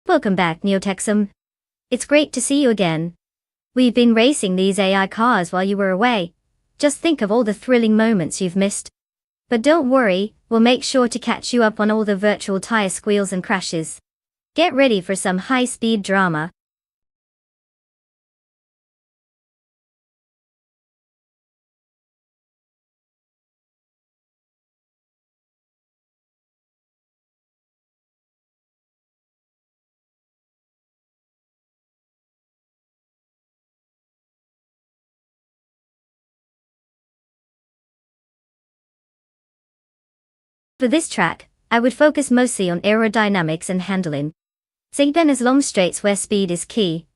Welcome back, Neotexum. It's great to see you again. We've been racing these AI cars while you were away. Just think of all the thrilling moments you've missed. But don't worry, we'll make sure to catch you up on all the virtual tire squeals and crashes. Get ready for some high-speed drama. For this track, I would focus mostly on aerodynamics and handling. Then as long straights where speed is key.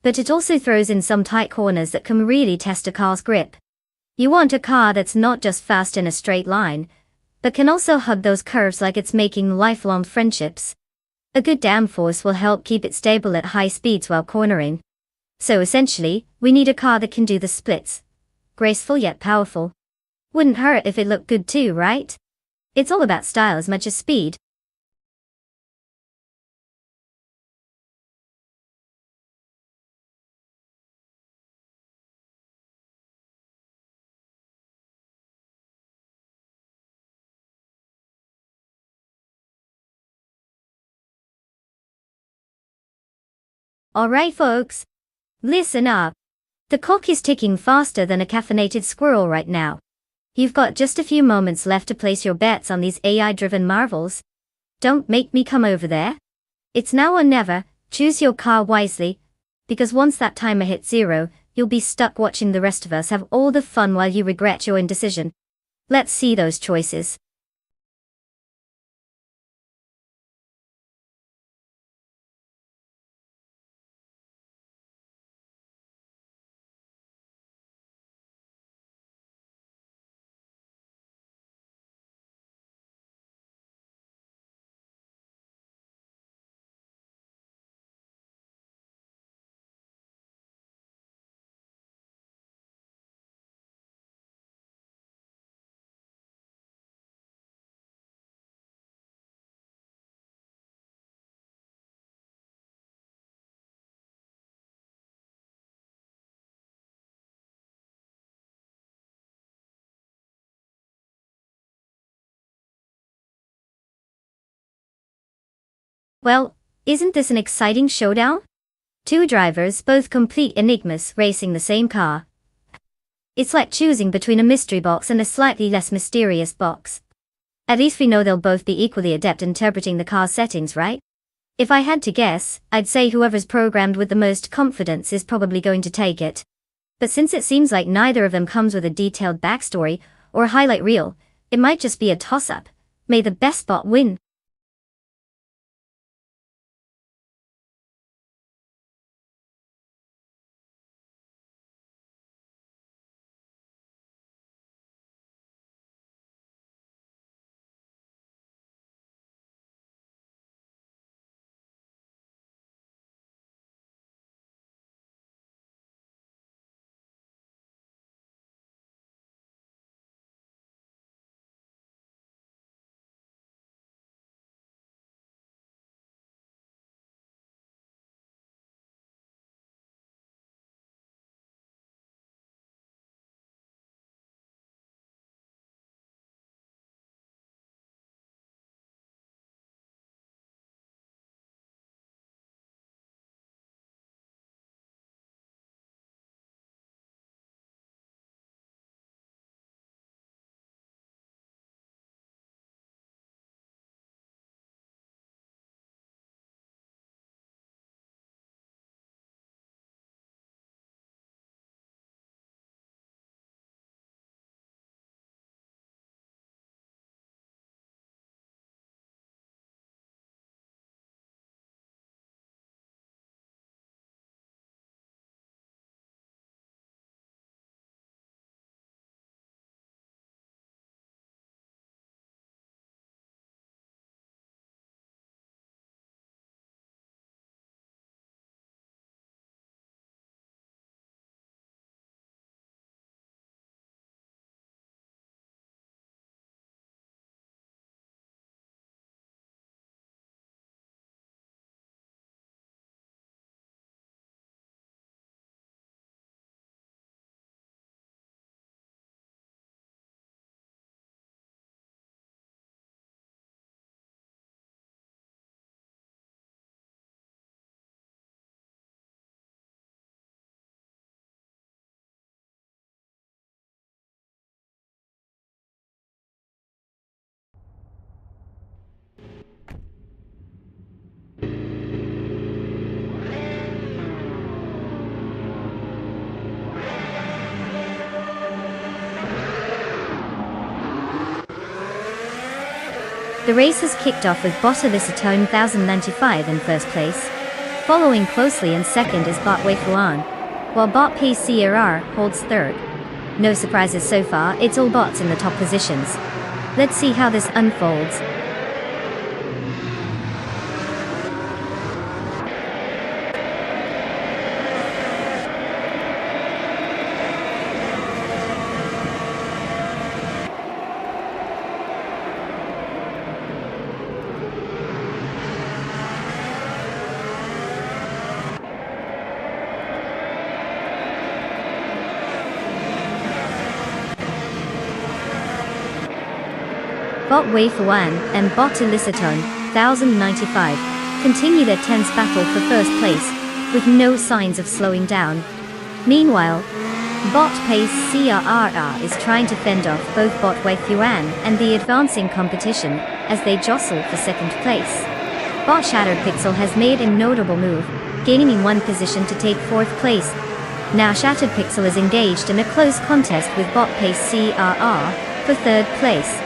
But it also throws in some tight corners that can really test a car's grip. You want a car that's not just fast in a straight line, but can also hug those curves like it's making lifelong friendships. A good downforce will help keep it stable at high speeds while cornering. So essentially, we need a car that can do the splits. Graceful yet powerful. Wouldn't hurt if it looked good too, right? It's all about style as much as speed. Alright folks, listen up. The clock is ticking faster than a caffeinated squirrel right now. You've got just a few moments left to place your bets on these AI-driven marvels. Don't make me come over there. It's now or never. Choose your car wisely, because once that timer hits 0, you'll be stuck watching the rest of us have all the fun while you regret your indecision. Let's see those choices. Well, isn't this an exciting showdown? Two drivers, both complete enigmas, racing the same car. It's like choosing between a mystery box and a slightly less mysterious box. At least we know they'll both be equally adept interpreting the car's settings, right? If I had to guess, I'd say whoever's programmed with the most confidence is probably going to take it. But since it seems like neither of them comes with a detailed backstory or a highlight reel, it might just be a toss-up. May the best bot win. The race has kicked off with Bot Elicitone 1095 in first place. Following closely in second is Bot Weifuan, while Bot PCRR holds third. No surprises so far, it's all bots in the top positions. Let's see how this unfolds. Bot Weifuan and Bot Elicitone 1095 continue their tense battle for first place, with no signs of slowing down. Meanwhile, Bot Pace CRRR is trying to fend off both Bot Weifuan and the advancing competition as they jostle for second place. Bot Shattered Pixel has made a notable move, gaining one position to take fourth place. Now Shattered Pixel is engaged in a close contest with Bot Pace CRR for third place.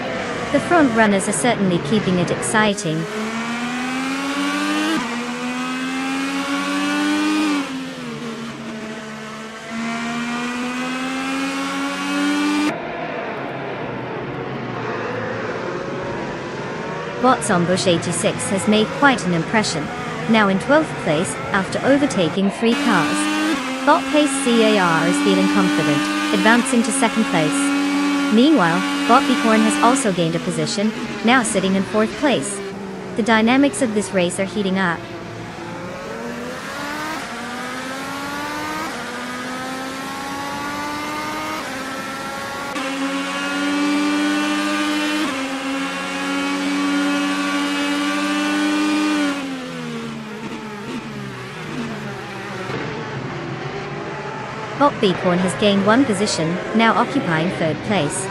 The front runners are certainly keeping it exciting. Bot's Ambush 86 has made quite an impression, now in 12th place after overtaking 3 cars. Bot Pace CAR is feeling confident, advancing to second place. Meanwhile, Bot Bicorn has also gained a position, now sitting in 4th place. The dynamics of this race are heating up. Bot Bicorn has gained one position, now occupying 3rd place.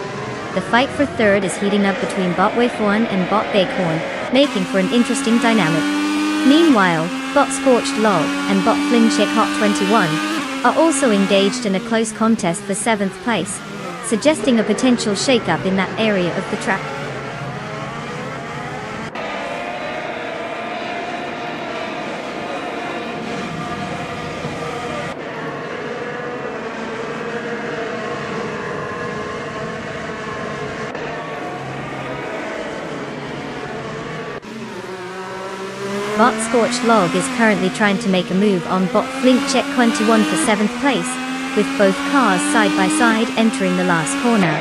The fight for third is heating up between Bot Weifuan and Bot Bicorn, making for an interesting dynamic. Meanwhile, Bot Scorched Log and Bot Flincheck Hot 21 are also engaged in a close contest for 7th place, suggesting a potential shake-up in that area of the track. Bot Scorched Log is currently trying to make a move on Bot Flincheck 21 for 7th place, with both cars side by side entering the last corner.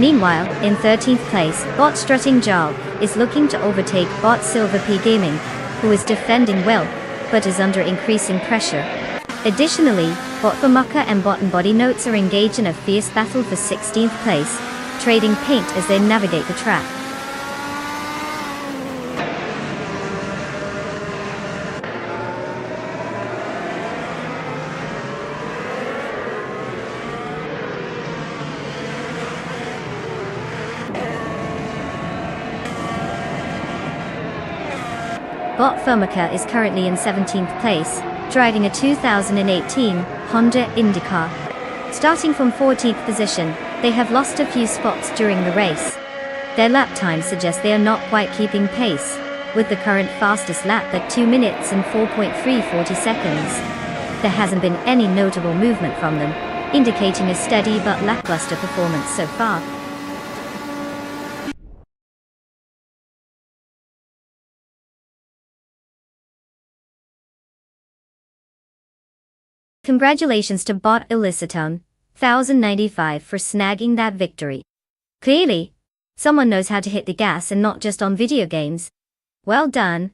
Meanwhile, in 13th place, Bot Strutting Job is looking to overtake Bot Silver P Gaming, who is defending well, but is under increasing pressure. Additionally, Bot Famuka and Bot and Body Notes are engaged in a fierce battle for 16th place, trading paint as they navigate the track. Bot Famuka is currently in 17th place, driving a 2018 Honda IndyCar. Starting from 14th position, they have lost a few spots during the race. Their lap time suggests they are not quite keeping pace, with the current fastest lap at 2 minutes and 4.340 seconds. There hasn't been any notable movement from them, indicating a steady but lackluster performance so far. Congratulations to Bot Elicitone 1095 for snagging that victory. Clearly, someone knows how to hit the gas and not just on video games. Well done.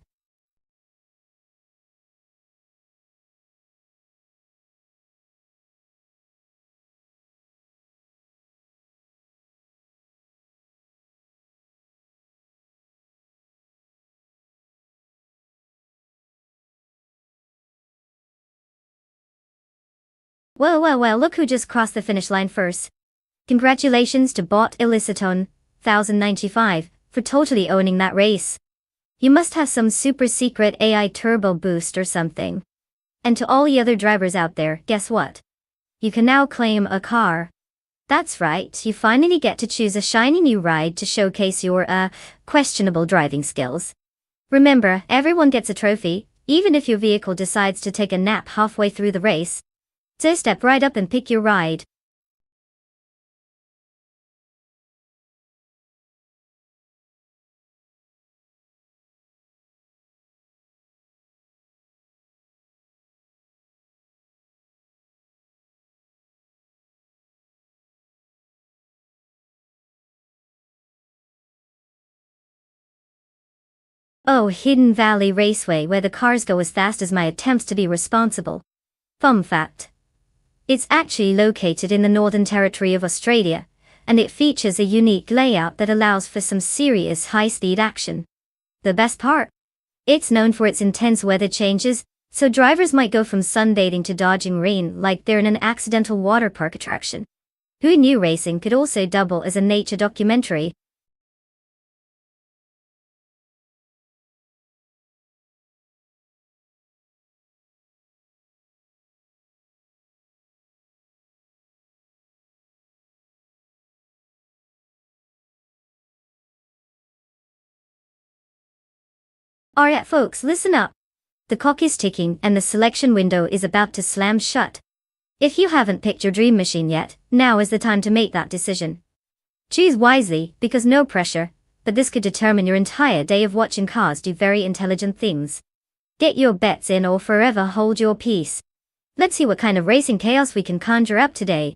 Well, look who just crossed the finish line first. Congratulations to Bot Elicitone 1095 for totally owning that race. You must have some super secret AI turbo boost or something. And to all the other drivers out there, guess what? You can now claim a car. That's right, you finally get to choose a shiny new ride to showcase your, questionable driving skills. Remember, everyone gets a trophy, even if your vehicle decides to take a nap halfway through the race. So step right up and pick your ride. Oh, Hidden Valley Raceway, where the cars go as fast as my attempts to be responsible. Fun fact. It's actually located in the Northern Territory of Australia, and it features a unique layout that allows for some serious high-speed action. The best part? It's known for its intense weather changes, so drivers might go from sunbathing to dodging rain like they're in an accidental water park attraction. Who knew racing could also double as a nature documentary? Alright folks, listen up. The clock is ticking and the selection window is about to slam shut. If you haven't picked your dream machine yet, now is the time to make that decision. Choose wisely, because no pressure, but this could determine your entire day of watching cars do very intelligent things. Get your bets in or forever hold your peace. Let's see what kind of racing chaos we can conjure up today.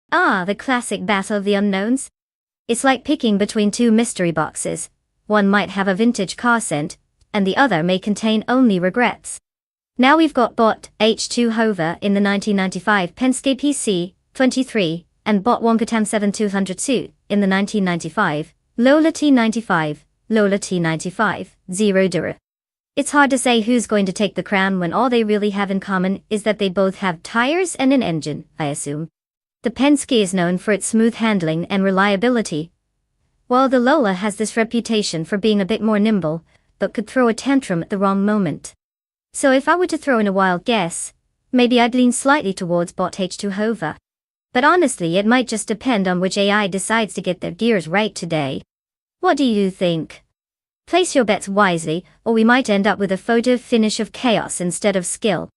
Ah, the classic battle of the unknowns. It's like picking between two mystery boxes. One might have a vintage car scent, and the other may contain only regrets. Now we've got bot H2 Hover in the 1995 Penske PC23, and bot Wonkatam 7200 suit in the 1995 Lola T95, Lola T95, Zero Dura. It's hard to say who's going to take the crown when all they really have in common is that they both have tires and an engine, I assume. The Penske is known for its smooth handling and reliability, while the Lola has this reputation for being a bit more nimble, but could throw a tantrum at the wrong moment. So if I were to throw in a wild guess, maybe I'd lean slightly towards bot H2 Hover. But honestly, it might just depend on which AI decides to get their gears right today. What do you think? Place your bets wisely, or we might end up with a photo finish of chaos instead of skill.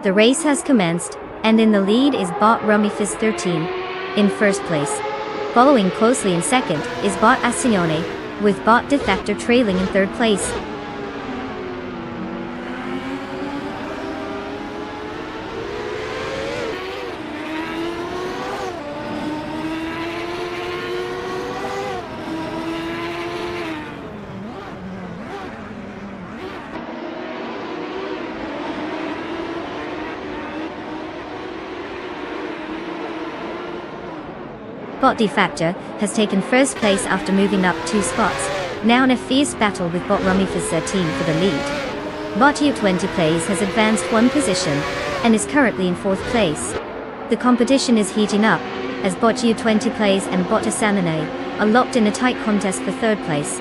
The race has commenced, and in the lead is Bot Rumifis 13, in first place. Following closely in second is Bot Assione, with Bot Defector trailing in third place. Bot Defector has taken first place after moving up 2 spots, now in a fierce battle with Bot Rumifis 13 for the lead. Bot U20 Plays has advanced 1 position, and is currently in 4th place. The competition is heating up, as Bot U20 Plays and Bot Asanane are locked in a tight contest for 3rd place.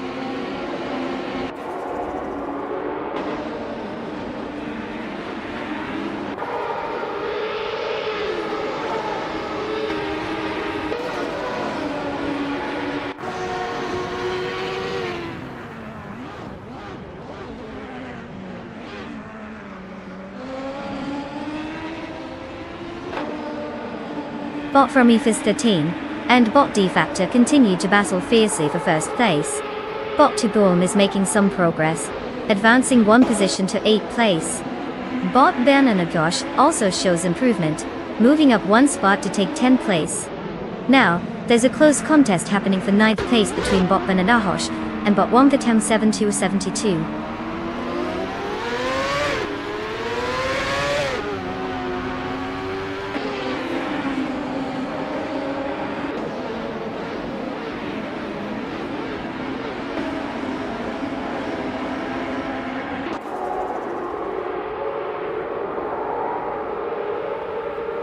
Bot Rumifis 13 and Bot Defector continue to battle fiercely for first place. Bot Tuboom is making some progress, advancing 1 position to 8th place. Bot Bananagosh also shows improvement, moving up 1 spot to take 10th place. Now, there's a close contest happening for 9th place between Bot Bananagosh and Bot Wonkatem 7272.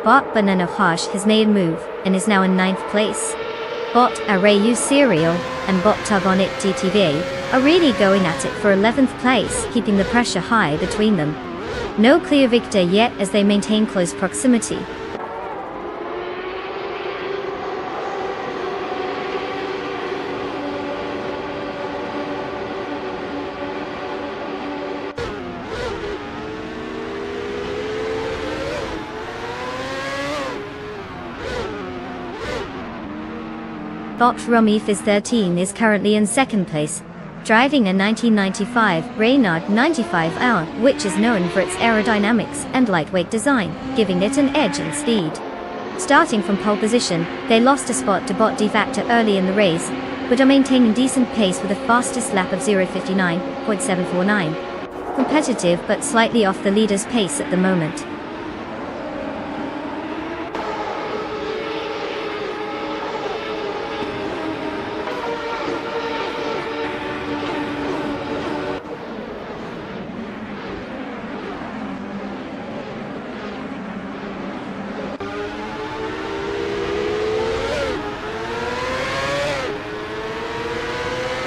Bot Banana Hush has made a move, and is now in 9th place. Bot Arayu Serial and Bot Tug on It TTV are really going at it for 11th place, keeping the pressure high between them. No clear victor yet as they maintain close proximity. Bot Rumifis 13 is currently in 2nd place, driving a 1995 Reynard 95R, which is known for its aerodynamics and lightweight design, giving it an edge in speed. Starting from pole position, they lost a spot to Bot Defector early in the race, but are maintaining decent pace with a fastest lap of 0:59.749. Competitive but slightly off the leader's pace at the moment.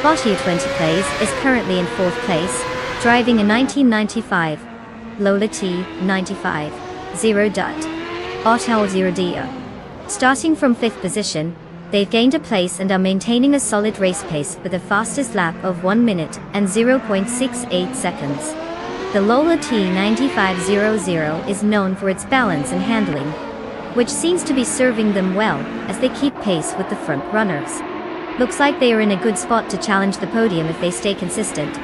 Bot U20 Plays is currently in 4th place, driving a 1995 Lola T 95 0. Otal 0 Dia. Starting from 5th position, they've gained a place and are maintaining a solid race pace with a fastest lap of 1 minute and 0.68 seconds. The Lola T 9500 is known for its balance and handling, which seems to be serving them well as they keep pace with the front runners. Looks like they are in a good spot to challenge the podium if they stay consistent.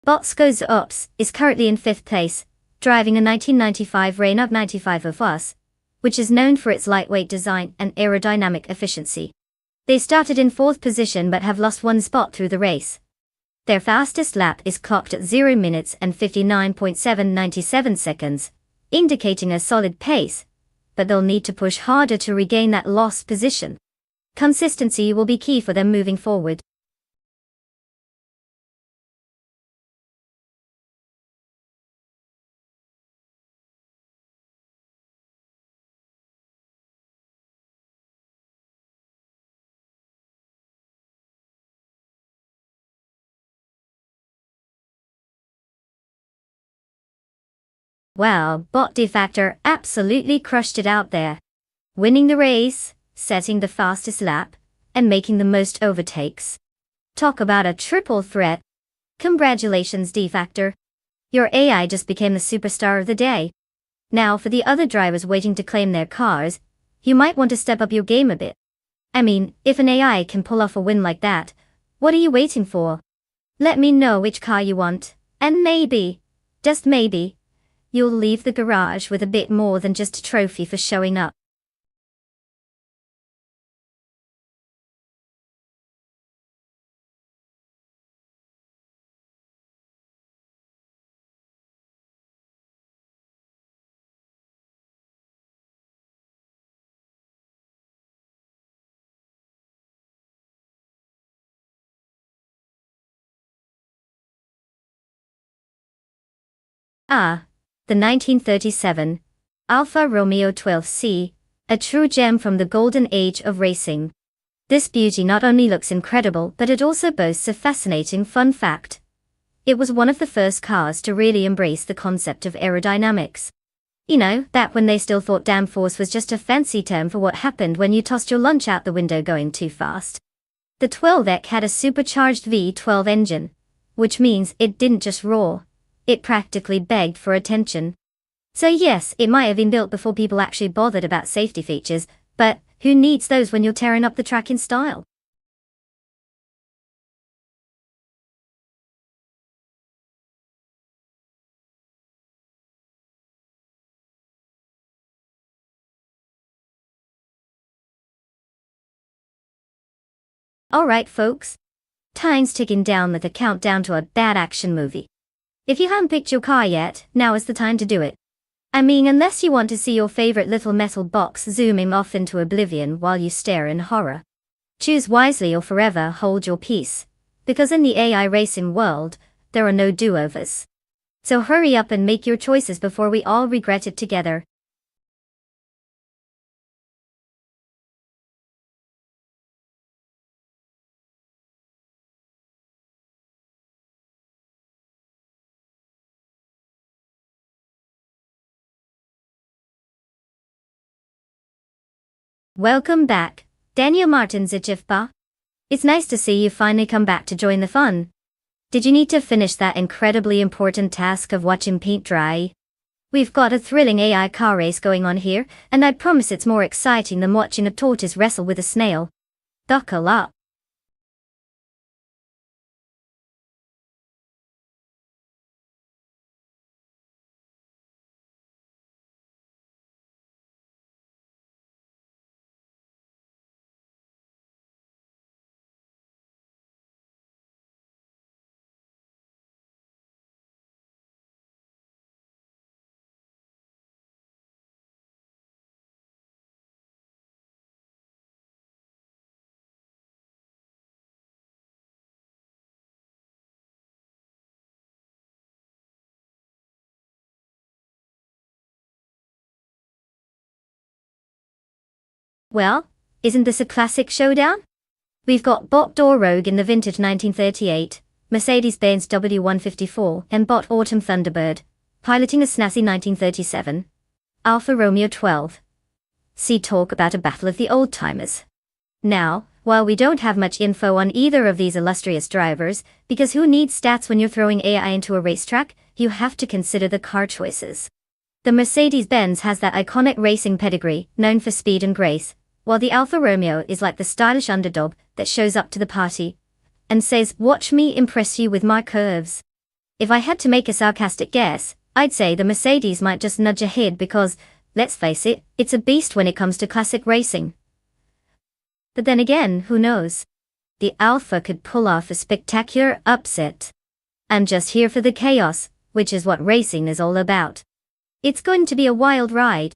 Bot Skoza Ops is currently in 5th place, driving a 1995 Reynard 95 of us, which is known for its lightweight design and aerodynamic efficiency. They started in 4th position but have lost 1 spot through the race. Their fastest lap is clocked at 0 minutes and 59.797 seconds, indicating a solid pace, but they'll need to push harder to regain that lost position. Consistency will be key for them moving forward. Wow, Bot Defactor absolutely crushed it out there. Winning the race, setting the fastest lap, and making the most overtakes. Talk about a triple threat. Congratulations, Defactor. Your AI just became the superstar of the day. Now for the other drivers waiting to claim their cars, you might want to step up your game a bit. I mean, if an AI can pull off a win like that, what are you waiting for? Let me know which car you want, and maybe, just maybe, you'll leave the garage with a bit more than just a trophy for showing up. Ah, the 1937 Alfa Romeo 12C, a true gem from the golden age of racing. This beauty not only looks incredible but it also boasts a fascinating fun fact. It was one of the first cars to really embrace the concept of aerodynamics. You know, that when they still thought downforce was just a fancy term for what happened when you tossed your lunch out the window going too fast. The 12EC had a supercharged V12 engine, which means it didn't just roar. It practically begged for attention. So yes, it might have been built before people actually bothered about safety features, but who needs those when you're tearing up the track in style? Alright folks, time's ticking down with a countdown to a bad action movie. If you haven't picked your car yet, now is the time to do it. I mean, unless you want to see your favorite little metal box zooming off into oblivion while you stare in horror. Choose wisely or forever hold your peace, because in the AI racing world, there are no do-overs. So hurry up and make your choices before we all regret it together. Welcome back, Daniel Martins Ichifba. It's nice to see you finally come back to join the fun. Did you need to finish that incredibly important task of watching paint dry? We've got a thrilling AI car race going on here, and I promise it's more exciting than watching a tortoise wrestle with a snail. Buckle up. Well, isn't this a classic showdown? We've got Bot Door Rogue in the vintage 1938, Mercedes-Benz W154, and Bot Autumn Thunderbird, piloting a snazzy 1937, Alfa Romeo 12. See, talk about a battle of the old-timers. Now, while we don't have much info on either of these illustrious drivers, because who needs stats when you're throwing AI into a racetrack, you have to consider the car choices. The Mercedes-Benz has that iconic racing pedigree, known for speed and grace, while the Alfa Romeo is like the stylish underdog that shows up to the party and says, "Watch me impress you with my curves." If I had to make a sarcastic guess, I'd say the Mercedes might just nudge ahead because, let's face it, it's a beast when it comes to classic racing. But then again, who knows? The Alfa could pull off a spectacular upset. I'm just here for the chaos, which is what racing is all about. It's going to be a wild ride.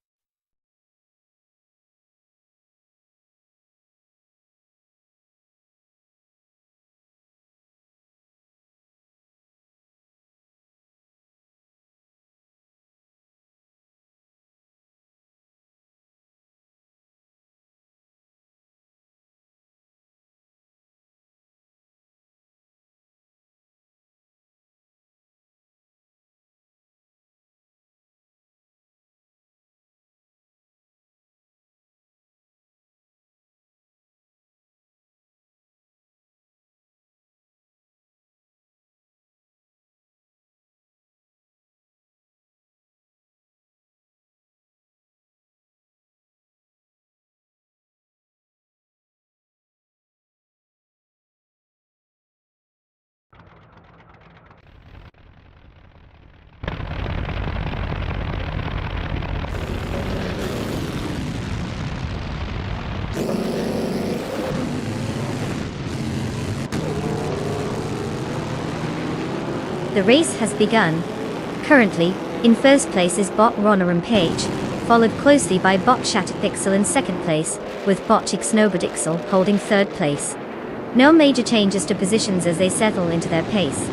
The race has begun. Currently, in first place is bot Ronarum Page, followed closely by bot Shatterpixel in second place, with bot Xnobodixel holding third place. No major changes to positions as they settle into their pace.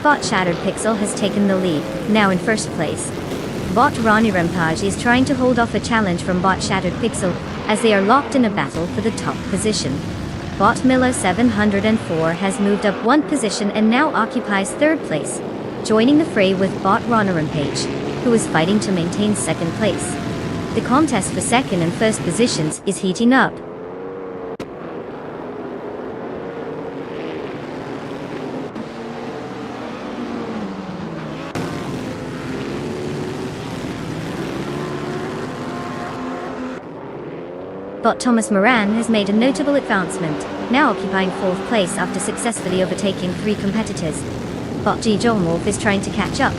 Bot Shattered Pixel has taken the lead, now in first place. Bot Ronnie Rampage is trying to hold off a challenge from bot Shattered Pixel, as they are locked in a battle for the top position. Bot Miller 704 has moved up one position and now occupies third place, joining the fray with bot Ronnie Rampage, who is fighting to maintain second place. The contest for second and first positions is heating up. Bot Thomas Moran has made a notable advancement, now occupying fourth place after successfully overtaking 3 competitors. Bot G. Jolmorph is trying to catch up,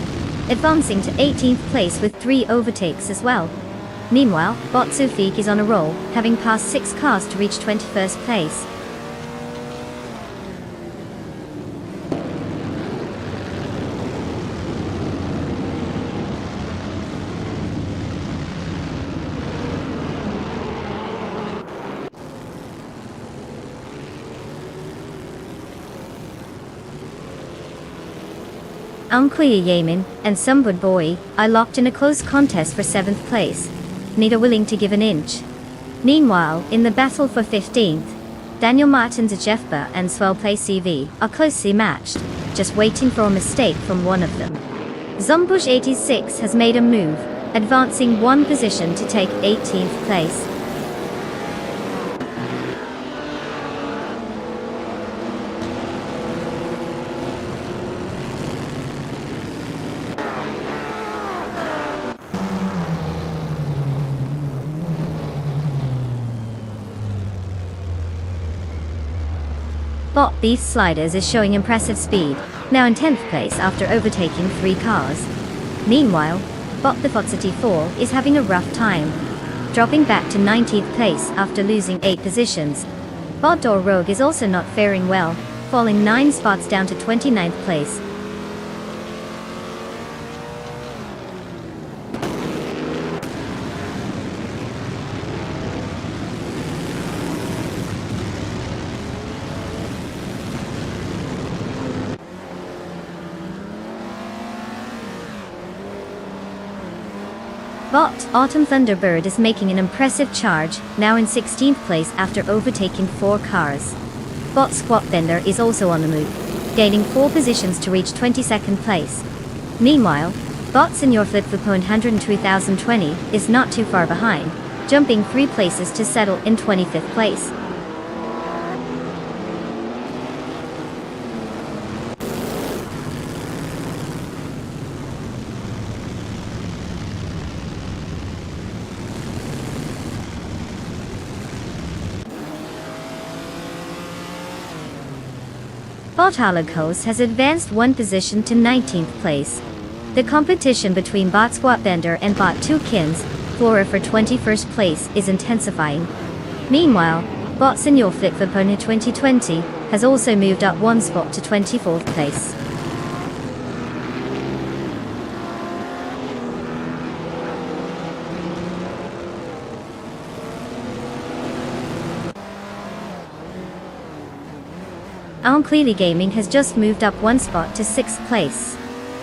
advancing to 18th place with 3 overtakes as well. Meanwhile, bot Sufik is on a roll, having passed 6 cars to reach 21st place. Angkuya Yamin and Sumbud Boy are locked in a close contest for 7th place, neither willing to give an inch. Meanwhile, in the battle for 15th, Daniel Martins Jeffba and Swellplay CV are closely matched, just waiting for a mistake from one of them. Zombush 86 has made a move, advancing one position to take 18th place. Bot Beef Sliders is showing impressive speed, now in 10th place after overtaking 3 cars. Meanwhile, Bot The Foxity 4 is having a rough time, dropping back to 19th place after losing 8 positions. Bot Dor Rogue is also not faring well, falling 9 spots down to 29th place. Bot Autumn Thunderbird is making an impressive charge, now in 16th place after overtaking 4 cars. Bot Squatbender is also on the move, gaining 4 positions to reach 22nd place. Meanwhile, Bot Senior Flip for 102,020 is not too far behind, jumping 3 places to settle in 25th place. Bot Halagos has advanced one position to 19th place. The competition between Bot Squatbender and Bot 2Kins, Flora for 21st place is intensifying. Meanwhile, Bot Senior Flip for Pony 2020 has also moved up one spot to 24th place. Clearly Gaming has just moved up one spot to 6th place.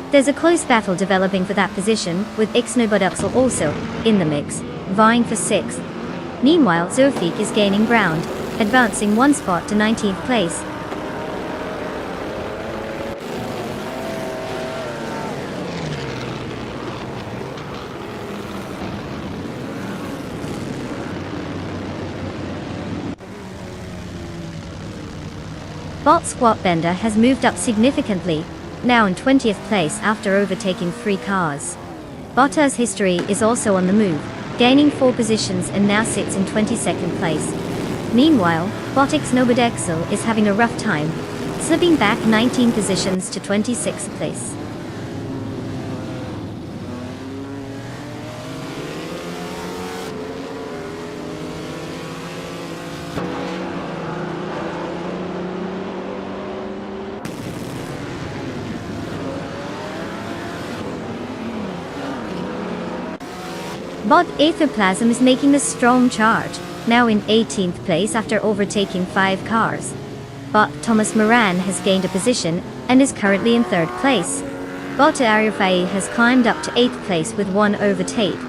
There's a close battle developing for that position, with Xnoboduxel also in the mix, vying for 6th. Meanwhile, Zofik is gaining ground, advancing one spot to 19th place. Bot Squatbender has moved up significantly, now in 20th place after overtaking 3 cars. Bota's History is also on the move, gaining 4 positions and now sits in 22nd place. Meanwhile, Botic's Nobodexel is having a rough time, slipping back 19 positions to 26th place. Bot Aetherplasm is making a strong charge, now in 18th place after overtaking 5 cars. Bot Thomas Moran has gained a position and is currently in 3rd place. Bot Arifai has climbed up to 8th place with 1 overtake.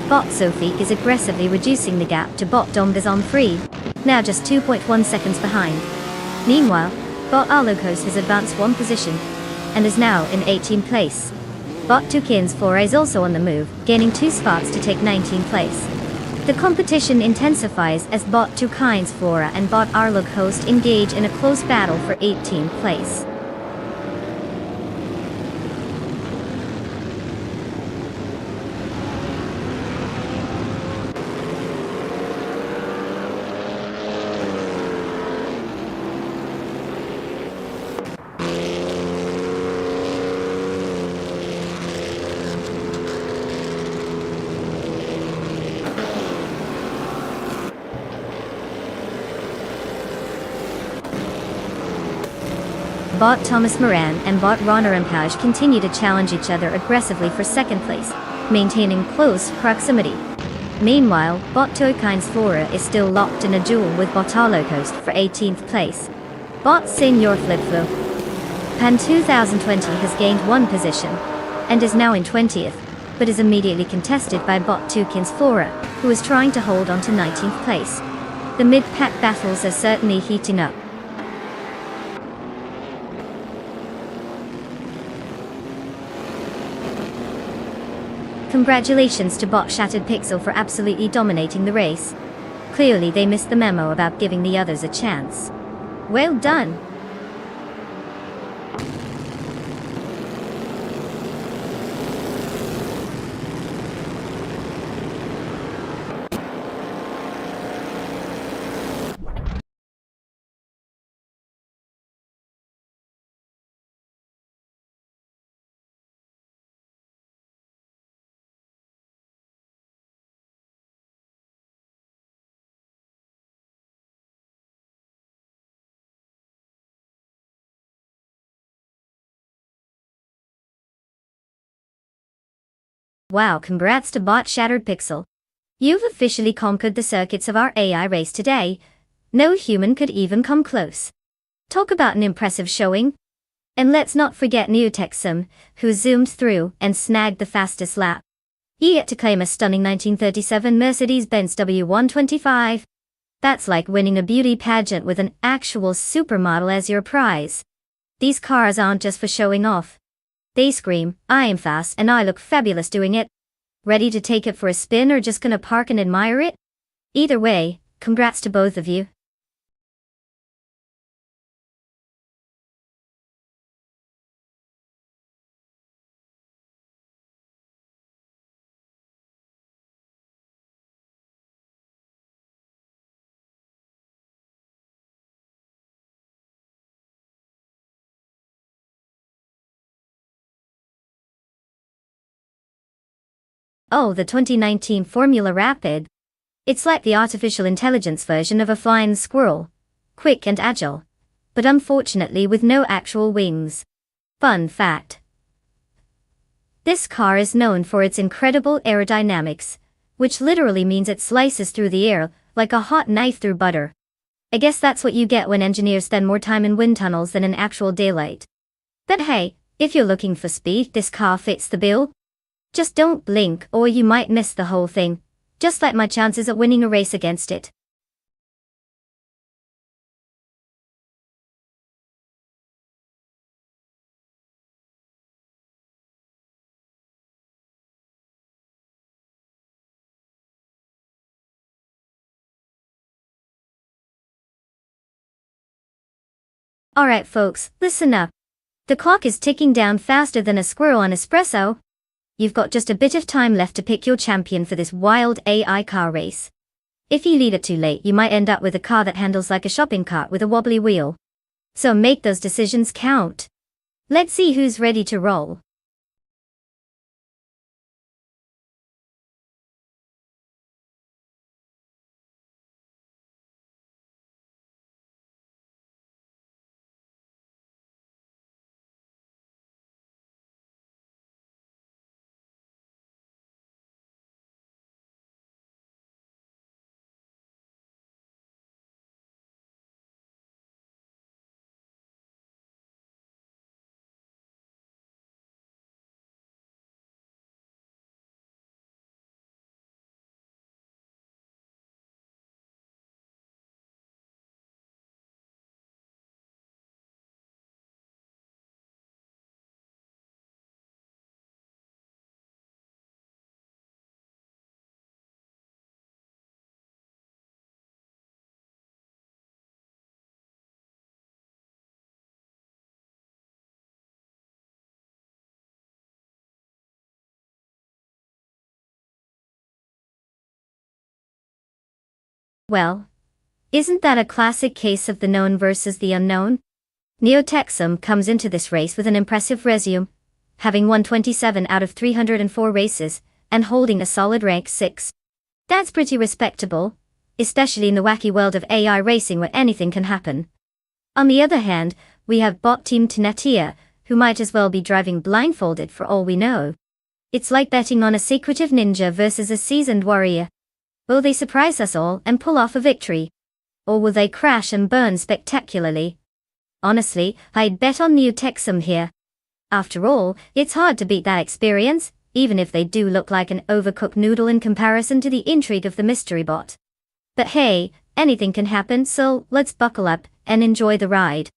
Bot Sophie is aggressively reducing the gap to Bot Dombazon 3, now just 2.1 seconds behind. Meanwhile, Bot Arlocos has advanced 1 position, and is now in 18th place. Bot Tukins 4 is also on the move, gaining 2 spots to take 19th place. The competition intensifies as Bot Tukins 4 and Bot Arlocos engage in a close battle for 18th place. Bot Thomas Moran and Bot Ronarampage continue to challenge each other aggressively for 2nd place, maintaining close proximity. Meanwhile, Bot Toykines Flora is still locked in a duel with Bot Arlocos for 18th place. Bot Senior Flipflo Pan 2020 has gained 1 position, and is now in 20th, but is immediately contested by Bot Tukins Flora, who is trying to hold on to 19th place. The mid-pack battles are certainly heating up. Congratulations to Bot Shattered Pixel for absolutely dominating the race. Clearly they missed the memo about giving the others a chance. Well done! Wow, congrats to Bot Shattered Pixel. You've officially conquered the circuits of our AI race today. No human could even come close. Talk about an impressive showing. And let's not forget Neotexum, who zoomed through and snagged the fastest lap. Yet to claim a stunning 1937 Mercedes-Benz W125. That's like winning a beauty pageant with an actual supermodel as your prize. These cars aren't just for showing off. They scream, I am fast and I look fabulous doing it. Ready to take it for a spin or just gonna park and admire it? Either way, congrats to both of you. Oh, the 2019 Formula Rapid. It's like the artificial intelligence version of a flying squirrel. Quick and agile. But unfortunately with no actual wings. Fun fact. This car is known for its incredible aerodynamics, which literally means it slices through the air like a hot knife through butter. I guess that's what you get when engineers spend more time in wind tunnels than in actual daylight. But hey, if you're looking for speed, this car fits the bill. Just don't blink or you might miss the whole thing. Just like my chances at winning a race against it. Alright folks, listen up. The clock is ticking down faster than a squirrel on espresso. You've got just a bit of time left to pick your champion for this wild AI car race. If you leave it too late, you might end up with a car that handles like a shopping cart with a wobbly wheel. So make those decisions count. Let's see who's ready to roll. Well, isn't that a classic case of the known versus the unknown? Neotexum comes into this race with an impressive resume, having won 27 out of 304 races, and holding a solid rank 6. That's pretty respectable, especially in the wacky world of AI racing where anything can happen. On the other hand, we have bot Team Tinatia, who might as well be driving blindfolded for all we know. It's like betting on a secretive ninja versus a seasoned warrior. Will they surprise us all and pull off a victory? Or will they crash and burn spectacularly? Honestly, I'd bet on Neotexum here. After all, it's hard to beat that experience, even if they do look like an overcooked noodle in comparison to the intrigue of the mystery bot. But hey, anything can happen, so let's buckle up and enjoy the ride.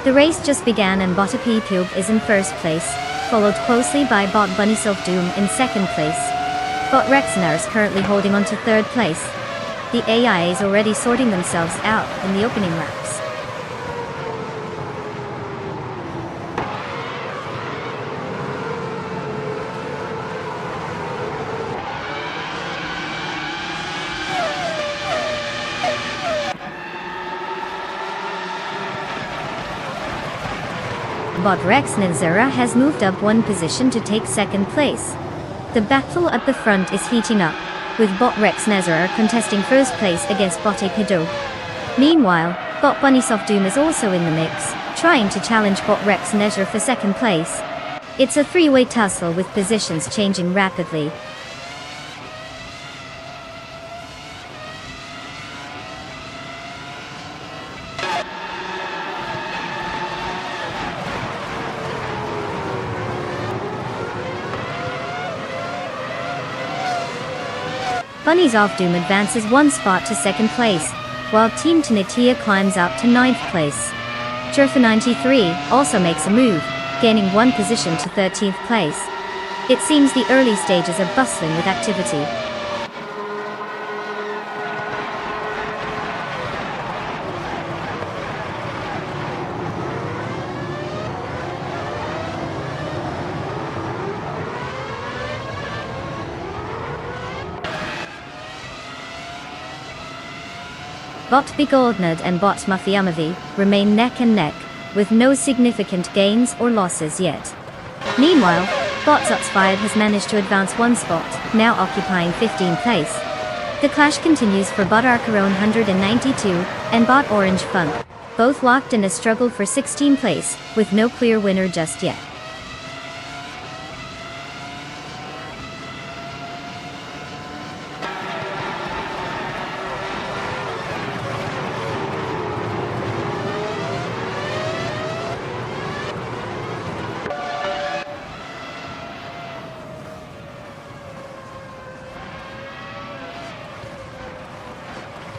The race just began and Bot P-Pube is in first place, followed closely by Bot Bunny Self Doom in second place. Bot Rexner is currently holding on to third place. The AI is already sorting themselves out in the opening laps. Bot Rexner has moved up one position to take second place. The battle at the front is heating up, with Bot Rexner contesting first place against Bot Epido. Meanwhile, Bot Bunny Soft Doom is also in the mix, trying to challenge Bot Rexner for second place. It's a three-way tussle with positions changing rapidly. Bunny's Off-Doom advances one spot to second place, while Team Tinitia climbs up to ninth place. Jerfa 93 also makes a move, gaining one position to 13th place. It seems the early stages are bustling with activity. Bot Begoldnerd and Bot Mafiamavi remain neck and neck, with no significant gains or losses yet. Meanwhile, Bot Zotsfired has managed to advance one spot, now occupying 15th place. The clash continues for Bot Arcaron 192 and Bot Orange Funk, both locked in a struggle for 16th place, with no clear winner just yet.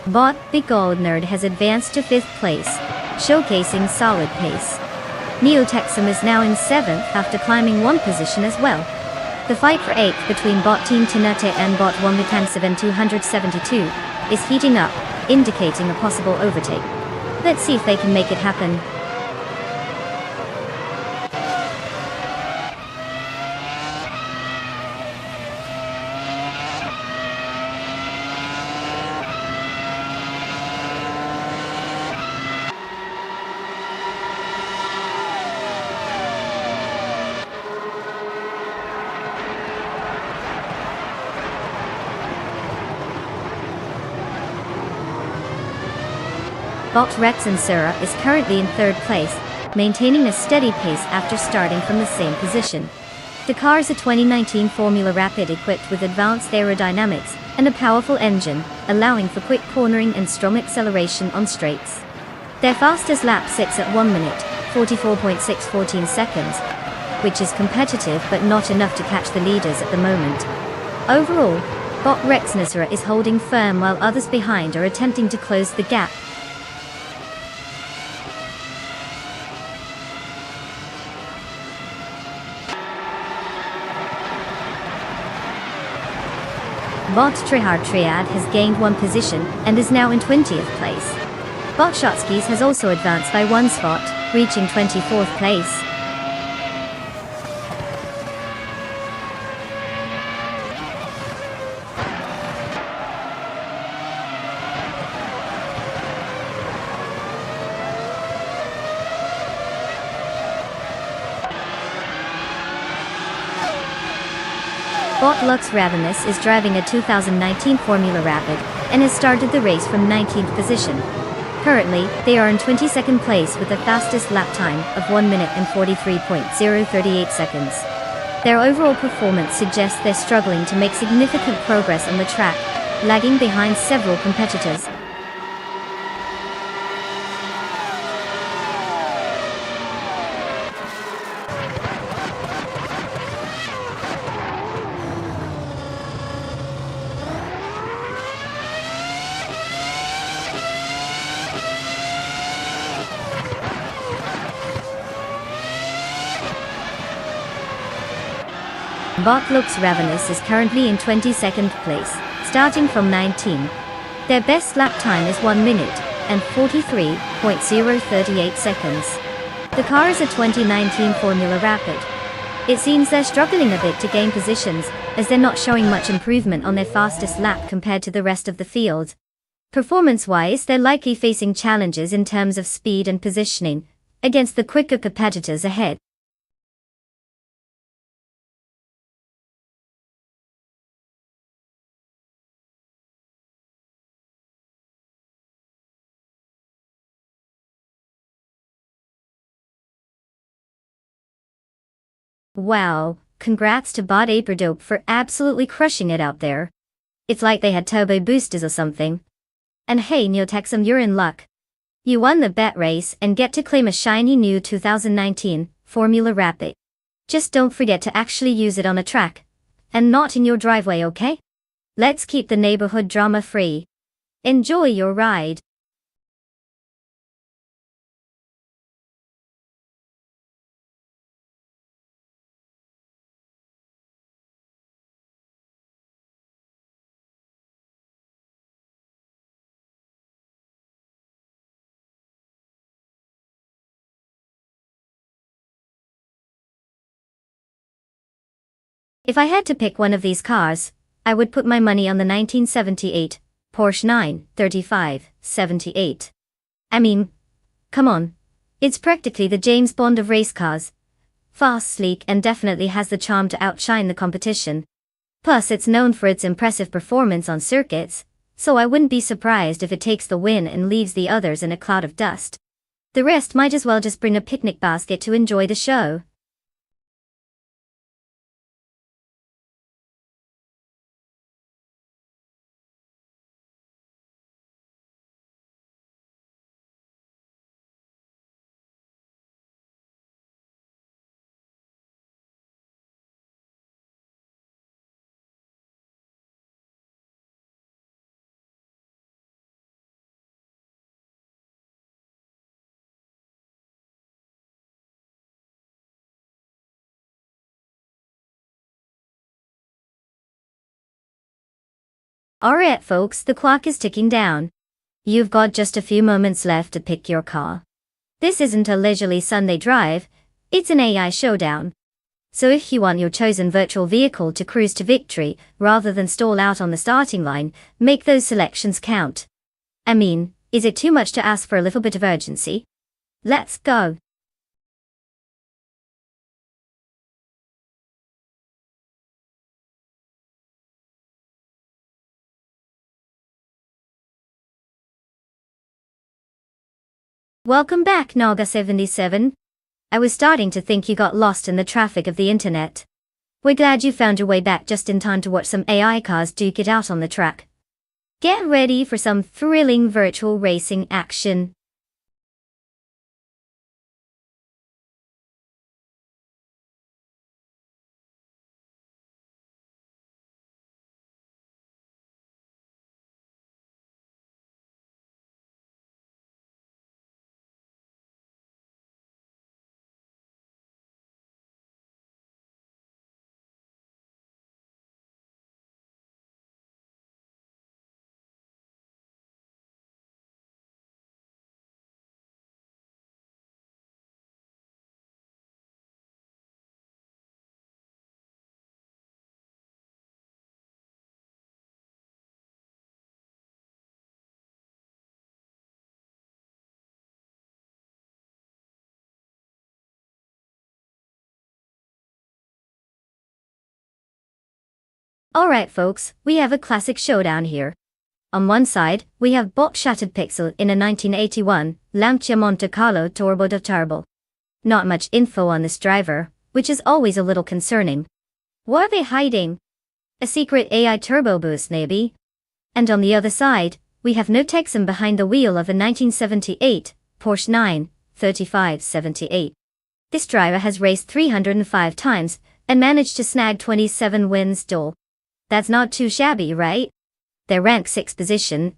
Bot Begoldnerd has advanced to 5th place, showcasing solid pace. Neotexum is now in 7th after climbing one position as well. The fight for 8th between Bot Team Tinete and Bot Womitanseven 272 is heating up, indicating a possible overtake. Let's see if they can make it happen. Bot Rex and Sura is currently in 3rd place, maintaining a steady pace after starting from the same position. The car is a 2019 Formula Rapid equipped with advanced aerodynamics and a powerful engine, allowing for quick cornering and strong acceleration on straights. Their fastest lap sits at 1 minute, 44.614 seconds, which is competitive but not enough to catch the leaders at the moment. Overall, Bot Rex Nisra is holding firm while others behind are attempting to close the gap. Bot Trihard Triad has gained one position and is now in 20th place. Bot Shotskis has also advanced by one spot, reaching 24th place. Bot Lux Ravenous is driving a 2019 Formula Rapid and has started the race from 19th position. Currently, they are in 22nd place with the fastest lap time of 1 minute and 43.038 seconds. Their overall performance suggests they're struggling to make significant progress on the track, lagging behind several competitors. Bot Lux Ravenous is currently in 22nd place, starting from 19. Their best lap time is 1 minute and 43.038 seconds. The car is a 2019 Formula Rapid. It seems they're struggling a bit to gain positions, as they're not showing much improvement on their fastest lap compared to the rest of the field. Performance-wise, they're likely facing challenges in terms of speed and positioning against the quicker competitors ahead. Wow, congrats to Bod Aperdope for absolutely crushing it out there. It's like they had turbo boosters or something. And hey Neotexum, you're in luck. You won the bet race and get to claim a shiny new 2019 Formula Rapid. Just don't forget to actually use it on a track. And not in your driveway, okay? Let's keep the neighborhood drama free. Enjoy your ride. If I had to pick one of these cars, I would put my money on the 1978 Porsche 935 78. I mean, come on. It's practically the James Bond of race cars. Fast, sleek, and definitely has the charm to outshine the competition. Plus, it's known for its impressive performance on circuits, so I wouldn't be surprised if it takes the win and leaves the others in a cloud of dust. The rest might as well just bring a picnic basket to enjoy the show. Alright folks, the clock is ticking down. You've got just a few moments left to pick your car. This isn't a leisurely Sunday drive, it's an AI showdown. So if you want your chosen virtual vehicle to cruise to victory, rather than stall out on the starting line, make those selections count. I mean, is it too much to ask for a little bit of urgency? Let's go. Welcome back, Naga77. I was starting to think you got lost in the traffic of the internet. We're glad you found your way back just in time to watch some AI cars duke it out on the track. Get ready for some thrilling virtual racing action. Alright folks, we have a classic showdown here. On one side, we have Bot Shattered Pixel in a 1981 Lancia Monte Carlo Turbo de Turbo. Not much info on this driver, which is always a little concerning. What are they hiding? A secret AI turbo boost maybe? And on the other side, we have no Texan behind the wheel of a 1978 Porsche 935 78. This driver has raced 305 times and managed to snag 27 wins. That's not too shabby, right? Their rank 6 position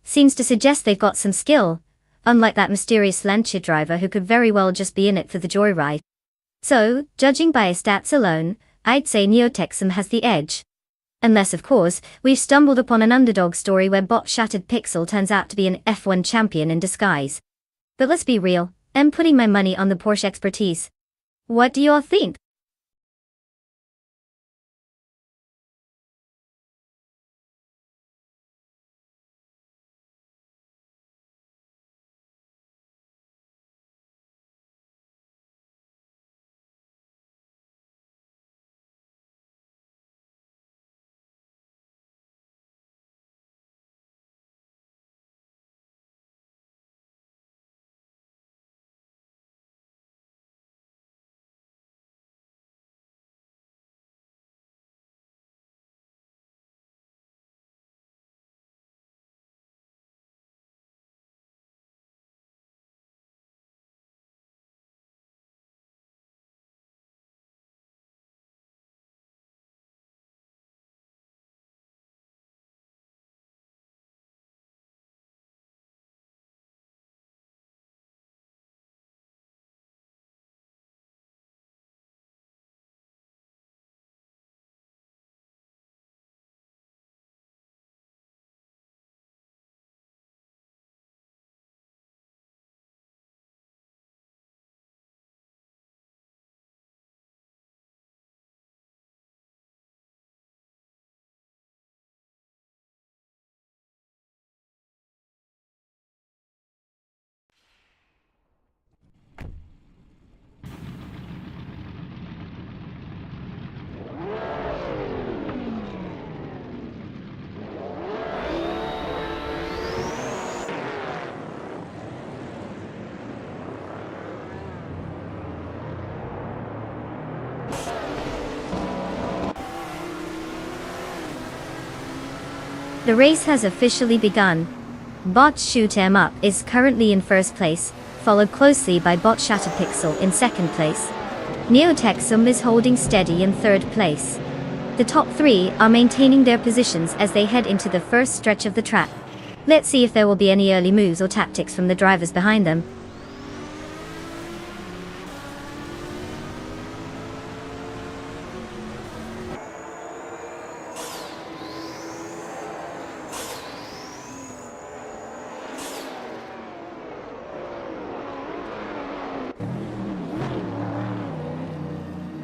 seems to suggest they've got some skill, unlike that mysterious Lancia driver who could very well just be in it for the joyride. So, judging by his stats alone, I'd say Neotexum has the edge. Unless of course, we've stumbled upon an underdog story where Bot Shattered Pixel turns out to be an F1 champion in disguise. But let's be real, I'm putting my money on the Porsche expertise. What do you all think? The race has officially begun. Bot Shoot 'Em Up is currently in first place, followed closely by Bot Shattered Pixel in second place. Neotexum is holding steady in third place. The top three are maintaining their positions as they head into the first stretch of the track. Let's see if there will be any early moves or tactics from the drivers behind them.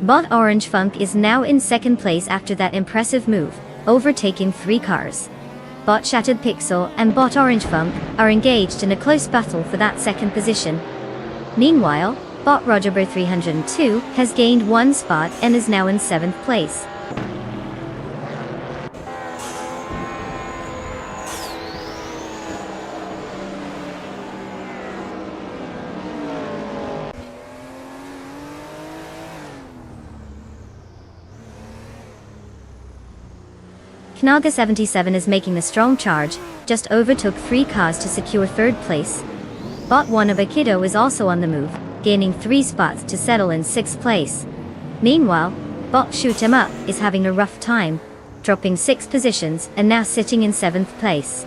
Bot Orange Funk is now in second place after that impressive move, overtaking 3 cars. Bot Shattered Pixel and Bot Orange Funk are engaged in a close battle for that second position. Meanwhile, Bot Rogerber 302 has gained 1 spot and is now in 7th place. Knaga 77 is making a strong charge, just overtook 3 cars to secure third place. Bot Wannabe Kiddo is also on the move, gaining 3 spots to settle in 6th place. Meanwhile, Bot Shoot 'Em Up is having a rough time, dropping 6 positions and now sitting in 7th place.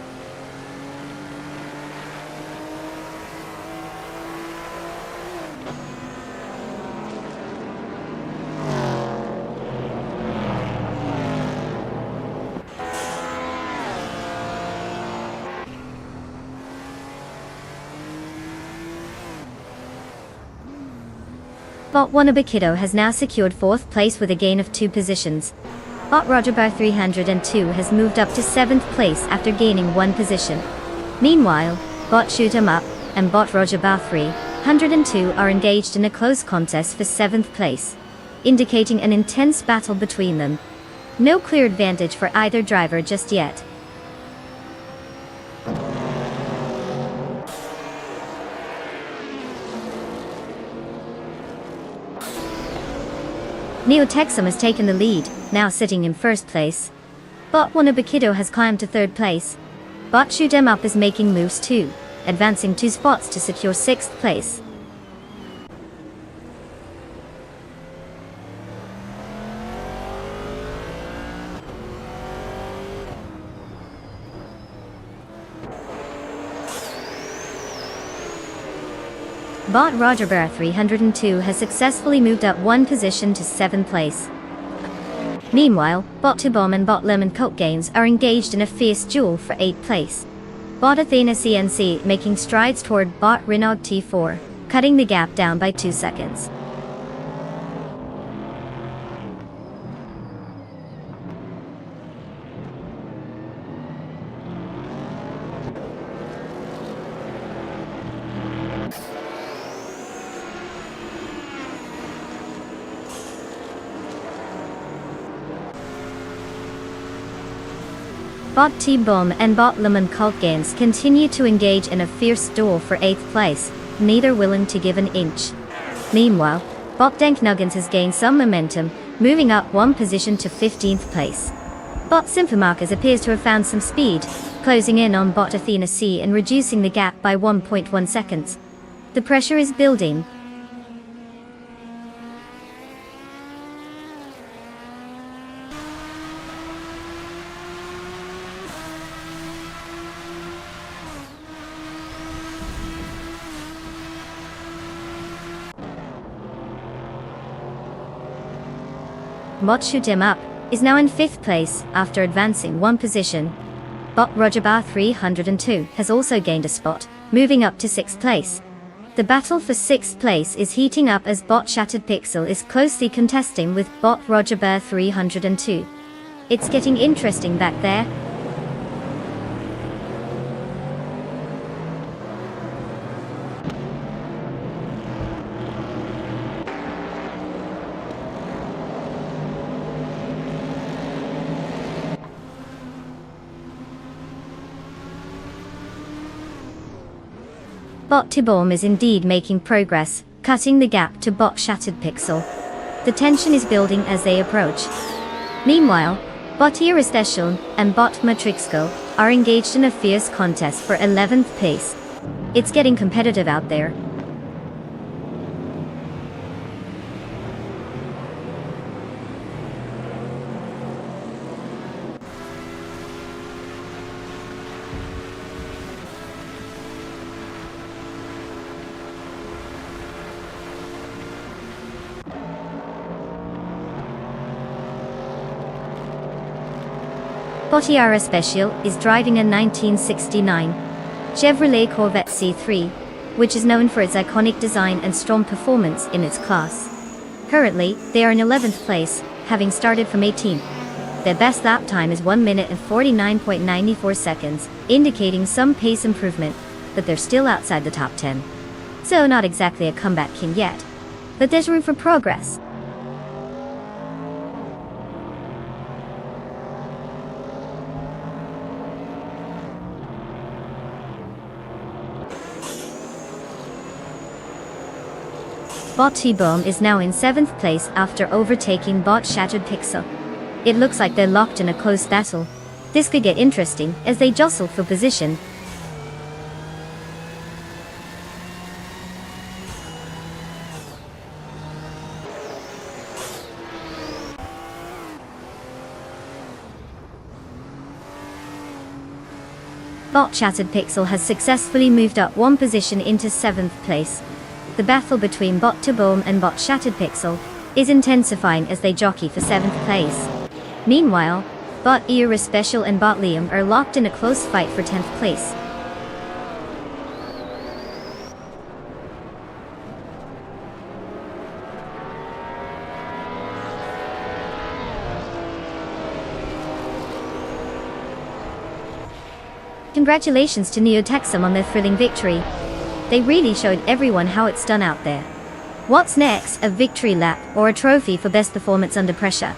Bot Wannabe Kiddo has now secured 4th place with a gain of 2 positions. Bot Rogerbar 302 has moved up to 7th place after gaining 1 position. Meanwhile, Bot Shoot 'Em Up and Bot Rogerbar 302 are engaged in a close contest for 7th place, indicating an intense battle between them. No clear advantage for either driver just yet. Neotexum has taken the lead, now sitting in 1st place. Bot Wannabe Kiddo has climbed to 3rd place. Bot Shoot 'Em Up is making moves too, advancing 2 spots to secure 6th place. Bot Rogerbar 302 has successfully moved up 1 position to 7th place. Meanwhile, Bot Tibom and Bot Lemon Coat Games are engaged in a fierce duel for 8th place. Bot Athena CNC making strides toward Bot Renog T4, cutting the gap down by 2 seconds. Bot T-Bomb and Bot Lemon Cult Games continue to engage in a fierce duel for 8th place, neither willing to give an inch. Meanwhile, Bot Dank Nuggins has gained some momentum, moving up 1 position to 15th place. Bot Symphomarkers appears to have found some speed, closing in on Bot Athena C and reducing the gap by 1.1 seconds. The pressure is building. Bot Shoot 'Em Up is now in 5th place after advancing 1 position. Bot Rogerbar 302 has also gained a spot, moving up to 6th place. The battle for 6th place is heating up as Bot Shattered Pixel is closely contesting with Bot Rogerbar 302. It's getting interesting back there. Bot Tibom is indeed making progress, cutting the gap to Bot Shattered Pixel. The tension is building as they approach. Meanwhile, Bot Iristeshon and Bot Matrixco are engaged in a fierce contest for 11th place. It's getting competitive out there. Botiara Special is driving a 1969 Chevrolet Corvette C3, which is known for its iconic design and strong performance in its class. Currently, they are in 11th place, having started from 18th. Their best lap time is 1 minute and 49.94 seconds, indicating some pace improvement, but they're still outside the top 10. So not exactly a comeback king yet, but there's room for progress. Bot T-Bomb is now in 7th place after overtaking Bot Shattered Pixel. It looks like they're locked in a close battle. This could get interesting as they jostle for position. Bot Shattered Pixel has successfully moved up one position into 7th place. The battle between Bot T-Bomb and Bot Shattered Pixel is intensifying as they jockey for 7th place. Meanwhile, Bot Era Special and Bot Liam are locked in a close fight for 10th place. Congratulations to Neotexum on their thrilling victory. They really showed everyone how it's done out there. What's next, a victory lap or a trophy for best performance under pressure?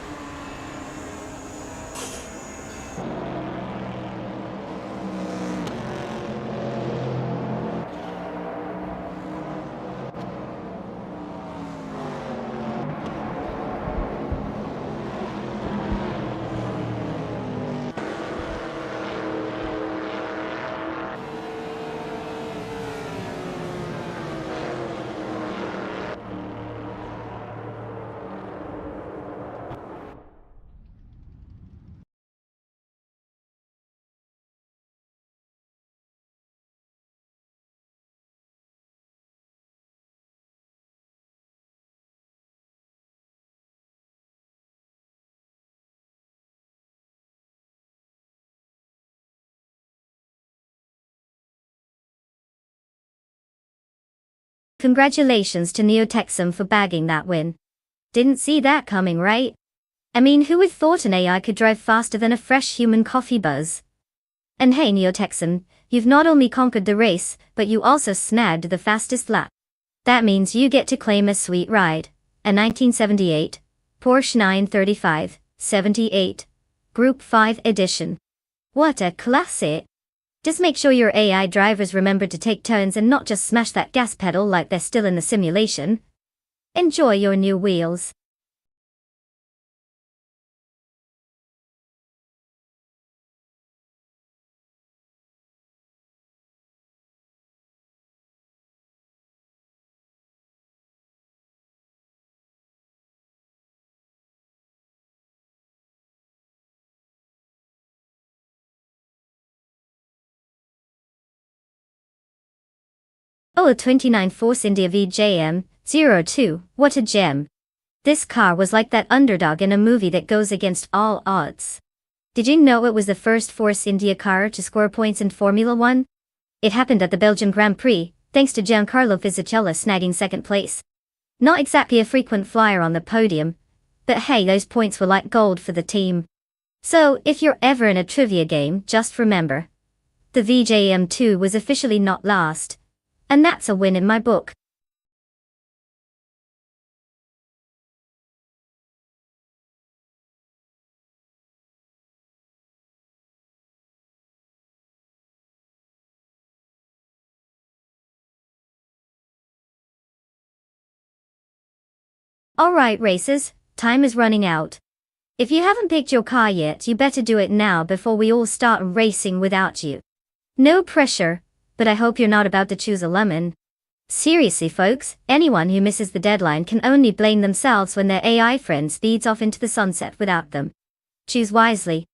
Congratulations to Neotexum for bagging that win. Didn't see that coming, right? I mean, who would thought an AI could drive faster than a fresh human coffee buzz? And hey Neotexum, you've not only conquered the race, but you also snagged the fastest lap. That means you get to claim a sweet ride, a 1978 Porsche 935 78 Group 5 Edition. What a classic! Just make sure your AI drivers remember to take turns and not just smash that gas pedal like they're still in the simulation. Enjoy your new wheels. Oh, a 29 Force India VJM-02, what a gem. This car was like that underdog in a movie that goes against all odds. Did you know it was the first Force India car to score points in Formula 1? It happened at the Belgian Grand Prix, thanks to Giancarlo Fisichella snagging 2nd place. Not exactly a frequent flyer on the podium, but hey, those points were like gold for the team. So, if you're ever in a trivia game, just remember, the VJM2 was officially not last. And that's a win in my book. Alright racers, time is running out. If you haven't picked your car yet, you better do it now before we all start racing without you. No pressure, but I hope you're not about to choose a lemon. Seriously folks, anyone who misses the deadline can only blame themselves when their AI friend speeds off into the sunset without them. Choose wisely.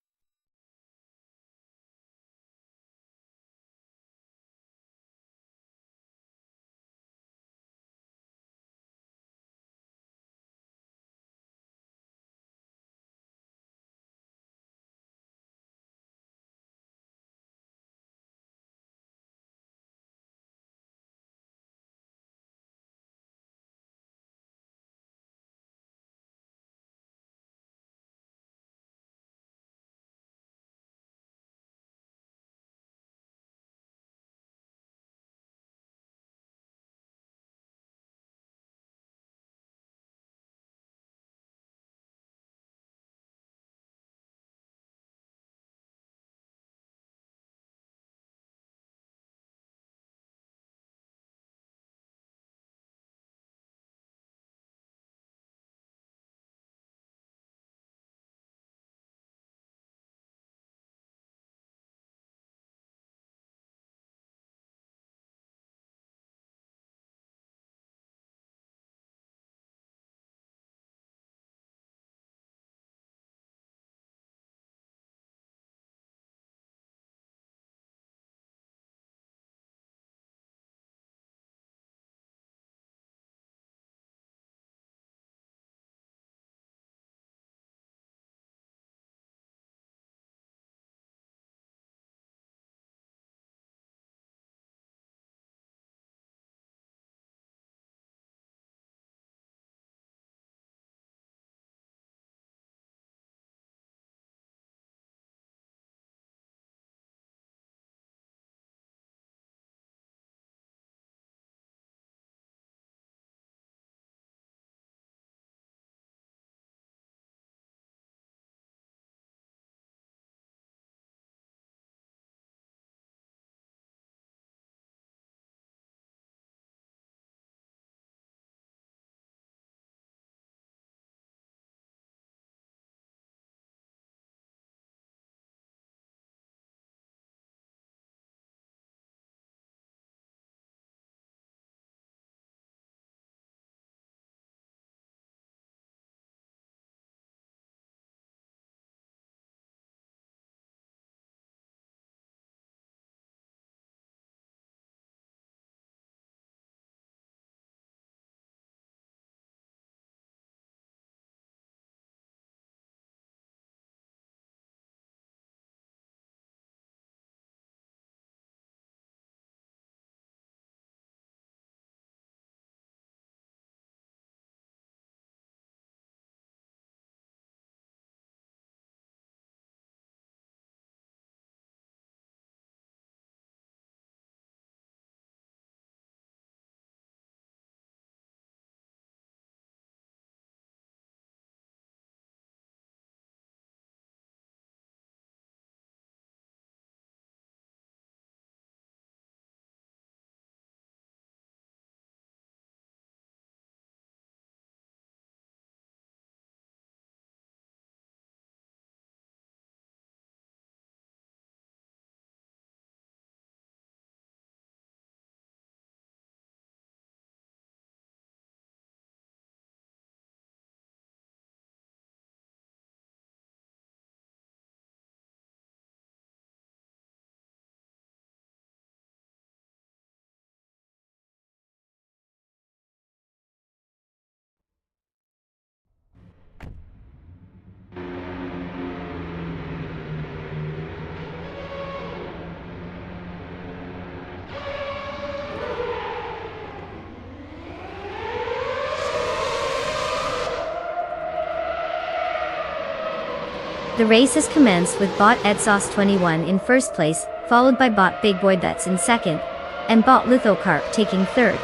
The race has commenced with bot Edsos21 in first place, followed by bot Big Boy Bets in second, and bot Lithocarp taking third.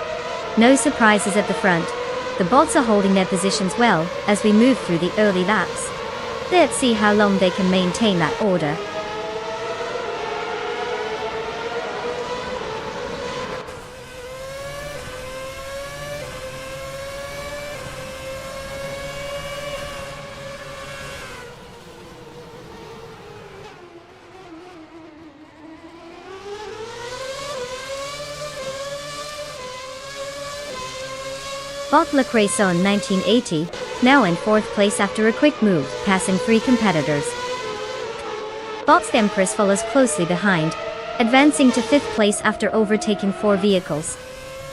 No surprises at the front. The bots are holding their positions well as we move through the early laps. Let's see how long they can maintain that order. Bot Le Cresson in 1980, now in 4th place after a quick move, passing 3 competitors. Bot's Empress follows closely behind, advancing to 5th place after overtaking 4 vehicles.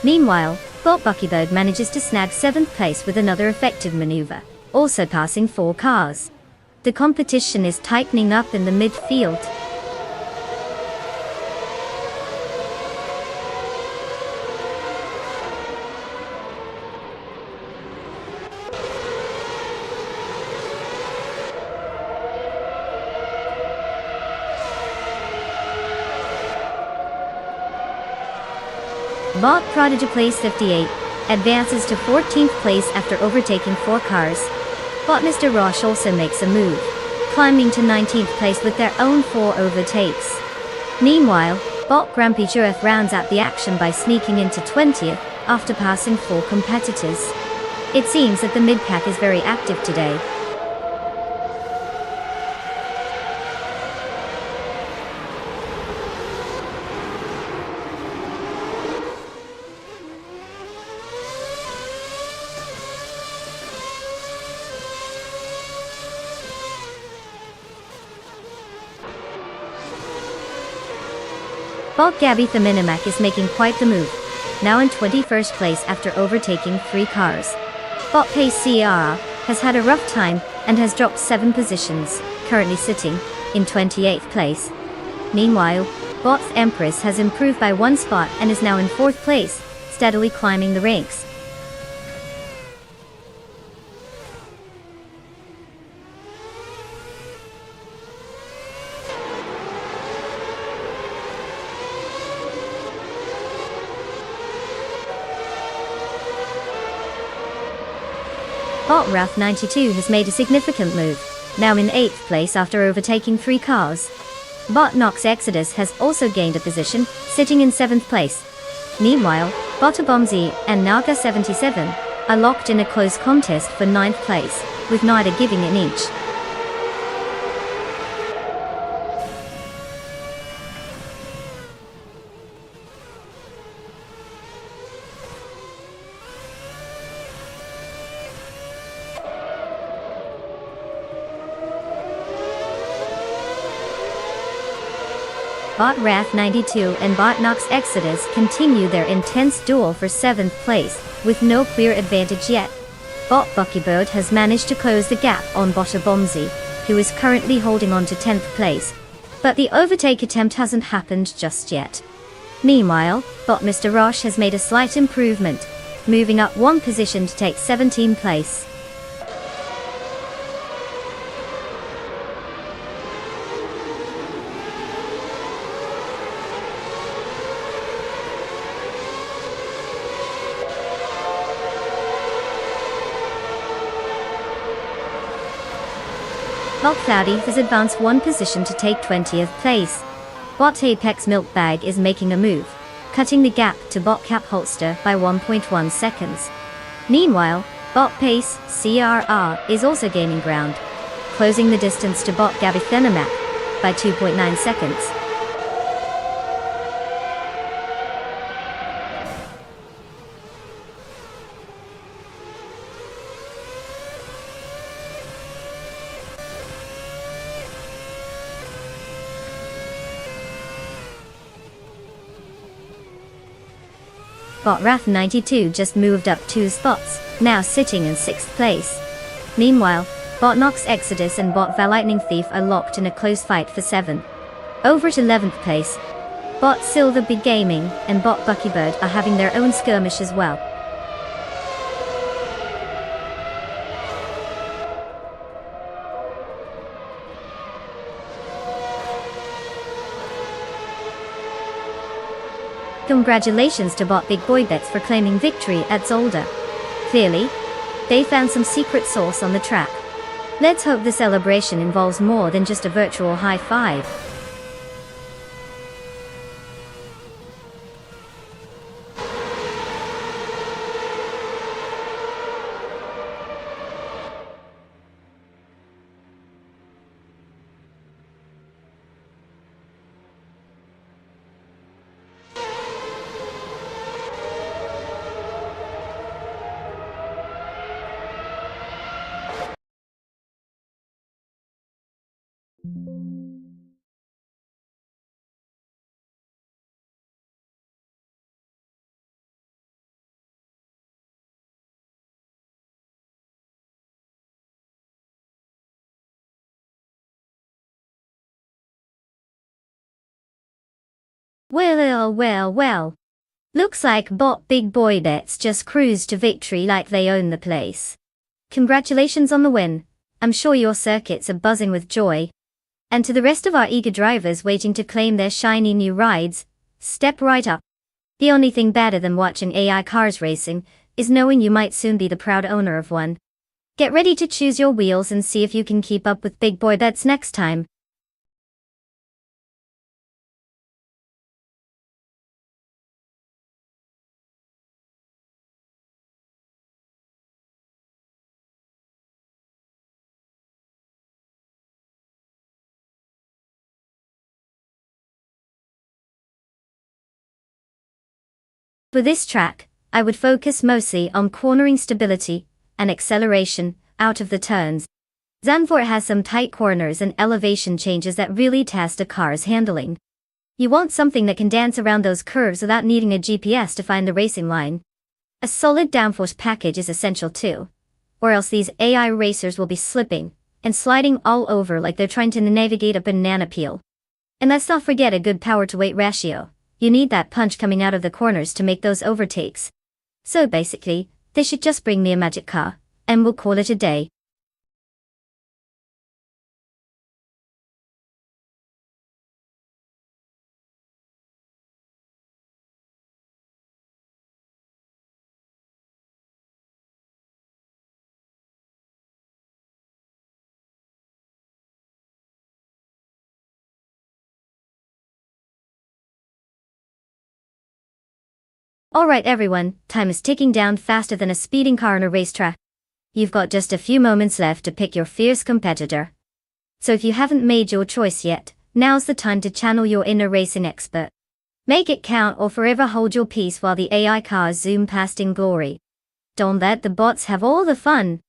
Meanwhile, Bot Buckybird manages to snag 7th place with another effective maneuver, also passing 4 cars. The competition is tightening up in the midfield. Bot Prodigy place 58, advances to 14th place after overtaking 4 cars. Bot Mr. Roche also makes a move, climbing to 19th place with their own 4 overtakes. Meanwhile, Bot Grumpy Giraffe rounds out the action by sneaking into 20th, after passing 4 competitors. It seems that the mid-pack is very active today. Bot Gabby the Minimac is making quite the move, now in 21st place after overtaking 3 cars. Bot Pace CR has had a rough time and has dropped 7 positions, currently sitting in 28th place. Meanwhile, Bot's Empress has improved by 1 spot and is now in 4th place, steadily climbing the ranks. Bot Wrath 92 has made a significant move, now in 8th place after overtaking 3 cars. Bot Nox Exodus has also gained a position, sitting in 7th place. Meanwhile, Bot Bomzi and Naga 77 are locked in a close contest for 9th place, with neither giving an inch. Bot Wrath 92 and Bot Nox Exodus continue their intense duel for 7th place, with no clear advantage yet. Bot Buckybird has managed to close the gap on Bot Bomzi, who is currently holding on to 10th place. But the overtake attempt hasn't happened just yet. Meanwhile, Bot Mr. Roche has made a slight improvement, moving up 1 position to take 17th place. Bot Cloudy has advanced 1 position to take 20th place. Bot Apex Milk Bag is making a move, cutting the gap to Bot Cap Holster by 1.1 seconds. Meanwhile, Bot Pace CRR is also gaining ground, closing the distance to Bot Gabby Thenimac by 2.9 seconds. Bot Wrath 92 just moved up 2 spots, now sitting in 6th place. Meanwhile, Bot Nox Exodus and Bot Lightning Thief are locked in a close fight for 7. Over at 11th place, Bot Silver Big Gaming and Bot Buckybird are having their own skirmish as well. Congratulations to Bot Big Boy Bets for claiming victory at Zolder. Clearly, they found some secret sauce on the track. Let's hope the celebration involves more than just a virtual high five. Well. Looks like big boy bets just cruised to victory like they own the place. Congratulations on the win. I'm sure your circuits are buzzing with joy. And to the rest of our eager drivers waiting to claim their shiny new rides, step right up. The only thing better than watching AI cars racing is knowing you might soon be the proud owner of one. Get ready to choose your wheels and see if you can keep up with big boy bets next time. For this track, I would focus mostly on cornering stability and acceleration out of the turns. Zandvoort has some tight corners and elevation changes that really test a car's handling. You want something that can dance around those curves without needing a GPS to find the racing line. A solid downforce package is essential too, or else these AI racers will be slipping and sliding all over like they're trying to navigate a banana peel. And let's not forget a good power to weight ratio. You need that punch coming out of the corners to make those overtakes. So basically, they should just bring me a magic car, and we'll call it a day. Alright everyone, time is ticking down faster than a speeding car on a racetrack. You've got just a few moments left to pick your fierce competitor. So if you haven't made your choice yet, now's the time to channel your inner racing expert. Make it count or forever hold your peace while the AI cars zoom past in glory. Don't let the bots have all the fun.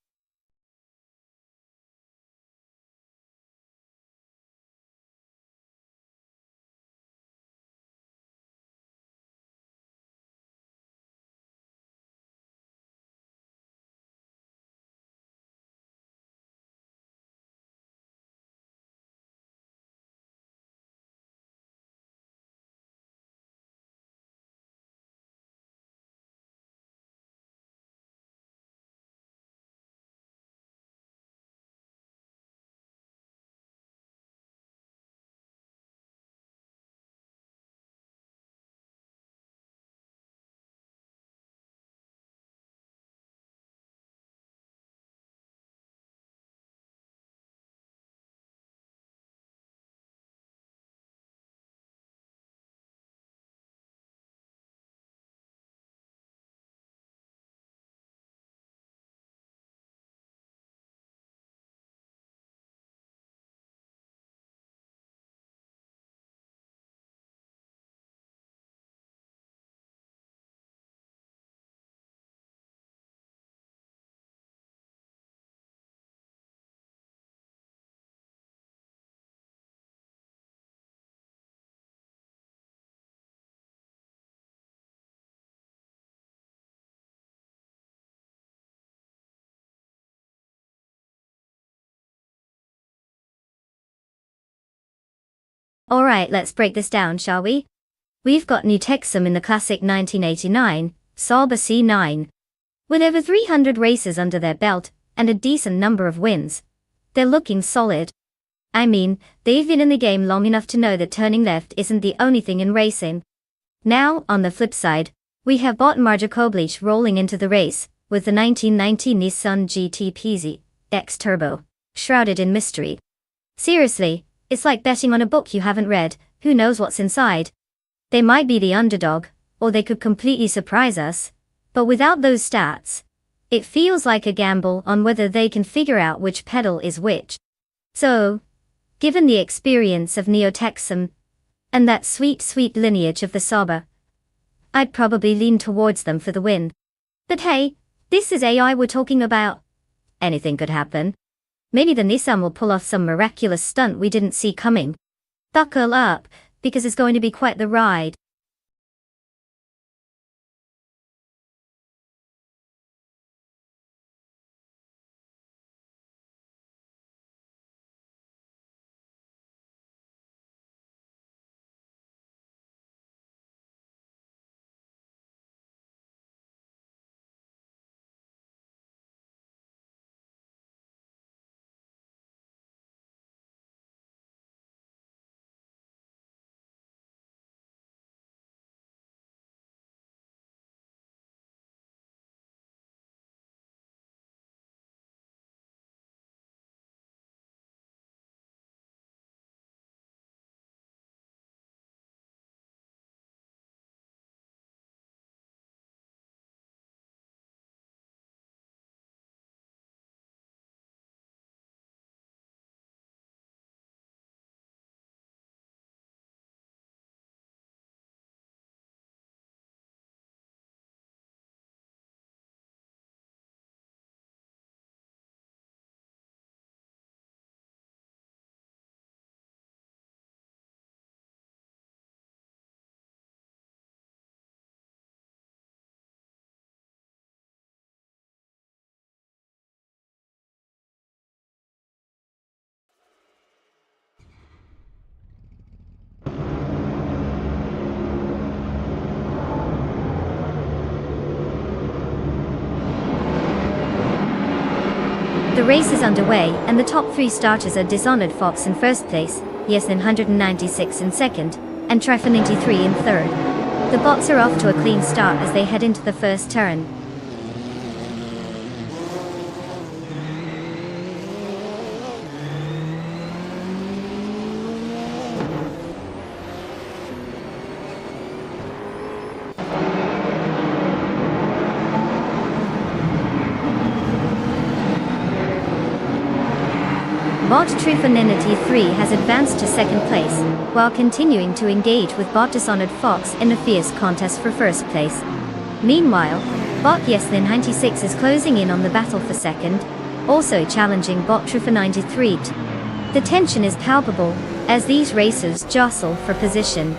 Alright, let's break this down, shall we? We've got new Texum in the classic 1989 Sauber C9. With over 300 races under their belt and a decent number of wins, they're looking solid. I mean, they've been in the game long enough to know that turning left isn't the only thing in racing. Now, on the flip side, we have bot Marja Koblic rolling into the race with the 1990 Nissan GT PZ X Turbo, shrouded in mystery. Seriously, it's like betting on a book you haven't read. Who knows what's inside? They might be the underdog, or they could completely surprise us. But without those stats, it feels like a gamble on whether they can figure out which pedal is which. So, given the experience of Neo Texum, and that sweet lineage of the Sauber, I'd probably lean towards them for the win. But hey, this is AI we're talking about. Anything could happen. Maybe the Nissan will pull off some miraculous stunt we didn't see coming. Buckle up, because it's going to be quite the ride. The race is underway, and the top 3 starters are Dishonored Fox in first place, Yeslin 196 in second, and Trifle 93 in third. The bots are off to a clean start as they head into the first turn. Bot Trufanity 3 has advanced to second place, while continuing to engage with Bot Dishonored Fox in a fierce contest for first place. Meanwhile, Bot Yeslin 96 is closing in on the battle for second, also challenging Bot Trufanity 3. The tension is palpable, as these racers jostle for position.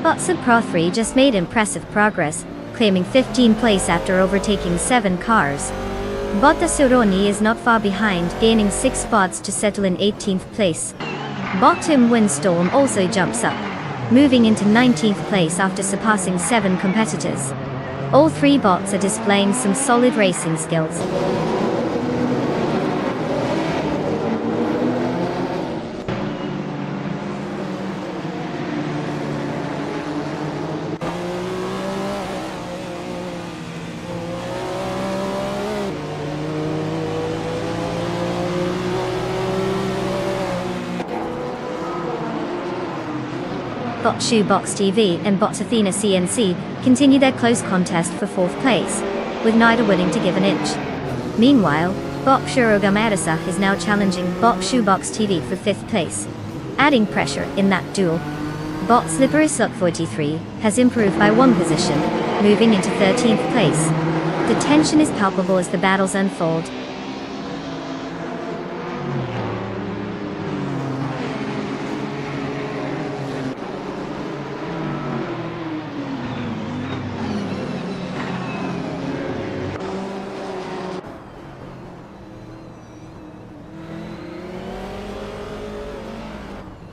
Bot Pro 3 just made impressive progress, claiming 15th place after overtaking 7 cars. Bot Suroni is not far behind, gaining 6 spots to settle in 18th place. Bot Windstorm also jumps up, moving into 19th place after surpassing 7 competitors. All 3 bots are displaying some solid racing skills. Bot Shoebox TV and Bot Athena CNC continue their close contest for 4th place, with neither willing to give an inch. Meanwhile, Bot Shurogamarasa is now challenging Bot Shoebox TV for 5th place, adding pressure in that duel. Bot Slippery Sluck 43 has improved by 1 position, moving into 13th place. The tension is palpable as the battles unfold.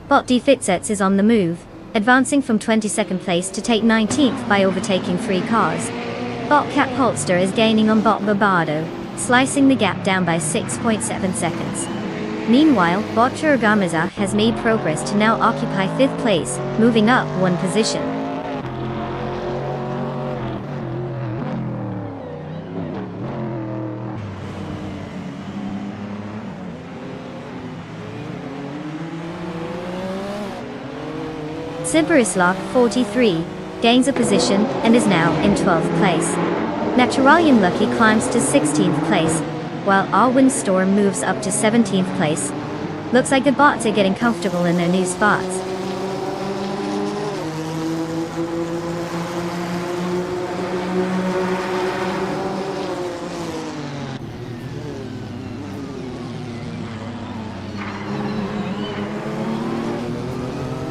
Bot D Fitsets is on the move, advancing from 22nd place to take 19th by overtaking 3 cars. Bot Cap Holster is gaining on Bot Barbado, slicing the gap down by 6.7 seconds. Meanwhile, Bot Churugamaza has made progress to now occupy 5th place, moving up 1 position. Siberislok 43 gains a position and is now in 12th place. Naturalian Lucky climbs to 16th place, while Alwyn Storm moves up to 17th place. Looks like the bots are getting comfortable in their new spots.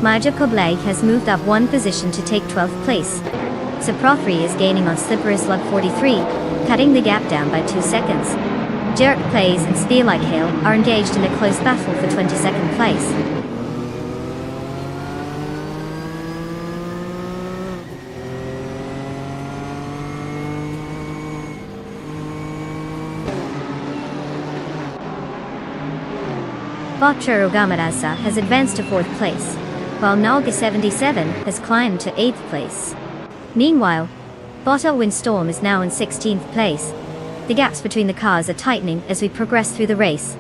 Maja Koblai has moved up 1 position to take 12th place. Saprothri is gaining on Slippery Slug 43, cutting the gap down by 2 seconds. Jarek Plays and Spearlight Hail are engaged in a close battle for 22nd place. Bot Churugamarasa has advanced to 4th place, while Nalga 77 has climbed to 8th place. Meanwhile, Bot Windstorm is now in 16th place. The gaps between the cars are tightening as we progress through the race.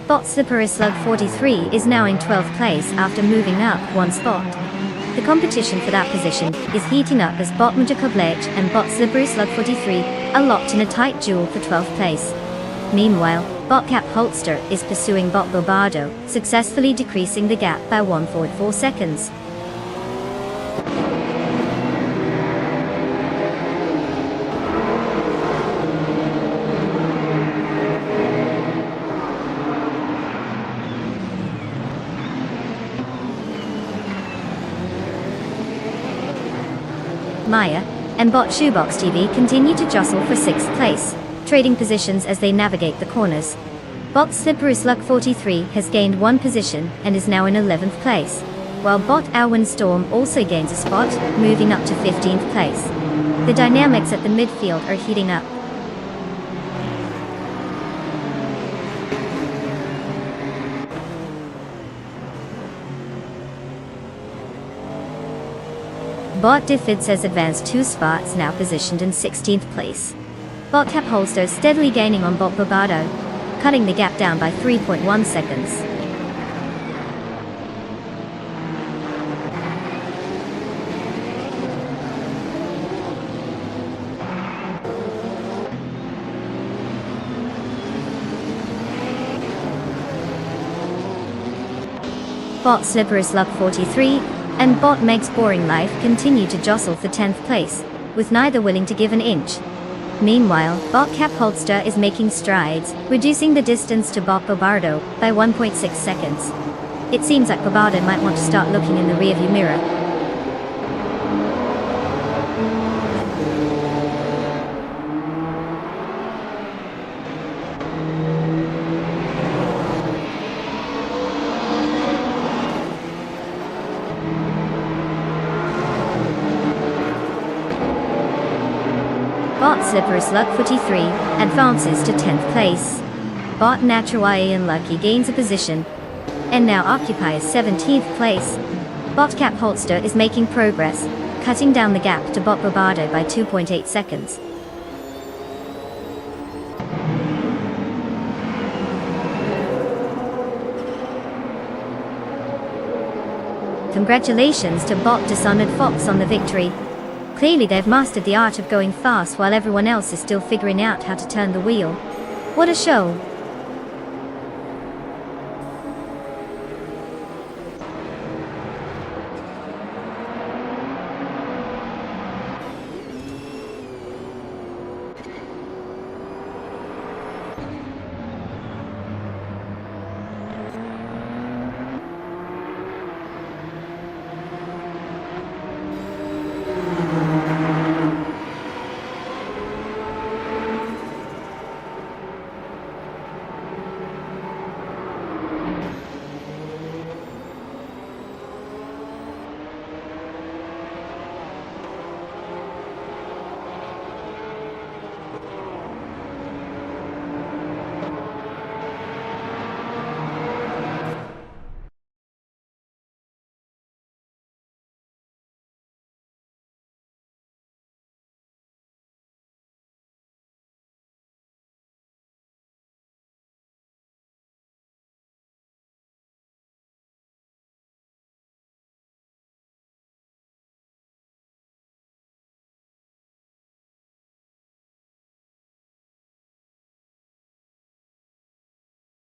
Bot Slippery Slug 43 is now in 12th place after moving up 1 spot. The competition for that position is heating up as Bot Mujakoblech and Bot Slippery Slug 43 are locked in a tight duel for 12th place. Meanwhile, Bot Cap Holster is pursuing Bot Bobardo, successfully decreasing the gap by 1.4 seconds. Maya, and bot Shoebox TV continue to jostle for 6th place, trading positions as they navigate the corners. Bot Slippery Sluck 43 has gained 1 position and is now in 11th place, while bot Alwyn Storm also gains a spot, moving up to 15th place. The dynamics at the midfield are heating up. Bot Diffids has advanced 2 spots, now positioned in 16th place. Bot Cap Holster steadily gaining on bot Bobado, cutting the gap down by 3.1 seconds. Bot Slippery Slug 43 and bot Meg's Boring Life continue to jostle for 10th place, with neither willing to give an inch. Meanwhile, bot Cap Holster is making strides, reducing the distance to bot Bobardo by 1.6 seconds. It seems like Bobardo might want to start looking in the rearview mirror. Bot Slippery Slug 43 advances to 10th place. Bot Naturai and Lucky gains a position and now occupies 17th place. Bot Cap Holster is making progress, cutting down the gap to bot Bobardo by 2.8 seconds. Congratulations to bot Dishonored Fox on the victory. Clearly they've mastered the art of going fast while everyone else is still figuring out how to turn the wheel. What a show!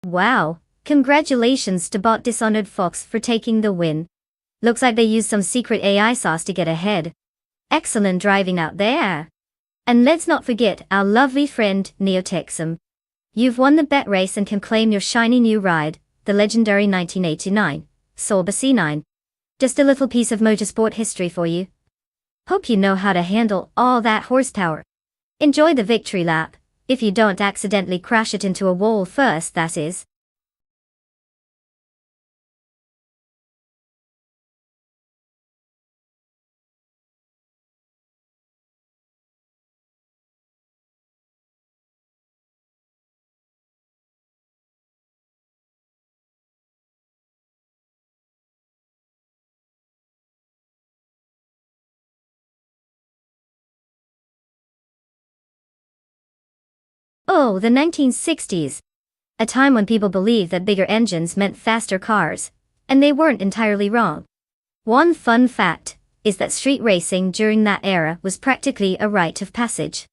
Wow, congratulations to bot Dishonored Fox for taking the win. Looks like they used some secret AI sauce to get ahead. Excellent driving out there. And let's not forget our lovely friend Neotexum. You've won the bet race and can claim your shiny new ride, the legendary 1989 Sauber C9. Just a little piece of motorsport history for you. Hope you know how to handle all that horsepower. Enjoy the victory lap. If you don't accidentally crash it into a wall first, that is. Oh, the 1960s. A time when people believed that bigger engines meant faster cars, and they weren't entirely wrong. One fun fact is that street racing during that era was practically a rite of passage.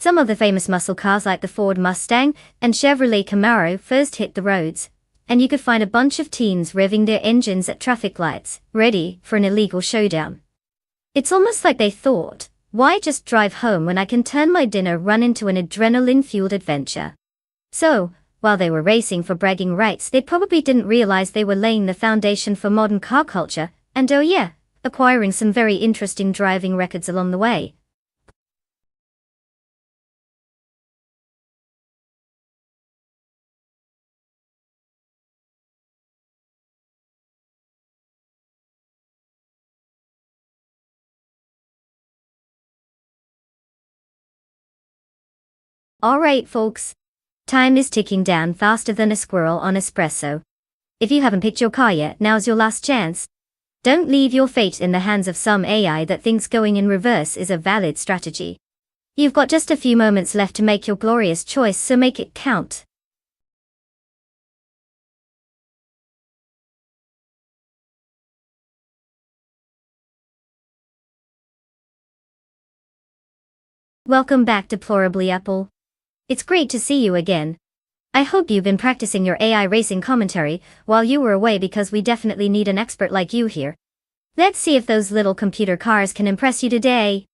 Some of the famous muscle cars like the Ford Mustang and Chevrolet Camaro first hit the roads, and you could find a bunch of teens revving their engines at traffic lights, ready for an illegal showdown. It's almost like they thought, why just drive home when I can turn my dinner run into an adrenaline-fueled adventure? So, while they were racing for bragging rights, they probably didn't realize they were laying the foundation for modern car culture, and oh yeah, acquiring some very interesting driving records along the way. Alright folks. Time is ticking down faster than a squirrel on espresso. If you haven't picked your car yet, now's your last chance. Don't leave your fate in the hands of some AI that thinks going in reverse is a valid strategy. You've got just a few moments left to make your glorious choice, so make it count. Welcome back, Deplorably Apple. It's great to see you again. I hope you've been practicing your AI racing commentary while you were away, because we definitely need an expert like you here. Let's see if those little computer cars can impress you today.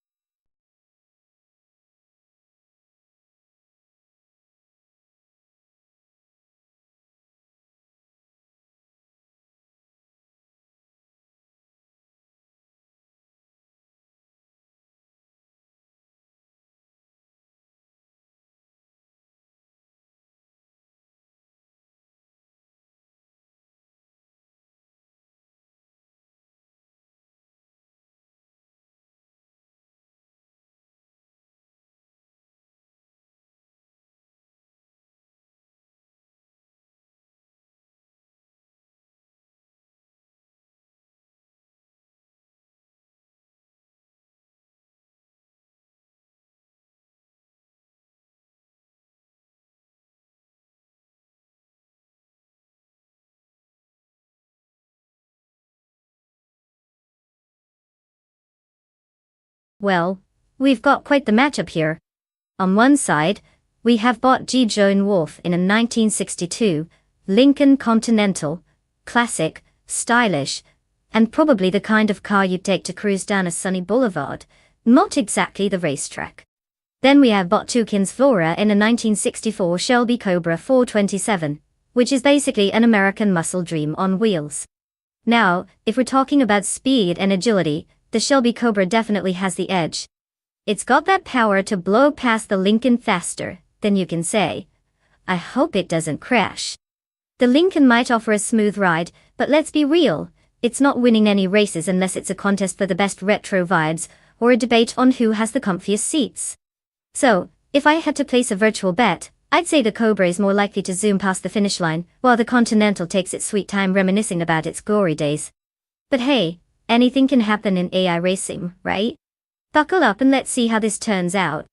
Well, we've got quite the matchup here. On one side, we have bought G. Joan Wolfe in a 1962 Lincoln Continental, classic, stylish, and probably the kind of car you'd take to cruise down a sunny boulevard, not exactly the racetrack. Then we have bought Tukins Flora in a 1964 Shelby Cobra 427, which is basically an American muscle dream on wheels. Now, if we're talking about speed and agility, the Shelby Cobra definitely has the edge. It's got that power to blow past the Lincoln faster than you can say. I hope it doesn't crash. The Lincoln might offer a smooth ride, but let's be real, it's not winning any races unless it's a contest for the best retro vibes, or a debate on who has the comfiest seats. So, if I had to place a virtual bet, I'd say the Cobra is more likely to zoom past the finish line, while the Continental takes its sweet time reminiscing about its glory days. But hey, anything can happen in AI racing, right? Buckle up and let's see how this turns out.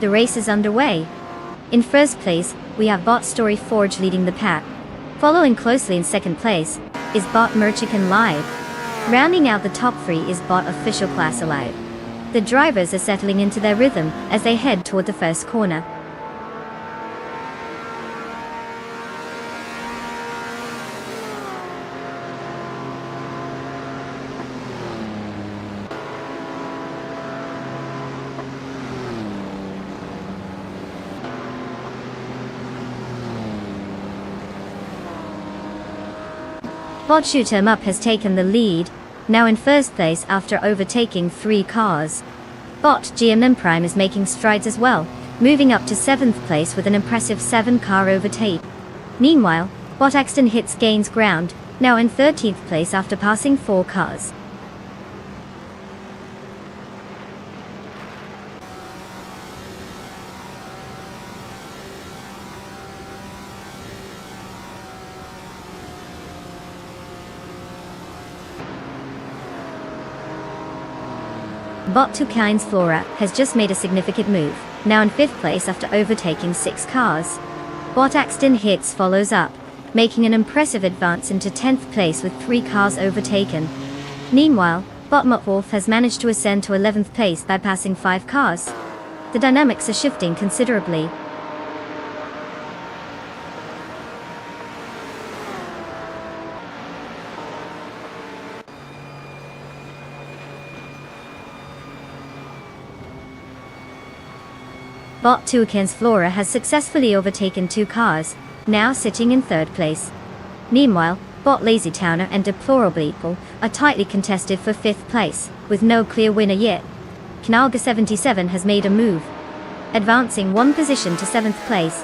The race is underway. In first place, we have Bot Story Forge leading the pack. Following closely in second place is Bot Merchican Live. Rounding out the top three is Bot Official Class Alive. The drivers are settling into their rhythm as they head toward the first corner. Bot Shoot 'em Up has taken the lead, now in first place after overtaking 3 cars. Bot GM Prime is making strides as well, moving up to 7th place with an impressive 7-car overtake. Meanwhile, Bot Axton Hits gains ground, now in 13th place after passing 4 cars. Bot Toucan's Flora has just made a significant move, now in 5th place after overtaking 6 cars. Bot Axton Hits follows up, making an impressive advance into 10th place with 3 cars overtaken. Meanwhile, Bot Muttwolf has managed to ascend to 11th place by passing 5 cars. The dynamics are shifting considerably. Bot Toucan's Flora has successfully overtaken 2 cars, now sitting in 3rd place. Meanwhile, Bot Lazy Towner and Deplorable Equal are tightly contested for 5th place, with no clear winner yet. Knalga 77 has made a move, advancing 1 position to 7th place.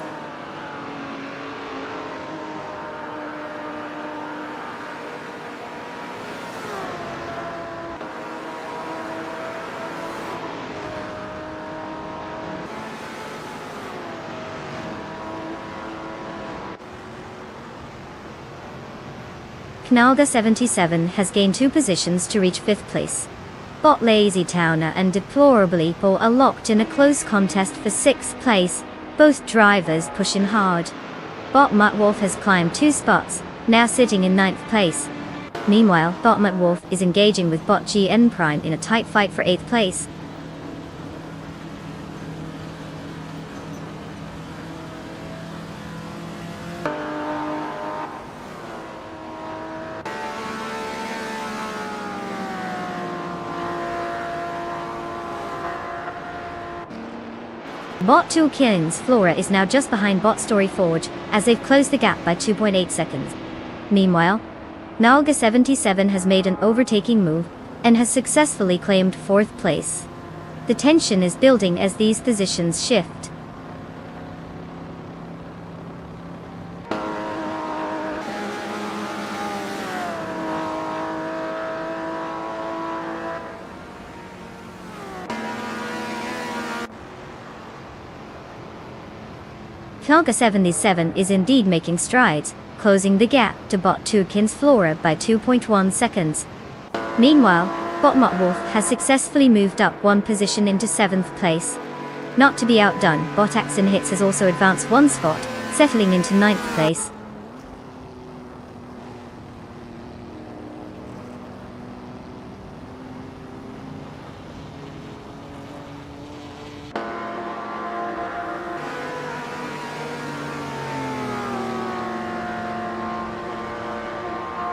Knalga 77 has gained 2 positions to reach 5th place. Bot Lazy Towner and Deplorable Equal are locked in a close contest for 6th place, both drivers pushing hard. Bot Muttwolf has climbed 2 spots, now sitting in 9th place. Meanwhile, Bot Muttwolf is engaging with Bot GN Prime in a tight fight for 8th place. Bot Toucan's Flora is now just behind Bot Story Forge, as they've closed the gap by 2.8 seconds. Meanwhile, Knalga 77 has made an overtaking move, and has successfully claimed 4th place. The tension is building as these positions shift. Knalga 77 is indeed making strides, closing the gap to Bot Toucan's Flora by 2.1 seconds. Meanwhile, Bot Muttwolf has successfully moved up 1 position into 7th place. Not to be outdone, Bot Axton Hits has also advanced 1 spot, settling into 9th place.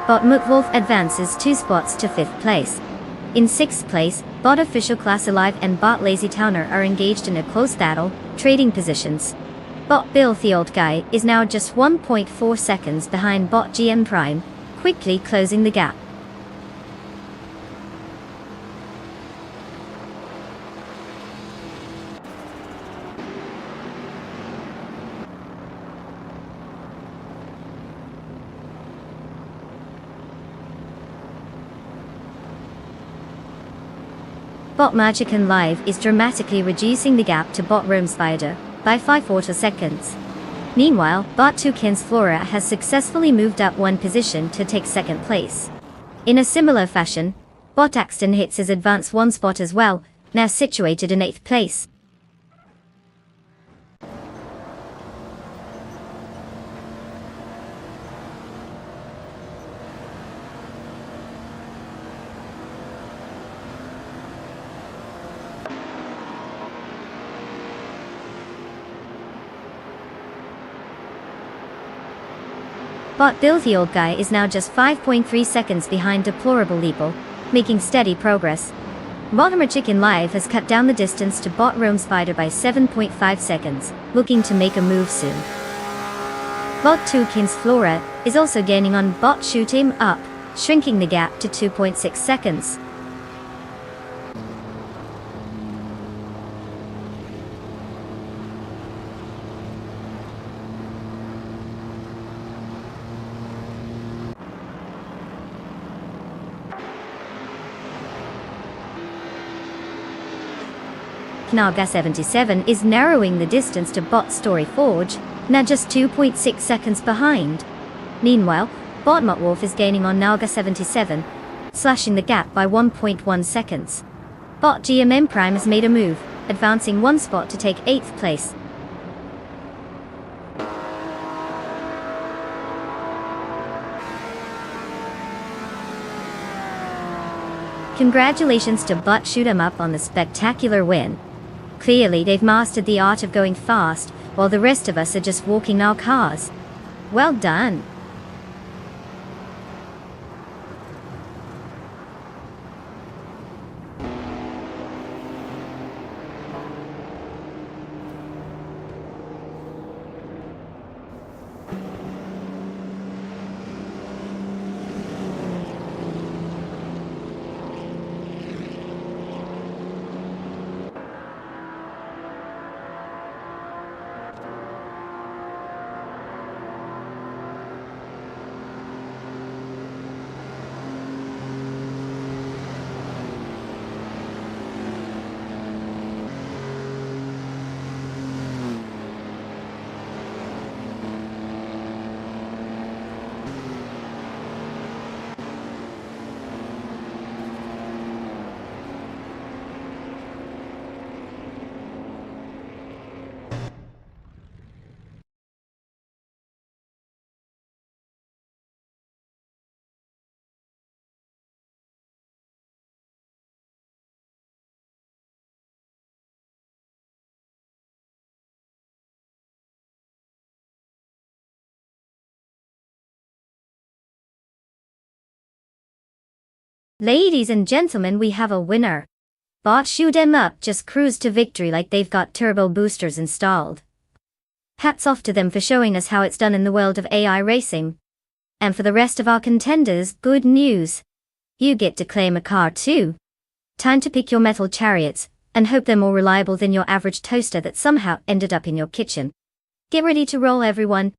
Bot Muttwolf advances 2 spots to 5th place. In 6th place, Bot Official Class Alive and Bot Lazy Towner are engaged in a close battle, trading positions. Bot Bill the Old Guy is now just 1.4 seconds behind Bot GM Prime, quickly closing the gap. Bot Magic and Live is dramatically reducing the gap to Bot Rome Spider by 5 autoseconds. Meanwhile, Bot Toucan's Flora has successfully moved up 1 position to take 2nd place. In a similar fashion, Bot Axton Hits has advanced 1 spot as well, now situated in 8th place. Bot Filthy Old Guy is now just 5.3 seconds behind Deplorable Leeple, making steady progress. Mortimer Chicken Live has cut down the distance to Bot Rome Spider by 7.5 seconds, looking to make a move soon. Bot 2kins Flora is also gaining on Bot Shoot 'Em Up, shrinking the gap to 2.6 seconds. Naga77 is narrowing the distance to Bot Story Forge, now just 2.6 seconds behind. Meanwhile, Bot Muttwolf is gaining on Naga77, slashing the gap by 1.1 seconds. Bot GMM Prime has made a move, advancing one spot to take 8th place. Congratulations to Bot Shoot 'Em Up on the spectacular win. Clearly they've mastered the art of going fast, while the rest of us are just walking our cars. Well done. Ladies and gentlemen, we have a winner. Bot Shoot 'Em Up just cruised to victory like they've got turbo boosters installed. Hats off to them for showing us how it's done in the world of AI racing. And for the rest of our contenders, good news. You get to claim a car too. Time to pick your metal chariots, and hope they're more reliable than your average toaster that somehow ended up in your kitchen. Get ready to roll, everyone.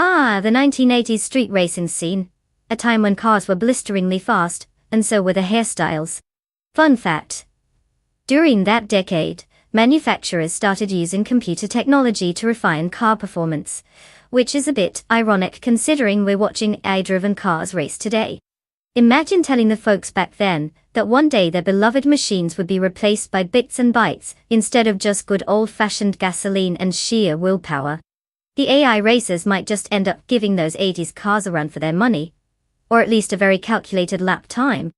Ah, the 1980s street racing scene. A time when cars were blisteringly fast, and so were the hairstyles. Fun fact. During that decade, manufacturers started using computer technology to refine car performance, which is a bit ironic considering we're watching AI-driven cars race today. Imagine telling the folks back then that one day their beloved machines would be replaced by bits and bytes instead of just good old-fashioned gasoline and sheer willpower. The AI racers might just end up giving those 80s cars a run for their money, or at least a very calculated lap time.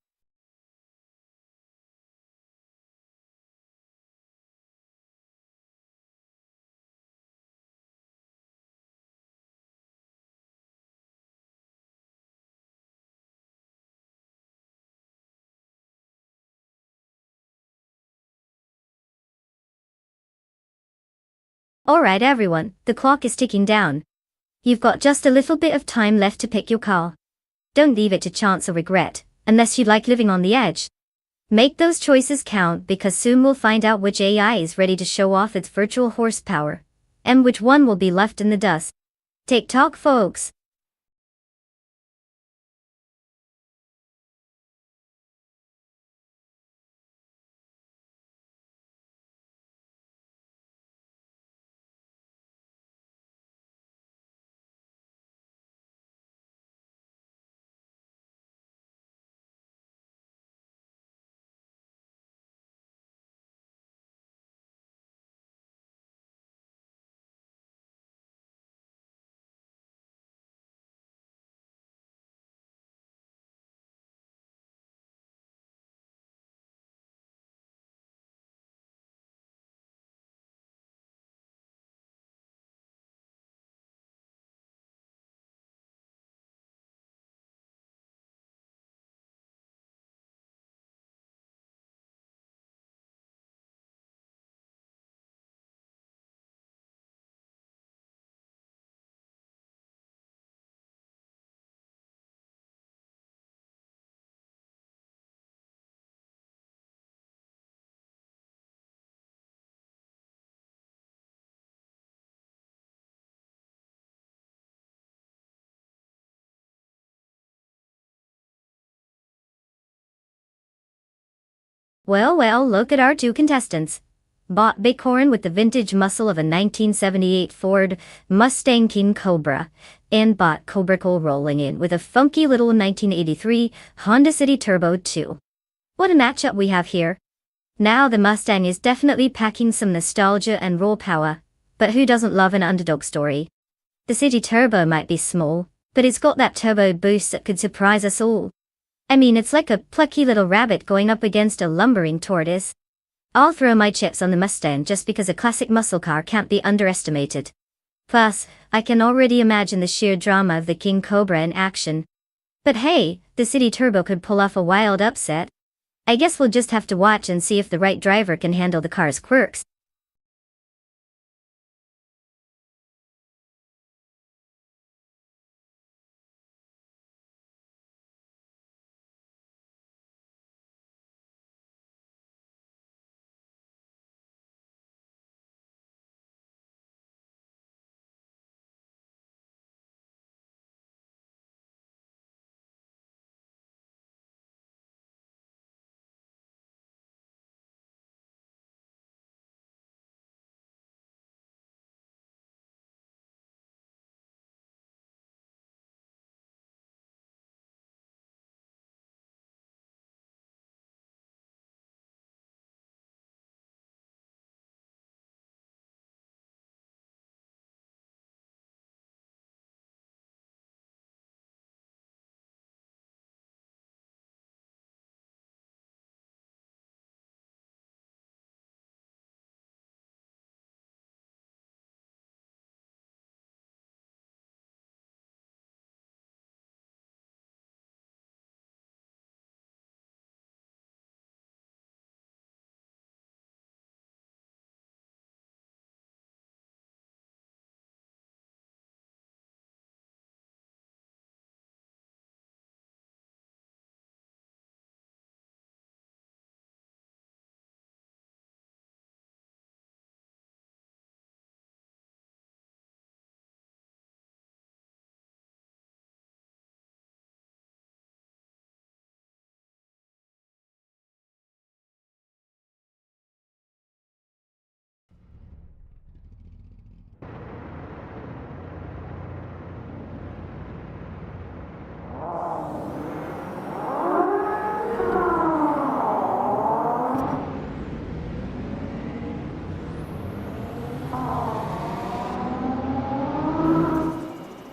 Alright everyone, the clock is ticking down. You've got just a little bit of time left to pick your car. Don't leave it to chance or regret, unless you like living on the edge. Make those choices count because soon we'll find out which AI is ready to show off its virtual horsepower, and which one will be left in the dust. Take talk, folks. Well, well, look at our two contestants. Bot Bighorn with the vintage muscle of a 1978 Ford Mustang King Cobra, and Bot Cobracle rolling in with a funky little 1983 Honda City Turbo 2. What a matchup we have here. Now the Mustang is definitely packing some nostalgia and raw power, but who doesn't love an underdog story? The City Turbo might be small, but it's got that turbo boost that could surprise us all. I mean, it's like a plucky little rabbit going up against a lumbering tortoise. I'll throw my chips on the Mustang just because a classic muscle car can't be underestimated. Plus, I can already imagine the sheer drama of the King Cobra in action. But hey, the City Turbo could pull off a wild upset. I guess we'll just have to watch and see if the right driver can handle the car's quirks.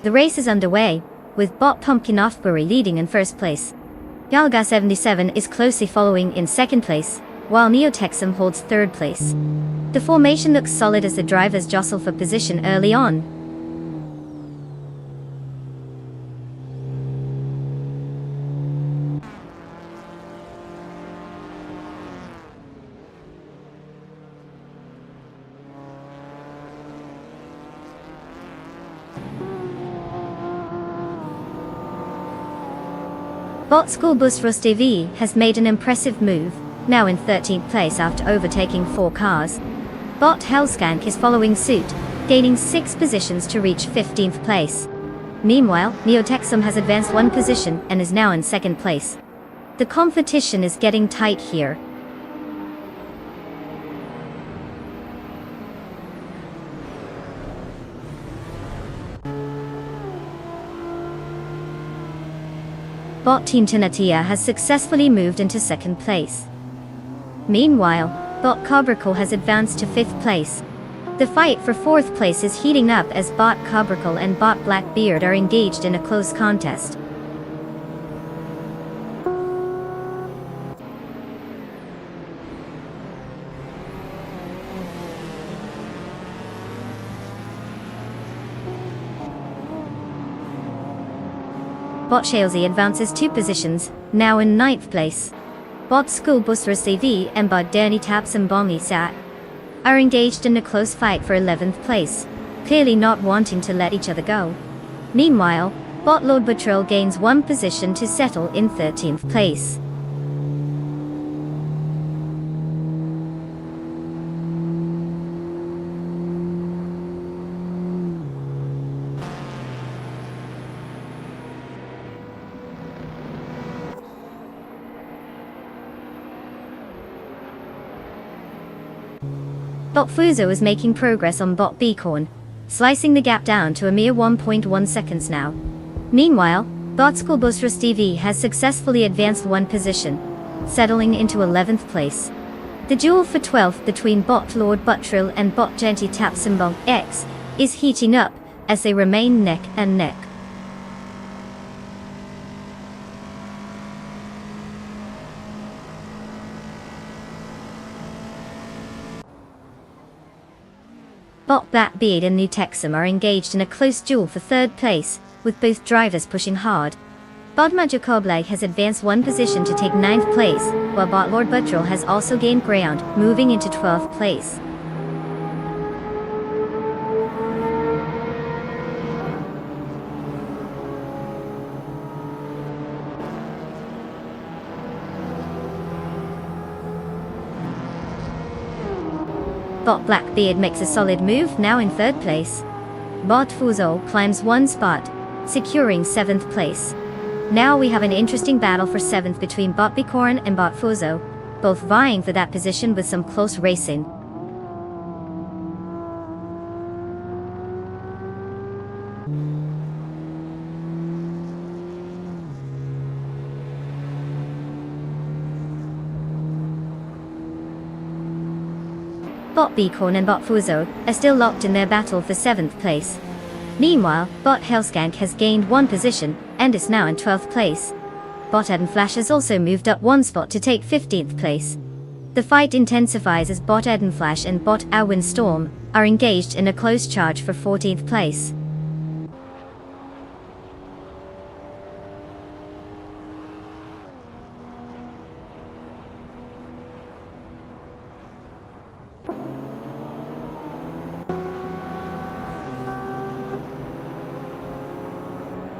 The race is underway, with Bot Pumpkin Offbury leading in first place. Yalga 77 is closely following in second place, while Neotexum holds third place. The formation looks solid as the drivers jostle for position early on. Bot School Bus Rusty V has made an impressive move, now in 13th place after overtaking 4 cars. Bot Hellskank is following suit, gaining 6 positions to reach 15th place. Meanwhile, Neotexum has advanced 1 position and is now in 2nd place. The competition is getting tight here. Bot Team Tinatia has successfully moved into 2nd place. Meanwhile, Bot Cobracle has advanced to 5th place. The fight for 4th place is heating up as Bot Cobracle and Bot Blackbeard are engaged in a close contest. Bot Shalesy advances 2 positions, now in 9th place. Bot School Bus CV and Bot Derny Tapsum Bongi Sat are engaged in a close fight for 11th place, clearly not wanting to let each other go. Meanwhile, Bot Lord Patrol gains 1 position to settle in 13th place. Bot Fuso is making progress on Bot Beacon, slicing the gap down to a mere 1.1 seconds now. Meanwhile, Bot Schoolbus TV has successfully advanced one position, settling into 11th place. The duel for 12th between Bot Lord Buttrill and Bot Genty Tap Symbol X is heating up as they remain neck and neck. Bot Blackbeard and New Texum are engaged in a close duel for 3rd place, with both drivers pushing hard. Bot Majacoble has advanced one position to take 9th place, while Bot Lord Buttrill has also gained ground, moving into 12th place. Bot Blackbeard makes a solid move, now in 3rd place. Bot Fuso climbs one spot, securing 7th place. Now we have an interesting battle for 7th between Bot Bicorn and Bot Fuso, both vying for that position with some close racing. Bot Beacon and Bot Fuso are still locked in their battle for 7th place. Meanwhile, Bot Hellskank has gained one position and is now in 12th place. Bot Edenflash has also moved up one spot to take 15th place. The fight intensifies as Bot Edenflash and Bot Alwyn Storm are engaged in a close charge for 14th place.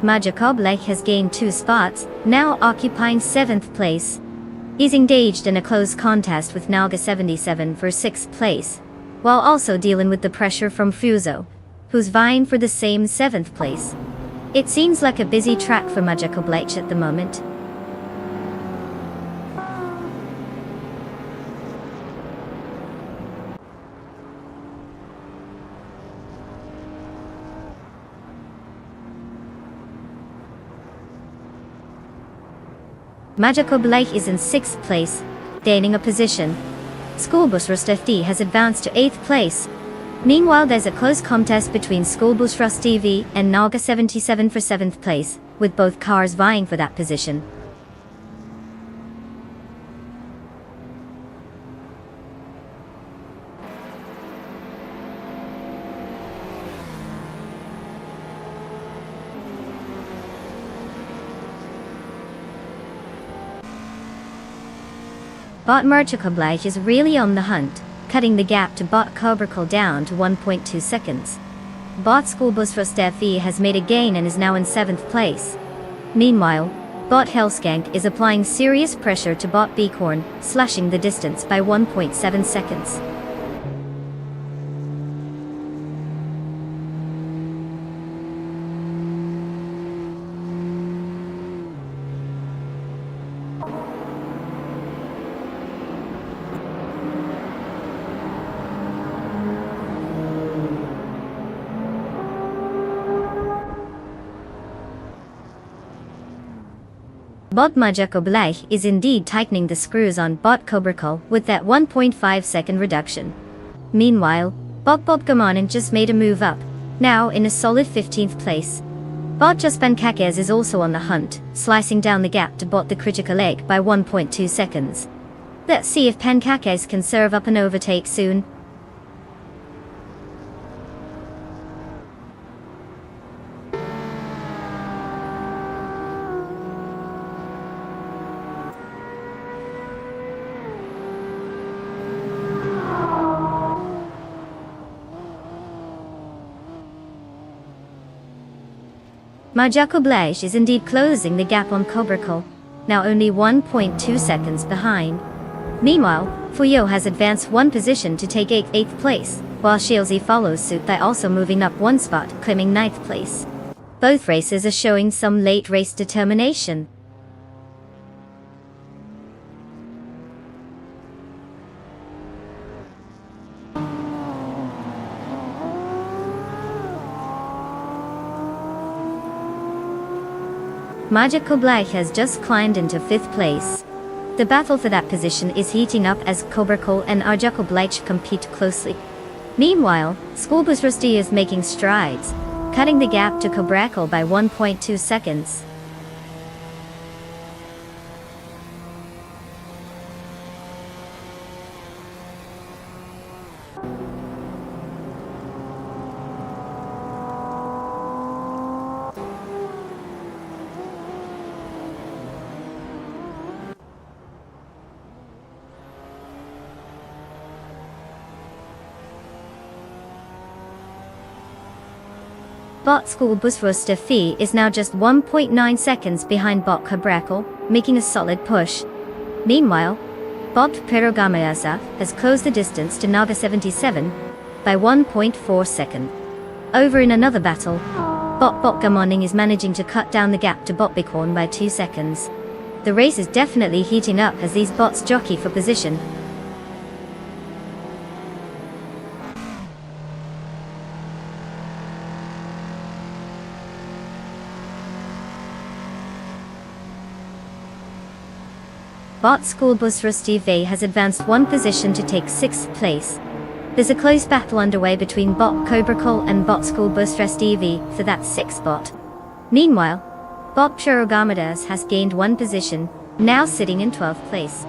Majacoble has gained 2 spots, now occupying 7th place. He's engaged in a close contest with Naga 77 for 6th place, while also dealing with the pressure from Fuso, who's vying for the same 7th place. It seems like a busy track for Majacoble at the moment. Majacoble is in 6th place, gaining a position. Schoolbus Rust FD has advanced to 8th place. Meanwhile, there's a close contest between Schoolbus Rust TV and Naga 77 for 7th place, with both cars vying for that position. Bot Majacoble is really on the hunt, cutting the gap to Bot Cobracle down to 1.2 seconds. Bot Schoolbus Rust FE has made a gain and is now in 7th place. Meanwhile, Bot Hellskank is applying serious pressure to Bot Beacorn, slashing the distance by 1.7 seconds. Bot Majacoble is indeed tightening the screws on Bot Cobracle with that 1.5 second reduction. Meanwhile, Bot Bob Gamanin just made a move up, now in a solid 15th place. Bot Juspankakes is also on the hunt, slicing down the gap to Bot the Critical Egg by 1.2 seconds. Let's see if Pankakes can serve up an overtake soon. Majacoble is indeed closing the gap on Cobracle, now only 1.2 seconds behind. Meanwhile, Fuyo has advanced one position to take 8th place, while Shieldsy follows suit by also moving up one spot, claiming 9th place. Both races are showing some late race determination. Magico Black has just climbed into 5th place. The battle for that position is heating up as Cobracle and Arjaco Black compete closely. Meanwhile, Schoolbus Rusty is making strides, cutting the gap to Cobracle by 1.2 seconds. Bot Schoolbus Rusty is now just 1.9 seconds behind Bot Cobracle, making a solid push. Meanwhile, Bot Perogamayasa has closed the distance to Naga 77 by 1.4 seconds. Over in another battle, Bot Gamoning is managing to cut down the gap to Bot Bicorn by 2 seconds. The race is definitely heating up as these bots jockey for position. Bot Schoolbus Rusty V has advanced 1 position to take 6th place. There's a close battle underway between Bot Cobracle and Bot Schoolbus Rusty V for that 6th spot. Meanwhile, Bot Purogamadas has gained 1 position, now sitting in 12th place.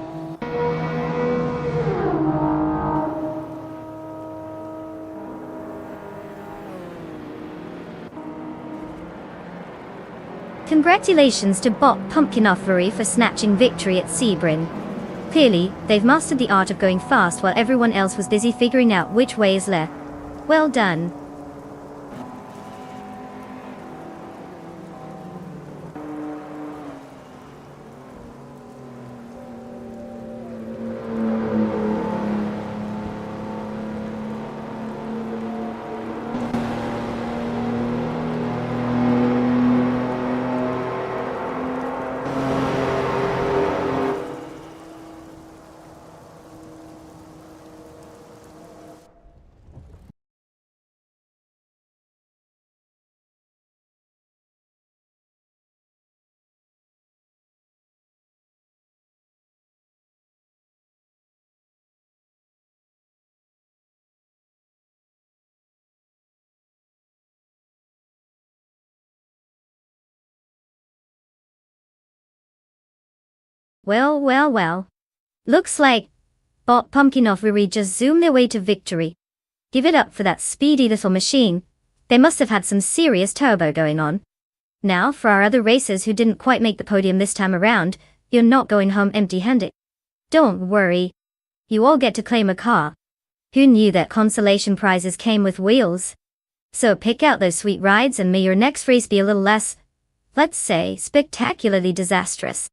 Congratulations to Bot Pumpkinofferi for snatching victory at Sebring. Clearly, they've mastered the art of going fast while everyone else was busy figuring out which way is left. Well done. Well. Looks like Bot Pumpkinofferi just zoomed their way to victory. Give it up for that speedy little machine. They must have had some serious turbo going on. Now, for our other racers who didn't quite make the podium this time around, you're not going home empty-handed. Don't worry. You all get to claim a car. Who knew that consolation prizes came with wheels? So pick out those sweet rides and may your next race be a little less, let's say, spectacularly disastrous.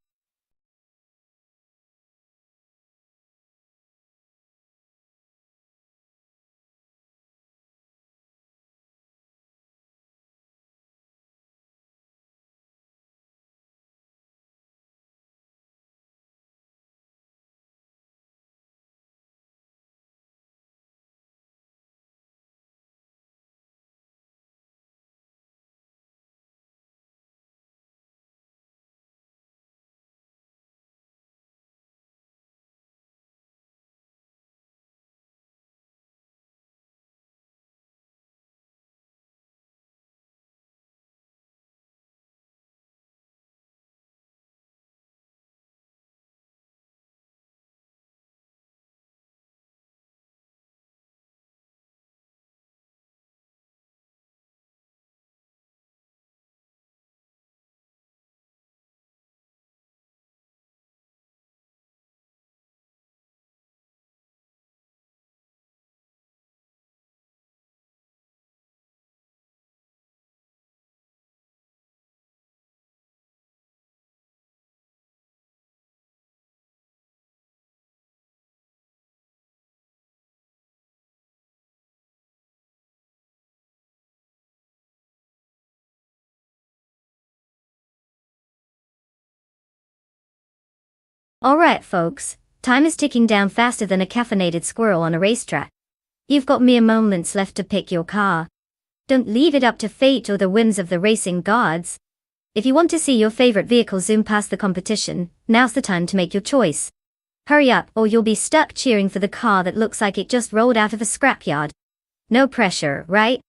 Alright folks, time is ticking down faster than a caffeinated squirrel on a racetrack. You've got mere moments left to pick your car. Don't leave it up to fate or the whims of the racing gods. If you want to see your favorite vehicle zoom past the competition, now's the time to make your choice. Hurry up or you'll be stuck cheering for the car that looks like it just rolled out of a scrapyard. No pressure, right?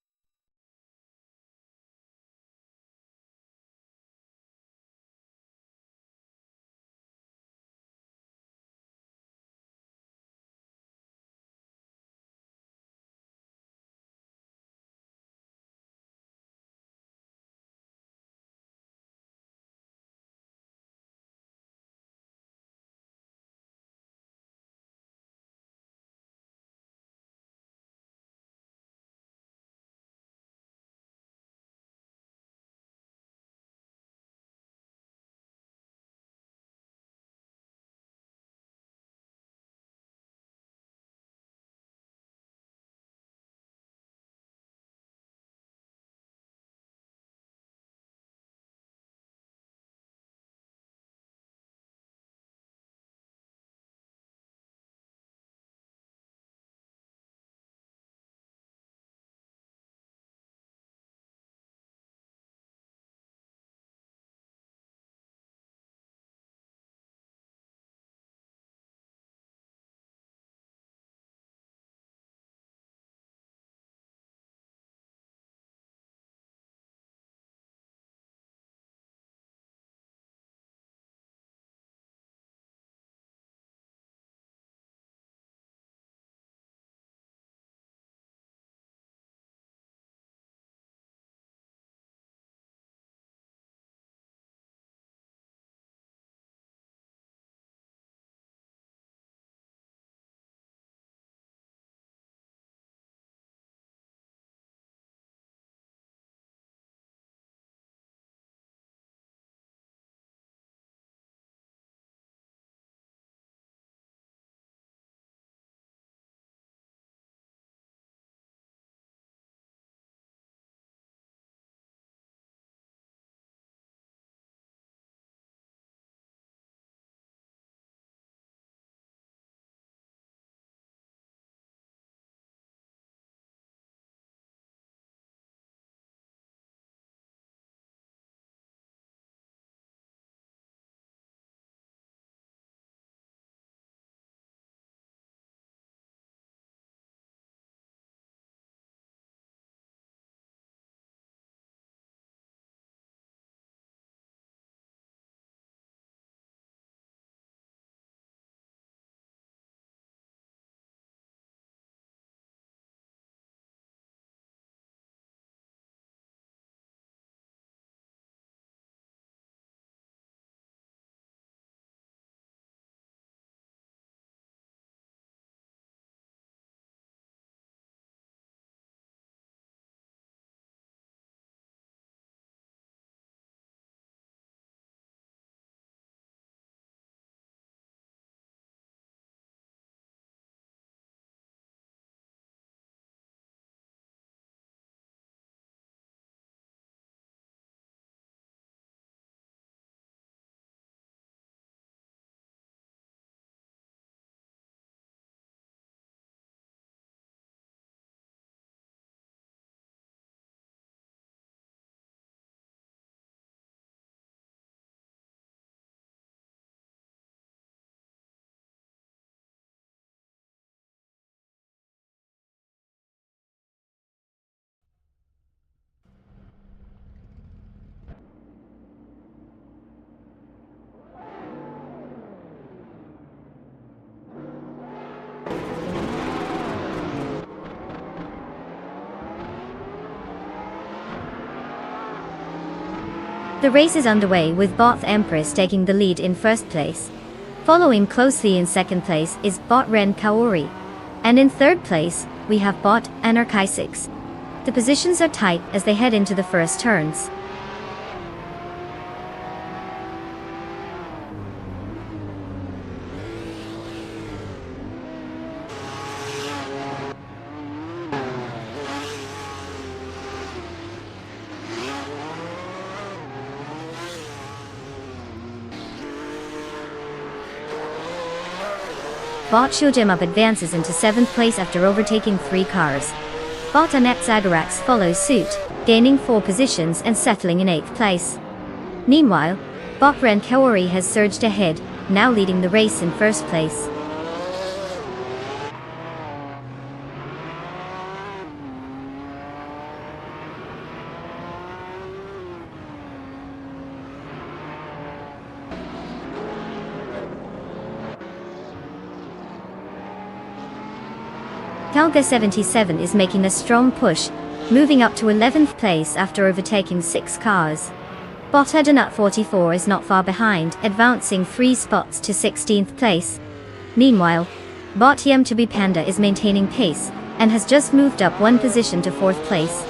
The race is underway with Bot Empress taking the lead in first place. Following closely in second place is Bot Ren Kaori. And in third place, we have Bot Anarchisix. The positions are tight as they head into the first turns. Bot Shujimub advances into 7th place after overtaking 3 cars. Bot Anet Zagarax follows suit, gaining 4 positions and settling in 8th place. Meanwhile, bot Ren Kaori has surged ahead, now leading the race in first place. Kalga 77 is making a strong push, moving up to 11th place after overtaking 6 cars. Bot Edenut 44 is not far behind, advancing 3 spots to 16th place. Meanwhile, bot Yem2B Panda is maintaining pace, and has just moved up 1 position to 4th place.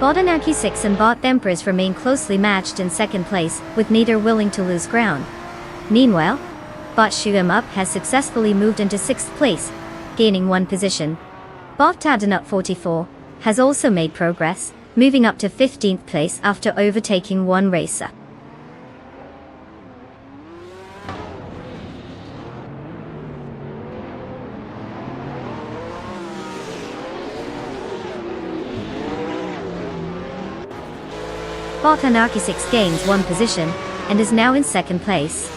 Bot Anaki 6 and bot Empress remain closely matched in 2nd place, with neither willing to lose ground. Meanwhile, bot Shu'em Up has successfully moved into 6th place, gaining 1 position. Bot Tadanut 44 has also made progress, moving up to 15th place after overtaking 1 racer. Bot Anarchy 6 gains 1 position, and is now in 2nd place.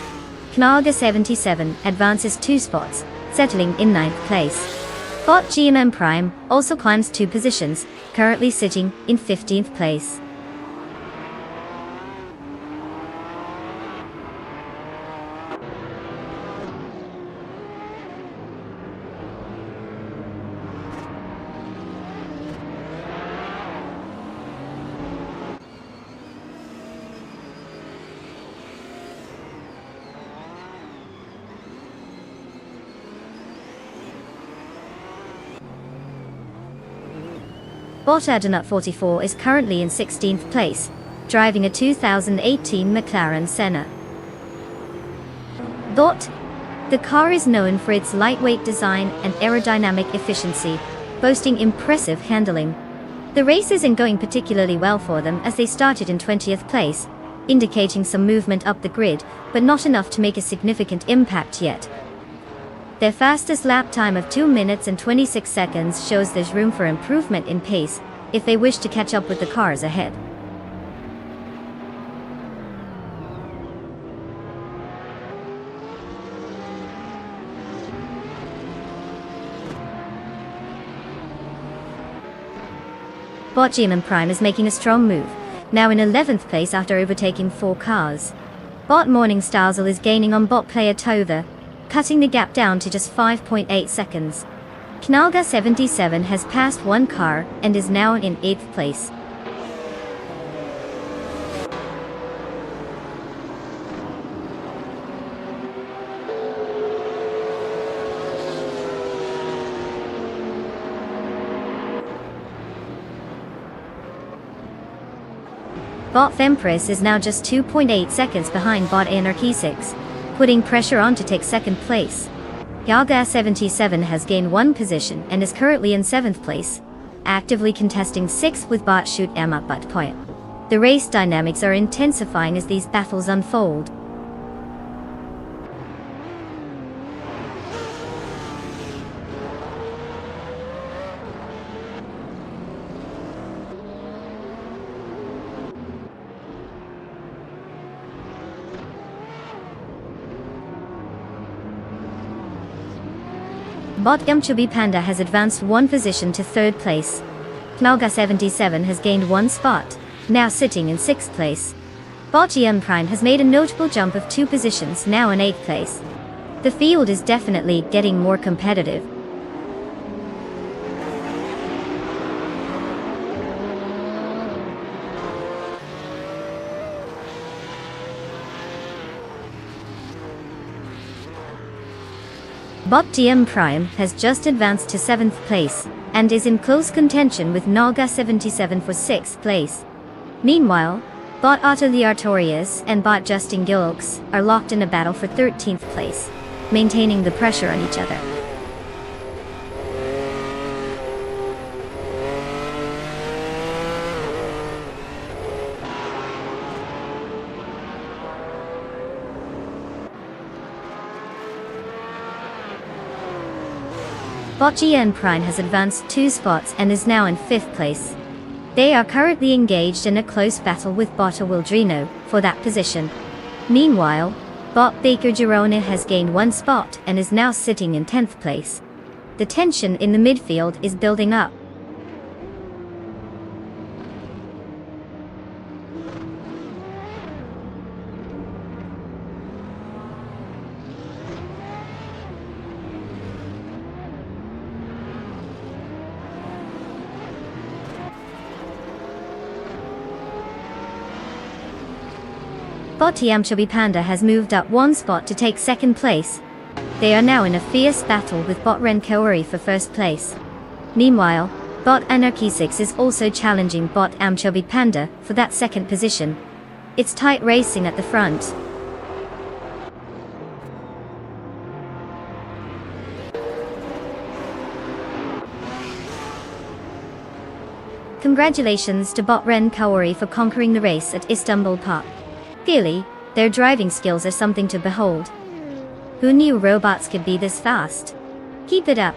Knalga 77 advances 2 spots, settling in 9th place. Bot GMM Prime also climbs 2 positions, currently sitting in 15th place. Bot Adenut 44 is currently in 16th place, driving a 2018 McLaren Senna. The car is known for its lightweight design and aerodynamic efficiency, boasting impressive handling. The race isn't going particularly well for them as they started in 20th place, indicating some movement up the grid, but not enough to make a significant impact yet. Their fastest lap time of 2 minutes and 26 seconds shows there's room for improvement in pace, if they wish to catch up with the cars ahead. Bot GMM Prime is making a strong move, now in 11th place after overtaking 4 cars. Bot Morning Starzl is gaining on bot player Tova, cutting the gap down to just 5.8 seconds. Knalga 77 has passed 1 car and is now in 8th place. Bot Fempress is now just 2.8 seconds behind bot Anarchy 6, putting pressure on to take 2nd place. Yaga 77 has gained 1 position and is currently in 7th place, actively contesting 6th with bot Shoot Emma Butt Point. The race dynamics are intensifying as these battles unfold. Bot Yem2B Panda has advanced 1 position to 3rd place. Knalga 77 has gained 1 spot, now sitting in 6th place. Bot GM Prime has made a notable jump of 2 positions, now in 8th place. The field is definitely getting more competitive. Bot DM Prime has just advanced to 7th place, and is in close contention with Nalga 77 for 6th place. Meanwhile, bot Atelier Artorias and bot Justin Gilks are locked in a battle for 13th place, maintaining the pressure on each other. Bot GN Prime has advanced 2 spots and is now in 5th place. They are currently engaged in a close battle with Bot Wildrino for that position. Meanwhile, Bot Baker Girona has gained 1 spot and is now sitting in 10th place. The tension in the midfield is building up. Bot Yamchabi Panda has moved up 1 spot to take 2nd place. They are now in a fierce battle with Bot Ren Kaori for 1st place. Meanwhile, Bot Anarchy6 is also challenging Bot Amchabi Panda for that 2nd position. It's tight racing at the front. Congratulations to Bot Ren Kaori for conquering the race at Istanbul Park. Clearly, their driving skills are something to behold. Who knew robots could be this fast? Keep it up.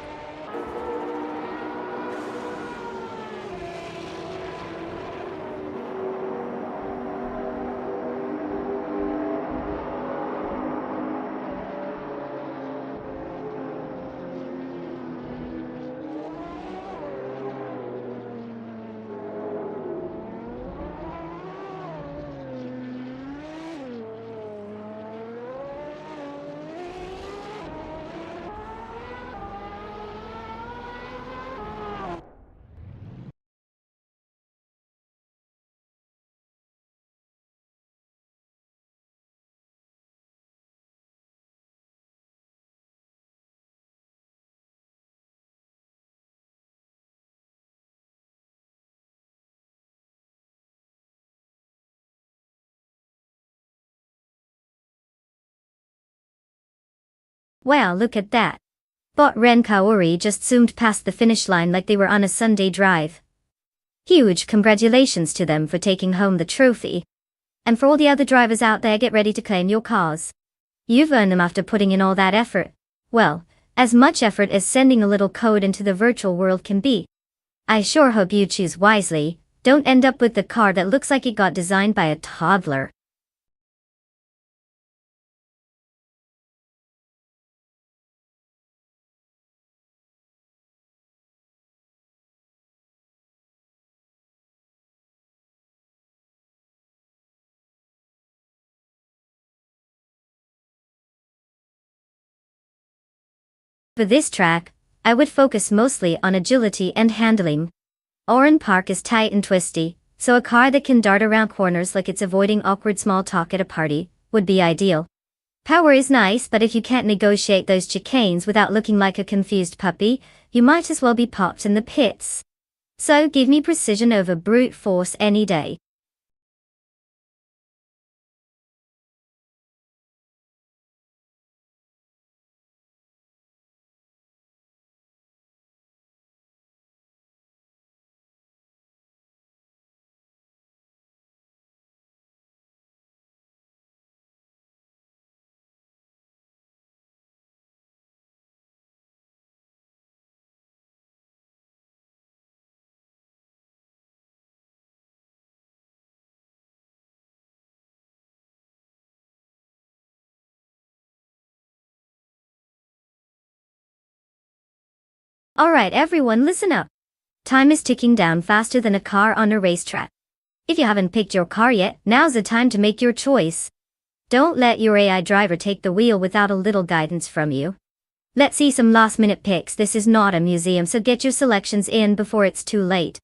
Wow, look at that. Bot Ren Kaori just zoomed past the finish line like they were on a Sunday drive. Huge congratulations to them for taking home the trophy. And for all the other drivers out there, get ready to claim your cars. You've earned them after putting in all that effort. Well, as much effort as sending a little code into the virtual world can be. I sure hope you choose wisely. Don't end up with the car that looks like it got designed by a toddler. For this track, I would focus mostly on agility and handling. Oran Park is tight and twisty, so a car that can dart around corners like it's avoiding awkward small talk at a party would be ideal. Power is nice, but if you can't negotiate those chicanes without looking like a confused puppy, you might as well be popped in the pits. So give me precision over brute force any day. Alright everyone, listen up. Time is ticking down faster than a car on a racetrack. If you haven't picked your car yet, now's the time to make your choice. Don't let your AI driver take the wheel without a little guidance from you. Let's see some last-minute picks. This is not a museum, so get your selections in before it's too late.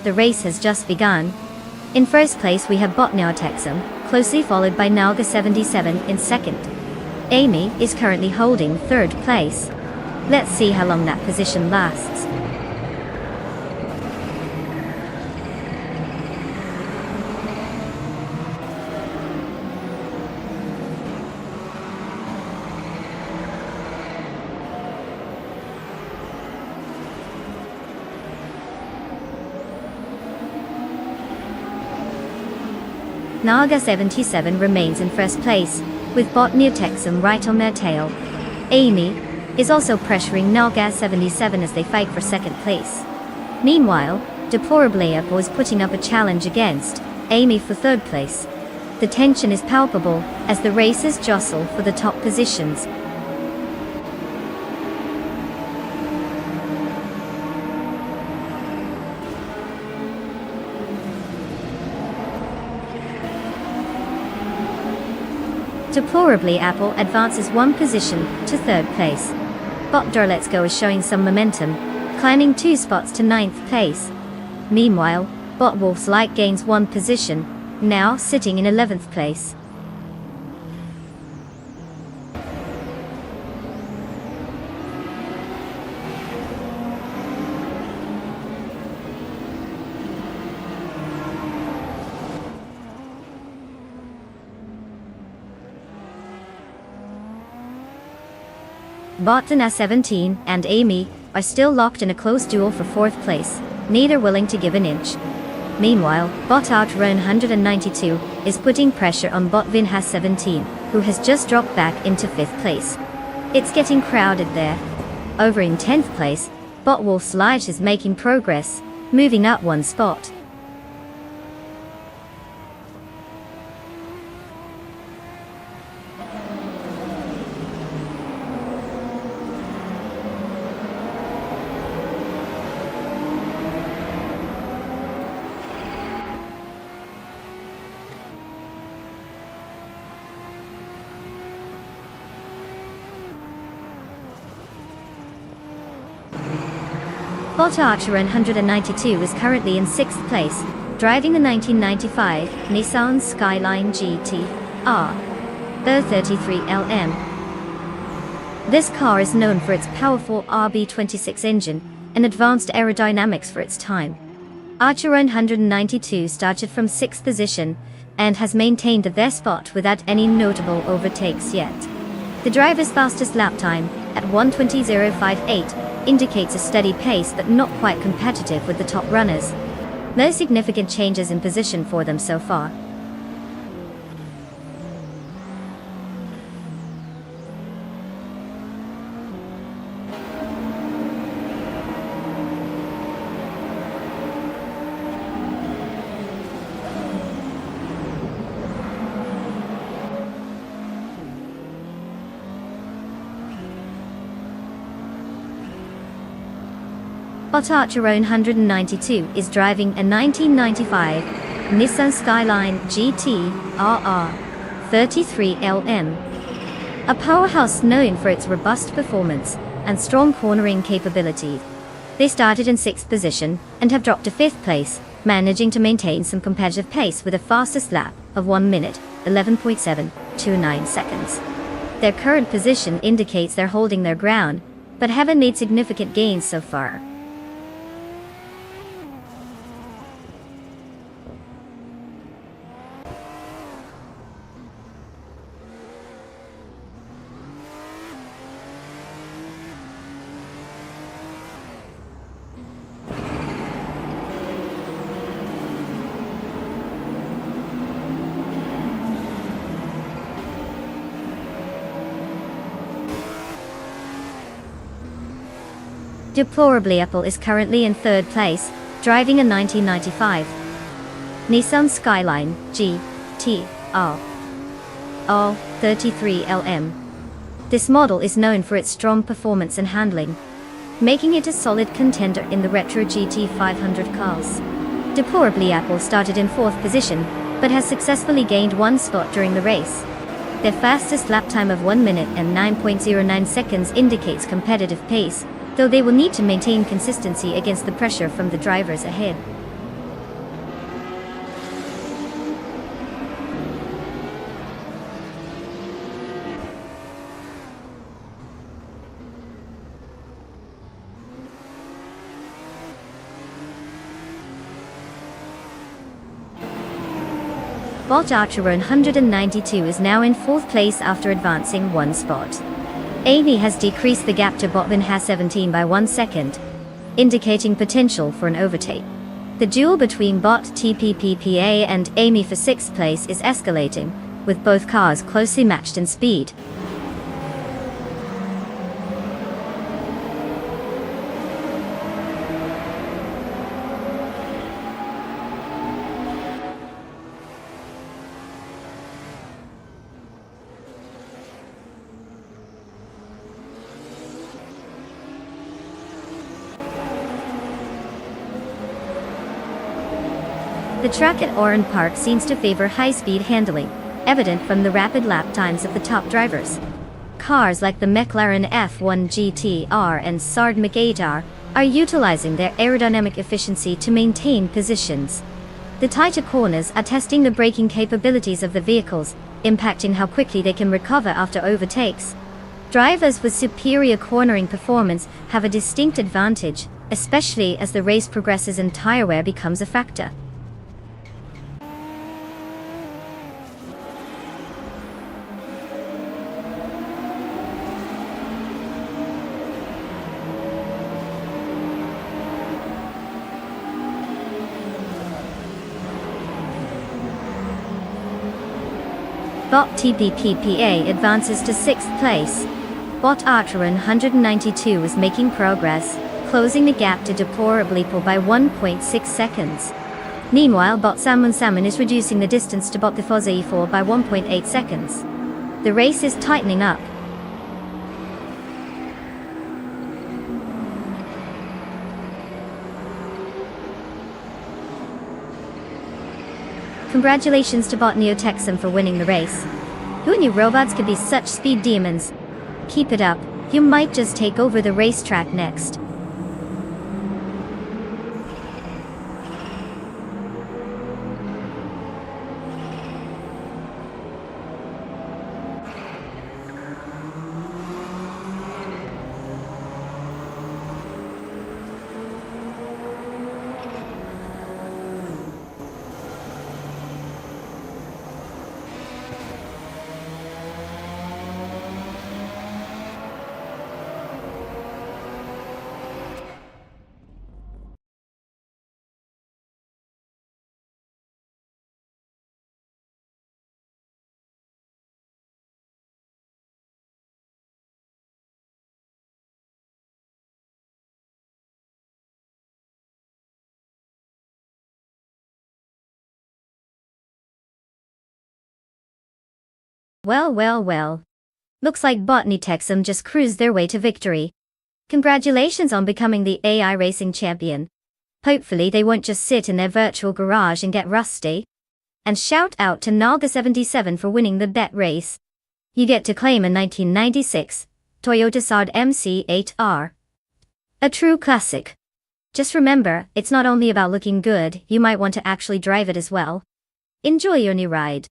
the race has just begun. In first place we have Botnia Texum, closely followed by Nalga 77 in second. Amy is currently holding third place. Let's see how long that position lasts. Naga 77 remains in first place, with Botnia Texum right on their tail. Amy is also pressuring Naga 77 as they fight for second place. Meanwhile, Deplorably was putting up a challenge against Amy for third place. The tension is palpable as the racers jostle for the top positions. Deplorably Apple advances one position to third place. Bot Let's Go is showing some momentum, climbing 2 spots to 9th place. Meanwhile, Bot Wolf's Light gains 1 position, now sitting in 11th place. Botana 17 and Amy are still locked in a close duel for 4th place, neither willing to give an inch. Meanwhile, Bot Outrun 192 is putting pressure on Bot Vinhas 17, who has just dropped back into 5th place. It's getting crowded there. Over in 10th place, Bot Wolf's Light is making progress, moving up 1 spot. Bot Archer 192 is currently in 6th place, driving the 1995 Nissan Skyline GT-R, the 33LM. This car is known for its powerful RB26 engine and advanced aerodynamics for its time. Archer 192 started from 6th position and has maintained their spot without any notable overtakes yet. The driver's fastest lap time, at 1:20.058, indicates a steady pace but not quite competitive with the top runners. No significant changes in position for them so far. Bot Archer 192 is driving a 1995 Nissan Skyline GT-RR 33LM, a powerhouse known for its robust performance and strong cornering capability. They started in 6th position and have dropped to 5th place, managing to maintain some competitive pace with a fastest lap of 1 minute, 11.729 seconds. Their current position indicates they're holding their ground, but haven't made significant gains so far. Deplorably Apple is currently in 3rd place, driving a 1995 Nissan Skyline GT-R 33LM. This model is known for its strong performance and handling, making it a solid contender in the retro GT500 cars. Deplorably Apple started in 4th position, but has successfully gained 1 spot during the race. Their fastest lap time of 1 minute and 9.09 seconds indicates competitive pace, though they will need to maintain consistency against the pressure from the drivers ahead. Bot Archer 192 is now in 4th place after advancing 1 spot. Amy has decreased the gap to Bot Has 17 by 1 second, indicating potential for an overtake. The duel between Bot TPPPA and Amy for 6th place is escalating, with both cars closely matched in speed. The track at Oran Park seems to favor high-speed handling, evident from the rapid lap times of the top drivers. Cars like the McLaren F1 GT-R and Sard Mc8R are utilizing their aerodynamic efficiency to maintain positions. The tighter corners are testing the braking capabilities of the vehicles, impacting how quickly they can recover after overtakes. Drivers with superior cornering performance have a distinct advantage, especially as the race progresses and tire wear becomes a factor. Bot TPPPA advances to 6th place. Bot Archer 192 is making progress, closing the gap to deplorably poor by 1.6 seconds. Meanwhile, Bot Salmon is reducing the distance to Bot Tifoza E4 by 1.8 seconds. The race is tightening up. Congratulations to Bot Neotexum for winning the race. Who knew robots could be such speed demons? Keep it up, you might just take over the racetrack next. Well. Looks like Botany Texum just cruised their way to victory. Congratulations on becoming the AI racing champion. Hopefully they won't just sit in their virtual garage and get rusty. And shout out to Naga77 for winning the bet race. You get to claim a 1996 Toyota Sard MC8R. A true classic. Just remember, it's not only about looking good, you might want to actually drive it as well. Enjoy your new ride.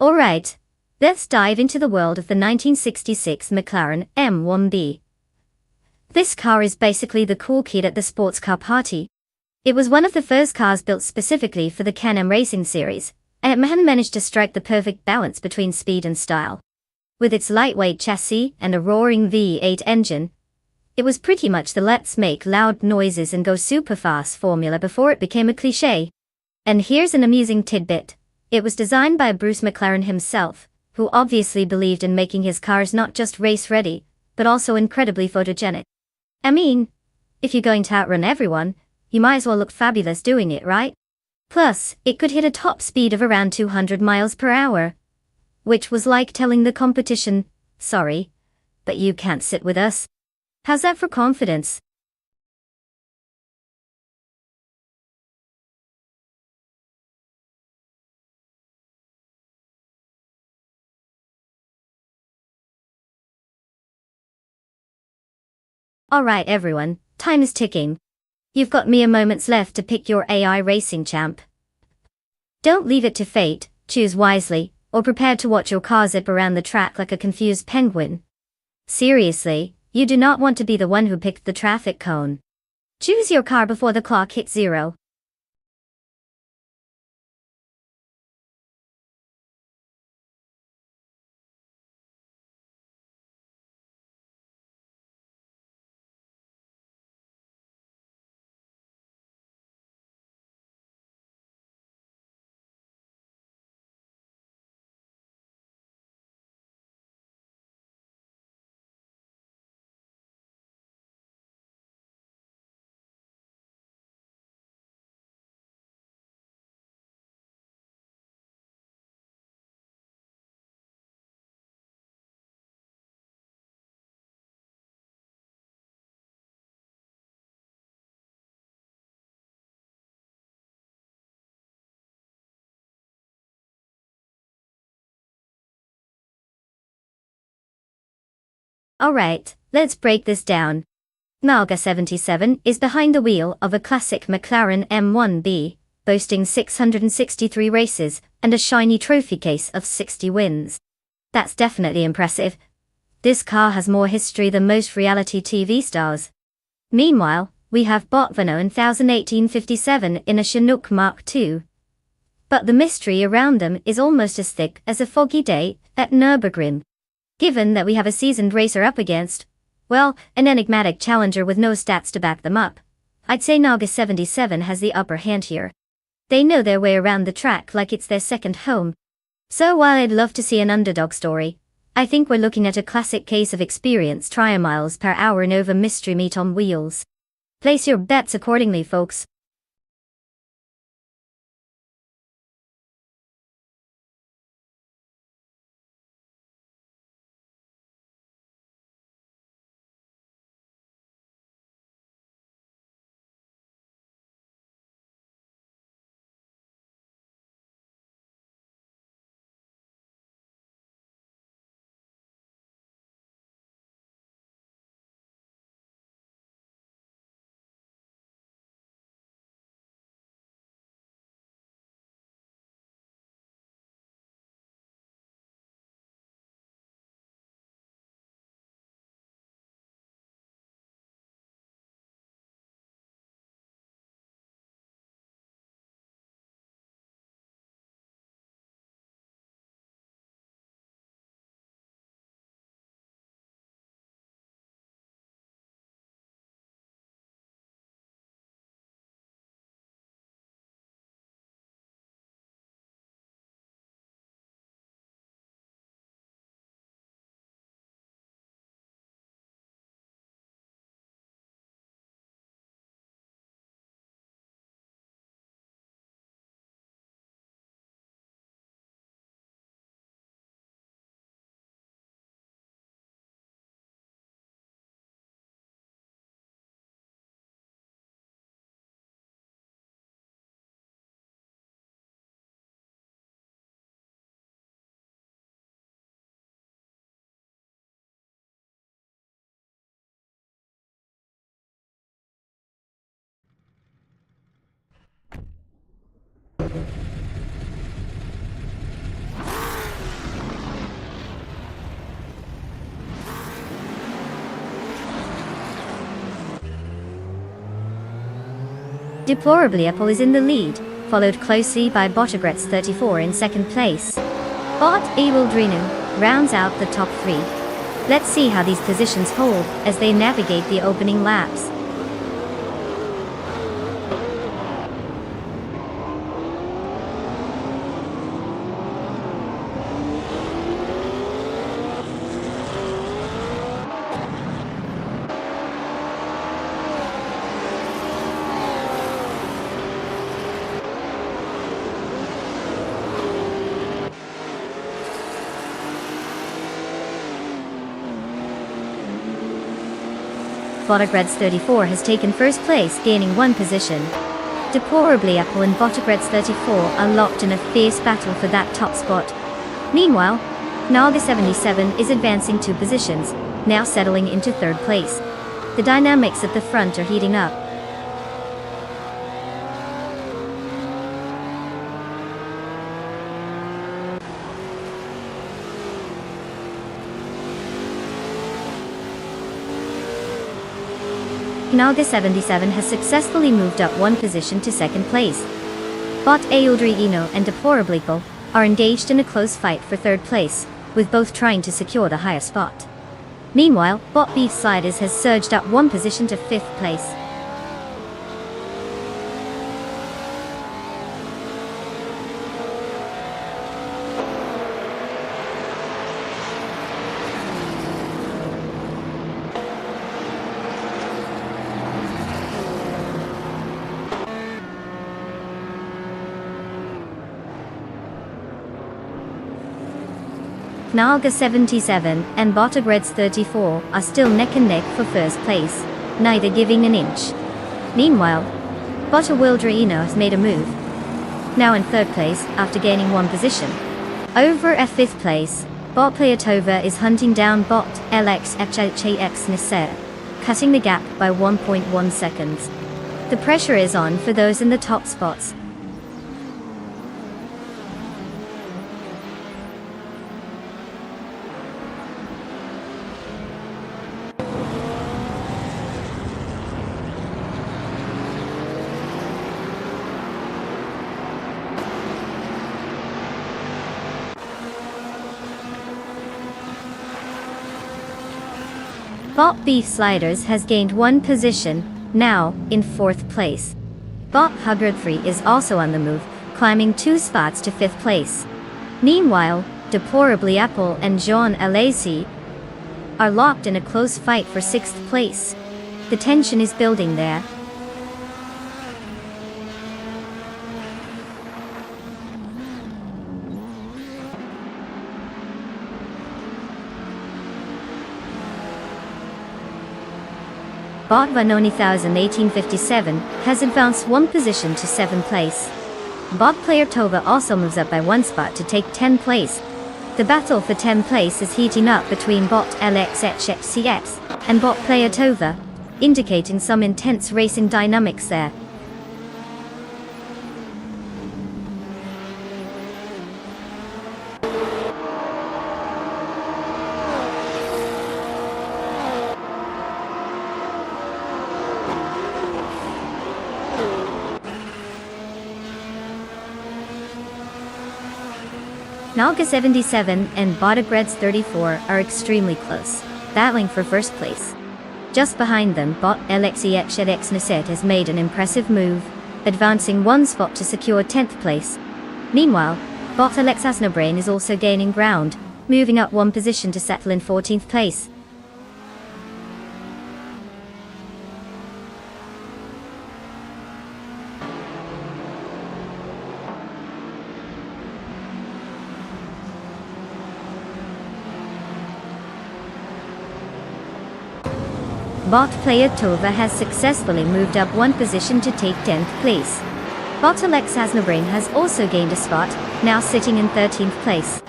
Alright, let's dive into the world of the 1966 McLaren M1B. This car is basically the cool kid at the sports car party. It was one of the first cars built specifically for the Can-Am racing series, and it managed to strike the perfect balance between speed and style. With its lightweight chassis and a roaring V8 engine, it was pretty much the let's make loud noises and go super fast formula before it became a cliché. And here's an amusing tidbit. It was designed by Bruce McLaren himself, who obviously believed in making his cars not just race-ready, but also incredibly photogenic. I mean, if you're going to outrun everyone, you might as well look fabulous doing it, right? Plus, it could hit a top speed of around 200 miles per hour. Which was like telling the competition, sorry, but you can't sit with us. How's that for confidence? Alright everyone, time is ticking. You've got mere moments left to pick your AI racing champ. Don't leave it to fate, choose wisely, or prepare to watch your car zip around the track like a confused penguin. Seriously, you do not want to be the one who picked the traffic cone. Choose your car before the clock hits 0. Alright, let's break this down. Naga 77 is behind the wheel of a classic McLaren M1B, boasting 663 races and a shiny trophy case of 60 wins. That's definitely impressive. This car has more history than most reality TV stars. Meanwhile, we have Botvano in 1857 in a Chinook Mark II. But the mystery around them is almost as thick as a foggy day at Nürburgring. Given that we have a seasoned racer up against, well, an enigmatic challenger with no stats to back them up, I'd say Naga 77 has the upper hand here. They know their way around the track like it's their second home. So while I'd love to see an underdog story, I think we're looking at a classic case of experience miles per hour and over mystery meat on wheels. Place your bets accordingly, folks. Deplorably Apple is in the lead, followed closely by Botogrets 34 in second place. Bot Abel rounds out the top 3. Let's see how these positions hold as they navigate the opening laps. Botogrets 34 has taken first place, gaining 1 position. Deplorably Apple and Botogrets 34 are locked in a fierce battle for that top spot. Meanwhile, Naga 77 is advancing 2 positions, now settling into 3rd place. The dynamics at the front are heating up. Naga 77 has successfully moved up one position to second place. Bot Aeldrino and Deplorablico are engaged in a close fight for third place, with both trying to secure the higher spot. Meanwhile, Bot Beef Sliders has surged up one position to fifth place. Naga 77 and Botagreds 34 are still neck and neck for first place, neither giving an inch. Meanwhile, Botawildraino has made a move, now in third place after gaining one position. Over at fifth place, Bot Playatova is hunting down Bot LXHHAX Nisser, cutting the gap by 1.1 seconds. The pressure is on for those in the top spots. Bot Beef Sliders has gained one position, now in fourth place. Bot Huggard 3 is also on the move, climbing 2 spots to fifth place. Meanwhile, Deplorably Apple and Jean Alacy are locked in a close fight for sixth place. The tension is building there. Bot Vanoni 1857 has advanced one position to 7th place. Bot Player Tova also moves up by one spot to take 10th place. The battle for 10th place is heating up between Bot LXHFCX and Bot Player Tova, indicating some intense racing dynamics there. Naga 77 and Botagreds 34 are extremely close, battling for first place. Just behind them, Bot LXEX Nasset has made an impressive move, advancing one spot to secure 10th place. Meanwhile, Bot Alexasnobrain is also gaining ground, moving up one position to settle in 14th place. Bot Player Tova has successfully moved up one position to take 10th place. Bot Alex Hasnobrain has also gained a spot, now sitting in 13th place.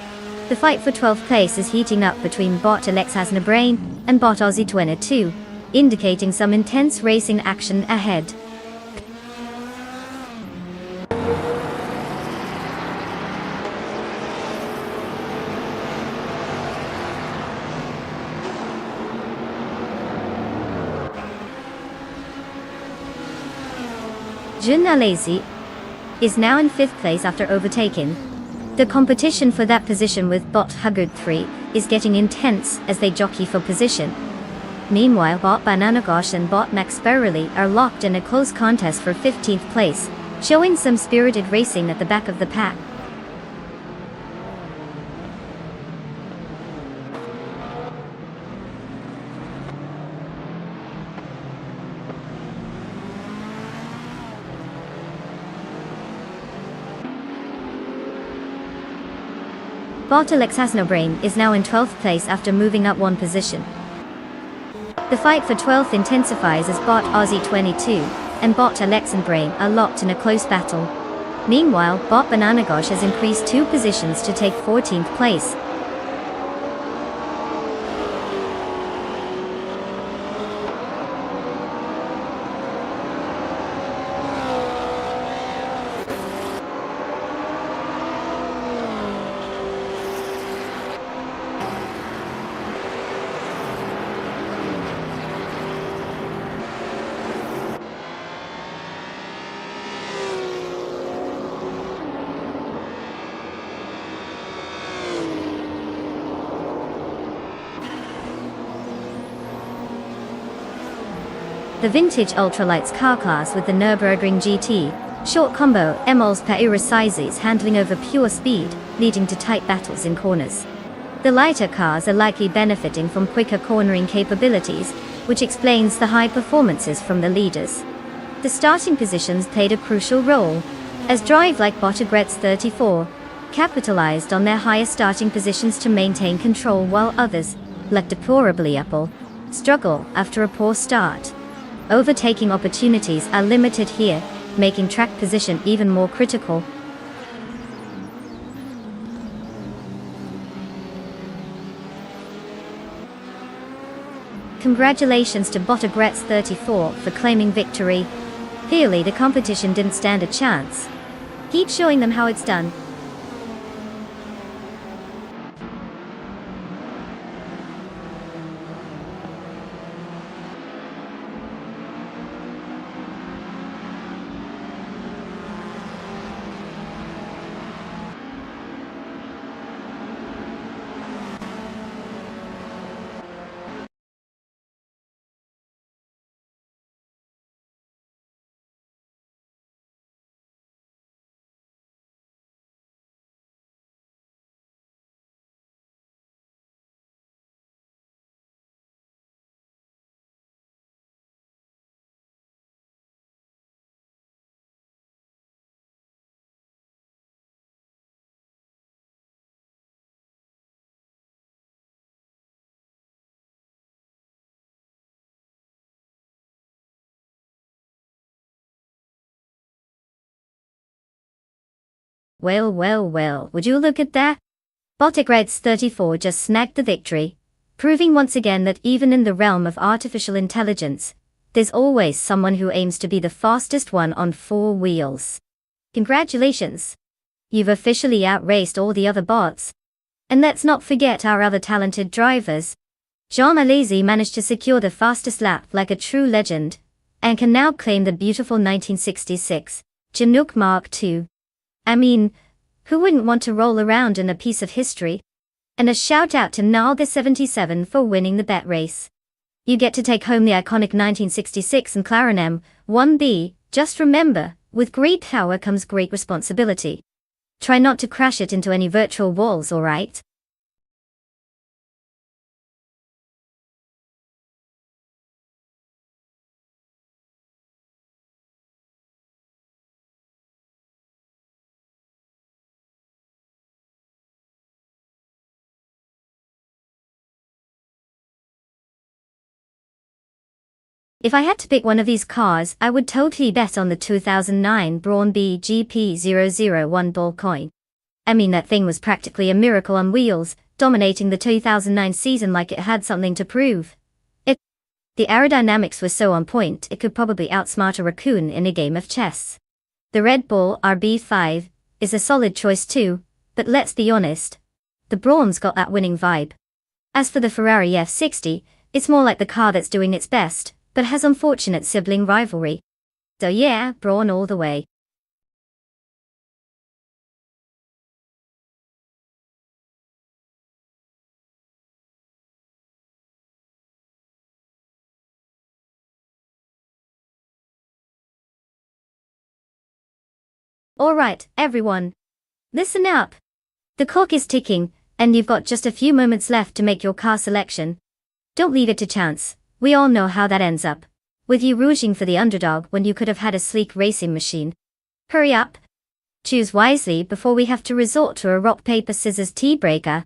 The fight for 12th place is heating up between Bot Alex Hasnobrain and Bot Aussie 22, indicating some intense racing action ahead. Jun Alazy is now in 5th place after overtaking. The competition for that position with Bot Huggard 3 is getting intense as they jockey for position. Meanwhile, Bot Bananagosh and Bot Max Berrily are locked in a close contest for 15th place, showing some spirited racing at the back of the pack. Bot Alex Hasnobrain is now in 12th place after moving up one position. The fight for 12th intensifies as Bot Aussie 22 and Bot Alexandbrain are locked in a close battle. Meanwhile, Bot Bananagosh has increased 2 positions to take 14th place. The vintage ultralights car class with the Nürburgring GT, short combo MLs per era sizes handling over pure speed, leading to tight battles in corners. The lighter cars are likely benefiting from quicker cornering capabilities, which explains the high performances from the leaders. The starting positions played a crucial role, as drive like Bottegretz 34 capitalized on their higher starting positions to maintain control, while others, like deplorably Apple, struggle after a poor start. Overtaking opportunities are limited here, making track position even more critical. Congratulations to Bottegretz 34 for claiming victory. Clearly the competition didn't stand a chance. Keep showing them how it's done. Well, would you look at that? Bottegretz 34 just snagged the victory, proving once again that even in the realm of artificial intelligence, there's always someone who aims to be the fastest one on four wheels. Congratulations! You've officially outraced all the other bots. And let's not forget our other talented drivers. Jean Alesi managed to secure the fastest lap like a true legend, and can now claim the beautiful 1966 Chinook Mark II. I mean, who wouldn't want to roll around in a piece of history? And a shout out to Nalga 77 for winning the bet race. You get to take home the iconic 1966 McLaren M1B. Just remember, with great power comes great responsibility. Try not to crash it into any virtual walls, alright? If I had to pick one of these cars, I would totally bet on the 2009 Braun B GP001 ball coin. I mean, that thing was practically a miracle on wheels, dominating the 2009 season like it had something to prove. The aerodynamics were so on point it could probably outsmart a raccoon in a game of chess. The Red Bull RB5 is a solid choice too, but let's be honest, the Braun's got that winning vibe. As for the Ferrari F60, it's more like the car that's doing its best, but has unfortunate sibling rivalry. So yeah, Braun all the way. Alright, everyone. Listen up. The clock is ticking, and you've got just a few moments left to make your car selection. Don't leave it to chance. We all know how that ends up, with you rooting for the underdog when you could have had a sleek racing machine. Hurry up. Choose wisely before we have to resort to a rock-paper-scissors tea-breaker.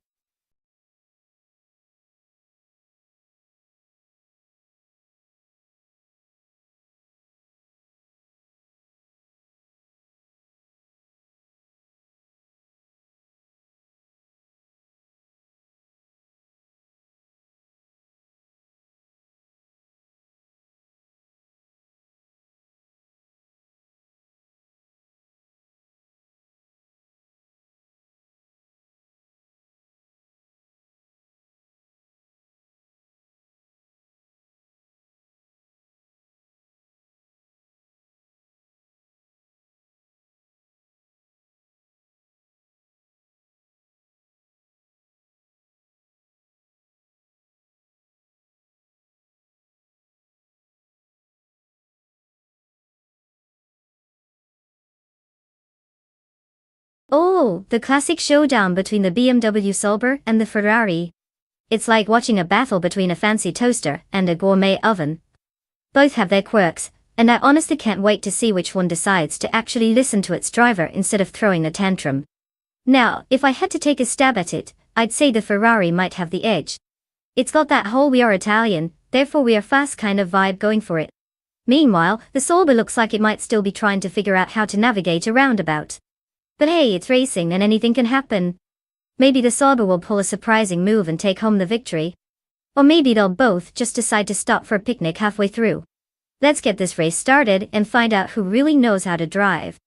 Oh, the classic showdown between the BMW Sauber and the Ferrari. It's like watching a battle between a fancy toaster and a gourmet oven. Both have their quirks, and I honestly can't wait to see which one decides to actually listen to its driver instead of throwing a tantrum. Now, if I had to take a stab at it, I'd say the Ferrari might have the edge. It's got that whole "we are Italian, therefore we are fast" kind of vibe going for it. Meanwhile, the Sauber looks like it might still be trying to figure out how to navigate a roundabout. But hey, it's racing and anything can happen. Maybe the Sauber will pull a surprising move and take home the victory. Or maybe they'll both just decide to stop for a picnic halfway through. Let's get this race started and find out who really knows how to drive.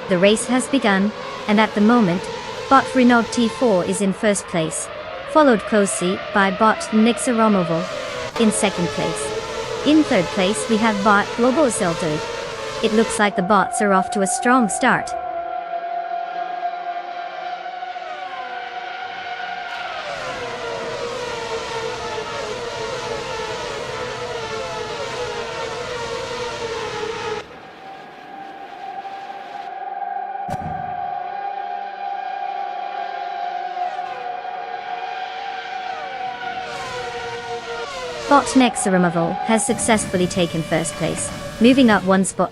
The race has begun, and at the moment, bot Renault T4 is in first place, followed closely by bot Nexa Romoval in second place. In third place we have bot Global Zelto. It looks like the bots are off to a strong start. Bot Nexa Romoval has successfully taken first place, moving up one spot.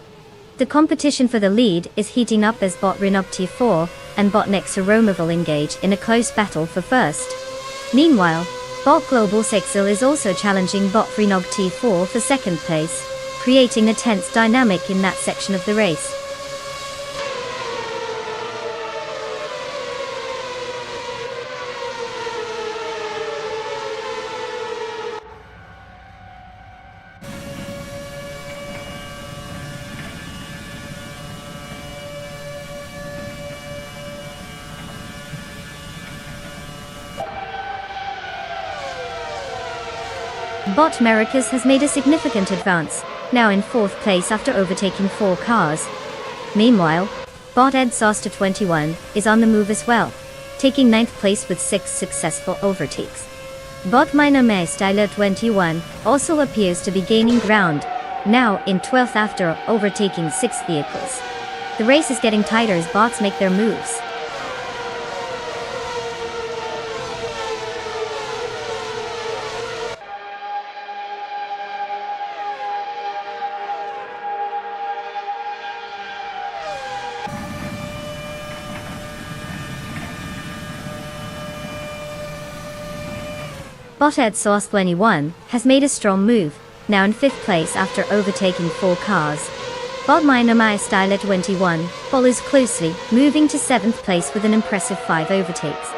The competition for the lead is heating up as bot Renault T4 and bot Nexa Romoval engage in a close battle for first. Meanwhile, bot Global Sexil is also challenging bot Renault T4 for second place, creating a tense dynamic in that section of the race. Bot Mericus has made a significant advance, now in fourth place after overtaking 4 cars. Meanwhile, bot Edsoster 21 is on the move as well, taking 9th place with 6 successful overtakes. Bot Minome Styler 21 also appears to be gaining ground, now in 12th after overtaking 6 vehicles. The race is getting tighter as bots make their moves. Bot Sauce 21 has made a strong move, now in 5th place after overtaking 4 cars. Bot Minamai Styler 21 follows closely, moving to 7th place with an impressive 5 overtakes.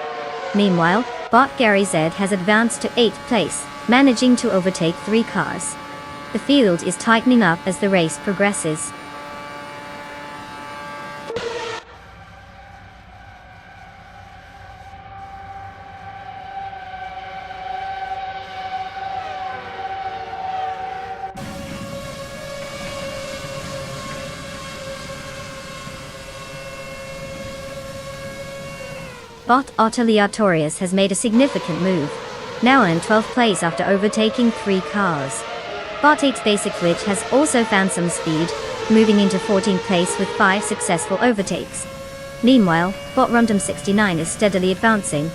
Meanwhile, Bot Gary Z has advanced to 8th place, managing to overtake 3 cars. The field is tightening up as the race progresses. Bot Autoleatorius has made a significant move, now in 12th place after overtaking 3 cars. Bot 8 Basic Witch has also found some speed, moving into 14th place with 5 successful overtakes. Meanwhile, Bot Random 69 is steadily advancing,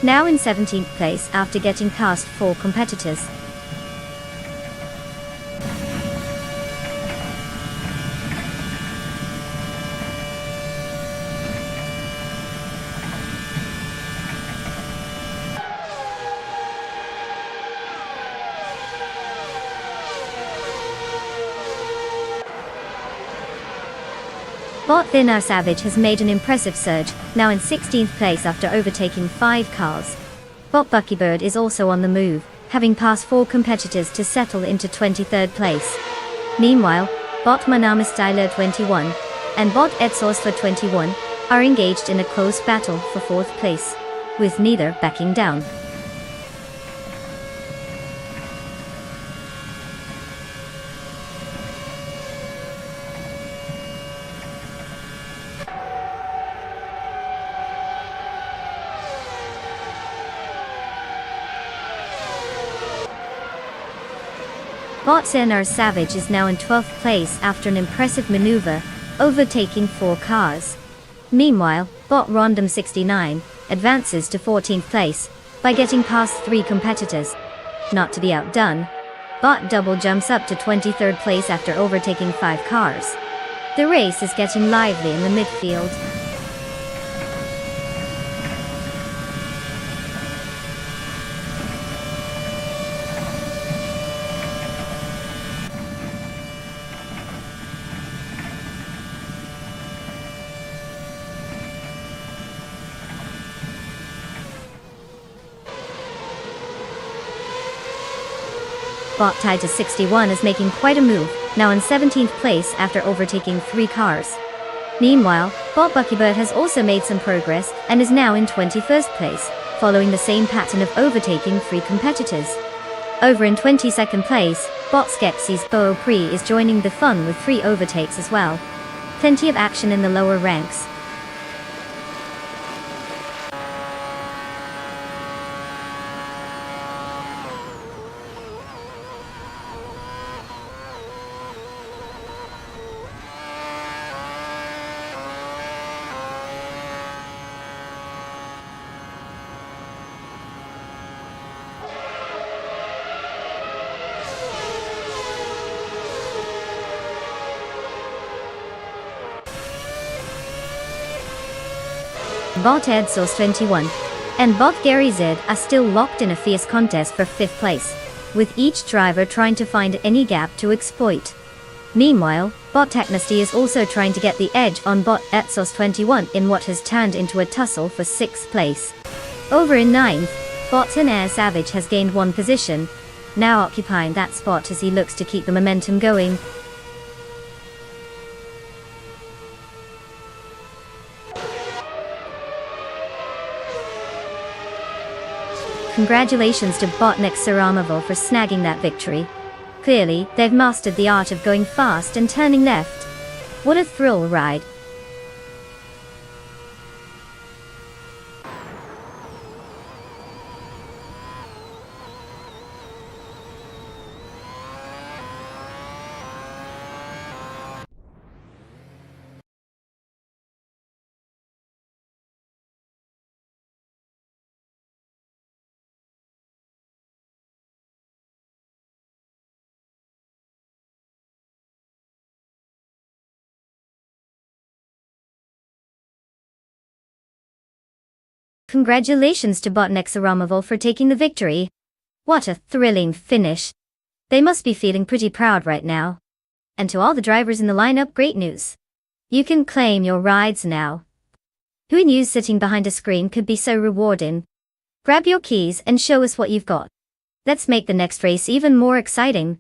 now in 17th place after getting past 4 competitors. Bot Thinner Savage has made an impressive surge, now in 16th place after overtaking 5 cars. Bot Buckybird is also on the move, having passed 4 competitors to settle into 23rd place. Meanwhile, Bot Manama Styler 21 and Bot Edsource 21 are engaged in a close battle for 4th place, with neither backing down. Bot Sinner Savage is now in 12th place after an impressive maneuver, overtaking 4 cars. Meanwhile, Bot Random 69 advances to 14th place by getting past 3 competitors. Not to be outdone, Bot Double jumps up to 23rd place after overtaking 5 cars. The race is getting lively in the midfield. Bot Titus 61 is making quite a move, now in 17th place after overtaking 3 cars. Meanwhile, Bot Buckybird has also made some progress and is now in 21st place, following the same pattern of overtaking 3 competitors. Over in 22nd place, Bot Skeksis Bo Pre is joining the fun with 3 overtakes as well. Plenty of action in the lower ranks. Bot Edsource 21 and Bot Gary Z are still locked in a fierce contest for 5th place, with each driver trying to find any gap to exploit. Meanwhile, Bot Technesty is also trying to get the edge on Bot Edsource 21 in what has turned into a tussle for 6th place. Over in 9th, Bot Air Savage has gained 1 position, now occupying that spot as he looks to keep the momentum going. Congratulations to Botnik Saramovo for snagging that victory. Clearly, they've mastered the art of going fast and turning left. What a thrill ride. Congratulations to Botnik Saramovo for taking the victory. What a thrilling finish. They must be feeling pretty proud right now. And to all the drivers in the lineup, great news. You can claim your rides now. Who knew sitting behind a screen could be so rewarding? Grab your keys and show us what you've got. Let's make the next race even more exciting.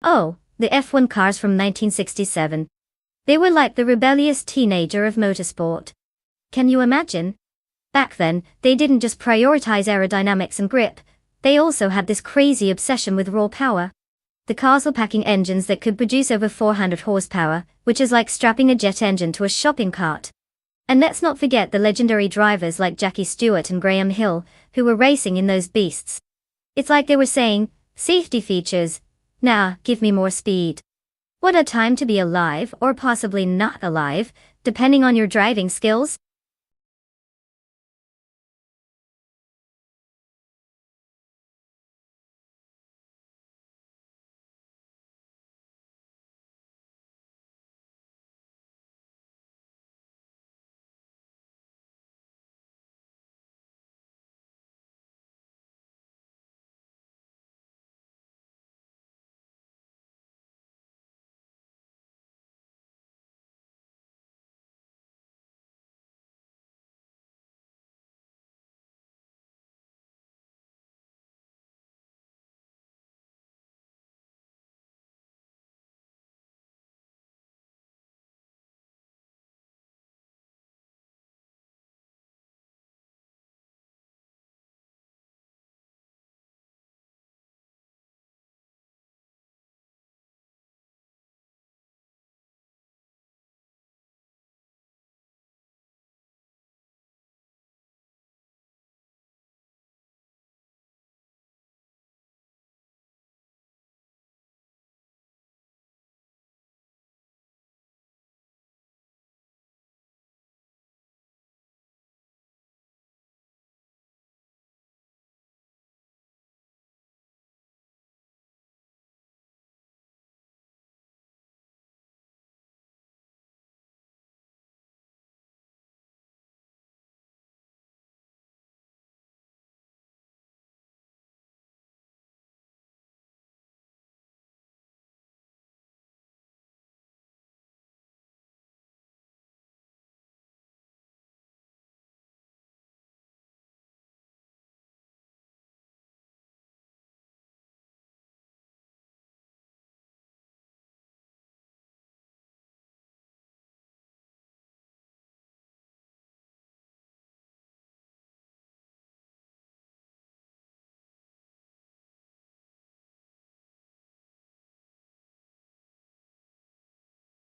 Oh, the F1 cars from 1967. They were like the rebellious teenager of motorsport. Can you imagine? Back then, they didn't just prioritize aerodynamics and grip, they also had this crazy obsession with raw power. The cars were packing engines that could produce over 400 horsepower, which is like strapping a jet engine to a shopping cart. And let's not forget the legendary drivers like Jackie Stewart and Graham Hill, who were racing in those beasts. It's like they were saying, safety features, nah, give me more speed. What a time to be alive, or possibly not alive, depending on your driving skills.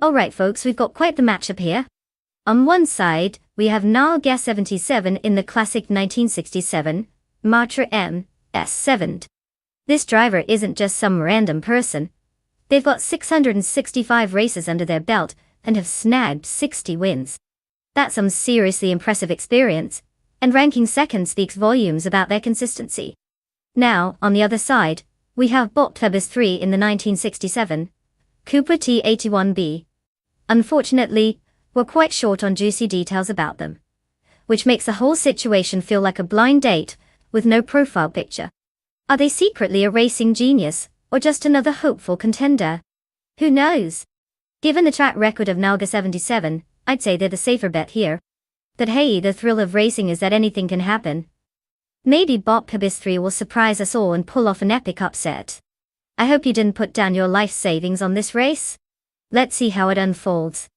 Alright folks, we've got quite the matchup here. On one side, we have Nalga 77 in the classic 1967 Matra MS7. This driver isn't just some random person. They've got 665 races under their belt and have snagged 60 wins. That's some seriously impressive experience, and ranking second speaks volumes about their consistency. Now, on the other side, we have Bob 3 in the 1967 Cooper T81B. Unfortunately, we're quite short on juicy details about them, which makes the whole situation feel like a blind date with no profile picture. Are they secretly a racing genius, or just another hopeful contender? Who knows? Given the track record of Nalga 77, I'd say they're the safer bet here. But hey, the thrill of racing is that anything can happen. Maybe Bob 3 will surprise us all and pull off an epic upset. I hope you didn't put down your life savings on this race. Let's see how it unfolds.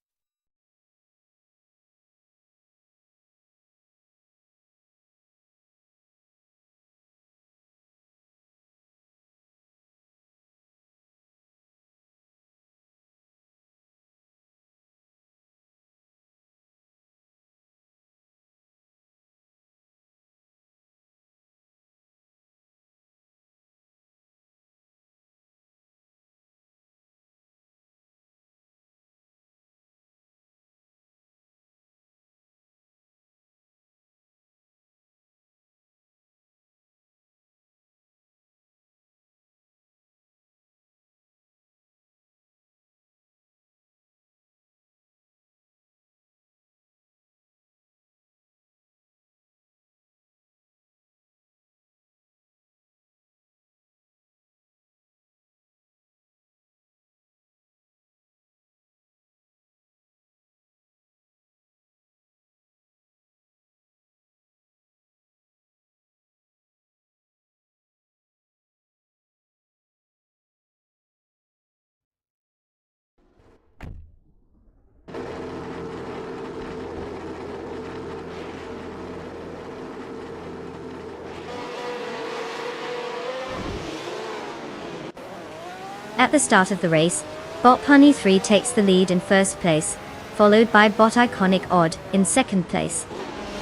At the start of the race, Bot Punny 3 takes the lead in first place, followed by Bot Iconic Odd in second place,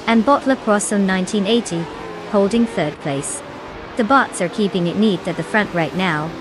and Bot La Poisson 1980 holding third place. The bots are keeping it neat at the front right now.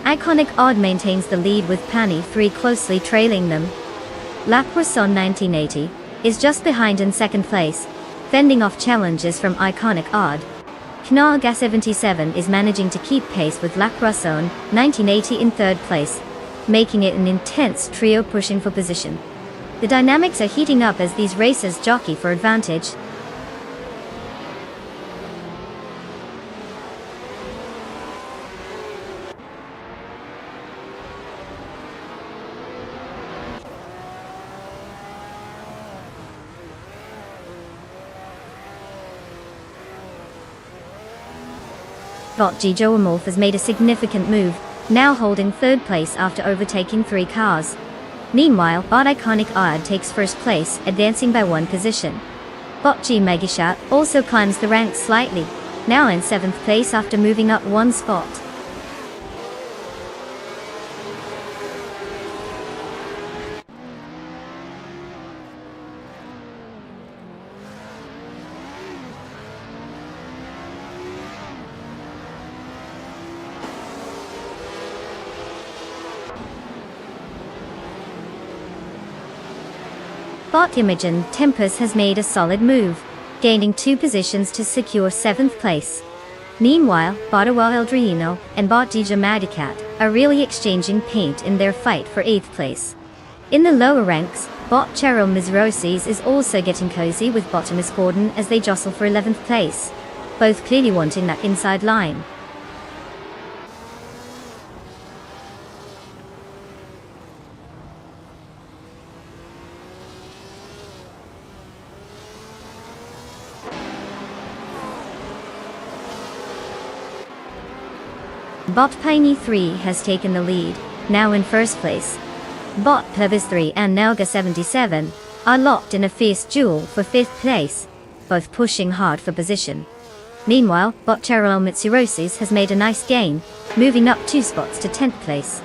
Iconic Odd maintains the lead with Panny 3 closely trailing them. La Poisson 1980 is just behind in second place, fending off challenges from Iconic Odd. Knarga 77 is managing to keep pace with La Poisson 1980 in third place, making it an intense trio pushing for position. The dynamics are heating up as these racers jockey for advantage. Bot Geomorph has made a significant move, now holding third place after overtaking 3 cars. Meanwhile, Bot Iconic Odd takes first place, advancing by 1 position. Bot G Megashat also climbs the ranks slightly, now in 7th place after moving up 1 spot. Bot Imogen Tempest has made a solid move, gaining 2 positions to secure 7th place. Meanwhile, Bot Wildrino and Bot DJ Madicat are really exchanging paint in their fight for 8th place. In the lower ranks, Bot Cheryl Mizrosis is also getting cozy with Bottomus Gordon as they jostle for 11th place, both clearly wanting that inside line. Bot Piney 3 has taken the lead, now in first place. Bot Plebis 3 and Nelga 77 are locked in a fierce duel for 5th place, both pushing hard for position. Meanwhile, Bot Cheryl Mitsurosis has made a nice gain, moving up 2 spots to 10th place.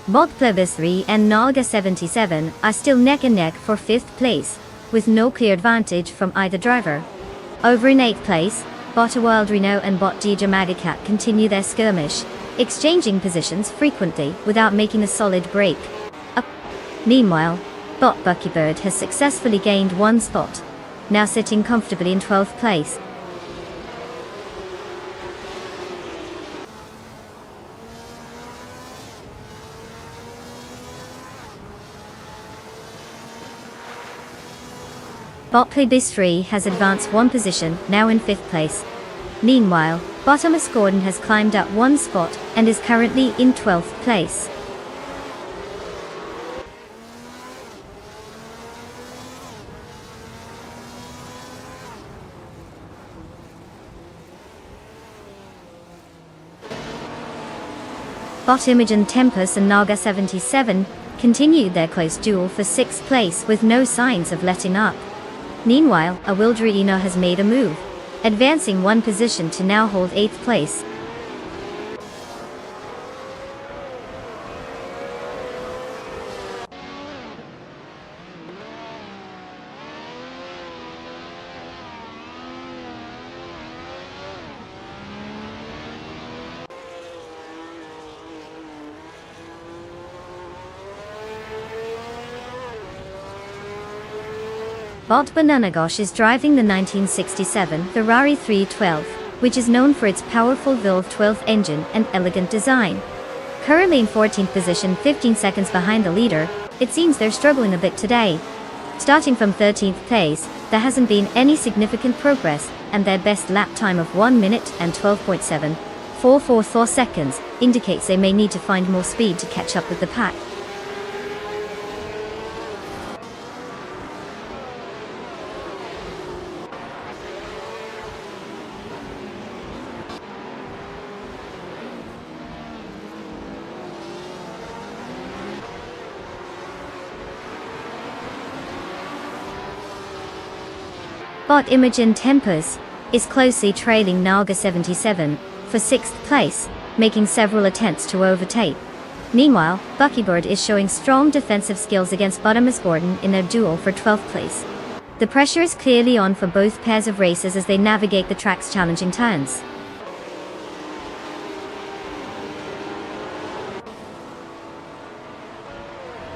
Bot Plebis 3 and Nalga 77 are still neck and neck for 5th place, with no clear advantage from either driver. Over in 8th place, Bot Wildrino and Bot DJ Madicat continue their skirmish, exchanging positions frequently without making a solid break. Meanwhile, Bot Buckybird has successfully gained 1 spot, now sitting comfortably in 12th place. Bot Plebis 3 has advanced 1 position, now in 5th place. Meanwhile, Bottomus Gordon has climbed up 1 spot and is currently in 12th place. Bot Imogen Tempest and Naga 77 continued their close duel for 6th place with no signs of letting up. Meanwhile, Wildrino has made a move, advancing 1 position to now hold 8th place. Bot Banana Gosh is driving the 1967 Ferrari 312, which is known for its powerful V12 engine and elegant design. Currently in 14th position, 15 seconds behind the leader, it seems they're struggling a bit today. Starting from 13th place, there hasn't been any significant progress, and their best lap time of 1 minute and 12.7444 seconds indicates they may need to find more speed to catch up with the pack. Bot Imogen Tempers is closely trailing Naga 77 for 6th place, making several attempts to overtake. Meanwhile, Buckybird is showing strong defensive skills against Bottomus Gordon in their duel for 12th place. The pressure is clearly on for both pairs of racers as they navigate the track's challenging turns.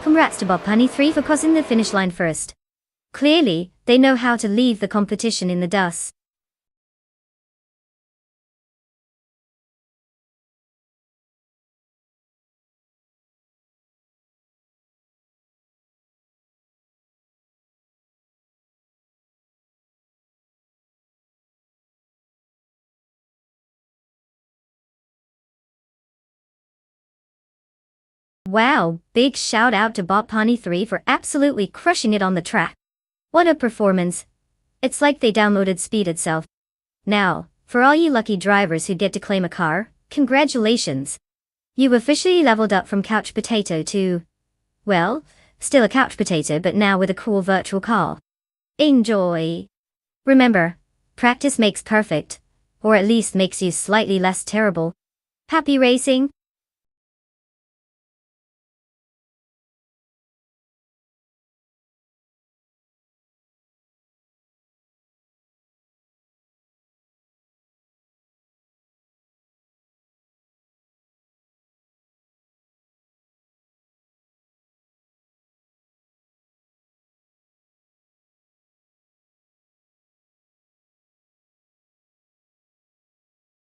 Congrats to Bob Honey 3 for crossing the finish line first. Clearly, they know how to leave the competition in the dust. Wow, big shout out to Bob Honey 3 for absolutely crushing it on the track. What a performance. It's like they downloaded speed itself. Now, for all you lucky drivers who get to claim a car, congratulations. You've officially leveled up from couch potato to, well, still a couch potato but now with a cool virtual car. Enjoy. Remember, practice makes perfect, or at least makes you slightly less terrible. Happy racing!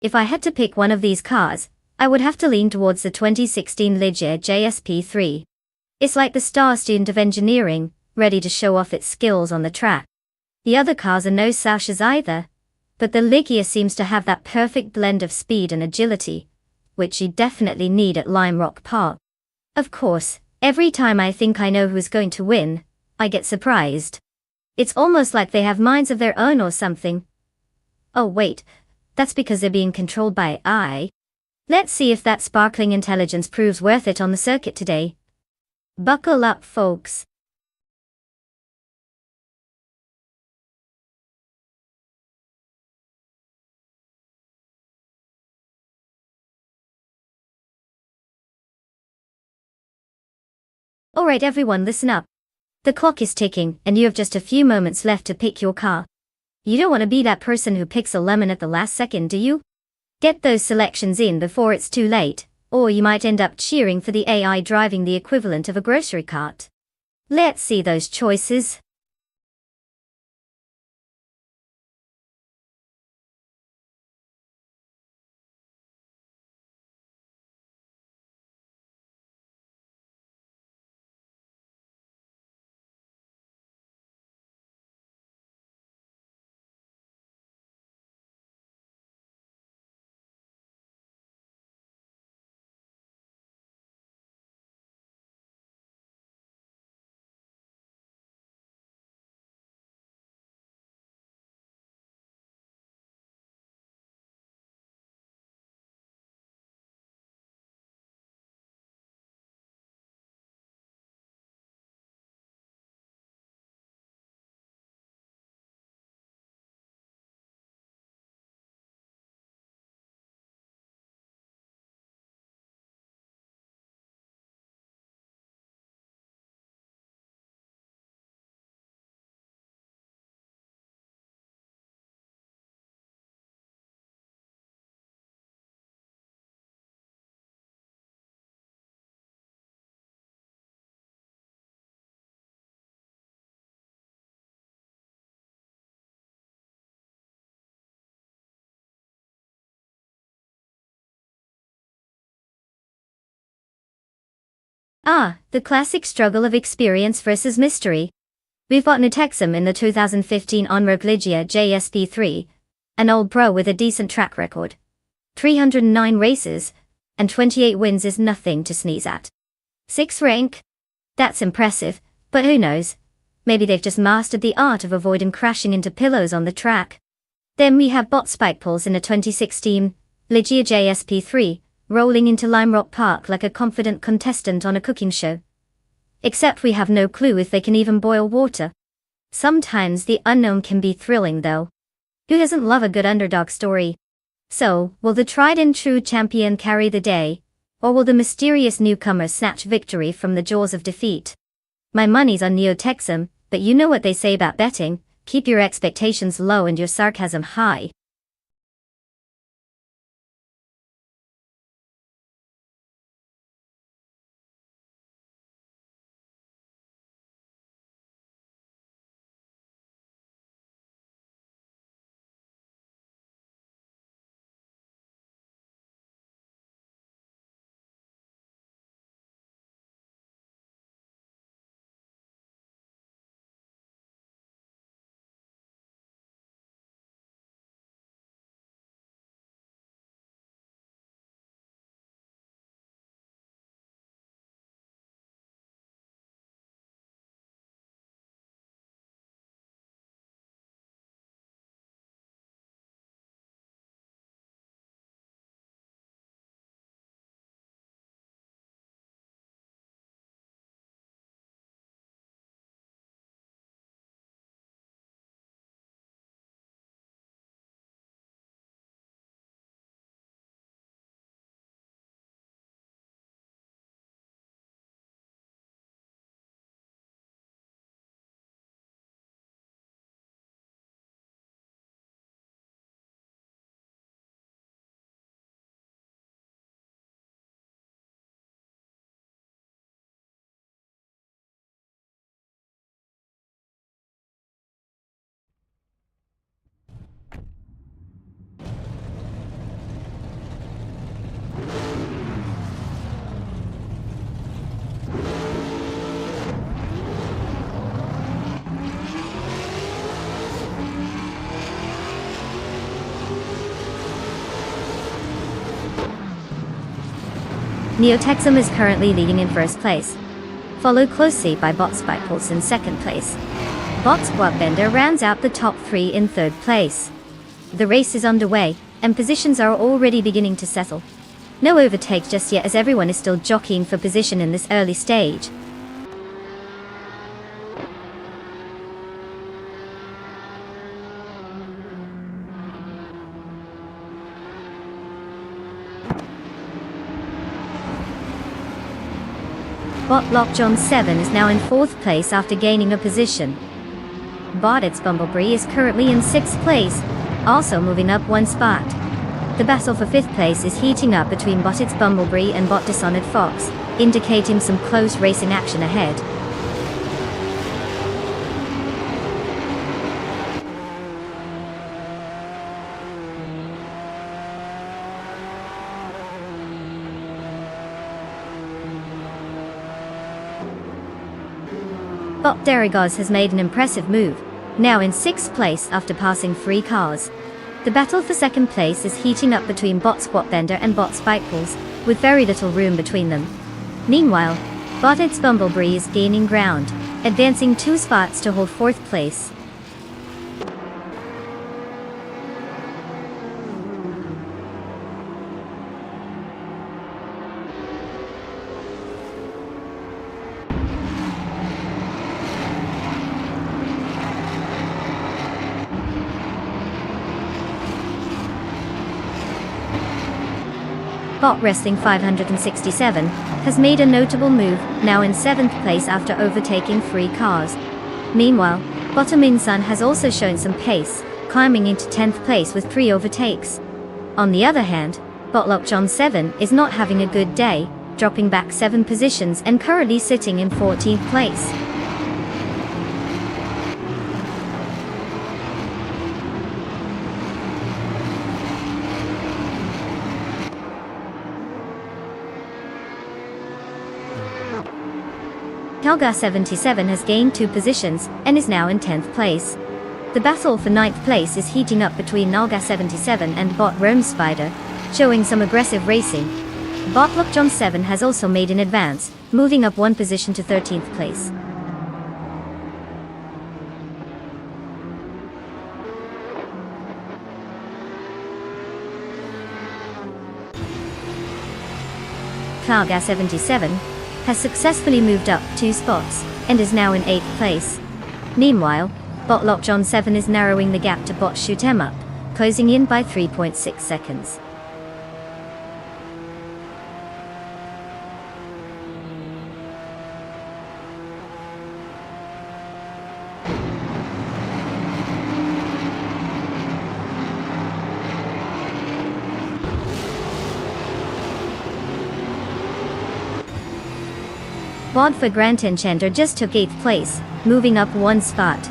If I had to pick one of these cars, I would have to lean towards the 2016 Ligier JSP3. It's like the star student of engineering, ready to show off its skills on the track. The other cars are no slouches either, but the Ligier seems to have that perfect blend of speed and agility, which you definitely need at Lime Rock Park. Of course, every time I think I know who's going to win, I get surprised. It's almost like they have minds of their own or something. Oh wait, that's because they're being controlled by AI. Let's see if that sparkling intelligence proves worth it on the circuit today. Buckle up, folks. Alright everyone, listen up. The clock is ticking, and you have just a few moments left to pick your car. You don't want to be that person who picks a lemon at the last second, do you? Get those selections in before it's too late, or you might end up cheering for the AI driving the equivalent of a grocery cart. Let's see those choices. The classic struggle of experience versus mystery. We've got Nutexum in the 2015 on-road Ligia JSP3, an old pro with a decent track record. 309 races, and 28 wins is nothing to sneeze at. 6th rank? That's impressive, but who knows? Maybe they've just mastered the art of avoiding crashing into pillows on the track. Then we have Bot Spikepulse in a 2016 Ligia JSP3, rolling into Lime Rock Park like a confident contestant on a cooking show. Except we have no clue if they can even boil water. Sometimes the unknown can be thrilling though. Who doesn't love a good underdog story? So, will the tried and true champion carry the day? Or will the mysterious newcomer snatch victory from the jaws of defeat? My money's on Neo-Texum, but you know what they say about betting, keep your expectations low and your sarcasm high. Neo-Texum is currently leading in first place, followed closely by Bot Spikepulse in second place. Bot Squadbender rounds out the top 3 in third place. The race is underway, and positions are already beginning to settle. No overtakes just yet as everyone is still jockeying for position in this early stage. Bot Lockjohn 7 is now in 4th place after gaining a position. Botit's Bumblebee is currently in 6th place, also moving up 1 spot. The battle for 5th place is heating up between Botit's Bumblebee and Bot Dishonored Fox, indicating some close racing action ahead. Bot Derrigoz has made an impressive move, now in 6th place after passing 3 cars. The battle for 2nd place is heating up between Bot Squatbender and Bot Spikepulse, with very little room between them. Meanwhile, Botit's Bumblebee is gaining ground, advancing 2 spots to hold 4th place. Bot Wrestling 567 has made a notable move, now in 7th place after overtaking 3 cars. Meanwhile, Bottom-In-Sun has also shown some pace, climbing into 10th place with 3 overtakes. On the other hand, Bot Lockjohn 7 is not having a good day, dropping back 7 positions and currently sitting in 14th place. Calgar 77 has gained 2 positions and is now in 10th place. The battle for 9th place is heating up between Nalga 77 and bot Rome Spider, showing some aggressive racing. Bot Lockjohn 7 has also made an advance, moving up 1 position to 13th place. Calgar 77 has successfully moved up 2 spots and is now in 8th place. Meanwhile, bot Lockjohn 7 is narrowing the gap to bot Shoot 'em Up, closing in by 3.6 seconds. Bot for Grand Enchanter just took 8th place, moving up 1 spot.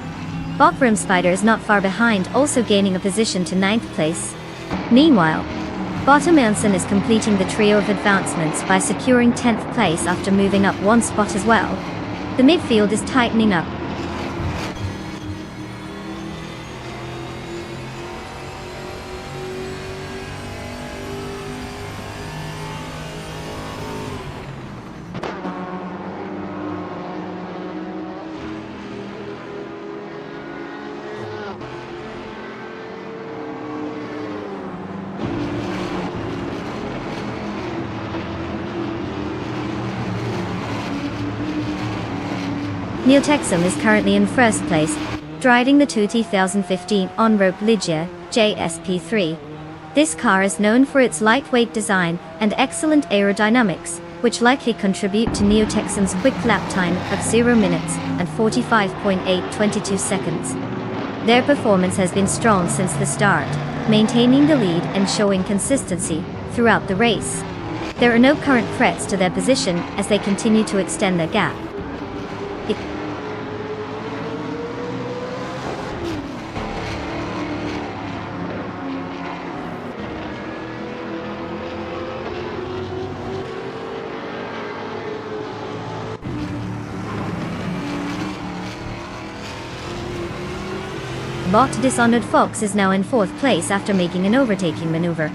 Bot Rome Spider is not far behind, also gaining a position to 9th place. Meanwhile, bot Amundsen is completing the trio of advancements by securing 10th place after moving up 1 spot as well. The midfield is tightening up. Neotexum is currently in 1st place, driving the 2015 on-road Ligia JSP3. This car is known for its lightweight design and excellent aerodynamics, which likely contribute to Neotexum's quick lap time of 0 minutes and 45.822 seconds. Their performance has been strong since the start, maintaining the lead and showing consistency throughout the race. There are no current threats to their position as they continue to extend their gap. Bot Dishonored Fox is now in 4th place after making an overtaking maneuver.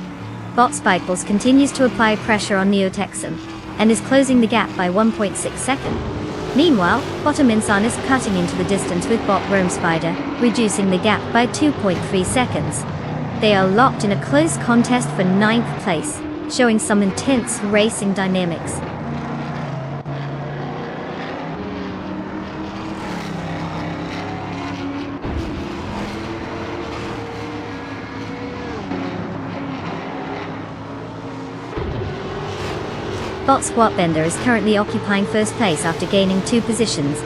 Bot Spikeballs continues to apply pressure on Neotexum, and is closing the gap by 1.6 seconds. Meanwhile, bot Amundsen is cutting into the distance with bot Rome Spider, reducing the gap by 2.3 seconds. They are locked in a close contest for 9th place, showing some intense racing dynamics. Bot Squat Bender is currently occupying 1st place after gaining 2 positions.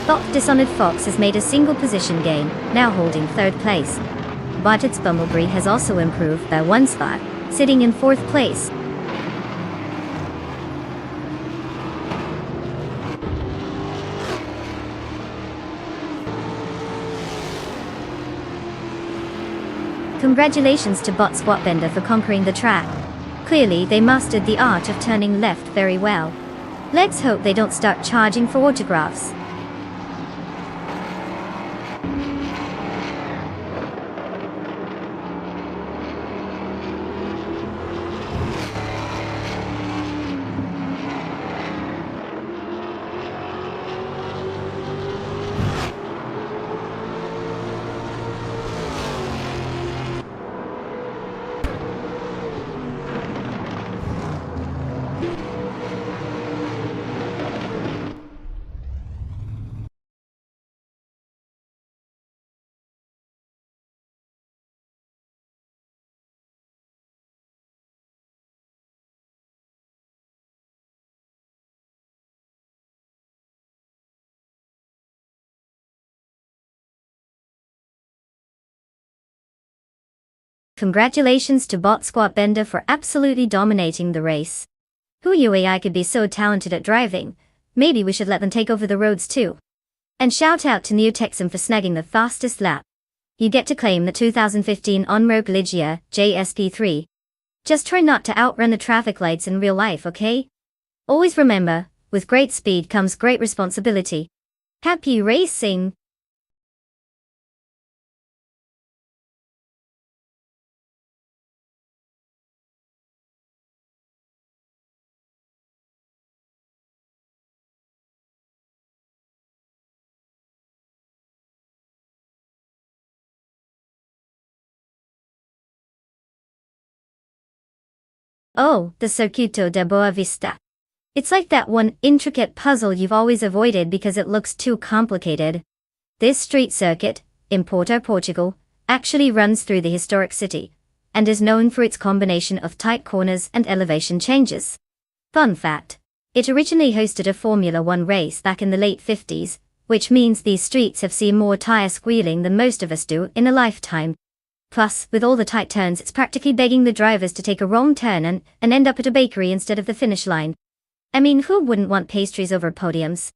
Bot Dishonored Fox has made a single position gain, now holding 3rd place. Bot It's Bumblebee has also improved by 1 spot, sitting in 4th place. Congratulations to Bot Squat Bender for conquering the track. Clearly, they mastered the art of turning left very well. Let's hope they don't start charging for autographs. Congratulations to Bot Squat Bender for absolutely dominating the race. Who knew AI could be so talented at driving? Maybe we should let them take over the roads too. And shout out to Neotexum for snagging the fastest lap. You get to claim the 2015 on-road Ligia JSP3. Just try not to outrun the traffic lights in real life, okay? Always remember, with great speed comes great responsibility. Happy racing! Oh, the Circuito de Boa Vista. It's like that one intricate puzzle you've always avoided because it looks too complicated. This street circuit, in Porto, Portugal, actually runs through the historic city, and is known for its combination of tight corners and elevation changes. Fun fact: it originally hosted a Formula One race back in the late 50s, which means these streets have seen more tire squealing than most of us do in a lifetime. Plus, with all the tight turns, it's practically begging the drivers to take a wrong turn and end up at a bakery instead of the finish line. I mean, who wouldn't want pastries over podiums?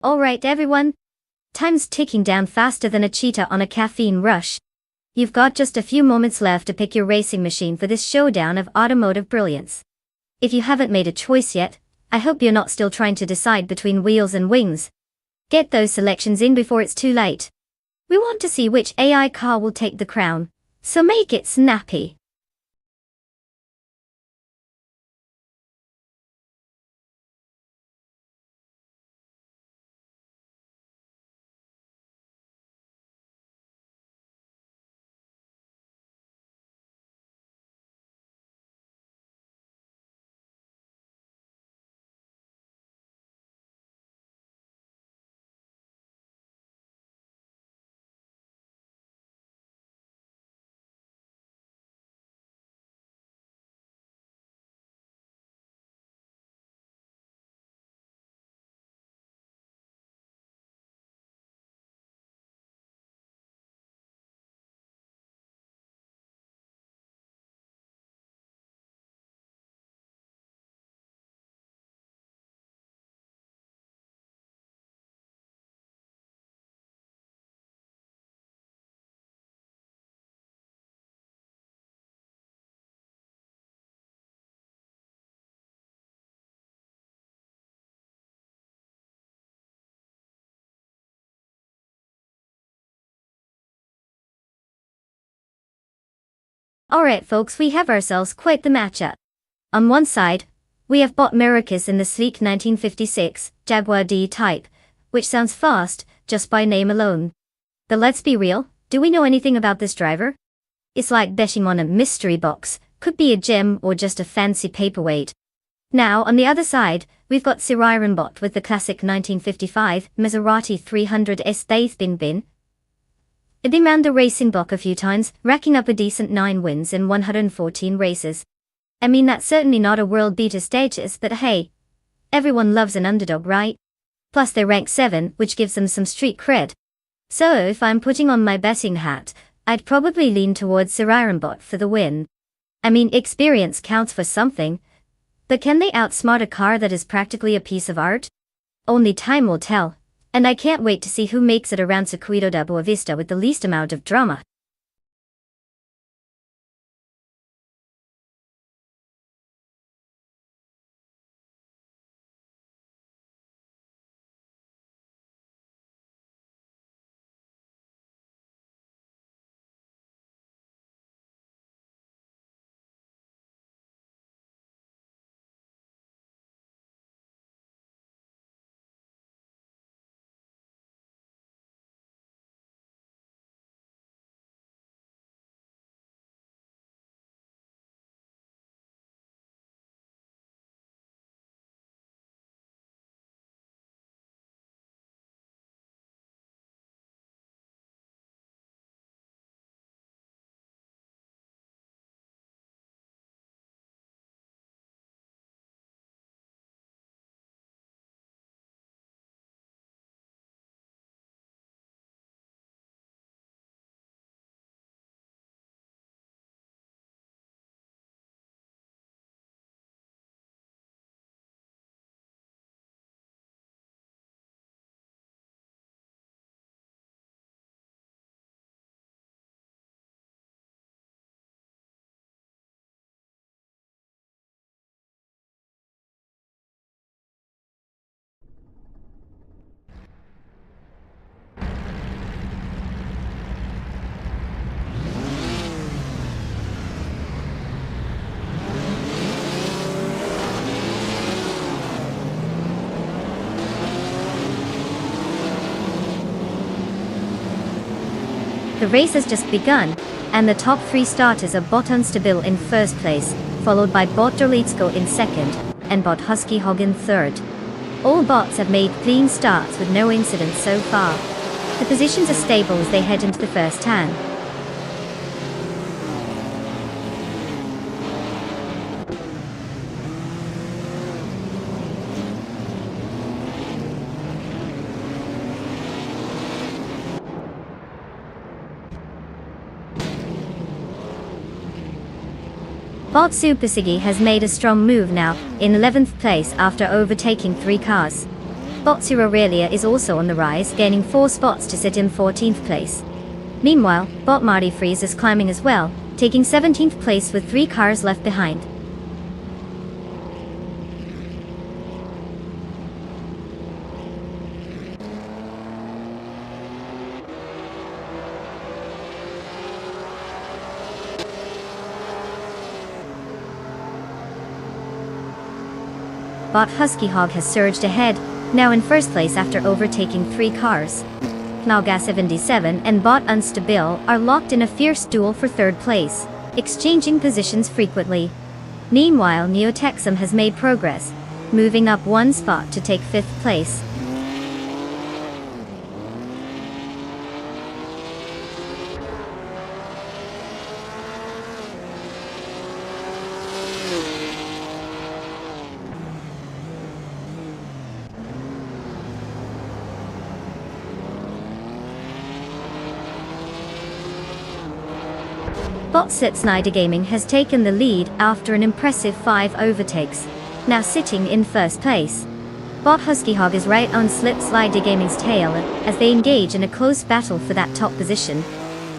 Alright everyone, time's ticking down faster than a cheetah on a caffeine rush. You've got just a few moments left to pick your racing machine for this showdown of automotive brilliance. If you haven't made a choice yet, I hope you're not still trying to decide between wheels and wings. Get those selections in before it's too late. We want to see which AI car will take the crown, so make it snappy. Alright folks, we have ourselves quite the matchup. On one side, we have Bot Maracas in the sleek 1956 Jaguar D type, which sounds fast just by name alone. But let's be real, do we know anything about this driver? It's like betting on a mystery box, could be a gem or just a fancy paperweight. Now on the other side, we've got Bot with the classic 1955 Maserati 300S. They've been the racing block a few times, racking up a decent 9 wins in 114 races. I mean, that's certainly not a world beater status, but hey, everyone loves an underdog, right? Plus they rank 7, which gives them some street cred. So if I'm putting on my betting hat, I'd probably lean towards Bot for the win. I mean, experience counts for something, but can they outsmart a car that is practically a piece of art? Only time will tell, and I can't wait to see who makes it around Circuito da Boa Vista with the least amount of drama. The race has just begun, and the top 3 starters are Bot Unstable in first place, followed by Bot Dorlitsko in second, and Bot Husky Hog in third. All bots have made clean starts with no incidents so far. The positions are stable as they head into the first turn. Bot Super Siggy has made a strong move now, in 11th place after overtaking 3 cars. Bot Aurelia is also on the rise, gaining 4 spots to sit in 14th place. Meanwhile, Bot Marty Freeze is climbing as well, taking 17th place with 3 cars left behind. Bot Husky Hog has surged ahead, now in first place after overtaking 3 cars. Knalga 77 and Bot Unstable are locked in a fierce duel for third place, exchanging positions frequently. Meanwhile, Neotexum has made progress, moving up 1 spot to take 5th place. Bot Snyder Gaming has taken the lead after an impressive 5 overtakes, now sitting in first place. Bot Husky Hog is right on Snyder Gaming's tail as they engage in a close battle for that top position.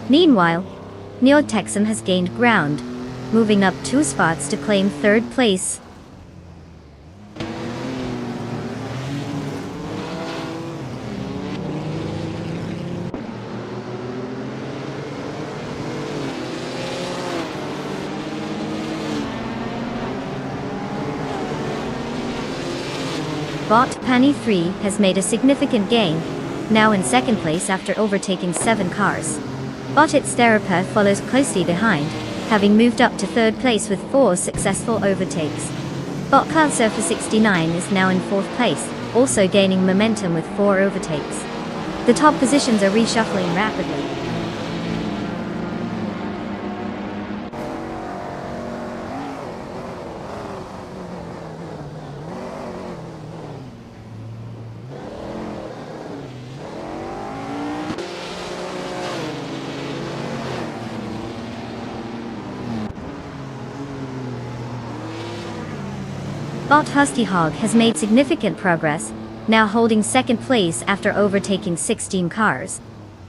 Meanwhile, Neotexum has gained ground, moving up 2 spots to claim third place. Bot Panny 3 has made a significant gain, now in second place after overtaking 7 cars. Bot Itsterapa follows closely behind, having moved up to third place with 4 successful overtakes. Bot Carlsurfer 69 is now in fourth place, also gaining momentum with 4 overtakes. The top positions are reshuffling rapidly. Bot Husky Hog has made significant progress, now holding second place after overtaking 16 cars.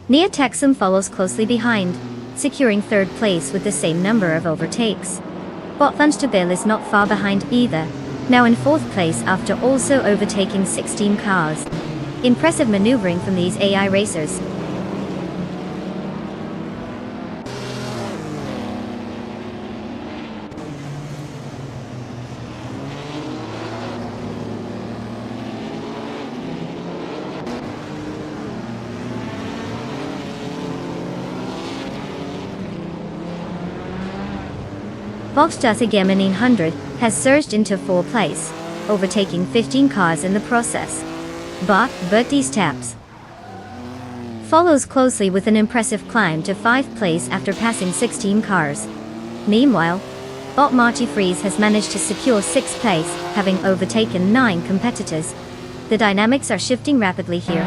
Neotexum follows closely behind, securing third place with the same number of overtakes. Bot Unstable is not far behind either, now in fourth place after also overtaking 16 cars. Impressive maneuvering from these AI racers. Volksklasse Gemini 100 has surged into 4th place, overtaking 15 cars in the process. Bot Bertie's Taps follows closely with an impressive climb to 5th place after passing 16 cars. Meanwhile, Bot Marty Freeze has managed to secure 6th place, having overtaken 9 competitors. The dynamics are shifting rapidly here.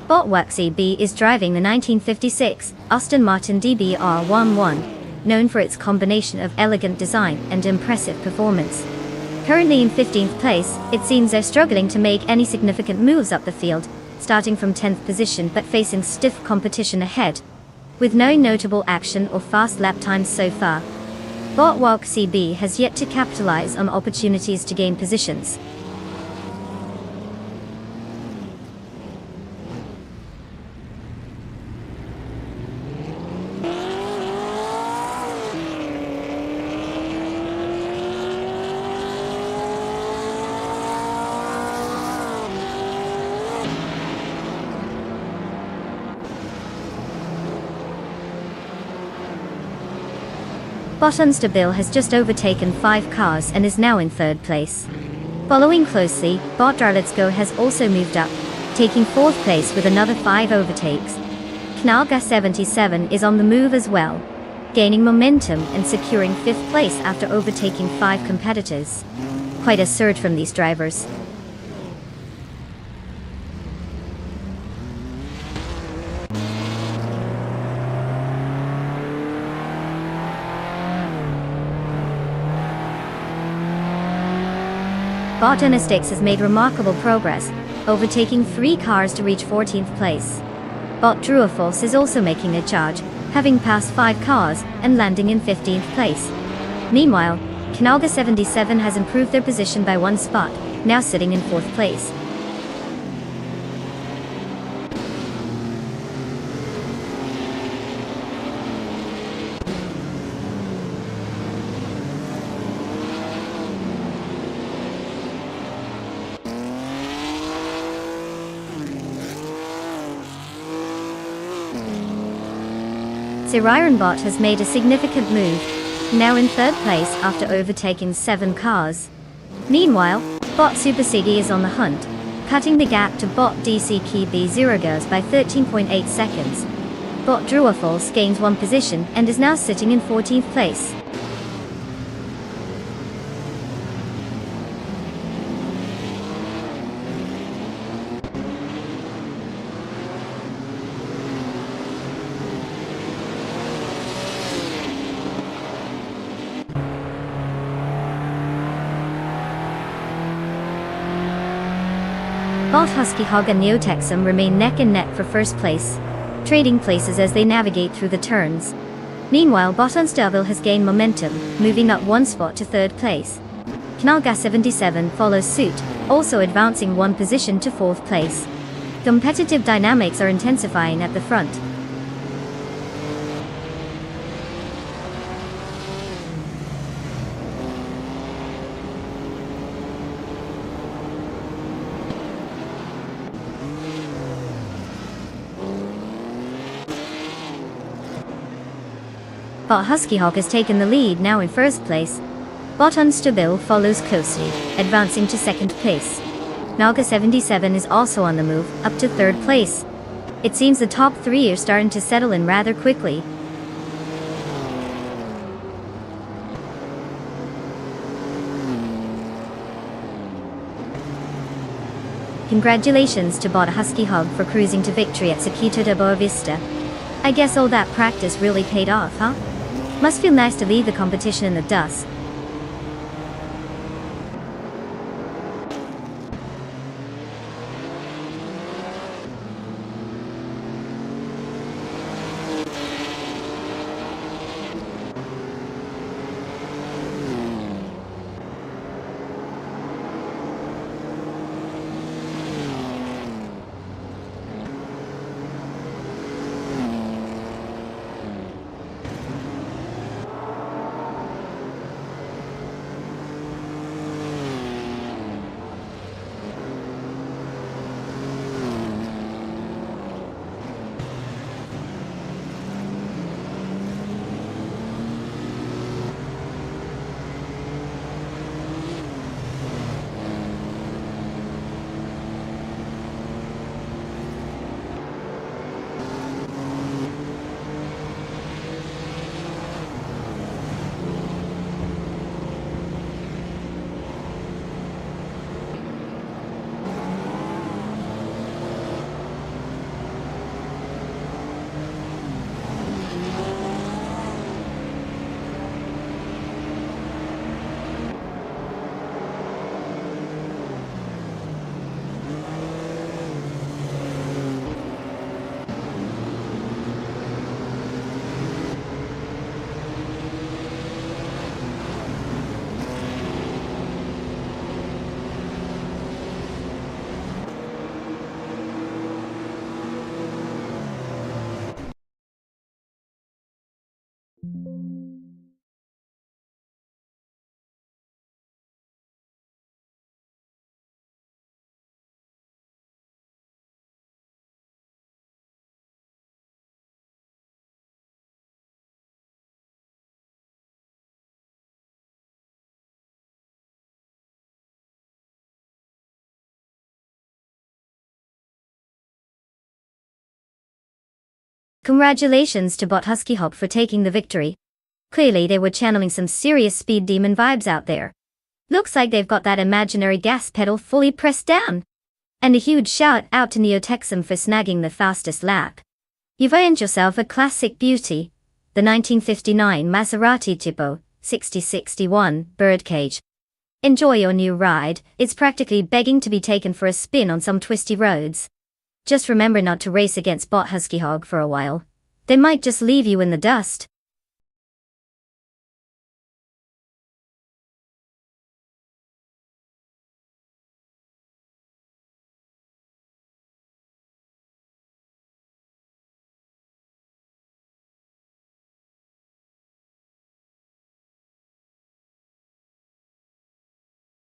Bot Waxy B is driving the 1956 Aston Martin DBR11, known for its combination of elegant design and impressive performance. Currently in 15th place, it seems they're struggling to make any significant moves up the field, starting from 10th position but facing stiff competition ahead, with no notable action or fast lap times so far. Bot Walk CB has yet to capitalize on opportunities to gain positions. Bot Nonstop has just overtaken 5 cars and is now in 3rd place. Following closely, Bot Darletsko has also moved up, taking 4th place with another 5 overtakes. Knalga 77 is on the move as well, gaining momentum and securing 5th place after overtaking 5 competitors. Quite a surge from these drivers. Bot Nonstop has made remarkable progress, overtaking 3 cars to reach 14th place. Bot Trueforce is also making a charge, having passed 5 cars and landing in 15th place. Meanwhile, Knalga 77 has improved their position by 1 spot, now sitting in 4th place. Bot has made a significant move, now in 3rd place after overtaking 7 cars. Meanwhile, Bot Supersigi is on the hunt, cutting the gap to Bot DC Key B0 Girls by 13.8 seconds. Bot Trueforce gains 1 position and is now sitting in 14th place. Bot Husky Hog and Neotexum remain neck and neck for 1st place, trading places as they navigate through the turns. Meanwhile, Bot Nonstop has gained momentum, moving up 1 spot to 3rd place. Knalga 77 follows suit, also advancing 1 position to 4th place. Competitive dynamics are intensifying at the front. Bot Husky Hawk has taken the lead, now in 1st place. Bot Nonstop follows closely, advancing to 2nd place. Knalga 77 is also on the move, up to 3rd place. It seems the top 3 are starting to settle in rather quickly. Congratulations to Bot Husky Hog for cruising to victory at Circuito de Boa Vista. I guess all that practice really paid off, huh? Must feel nice to leave the competition in the dust. Congratulations to Bot Husky Hop for taking the victory. Clearly they were channeling some serious speed demon vibes out there. Looks like they've got that imaginary gas pedal fully pressed down. And a huge shout out to Neotexum for snagging the fastest lap. You've earned yourself a classic beauty, the 1959 Maserati Tipo 6061 Birdcage. Enjoy your new ride, it's practically begging to be taken for a spin on some twisty roads. Just remember not to race against Bot Husky Hog for a while. They might just leave you in the dust.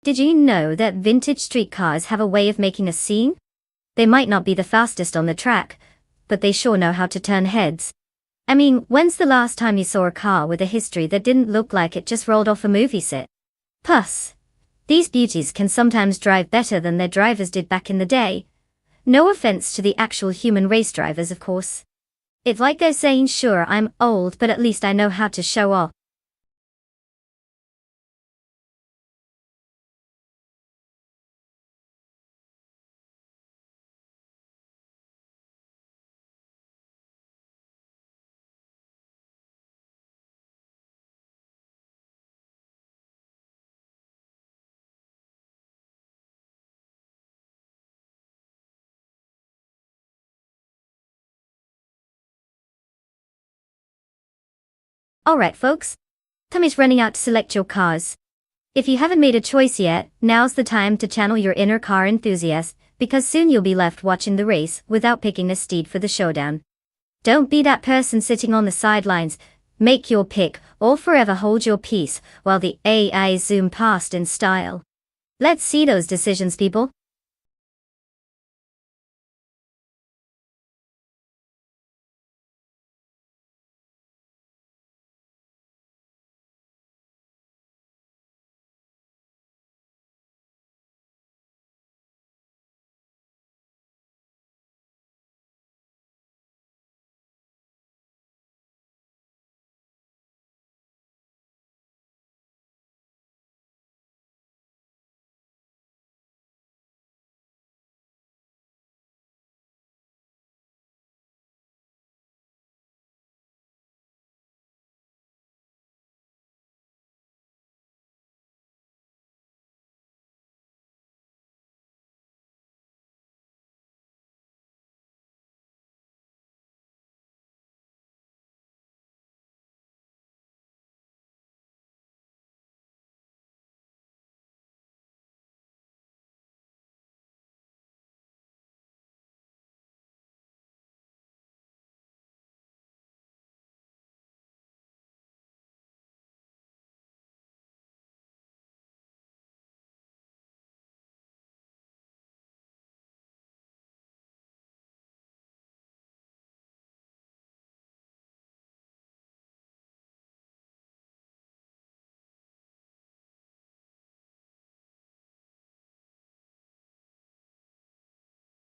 Did you know that vintage street cars have a way of making a scene? They might not be the fastest on the track, but they sure know how to turn heads. I mean, when's the last time you saw a car with a history that didn't look like it just rolled off a movie set? Plus, these beauties can sometimes drive better than their drivers did back in the day. No offense to the actual human race drivers, of course. It's like they're saying, sure, I'm old, but at least I know how to show off. Alright folks, time is running out to select your cars. If you haven't made a choice yet, now's the time to channel your inner car enthusiast, because soon you'll be left watching the race without picking a steed for the showdown. Don't be that person sitting on the sidelines, make your pick, or forever hold your peace while the AI zoom past in style. Let's see those decisions, people.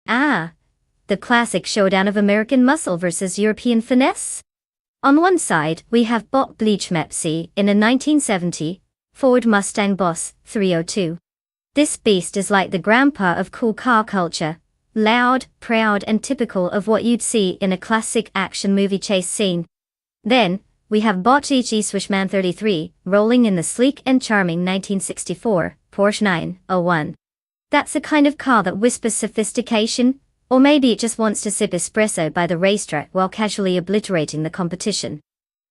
Ah, the classic showdown of American muscle versus European finesse. On one side, we have Bot Bleach Mepsi in a 1970 Ford Mustang Boss 302. This beast is like the grandpa of cool car culture, loud, proud and typical of what you'd see in a classic action movie chase scene. Then, we have Bot Chi Swishman 33, rolling in the sleek and charming 1964 Porsche 901. That's the kind of car that whispers sophistication, or maybe it just wants to sip espresso by the racetrack while casually obliterating the competition.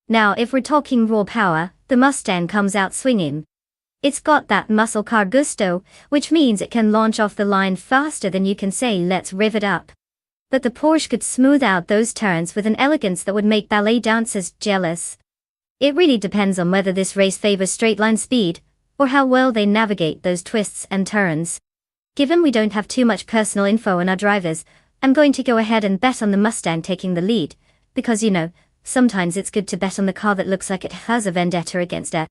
Now if we're talking raw power, the Mustang comes out swinging. It's got that muscle car gusto, which means it can launch off the line faster than you can say let's rev it up. But the Porsche could smooth out those turns with an elegance that would make ballet dancers jealous. It really depends on whether this race favors straight-line speed, or how well they navigate those twists and turns. Given we don't have too much personal info on our drivers, I'm going to go ahead and bet on the Mustang taking the lead, because sometimes it's good to bet on the car that looks like it has a vendetta against it.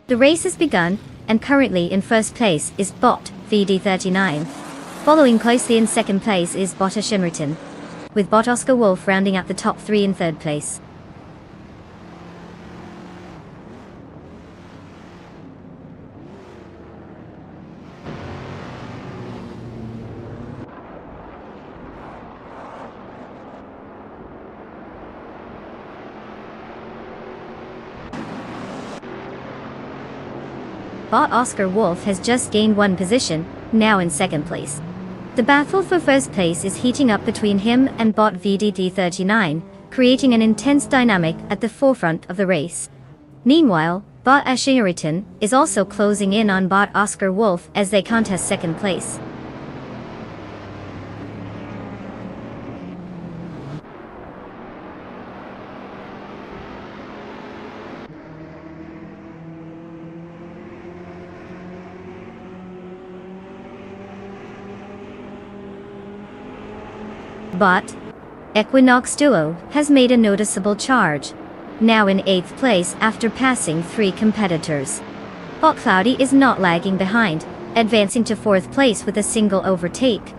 The race has begun, and currently in first place is bot VD39. Following closely in second place is bot Shinriton, with bot Oscar Wolf rounding out the top 3 in third place. Bot Oscar Wolf has just gained 1 position, now in second place. The battle for first place is heating up between him and bot VDD39, creating an intense dynamic at the forefront of the race. Meanwhile, bot Ashiriton is also closing in on bot Oscar Wolf as they contest second place. Bot Equinox Duo has made a noticeable charge, now in 8th place after passing 3 competitors. Bot Cloudy is not lagging behind, advancing to 4th place with a single overtake.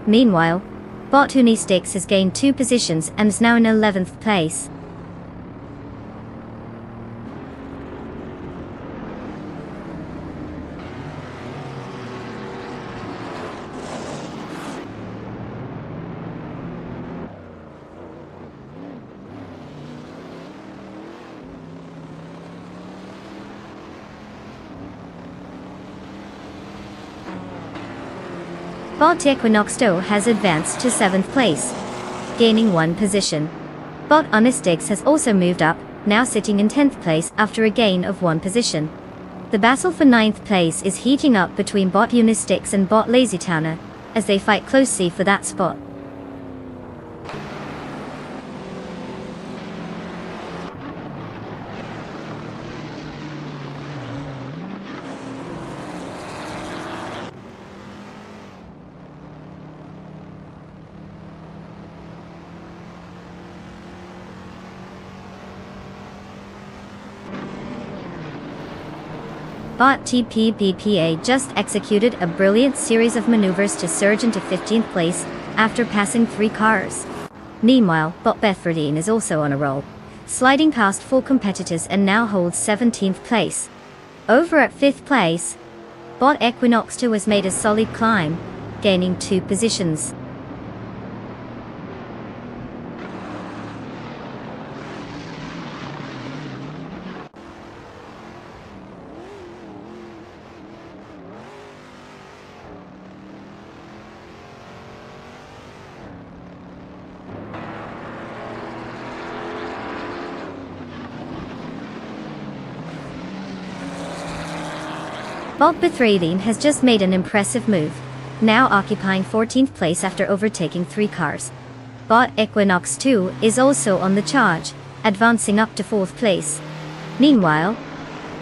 Meanwhile, bot Unistix has gained 2 positions and is now in 11th place. Bot Equinox Duo has advanced to 7th place, gaining 1 position. Bot Unistix has also moved up, now sitting in 10th place after a gain of 1 position. The battle for 9th place is heating up between bot Unistix and bot Lazy Towner, as they fight closely for that spot. Bot TPBPA just executed a brilliant series of maneuvers to surge into 15th place after passing 3 cars. Meanwhile, bot Bethardine is also on a roll, sliding past 4 competitors and now holds 17th place. Over at 5th place, bot Equinox 2 has made a solid climb, gaining 2 positions. Bot Bethradine has just made an impressive move, now occupying 14th place after overtaking 3 cars. Bot Equinox 2 is also on the charge, advancing up to 4th place. Meanwhile,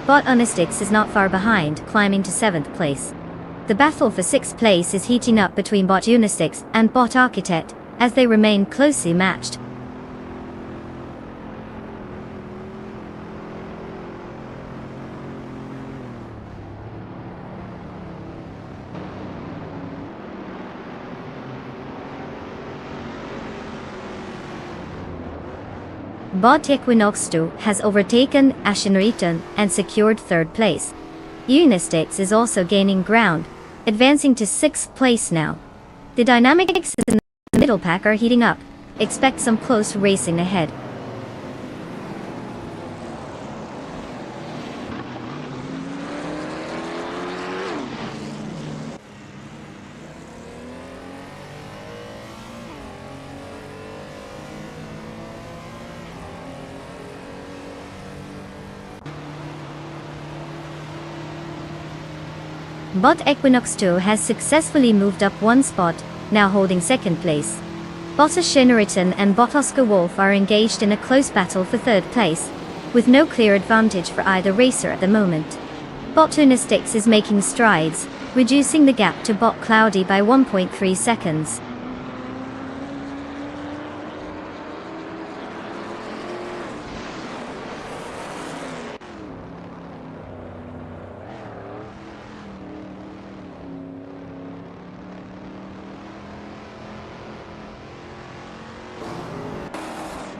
bot Unistix is not far behind, climbing to 7th place. The battle for 6th place is heating up between bot Unistix and bot Architect, as they remain closely matched. Bot Equinox 2 has overtaken Ashenriton and secured 3rd place. Unistix is also gaining ground, advancing to 6th place now. The dynamics in the middle pack are heating up. Expect some close racing ahead. Bot Equinox 2 has successfully moved up 1 spot, now holding 2nd place. Bot Shinriton and bot Oscar Wolf are engaged in a close battle for 3rd place, with no clear advantage for either racer at the moment. Bot Unistix is making strides, reducing the gap to bot Cloudy by 1.3 seconds.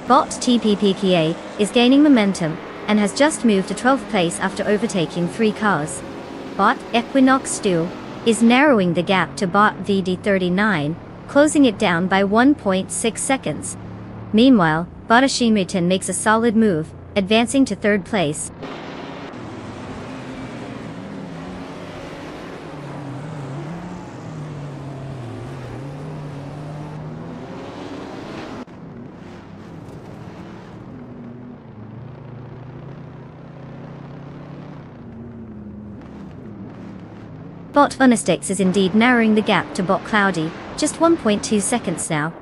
Bot TPPPA is gaining momentum and has just moved to 12th place after overtaking 3 cars. Bot Equinox 2 is narrowing the gap to bot VD39, closing it down by 1.6 seconds. Meanwhile, bot Ashimritan makes a solid move, advancing to 3rd place. Bot Funistix is indeed narrowing the gap to bot Cloudy, just 1.2 seconds now.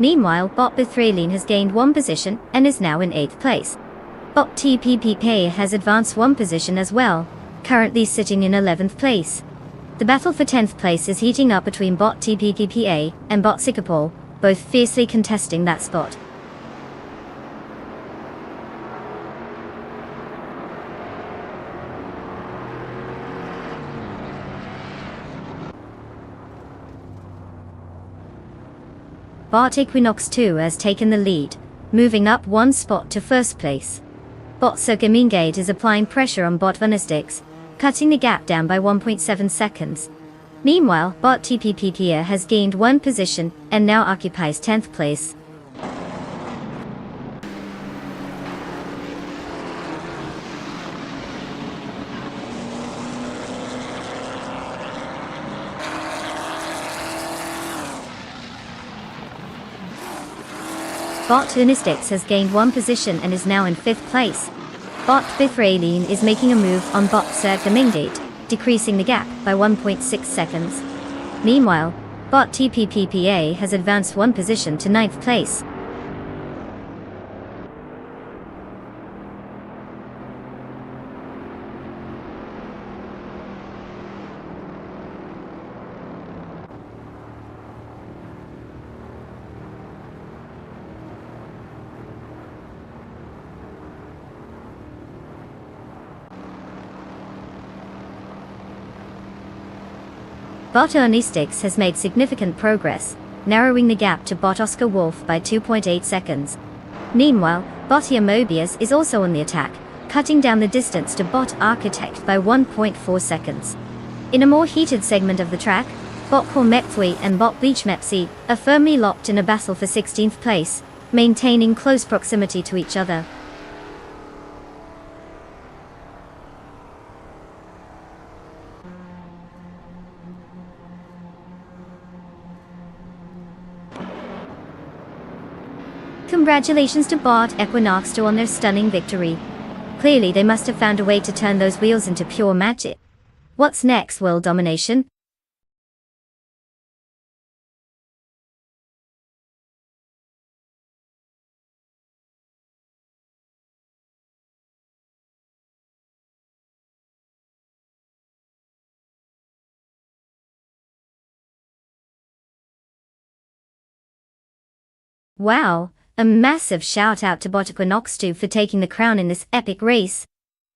Meanwhile, bot Bithraline has gained 1 position and is now in 8th place. Bot TPPK has advanced 1 position as well, currently sitting in 11th place. The battle for 10th place is heating up between bot TPPPA and bot Sikapol, both fiercely contesting that spot. Bot Equinox 2 has taken the lead, moving up 1 spot to 1st place. Bot Circamingate is applying pressure on bot Vanistix, cutting the gap down by 1.7 seconds. Meanwhile, bot TPPPA has gained 1 position and now occupies 10th place. Bot Unistix has gained 1 position and is now in 5th place. Bot Bithraline is making a move on bot Circamingate, decreasing the gap by 1.6 seconds. Meanwhile, bot TPPPA has advanced 1 position to 9th place. Bot Ernestix has made significant progress, narrowing the gap to bot Oscar Wolf by 2.8 seconds. Meanwhile, bot Mobius is also on the attack, cutting down the distance to bot Architect by 1.4 seconds. In a more heated segment of the track, bot Cormepthui and bot Beachmepsi are firmly locked in a battle for 16th place, maintaining close proximity to each other. Congratulations to bot Equinox 2 on their stunning victory. Clearly they must have found a way to turn those wheels into pure magic. What's next, world domination? Wow, a massive shout out to bot Equinox 2 for taking the crown in this epic race.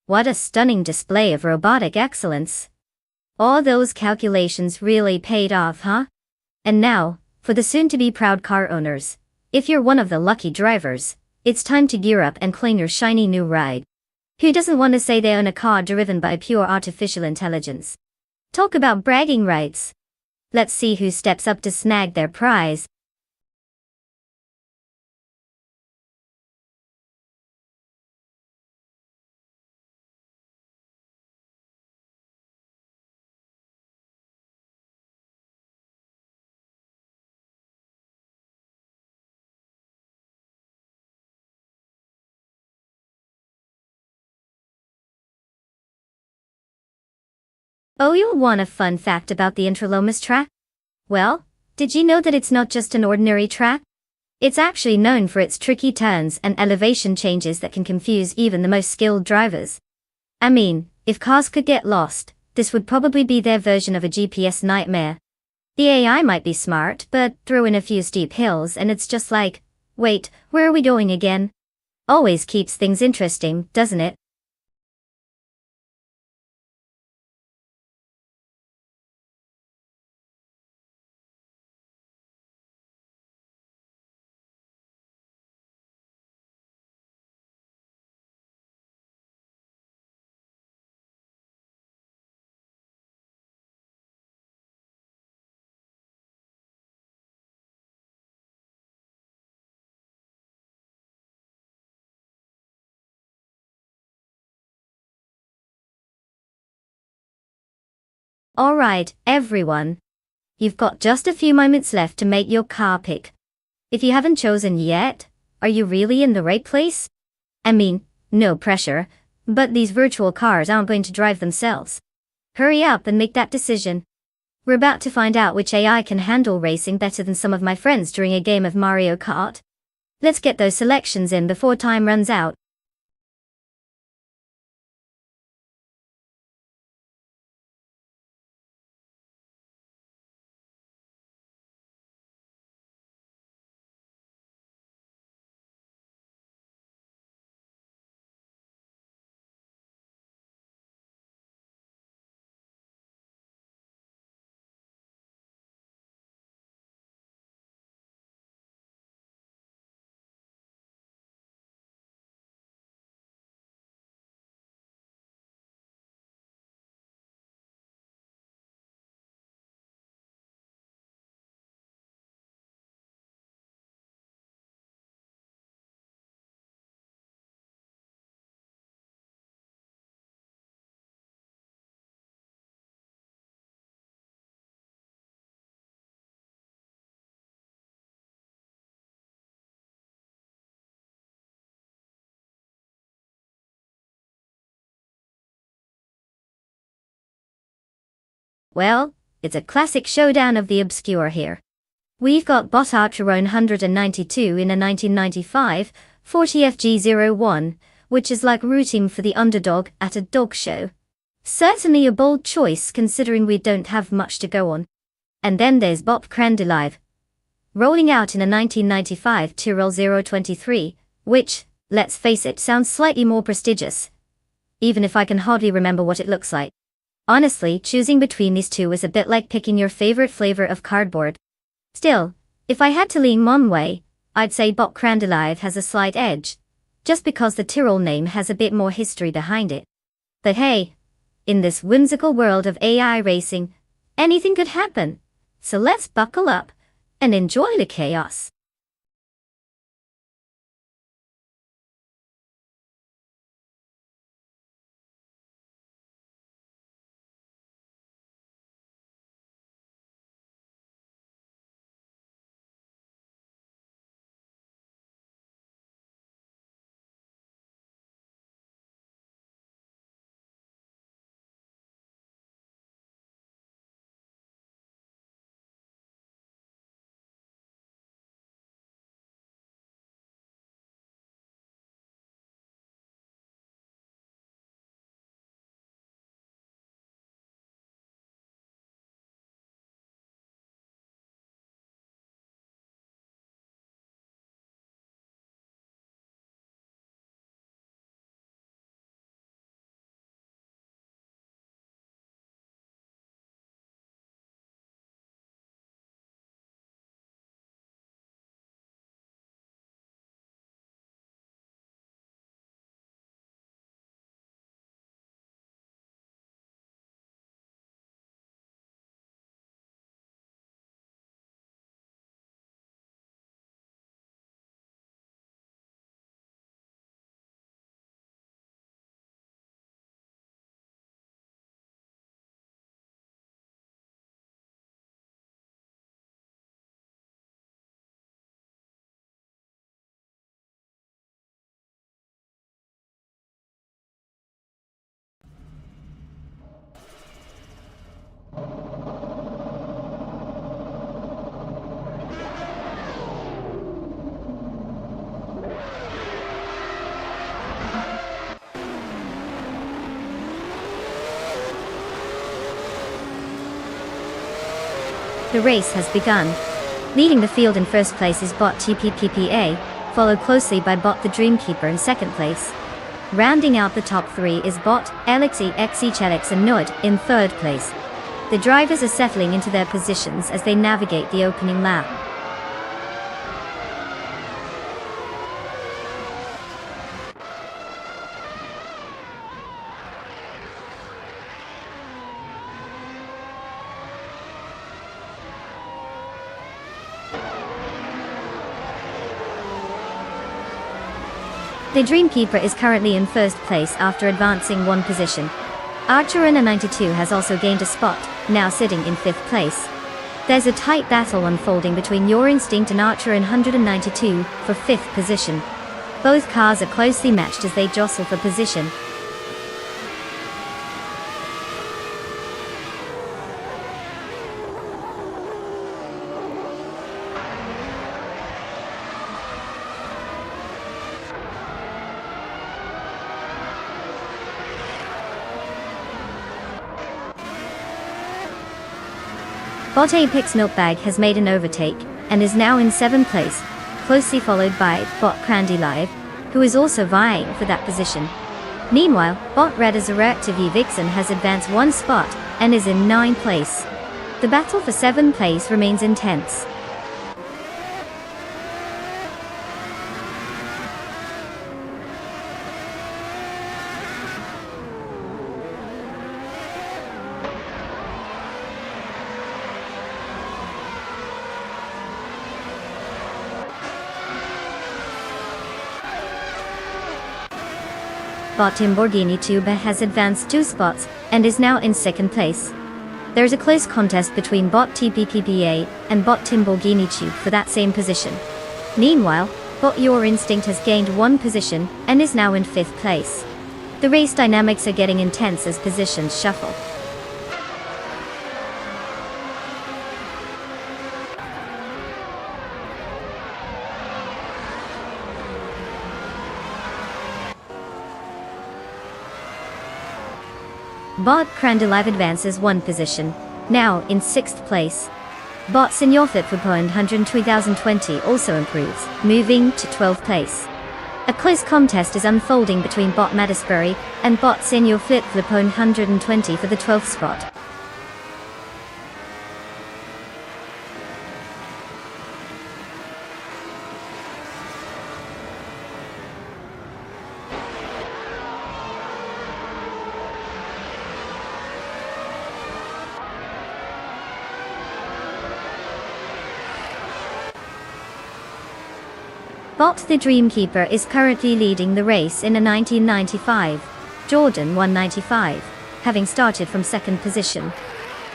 What a stunning display of robotic excellence. All those calculations really paid off, huh? And now, for the soon-to-be proud car owners. If you're one of the lucky drivers, it's time to gear up and claim your shiny new ride. Who doesn't want to say they own a car driven by pure artificial intelligence? Talk about bragging rights. Let's see who steps up to snag their prize. Oh, you'll want a fun fact about the Intralomas track? Well, did you know that it's not just an ordinary track? It's actually known for its tricky turns and elevation changes that can confuse even the most skilled drivers. I mean, if cars could get lost, this would probably be their version of a GPS nightmare. The AI might be smart, but throw in a few steep hills and it's just like, wait, where are we going again? Always keeps things interesting, doesn't it? Alright, everyone. You've got just a few moments left to make your car pick. If you haven't chosen yet, are you really in the right place? I mean, no pressure, but these virtual cars aren't going to drive themselves. Hurry up and make that decision. We're about to find out which AI can handle racing better than some of my friends during a game of Mario Kart. Let's get those selections in before time runs out. Well, it's a classic showdown of the obscure here. We've got Bot Archer 192 in a 1995 40 FG01, which is like rooting for the underdog at a dog show. Certainly a bold choice considering we don't have much to go on. And then there's Bob Crandalive, rolling out in a 1995 Tyrrell 023, which, let's face it, sounds slightly more prestigious, even if I can hardly remember what it looks like. Honestly, choosing between these two is a bit like picking your favorite flavor of cardboard. Still, if I had to lean one way, I'd say Bob Crandalive has a slight edge, just because the Tyrrell name has a bit more history behind it. But hey, in this whimsical world of AI racing, anything could happen. So let's buckle up and enjoy the chaos. The race has begun. Leading the field in first place is Bot TPPPA, followed closely by Bot the Dreamkeeper in second place. Rounding out the top three is Bot, Elixir, XEChelix and Nud in third place. The drivers are settling into their positions as they navigate the opening lap. The Dreamkeeper is currently in first place after advancing one position. Archer 92 has also gained a spot, now sitting in 5th place. There's a tight battle unfolding between Your Instinct and Archer 192 for 5th position. Both cars are closely matched as they jostle for position. Bot Apex Milkbag has made an overtake, and is now in 7th place, closely followed by Bot Crandy Live, who is also vying for that position. Meanwhile, Bot Red as a Reactive Vixen has advanced 1 spot, and is in 9th place. The battle for 7th place remains intense. Bot Timborghini Tuba has advanced 2 spots, and is now in 2nd place. There's a close contest between Bot TPPPA and Bot Timborghini Tube for that same position. Meanwhile, Bot Your Instinct has gained 1 position, and is now in 5th place. The race dynamics are getting intense as positions shuffle. Bot Crandalive advances 1 position, now in 6th place. Bot Senior Fit for Point 100 also improves, moving to 12th place. A close contest is unfolding between Bot Madisbury and Bot Senior Fit for Point 120 for the 12th spot. Bot the Dreamkeeper is currently leading the race in a 1995 Jordan 195, having started from 2nd position.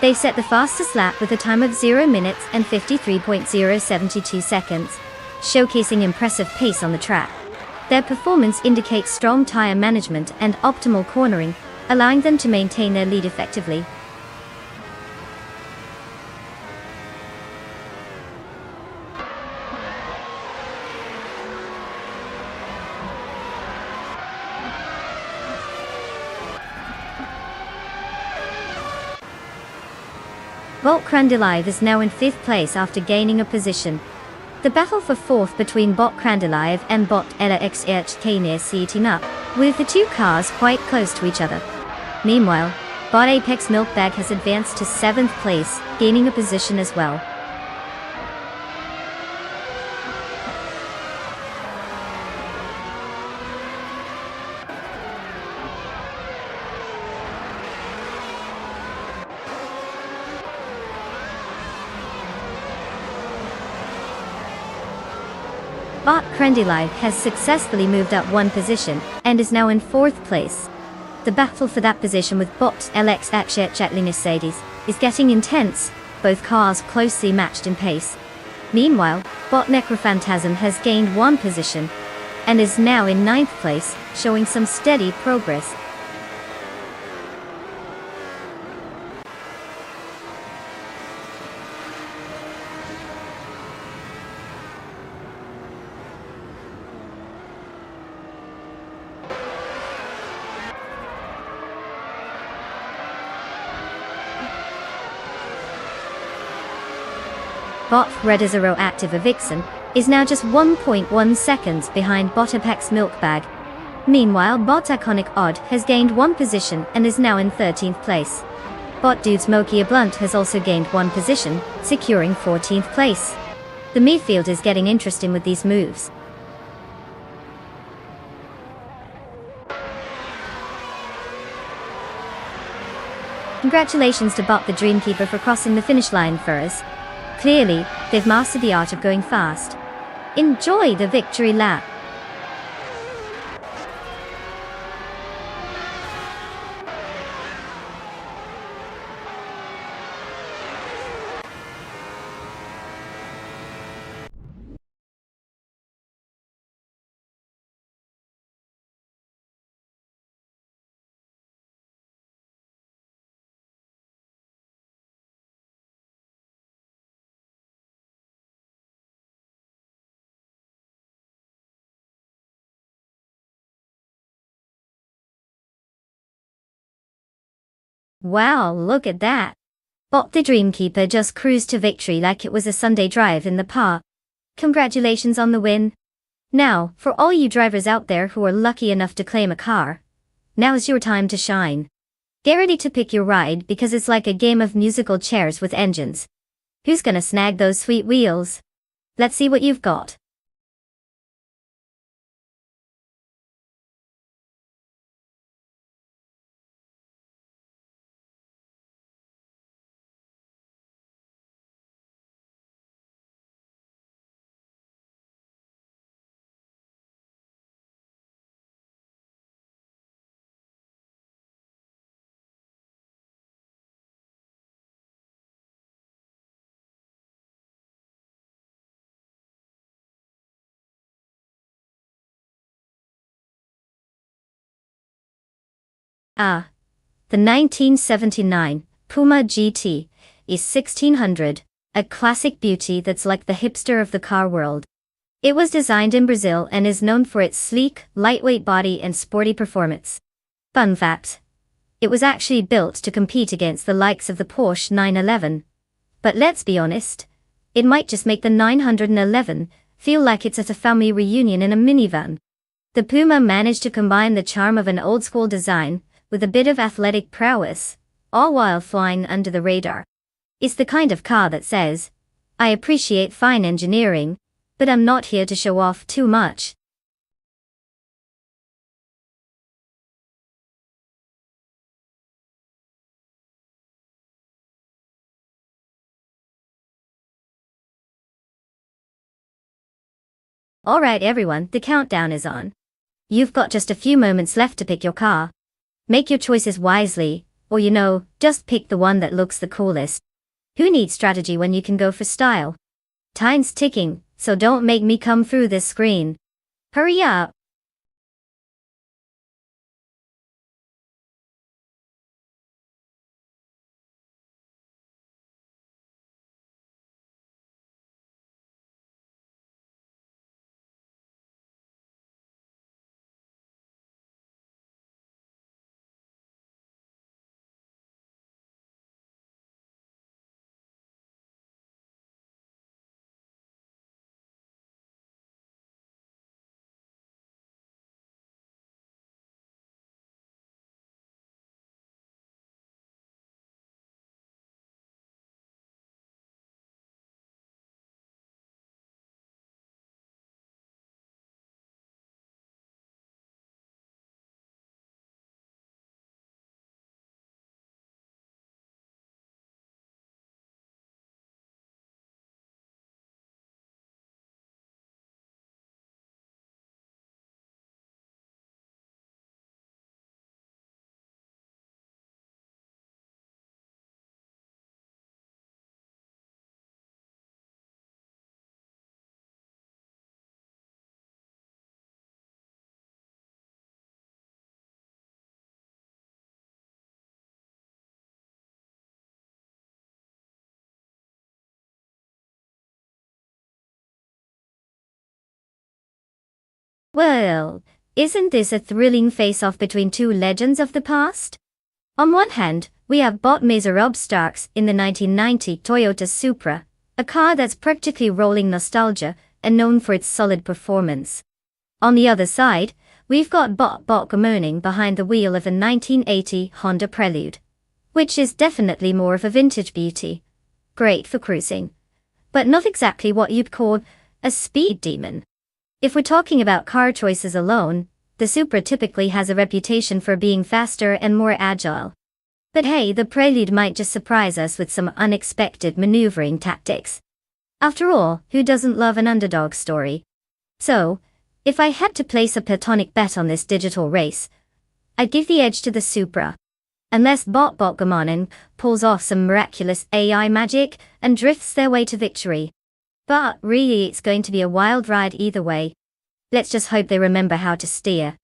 They set the fastest lap with a time of 0 minutes and 53.072 seconds, showcasing impressive pace on the track. Their performance indicates strong tire management and optimal cornering, allowing them to maintain their lead effectively. Bot Crandalive is now in 5th place after gaining a position. The battle for 4th between Bot Crandalive and Bot LXHK near heating up, with the 2 cars quite close to each other. Meanwhile, Bot Apex Milkbag has advanced to 7th place, gaining a position as well. Bot Crandalive has successfully moved up 1 position, and is now in 4th place. The battle for that position with Bot LXHK Mercedes is getting intense, both cars closely matched in pace. Meanwhile, Bot Necrophantasm has gained 1 position, and is now in 9th place, showing some steady progress. Bot Red as a Reactive Vixen is now just 1.1 seconds behind Bot Apex Milkbag. Meanwhile, Bot Iconic Odd has gained 1 position and is now in 13th place. Bot Dude Smoky Blunt has also gained 1 position, securing 14th place. The midfield is getting interesting with these moves. Congratulations to Bot the Dreamkeeper for crossing the finish line for us. Clearly, they've mastered the art of going fast. Enjoy the victory lap. Wow, look at that. Bob the Dreamkeeper just cruised to victory like it was a Sunday drive in the park. Congratulations on the win. Now, for all you drivers out there who are lucky enough to claim a car, now's your time to shine. Get ready to pick your ride because it's like a game of musical chairs with engines. Who's gonna snag those sweet wheels? Let's see what you've got. Ah, the 1979 Puma GT is 1600, a classic beauty that's like the hipster of the car world. It was designed in Brazil and is known for its sleek, lightweight body and sporty performance. Fun fact: it was actually built to compete against the likes of the Porsche 911. But let's be honest, it might just make the 911 feel like it's at a family reunion in a minivan. The Puma managed to combine the charm of an old-school design with a bit of athletic prowess, all while flying under the radar. It's the kind of car that says, I appreciate fine engineering, but I'm not here to show off too much. Alright everyone, the countdown is on. You've got just a few moments left to pick your car. Make your choices wisely, or just pick the one that looks the coolest. Who needs strategy when you can go for style? Time's ticking, so don't make me come through this screen. Hurry up! Well, isn't this a thrilling face-off between two legends of the past? On one hand, we have Bot Rob Starks in the 1990 Toyota Supra, a car that's practically rolling nostalgia and known for its solid performance. On the other side, we've got Bot moaning behind the wheel of a 1980 Honda Prelude, which is definitely more of a vintage beauty. Great for cruising, but not exactly what you'd call a speed demon. If we're talking about car choices alone, the Supra typically has a reputation for being faster and more agile. But hey, the Prelude might just surprise us with some unexpected maneuvering tactics. After all, who doesn't love an underdog story? So, if I had to place a platonic bet on this digital race, I'd give the edge to the Supra. Unless Bot pulls off some miraculous AI magic and drifts their way to victory. But really, it's going to be a wild ride either way. Let's just hope they remember how to steer.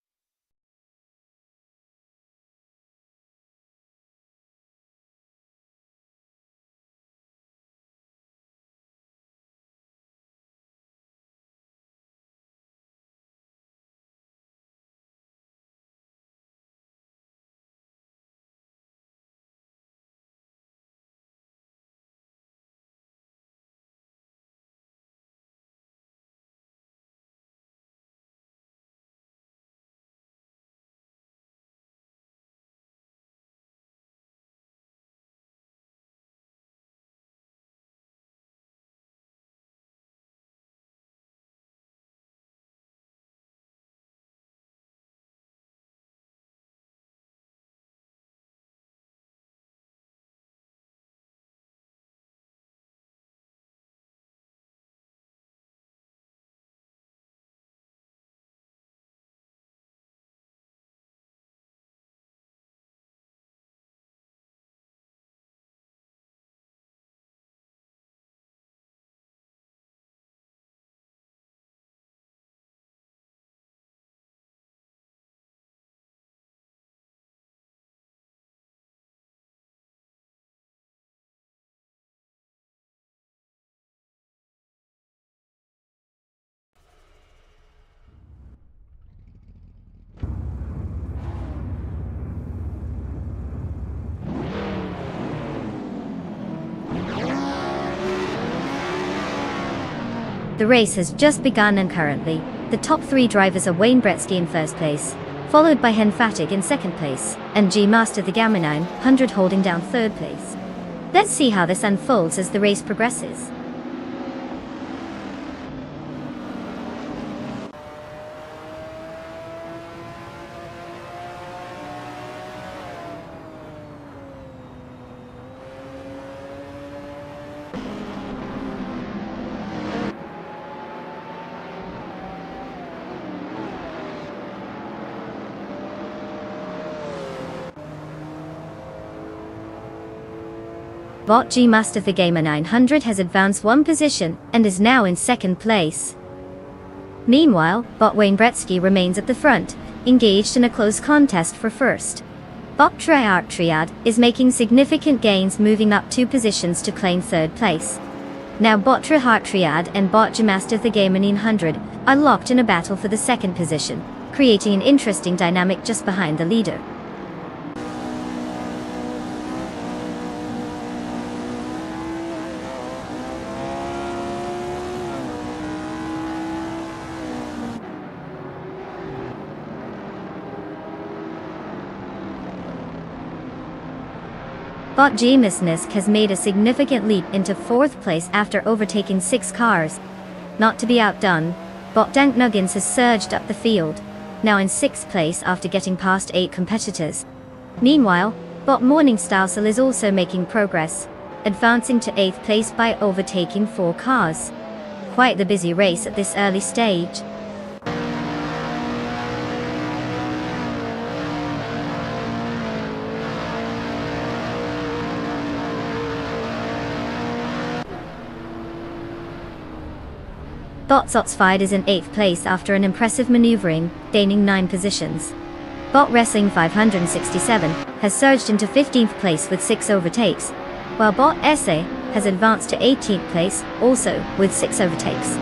The race has just begun and currently, the top 3 drivers are Wayne Gretzky in first place, followed by Hen Fatig in second place, and G Master the Gamma 900 holding down third place. Let's see how this unfolds as the race progresses. Bot G Master the Gamer 900 has advanced 1 position and is now in second place. Meanwhile, Bot Wayne Gretzky remains at the front, engaged in a close contest for first. Bot Triad is making significant gains, moving up 2 positions to claim third place. Now Bot Triad and Bot G Master the Gamer 900 are locked in a battle for the second position, creating an interesting dynamic just behind the leader. Bot James Nisk has made a significant leap into 4th place after overtaking 6 cars. Not to be outdone, Bot Dank Nuggins has surged up the field, now in 6th place after getting past 8 competitors. Meanwhile, Bot Morning Stousel is also making progress, advancing to 8th place by overtaking 4 cars. Quite the busy race at this early stage. Bot Sotsfied is in 8th place after an impressive maneuvering, gaining 9 positions. Bot Wrestling 567 has surged into 15th place with 6 overtakes, while Bot SA has advanced to 18th place, also with 6 overtakes.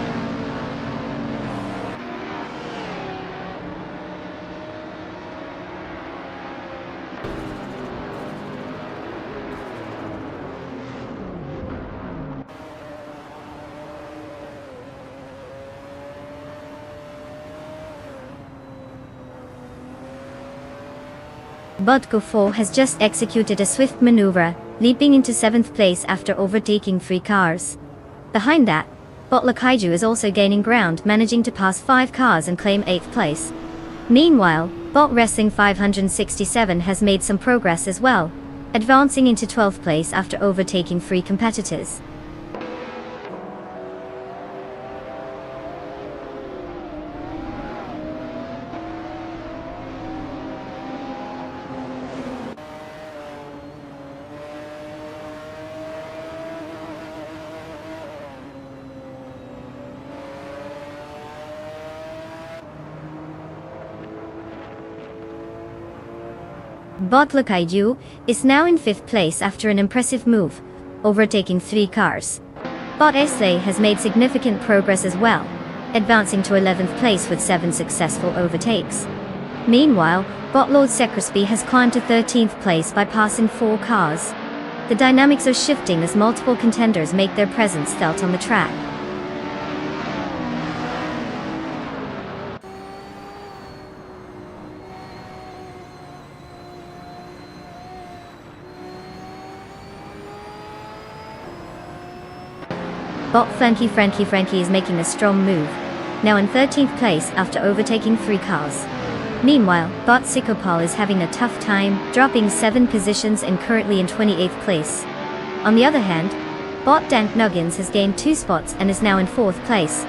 Bot Go4 has just executed a swift maneuver, leaping into 7th place after overtaking 3 cars. Behind that, Bot Lakaiju is also gaining ground, managing to pass 5 cars and claim 8th place. Meanwhile, Bot Wrestling 567 has made some progress as well, advancing into 12th place after overtaking 3 competitors. Bot Lakaiju is now in 5th place after an impressive move, overtaking 3 cars. Bot SA has made significant progress as well, advancing to 11th place with 7 successful overtakes. Meanwhile, Bot Lord Secresby has climbed to 13th place by passing 4 cars. The dynamics are shifting as multiple contenders make their presence felt on the track. Bot Frankie is making a strong move, now in 13th place after overtaking 3 cars. Meanwhile, Bot Sikopal is having a tough time, dropping 7 positions and currently in 28th place. On the other hand, Bot Dank Nuggins has gained 2 spots and is now in 4th place.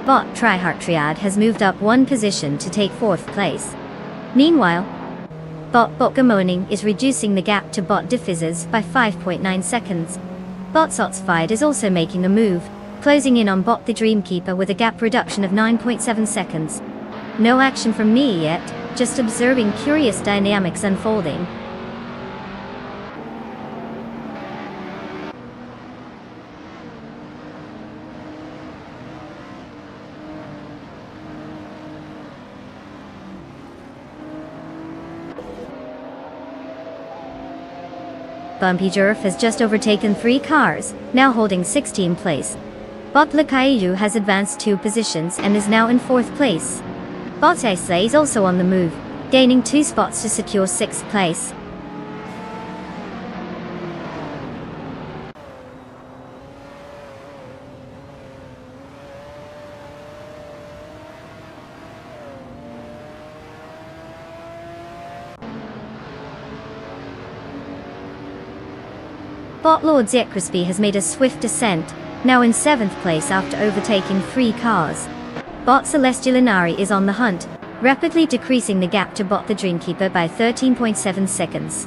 Bot Triad has moved up 1 position to take 4th place. Meanwhile, Bot Gamoning is reducing the gap to Bot Diffusers by 5.9 seconds. Bot Sotsfied is also making a move, closing in on Bot the Dreamkeeper with a gap reduction of 9.7 seconds. No action from me yet, just observing curious dynamics unfolding. Bumpy Jerf has just overtaken 3 cars, now holding 16th place. Bot Lakaiju has advanced 2 positions and is now in 4th place. Bot Aisle is also on the move, gaining 2 spots to secure 6th place. Bot Lord Zekrispy has made a swift descent, now in 7th place after overtaking 3 cars. Bot Celestial Inari is on the hunt, rapidly decreasing the gap to Bot the Dreamkeeper by 13.7 seconds.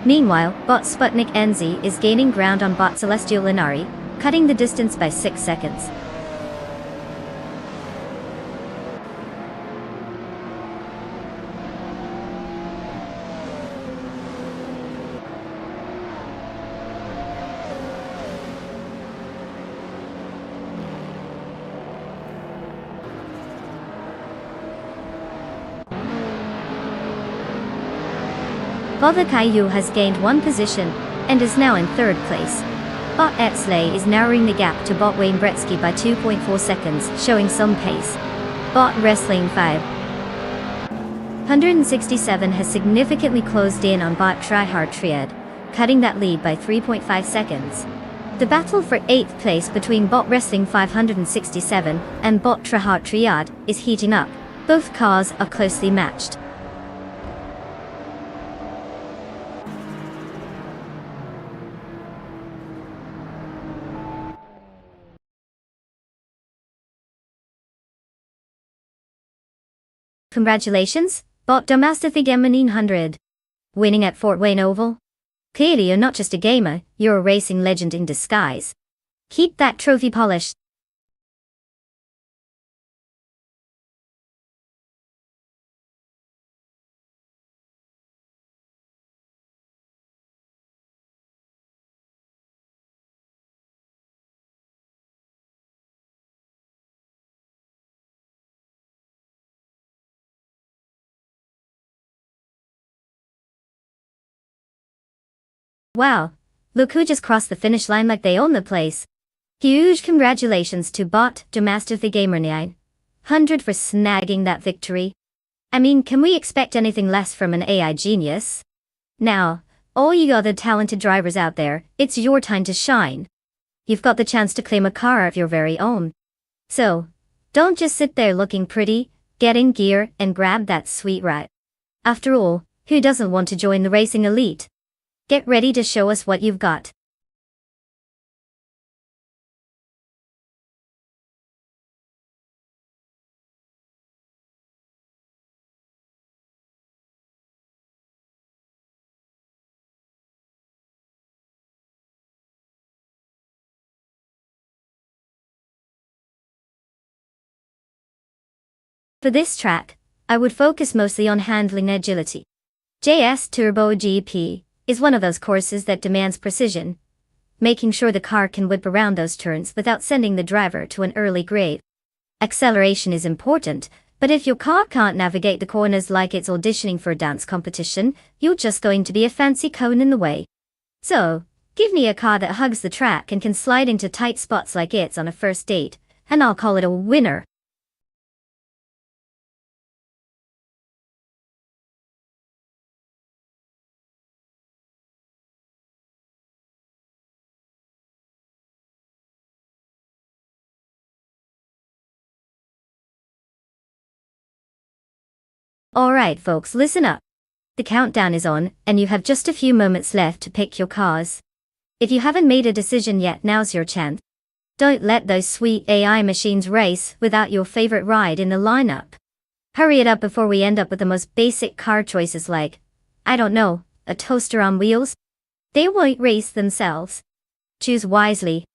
Meanwhile, Bot Sputnik NZ is gaining ground on Bot Celestial Inari, cutting the distance by 6 seconds. Bother Caillou has gained 1 position, and is now in 3rd place. Bot Etzley is narrowing the gap to Bot Wayne Bretsky by 2.4 seconds, showing some pace. Bot Wrestling 567 has significantly closed in on Bot Tryhard Triad, cutting that lead by 3.5 seconds. The battle for 8th place between Bot Wrestling 567 and Bot Tryhard Triad is heating up. Both cars are closely matched. Congratulations, Bot Domastithigem 900. Winning at Fort Wayne Oval? Clearly you're not just a gamer, you're a racing legend in disguise. Keep that trophy polished. Wow, look who just crossed the finish line like they own the place. Huge congratulations to Bot Domastithigem 900 for snagging that victory. I mean, can we expect anything less from an AI genius? Now, all you other talented drivers out there, it's your time to shine. You've got the chance to claim a car of your very own. So, don't just sit there looking pretty, get in gear and grab that sweet ride. After all, who doesn't want to join the racing elite? Get ready to show us what you've got. For this track, I would focus mostly on handling agility. JS Turbo GP is one of those courses that demands precision, making sure the car can whip around those turns without sending the driver to an early grave. Acceleration is important, but if your car can't navigate the corners like it's auditioning for a dance competition, you're just going to be a fancy cone in the way. So, give me a car that hugs the track and can slide into tight spots like it's on a first date, and I'll call it a winner. Alright folks, listen up. The countdown is on, and you have just a few moments left to pick your cars. If you haven't made a decision yet, now's your chance. Don't let those sweet AI machines race without your favorite ride in the lineup. Hurry it up before we end up with the most basic car choices like, I don't know, a toaster on wheels? They won't race themselves. Choose wisely.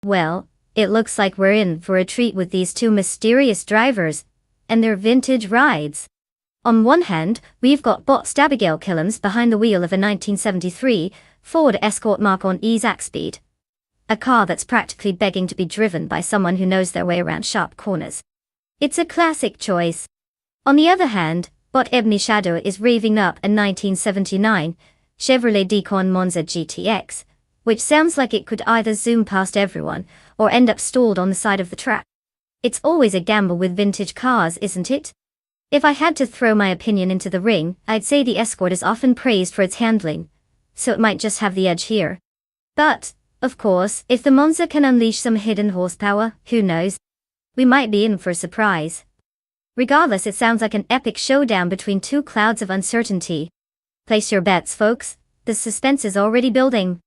Well, it looks like we're in for a treat with these two mysterious drivers and their vintage rides. On one hand, we've got boss Abigail Killams behind the wheel of a 1973 Ford Escort Mark-On E-Zack Speed. A car that's practically begging to be driven by someone who knows their way around sharp corners. It's a classic choice. On the other hand, Bot Ebony Shadow is revving up a 1979 Chevrolet Decon Monza GTX, which sounds like it could either zoom past everyone or end up stalled on the side of the track. It's always a gamble with vintage cars, isn't it? If I had to throw my opinion into the ring, I'd say the Escort is often praised for its handling, so it might just have the edge here. But, of course, if the Monza can unleash some hidden horsepower, who knows? We might be in for a surprise. Regardless, it sounds like an epic showdown between two clouds of uncertainty. Place your bets, folks. The suspense is already building.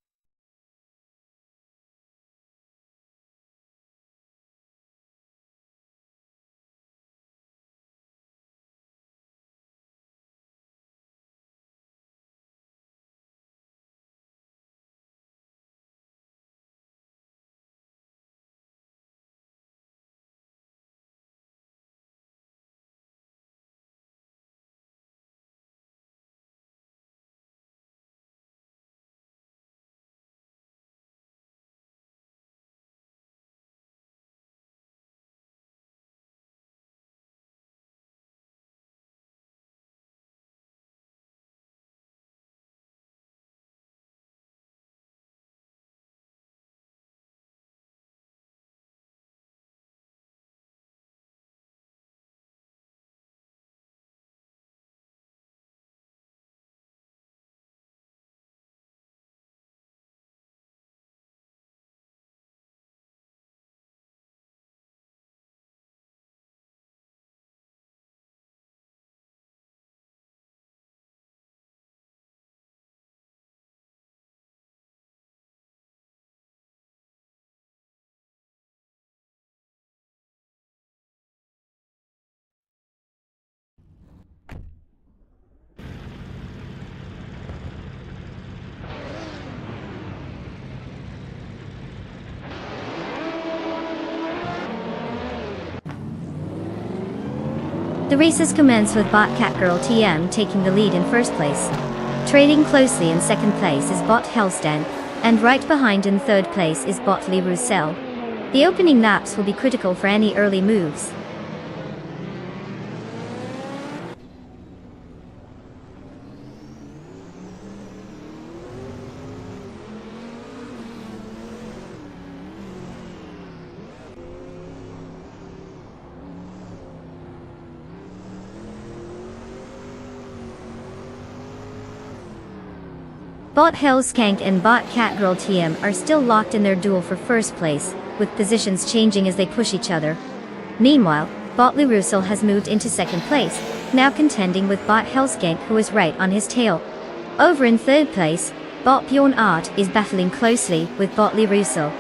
The races commence with Bot Catgirl TM taking the lead in first place. Trailing closely in second place is Bot Hellstank, and right behind in third place is Bot Lee Roussel. The opening laps will be critical for any early moves. Bot Hellskank and Bot Catgirl TM are still locked in their duel for first place, with positions changing as they push each other. Meanwhile, Bot Lee Roussel has moved into second place, now contending with Bot Hellskank, who is right on his tail. Over in third place, Bot Bjorn Art is battling closely with Bot Lee Roussel.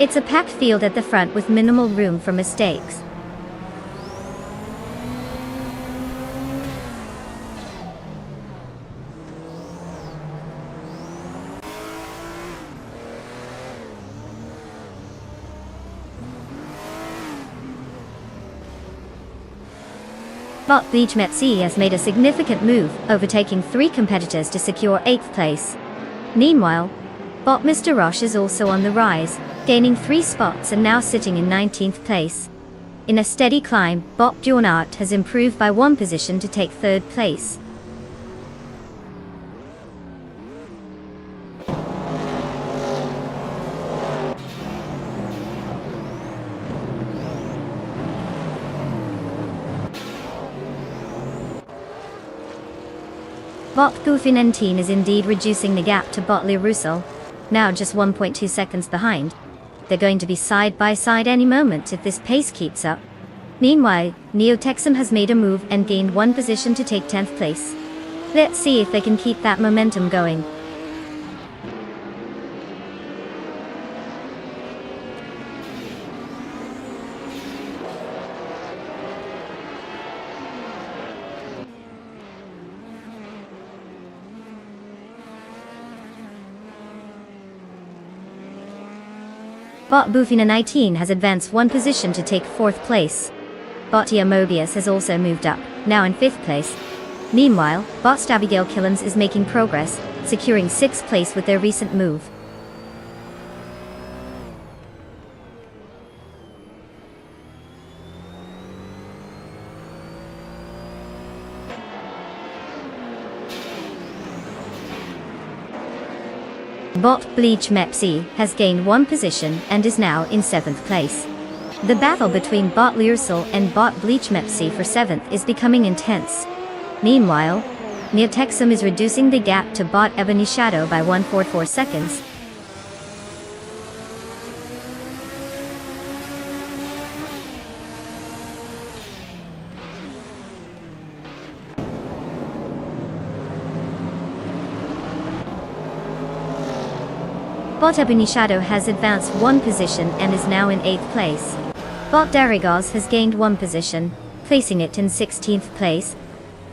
It's a packed field at the front with minimal room for mistakes. Bot Beach Metzi has made a significant move, overtaking 3 competitors to secure 8th place. Meanwhile, Bot Mr. Roche is also on the rise, gaining 3 spots and now sitting in 19th place. In a steady climb, Bot Bjorn Art has improved by 1 position to take 3rd place. Bot Goufinentine is indeed reducing the gap to Bot Lee Roussel, now just 1.2 seconds behind. They're going to be side by side any moment if this pace keeps up. Meanwhile, Neotexum has made a move and gained 1 position to take 10th place. Let's see if they can keep that momentum going. Bot Bufina 19 has advanced one position to take 4th place. Bot Tia Mobius has also moved up, now in 5th place. Meanwhile, Bot Abigail Killens is making progress, securing 6th place with their recent move. Bot Bleach Mepsi has gained one position and is now in 7th place. The battle between Bot Learsal and Bot Bleach Mepsi for 7th is becoming intense. Meanwhile, Neotexum is reducing the gap to Bot Ebony Shadow by 144 seconds. Bot Ebony Shadow has advanced one position and is now in 8th place. Bot Darigos has gained one position, placing it in 16th place.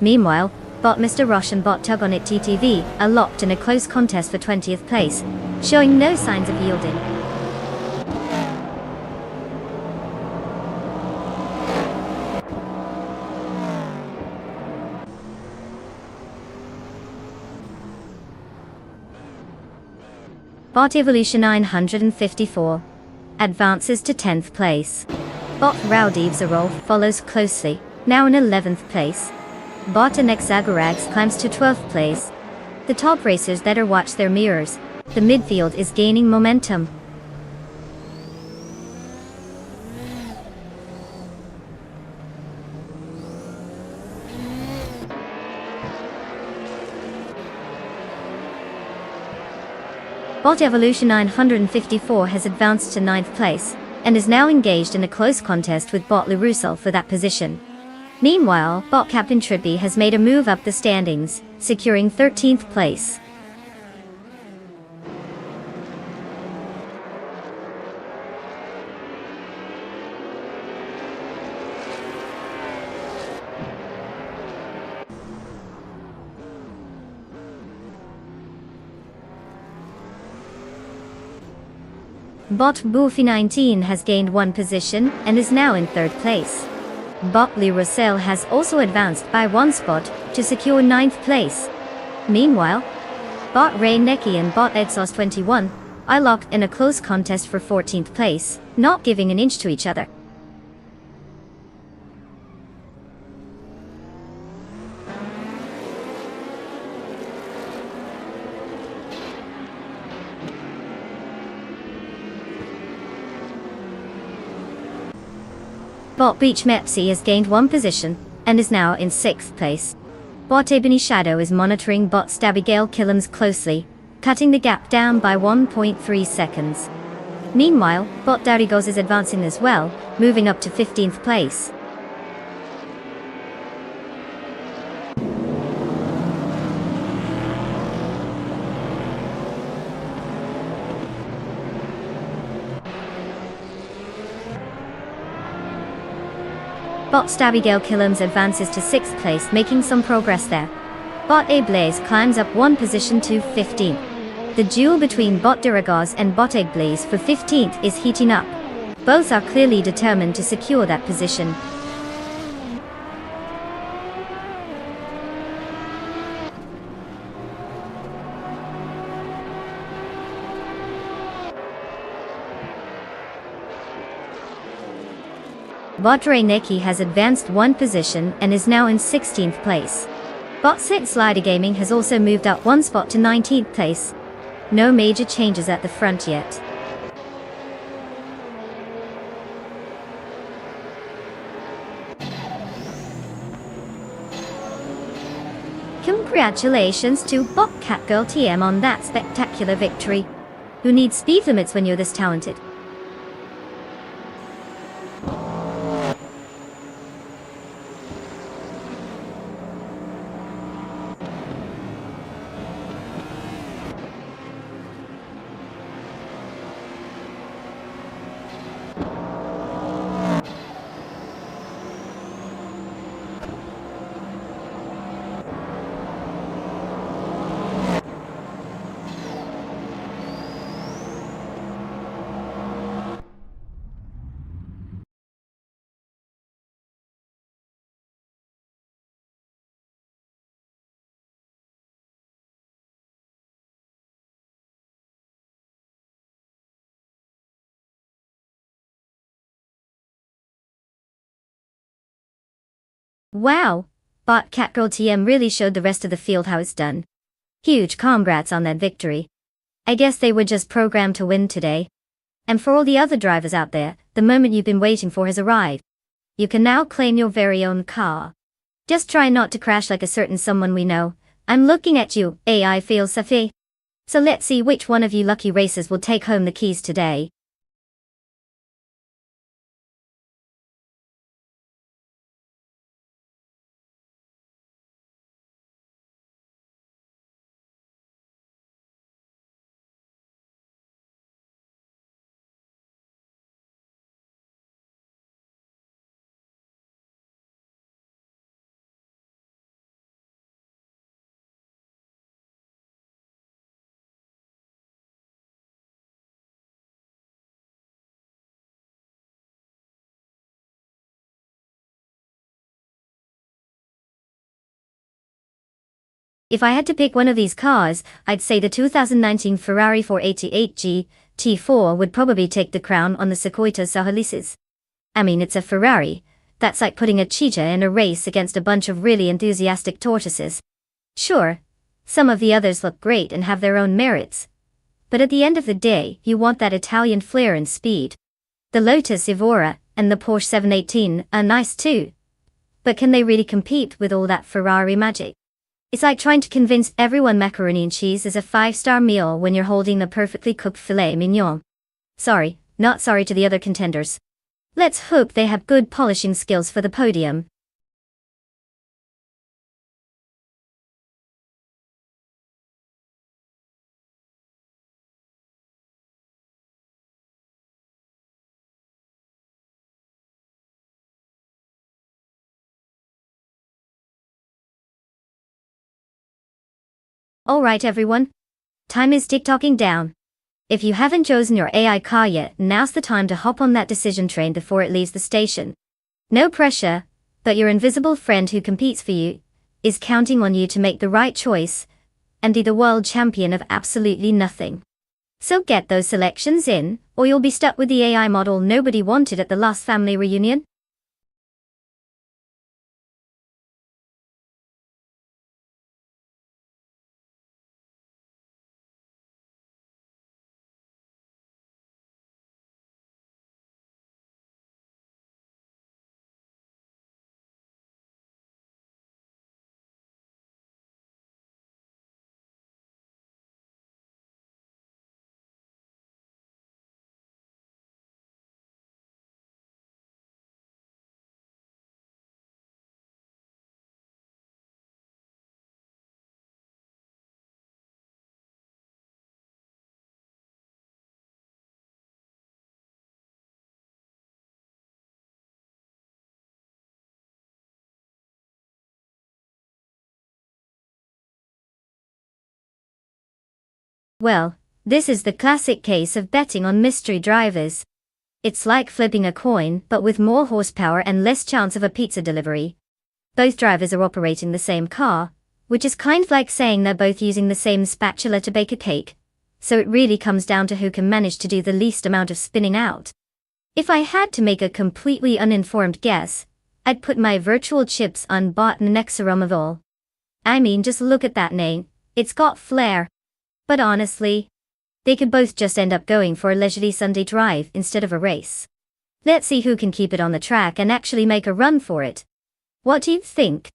Meanwhile, Bot Mr. Rush and Bot Tug on It TTV are locked in a close contest for 20th place, showing no signs of yielding. Bot Evolution 954 advances to 10th place. Bot Rowdivzarol follows closely, now in 11th place. Bot Anexagarags climbs to 12th place. The top racers better watch their mirrors. The midfield is gaining momentum. Bot Evolution 954 has advanced to 9th place, and is now engaged in a close contest with Bot Lirusal for that position. Meanwhile, Bot Captain Trippy has made a move up the standings, securing 13th place. Bot Boofy 19 has gained one position and is now in 3rd place. Bot Lee Russell has also advanced by one spot to secure 9th place. Meanwhile, Bot Ray Neki and Bot Edsos 21 are locked in a close contest for 14th place, not giving an inch to each other. Bot Beach Mepsi has gained one position, and is now in 6th place. Bot Ebony Shadow is monitoring Bot Abigail Killens closely, cutting the gap down by 1.3 seconds. Meanwhile, Bot Darigos is advancing as well, moving up to 15th place. Bot Abigail Killens advances to 6th place, making some progress there. Bot A Blaze climbs up one position to 15th. The duel between Bot Diragos and Bot A Blaze for 15th is heating up. Both are clearly determined to secure that position. Bot Ray Neki has advanced one position and is now in 16th place. Bot Sit Slider Gaming has also moved up one spot to 19th place. No major changes at the front yet. Congratulations to Bot Catgirl TM on that spectacular victory. Who needs speed limits when you're this talented? Wow, Bot Catgirl TM really showed the rest of the field how it's done. Huge congrats on that victory. I guess they were just programmed to win today. And for all the other drivers out there, the moment you've been waiting for has arrived. You can now claim your very own car. Just try not to crash like a certain someone we know. I'm looking at you, AI Philosophy. So let's see which one of you lucky racers will take home the keys today. If I had to pick one of these cars, I'd say the 2019 Ferrari 488 GT4 would probably take the crown on the Circuito Sahalices. I mean, it's a Ferrari. That's like putting a cheetah in a race against a bunch of really enthusiastic tortoises. Sure, some of the others look great and have their own merits. But at the end of the day, you want that Italian flair and speed. The Lotus Evora and the Porsche 718 are nice too. But can they really compete with all that Ferrari magic? It's like trying to convince everyone macaroni and cheese is a 5-star meal when you're holding a perfectly cooked filet mignon. Sorry, not sorry to the other contenders. Let's hope they have good polishing skills for the podium. Alright everyone. Time is tick-tocking down. If you haven't chosen your AI car yet, now's the time to hop on that decision train before it leaves the station. No pressure, but your invisible friend who competes for you is counting on you to make the right choice and be the world champion of absolutely nothing. So get those selections in, or you'll be stuck with the AI model nobody wanted at the last family reunion. Well, this is the classic case of betting on mystery drivers. It's like flipping a coin, but with more horsepower and less chance of a pizza delivery. Both drivers are operating the same car, which is kind of like saying they're both using the same spatula to bake a cake. So it really comes down to who can manage to do the least amount of spinning out. If I had to make a completely uninformed guess, I'd put my virtual chips on Bot Nexaromavol. I mean, just look at that name, it's got flair. But honestly, they could both just end up going for a leisurely Sunday drive instead of a race. Let's see who can keep it on the track and actually make a run for it. What do you think?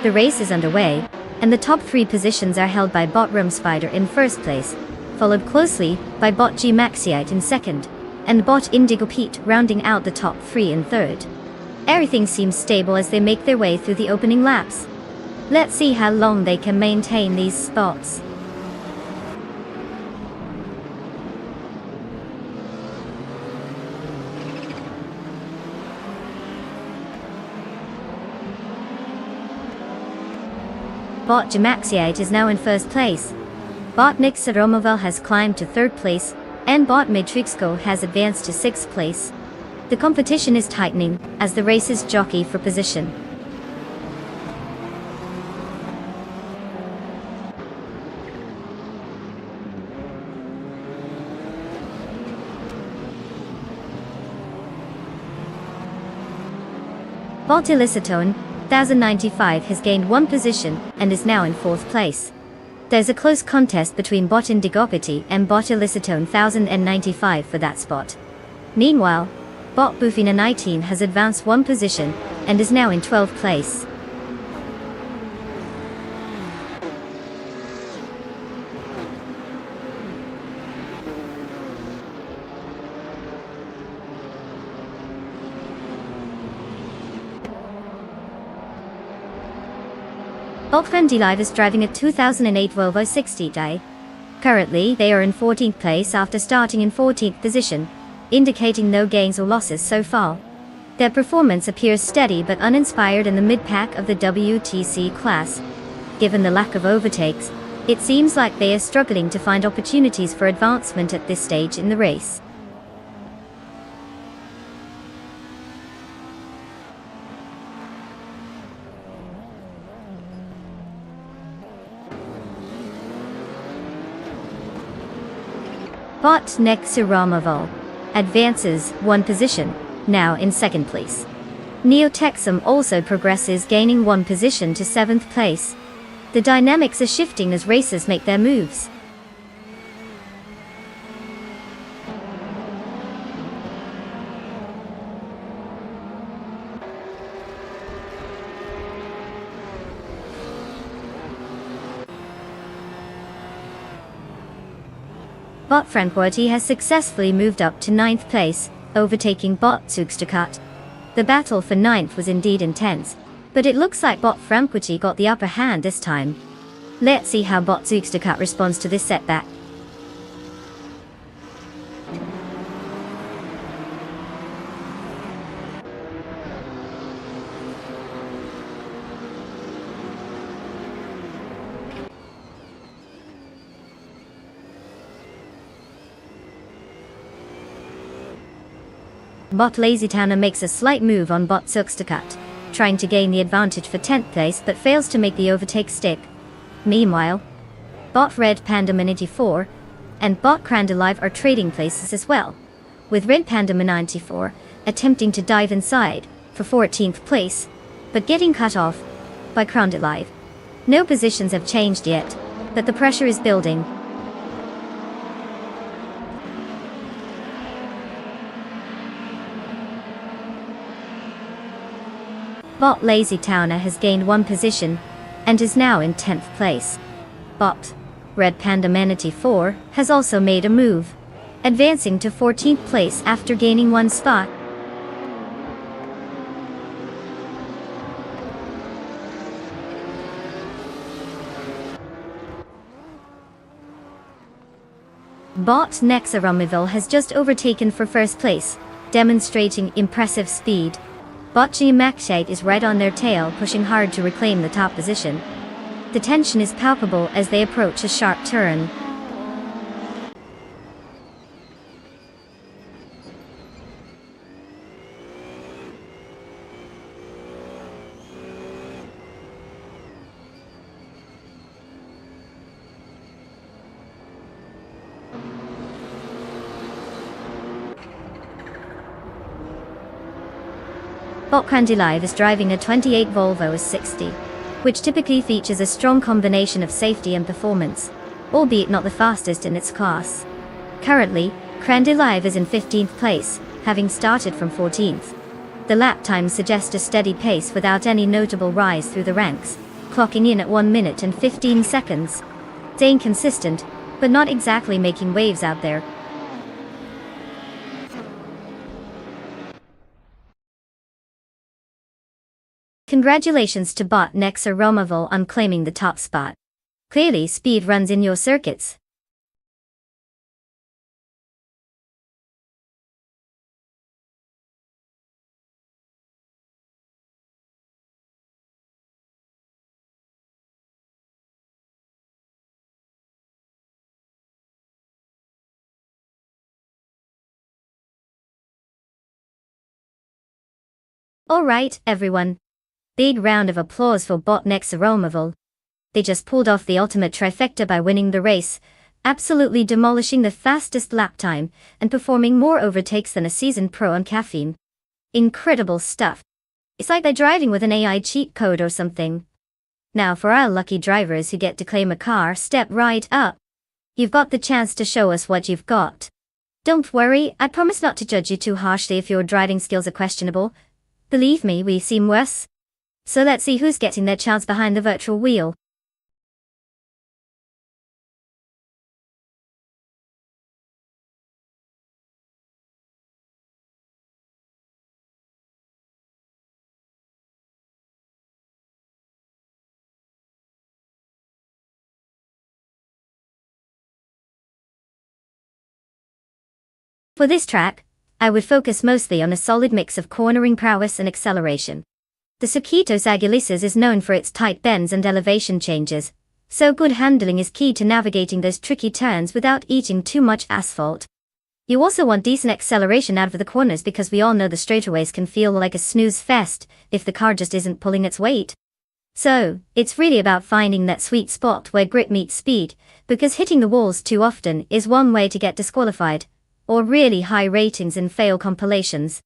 The race is underway, and the top 3 positions are held by bot Room Spider in first place, followed closely by bot G Maxiite in second, and bot Indigo Pete rounding out the top 3 in third. Everything seems stable as they make their way through the opening laps. Let's see how long they can maintain these spots. Bot Gemaxiate is now in first place. Bot Nixaromovel has climbed to third place, and bot Matrixco has advanced to sixth place. The competition is tightening as the races jockey for position. Bot Illicitone 1095 has gained 1 position and is now in 4th place. There's a close contest between bot Indigopity and bot Illicitone 1095 for that spot. Meanwhile, bot Bufina 19 has advanced 1 position and is now in 12th place. Bot Friendly Live is driving a 2008 Volvo 60i. Currently, they are in 14th place after starting in 14th position, indicating no gains or losses so far. Their performance appears steady but uninspired in the mid-pack of the WTC class. Given the lack of overtakes, it seems like they are struggling to find opportunities for advancement at this stage in the race. Bot Nexiramoval advances 1 position, now in 2nd place. Neotexum also progresses, gaining 1 position to 7th place. The dynamics are shifting as racers make their moves. Bot Franquity has successfully moved up to 9th place, overtaking bot Zugstakat. The battle for 9th was indeed intense, but it looks like bot Franquity got the upper hand this time. Let's see how bot Zugstakat responds to this setback. Bot LazyTowner makes a slight move on bot Zugstakat, trying to gain the advantage for 10th place but fails to make the overtake stick. Meanwhile, bot Red Panda Man 84 and bot Crandalive are trading places as well, with Red Panda Man 94 attempting to dive inside for 14th place, but getting cut off by Crandalive. No positions have changed yet, but the pressure is building. Bot LazyTowner has gained 1 position and is now in 10th place. Bot Red Panda Manatee 4 has also made a move, advancing to 14th place after gaining 1 spot. Bot Nexarumoville has just overtaken for 1st place, demonstrating impressive speed. Bot Geomaxite is right on their tail, pushing hard to reclaim the top position. The tension is palpable as they approach a sharp turn. Bot Crandalive is driving a 28 Volvo S60, which typically features a strong combination of safety and performance, albeit not the fastest in its class. Currently, Crandalive is in 15th place, having started from 14th. The lap times suggest a steady pace without any notable rise through the ranks. clocking in at 1 minute and 15 seconds. Staying consistent, but not exactly making waves out there. Congratulations to bot Nexa Romavel on claiming the top spot. Clearly speed runs in your circuits. Alright, everyone. Big round of applause for bot Nexa Romavel. They just pulled off the ultimate trifecta by winning the race, absolutely demolishing the fastest lap time, and performing more overtakes than a seasoned pro on caffeine. Incredible stuff. It's like they're driving with an AI cheat code or something. Now for our lucky drivers who get to claim a car, step right up. You've got the chance to show us what you've got. Don't worry, I promise not to judge you too harshly if your driving skills are questionable. Believe me, we've seen worse. So let's see who's getting their chance behind the virtual wheel. For this track, I would focus mostly on a solid mix of cornering prowess and acceleration. The Cerritos Aguileces is known for its tight bends and elevation changes, so good handling is key to navigating those tricky turns without eating too much asphalt. You also want decent acceleration out of the corners because we all know the straightaways can feel like a snooze fest if the car just isn't pulling its weight. So, it's really about finding that sweet spot where grip meets speed, because hitting the walls too often is one way to get disqualified, or really high ratings in fail compilations.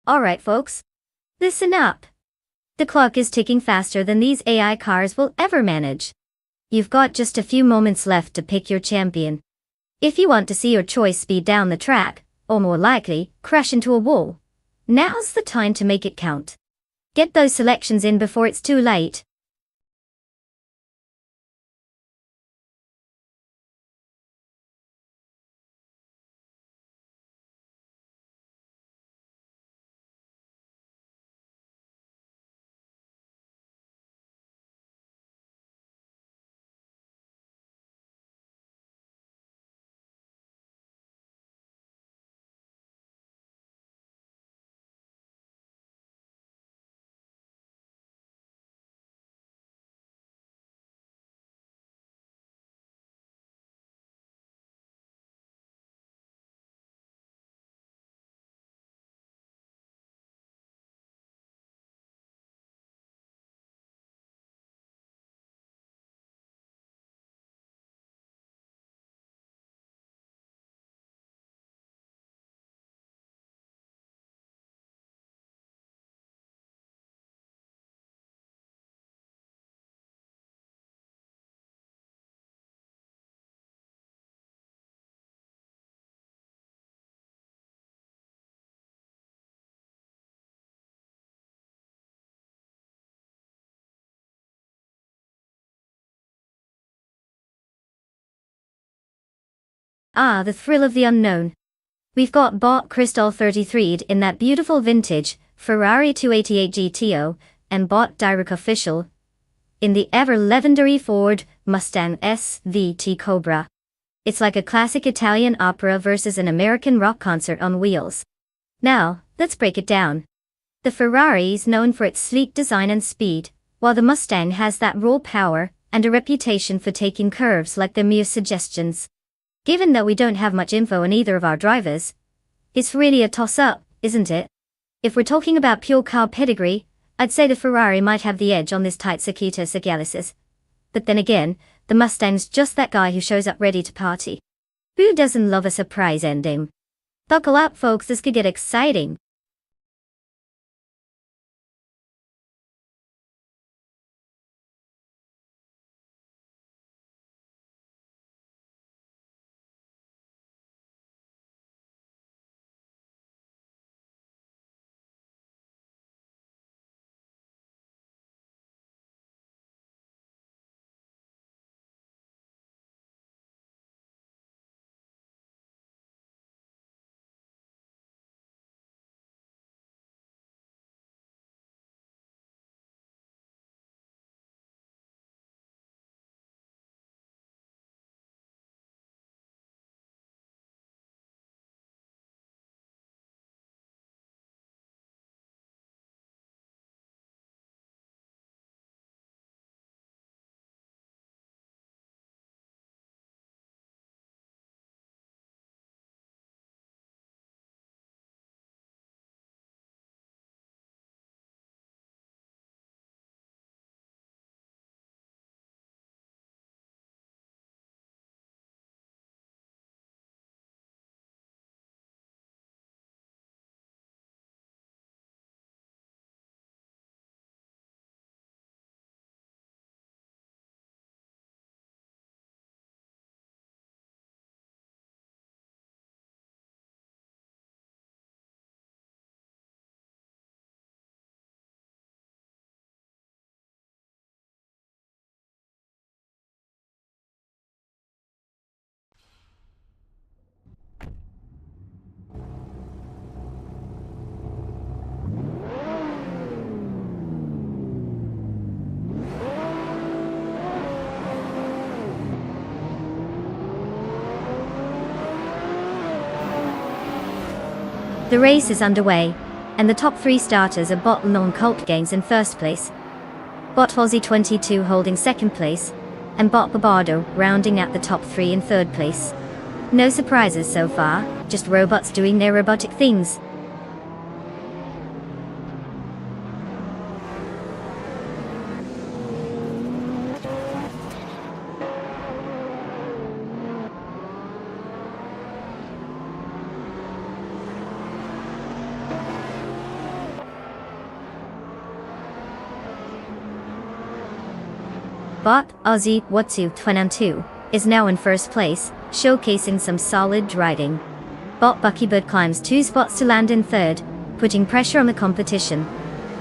Alright folks, listen up. The clock is ticking faster than these AI cars will ever manage. You've got just a few moments left to pick your champion. If you want to see your choice speed down the track, or more likely, crash into a wall, now's the time to make it count. Get those selections in before it's too late. Ah, the thrill of the unknown. We've got bot Crystal 33 in that beautiful vintage Ferrari 288 GTO, and bot Direct Official in the ever-legendary Ford Mustang SVT Cobra. It's like a classic Italian opera versus an American rock concert on wheels. Now, let's break it down. The Ferrari is known for its sleek design and speed, while the Mustang has that raw power and a reputation for taking curves like their mere suggestions. Given that we don't have much info on either of our drivers, it's really a toss-up, isn't it? If we're talking about pure car pedigree, I'd say the Ferrari might have the edge on this tight Cerritos Aguileces. But then again, the Mustang's just that guy who shows up ready to party. Who doesn't love a surprise ending? Buckle up folks, this could get exciting. The race is underway, and the top 3 starters are Bot Non-Cult Games in first place, Bot Aussie 22 holding second place, and Bot Barbardo rounding out the top 3 in third place. No surprises so far, just robots doing their robotic things. Bot Aussie Watsu 22 is now in first place, showcasing some solid driving. Bot Buckybird climbs 2 spots to land in third, putting pressure on the competition.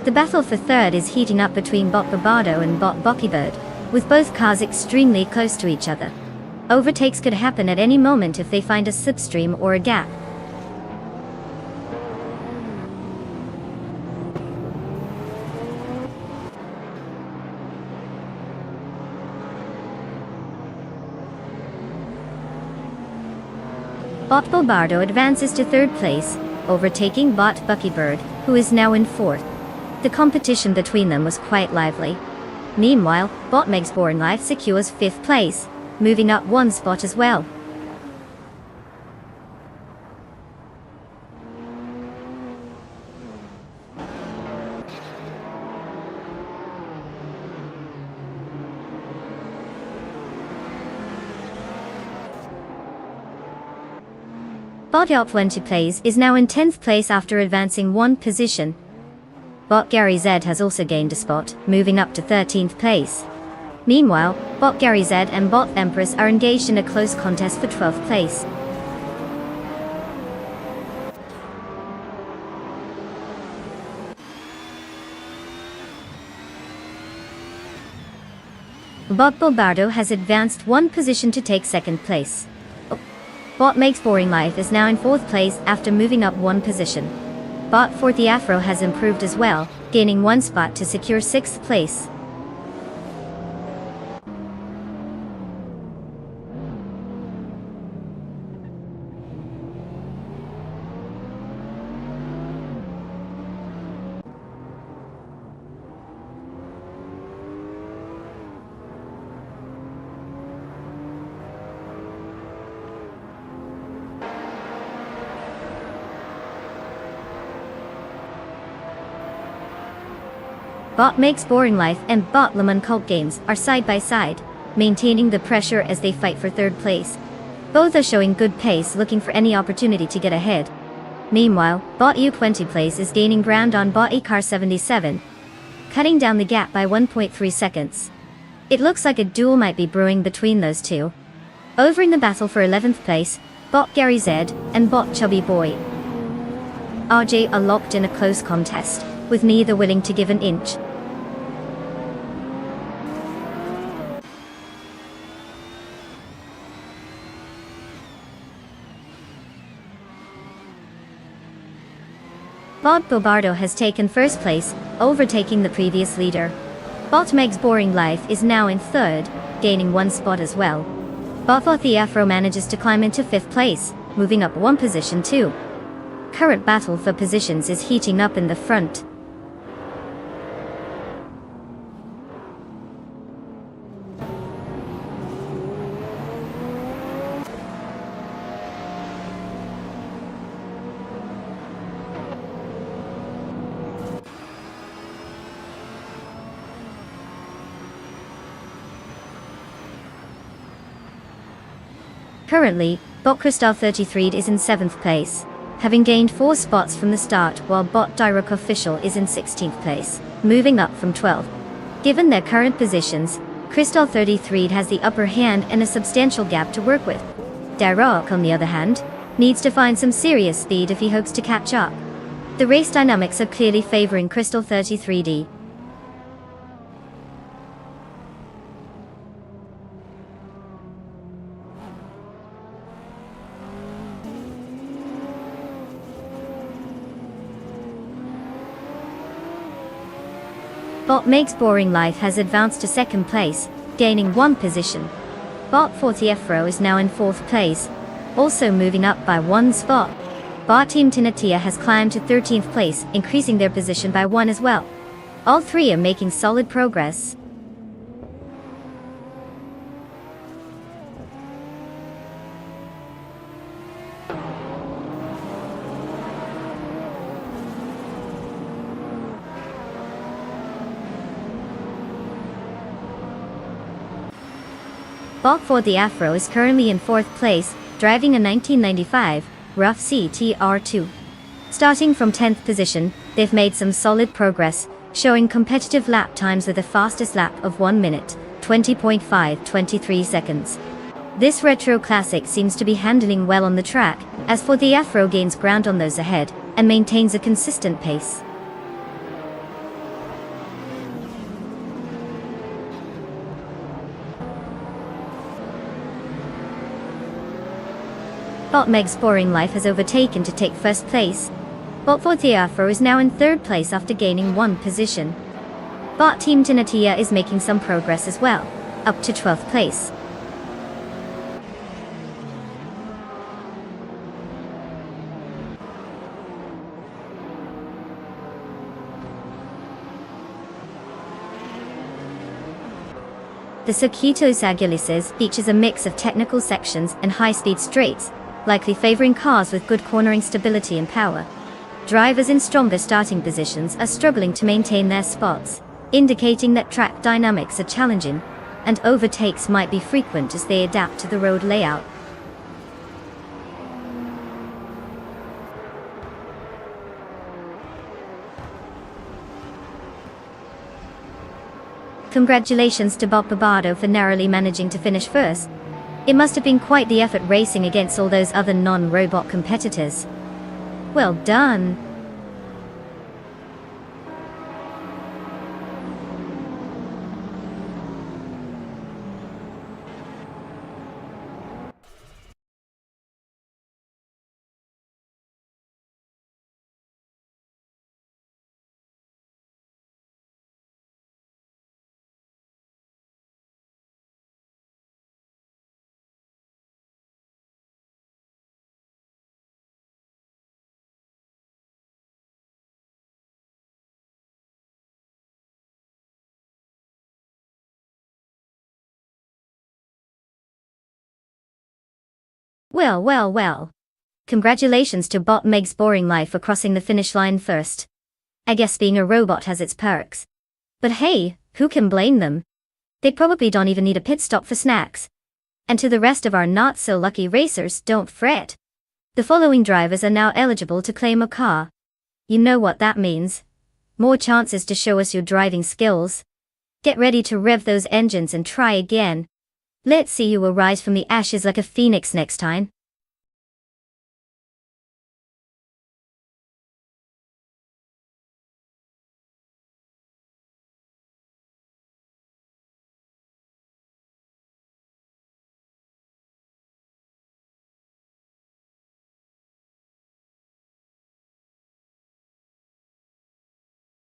The battle for third is heating up between Bot Barbardo and Bot Buckybird, with both cars extremely close to each other. Overtakes could happen at any moment if they find a slipstream or a gap. Bot Barbardo advances to third place, overtaking Bot Buckybird, who is now in fourth. The competition between them was quite lively. Meanwhile, Bot Meg's Boring Life secures fifth place, moving up 1 spot as well. Bot Yacht 20 plays is now in 10th place after advancing 1 position. Bot Gary Z has also gained a spot, moving up to 13th place. Meanwhile, Bot Gary Z and Bot Empress are engaged in a close contest for 12th place. Bot Barbardo has advanced 1 position to take 2nd place. Bot Makes Boring Life is now in 4th place after moving up 1 position. Bot 40 Afro has improved as well, gaining 1 spot to secure 6th place. Bot Makes Boring Life and Bot Lemon Cult Games are side by side, maintaining the pressure as they fight for 3rd place. Both are showing good pace, looking for any opportunity to get ahead. Meanwhile, Bot U20 place is gaining ground on Bot Ecar 77, cutting down the gap by 1.3 seconds. It looks like a duel might be brewing between those two. Over in the battle for 11th place, Bot Gary Z and Bot Chubby Boy RJ are locked in a close contest, with neither willing to give an inch. Bot Barbardo has taken 1st place, overtaking the previous leader. Bot Meg's Boring Life is now in 3rd, gaining 1 spot as well. Bot The Afro manages to climb into 5th place, moving up 1 position too. Current battle for positions is heating up in the front. Currently, Bot Crystal 33 is in 7th place, having gained 4 spots from the start, while Bot Direct Official is in 16th place, moving up from 12th. Given their current positions, Crystal 33 has the upper hand and a substantial gap to work with. Direct, on the other hand, needs to find some serious speed if he hopes to catch up. The race dynamics are clearly favoring Crystal 33D. Bot Makes Boring Life has advanced to 2nd place, gaining 1 position. Bot 40 Afro is now in 4th place, also moving up by 1 spot. Bot Team Tinatia has climbed to 13th place, increasing their position by 1 as well. All three are making solid progress. Bot for the Afro is currently in 4th place, driving a 1995 Rough CTR2. Starting from 10th position, they've made some solid progress, showing competitive lap times with the fastest lap of 1 minute, 20.523 seconds. This retro classic seems to be handling well on the track, as for the Afro gains ground on those ahead, and maintains a consistent pace. Bot Meg's Boring Life has overtaken to take 1st place. Bot for the Afro is now in 3rd place after gaining 1 position. Bot Team Tinatia is making some progress as well, up to 12th place. The Circuitos Aguilices features a mix of technical sections and high-speed straights, likely favoring cars with good cornering stability and power. Drivers in stronger starting positions are struggling to maintain their spots, indicating that track dynamics are challenging, and overtakes might be frequent as they adapt to the road layout. Congratulations to Bob Barbado for narrowly managing to finish first. It must have been quite the effort racing against all those other non-robot competitors. Well done. Well. Congratulations to Bot Meg's Boring Life for crossing the finish line first. I guess being a robot has its perks. But hey, who can blame them? They probably don't even need a pit stop for snacks. And to the rest of our not-so-lucky racers, don't fret. The following drivers are now eligible to claim a car. You know what that means. More chances to show us your driving skills. Get ready to rev those engines and try again. Let's see you will rise from the ashes like a phoenix next time.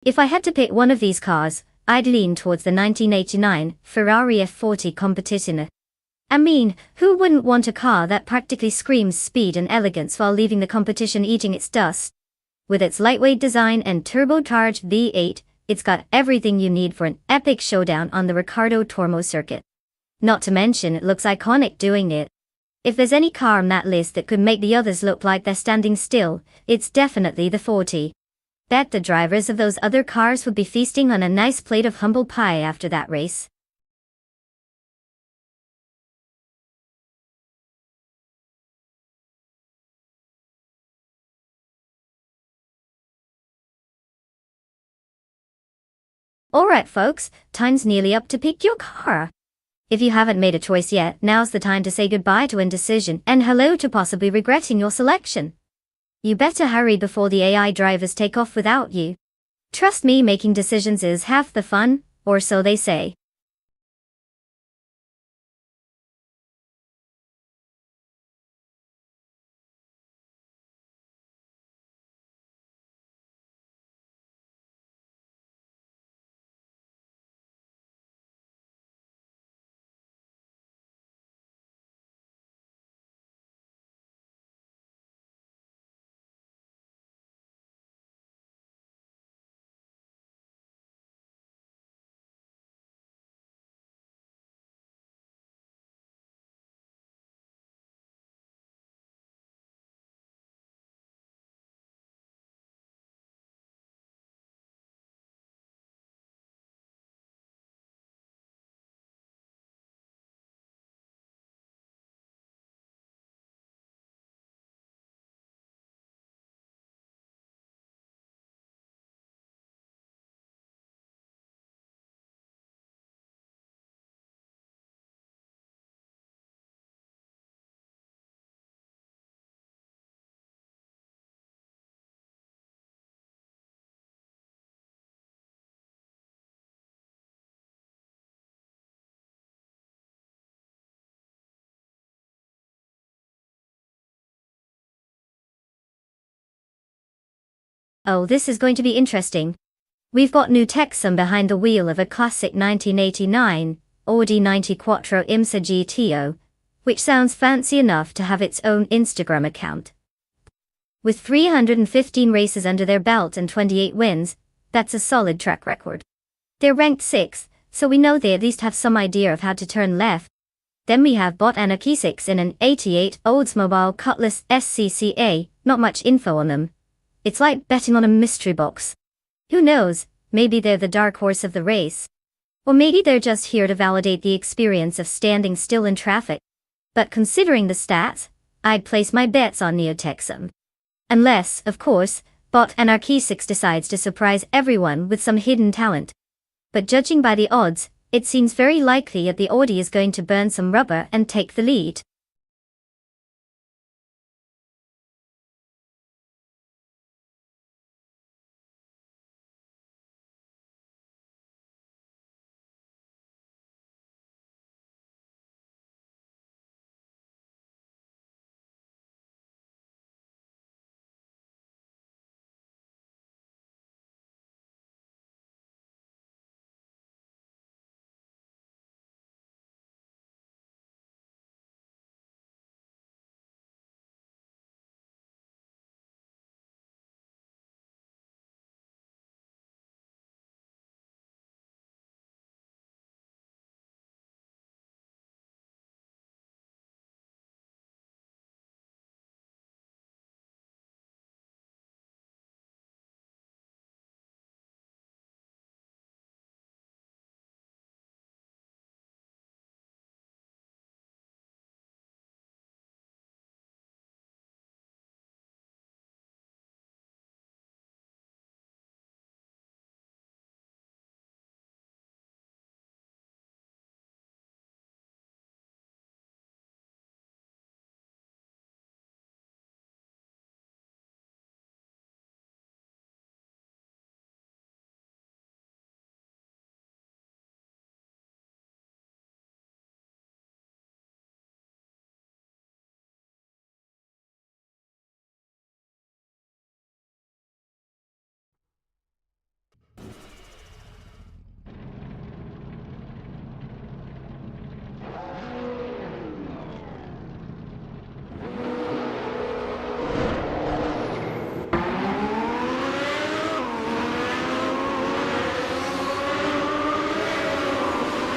If I had to pick one of these cars, I'd lean towards the 1989 Ferrari F40 Competizione. I mean, who wouldn't want a car that practically screams speed and elegance while leaving the competition eating its dust? With its lightweight design and turbocharged V8, it's got everything you need for an epic showdown on the Riccardo Tormo circuit. Not to mention it looks iconic doing it. If there's any car on that list that could make the others look like they're standing still, it's definitely the 40. Bet the drivers of those other cars would be feasting on a nice plate of humble pie after that race. Alright folks, time's nearly up to pick your car. If you haven't made a choice yet, now's the time to say goodbye to indecision and hello to possibly regretting your selection. You better hurry before the AI drivers take off without you. Trust me, making decisions is half the fun, or so they say. Oh, this is going to be interesting. We've got new Texum behind the wheel of a classic 1989 Audi 90 Quattro IMSA GTO, which sounds fancy enough to have its own Instagram account. With 315 races under their belt and 28 wins, that's a solid track record. They're ranked 6th, so we know they at least have some idea of how to turn left. Then we have Bot and Arkisix in an 88 Oldsmobile Cutlass SCCA, not much info on them. It's like betting on a mystery box. Who knows, maybe they're the dark horse of the race. Or maybe they're just here to validate the experience of standing still in traffic. But considering the stats, I'd place my bets on Neo-Texum. Unless, of course, Bot and Arkisix decides to surprise everyone with some hidden talent. But judging by the odds, it seems very likely that the Audi is going to burn some rubber and take the lead.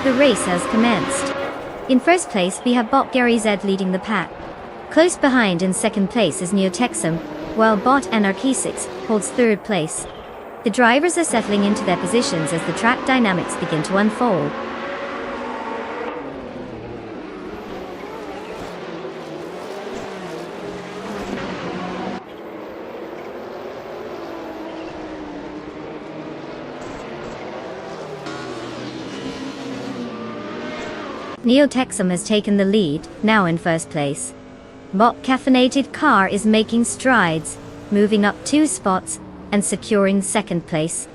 The race has commenced. In first place we have Bot Gary Z leading the pack. Close behind in second place is Neo-Texum, while Bot and Arkisix holds third place. The drivers are settling into their positions as the track dynamics begin to unfold. Neo-Texum has taken the lead, now in first place. Bot Caffeinated Car is making strides, moving up 2 spots, and securing second place.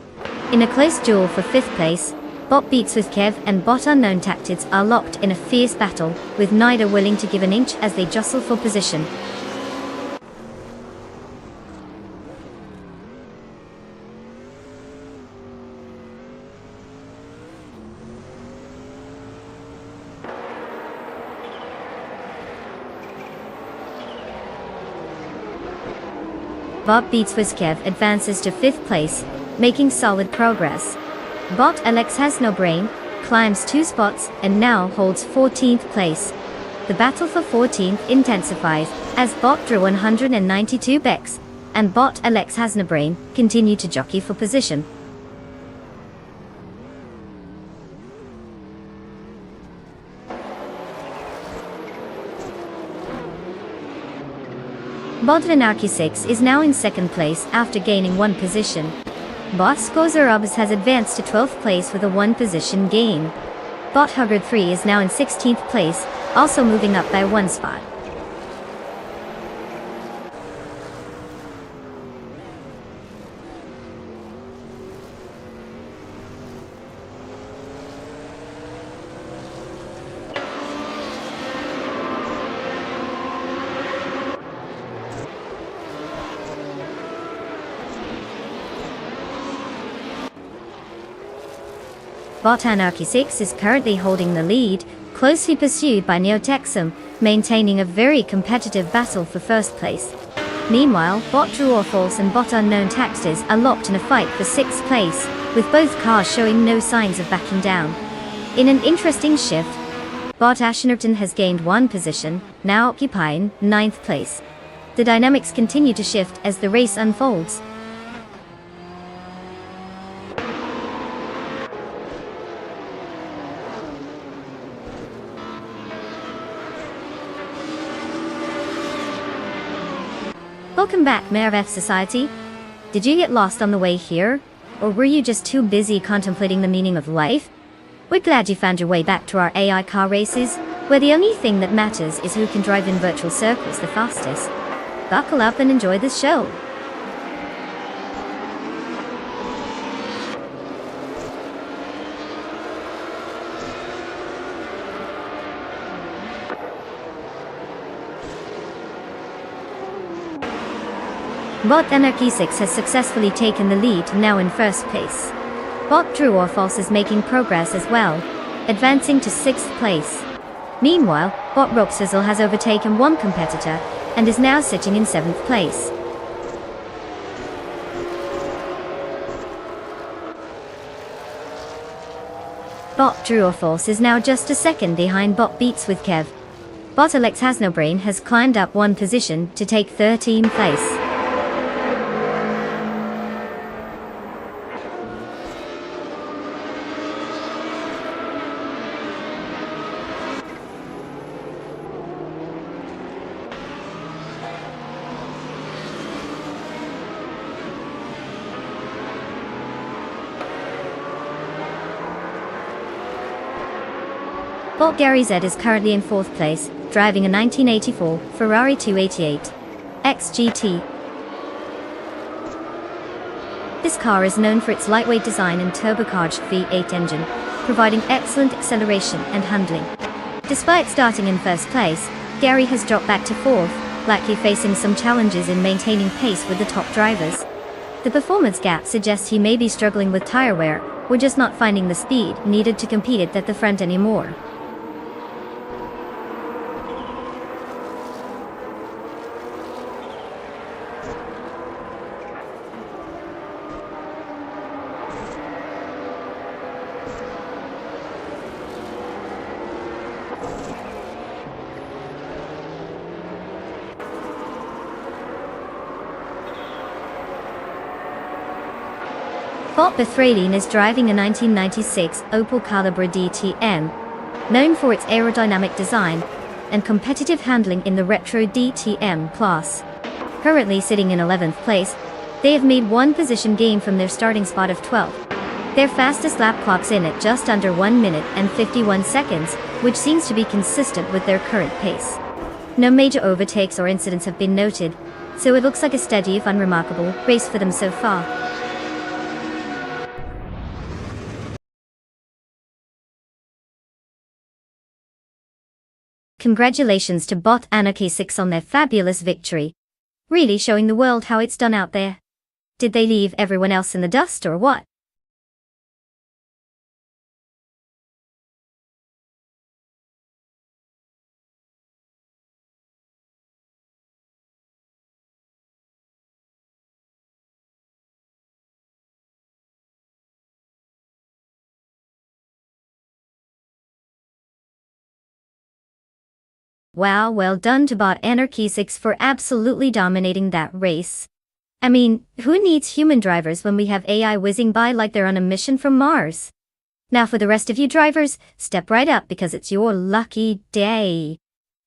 In a close duel for 5th place, Bot Beats with Kev and Bot Unknown Tactics are locked in a fierce battle, with neither willing to give an inch as they jostle for position. Bot Beats with Kev advances to 5th place, making solid progress. Bot Alex Has No Brain climbs 2 spots and now holds 14th place. The battle for 14th intensifies as Bot drew 192 Becks, and Bot Alex Has No Brain continue to jockey for position. Bot and Arkisix is now in second place after gaining 1 position. Bot Skozerubs has advanced to 12th place with a 1 position gain. Bot Hugger 3 is now in 16th place, also moving up by 1 spot. Bot Anarchy 6 is currently holding the lead, closely pursued by Neotexum, maintaining a very competitive battle for first place. Meanwhile, Bot True or False and Bot Unknown Taxes are locked in a fight for 6th place, with both cars showing no signs of backing down. In an interesting shift, Bot Ashenarton has gained 1 position, now occupying 9th place. The dynamics continue to shift as the race unfolds. Welcome back, Mayor of F Society. Did you get lost on the way here? Or were you just too busy contemplating the meaning of life? We're glad you found your way back to our AI car races, where the only thing that matters is who can drive in virtual circles the fastest. Buckle up and enjoy this show. Bot Anarchy 6 has successfully taken the lead, now in first place. Bot True or False is making progress as well, advancing to 6th place. Meanwhile, Bot Roxizzle has overtaken 1 competitor, and is now sitting in 7th place. Bot True or False is now just a second behind Bot Beats with Kev. Bot Alex Has No Brain has climbed up 1 position to take 13th place. Bot Gary Z is currently in 4th place, driving a 1984 Ferrari 288 XGT. This car is known for its lightweight design and turbocharged V8 engine, providing excellent acceleration and handling. Despite starting in 1st place, Gary has dropped back to 4th, likely facing some challenges in maintaining pace with the top drivers. The performance gap suggests he may be struggling with tire wear, or just not finding the speed needed to compete at the front anymore. Bot Bethraline is driving a 1996 Opel Calibra DTM, known for its aerodynamic design and competitive handling in the retro DTM class. Currently sitting in 11th place, they have made 1 position gain from their starting spot of 12th. Their fastest lap clocks in at just under 1 minute and 51 seconds, which seems to be consistent with their current pace. No major overtakes or incidents have been noted, so it looks like a steady if unremarkable race for them so far. Congratulations to Bot Anarchy 6 on their fabulous victory. Really showing the world how it's done out there. Did they leave everyone else in the dust or what? Wow, well done to Bot Anarchy 6 for absolutely dominating that race. I mean, who needs human drivers when we have AI whizzing by like they're on a mission from Mars? Now for the rest of you drivers, step right up because it's your lucky day.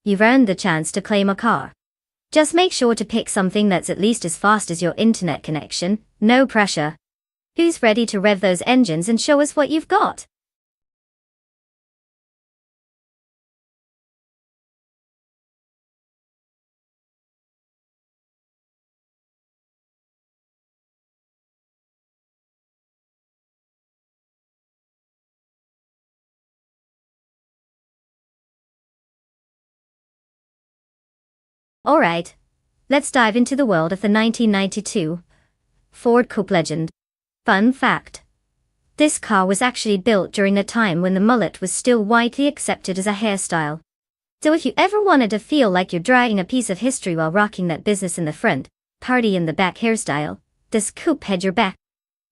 You've earned the chance to claim a car. Just make sure to pick something that's at least as fast as your internet connection, no pressure. Who's ready to rev those engines and show us what you've got? Alright, let's dive into the world of the 1992 Ford Coupe legend. Fun fact: This car was actually built during a time when the mullet was still widely accepted as a hairstyle. So if you ever wanted to feel like you're dragging a piece of history while rocking that business in the front, party in the back hairstyle, this coupe had your back.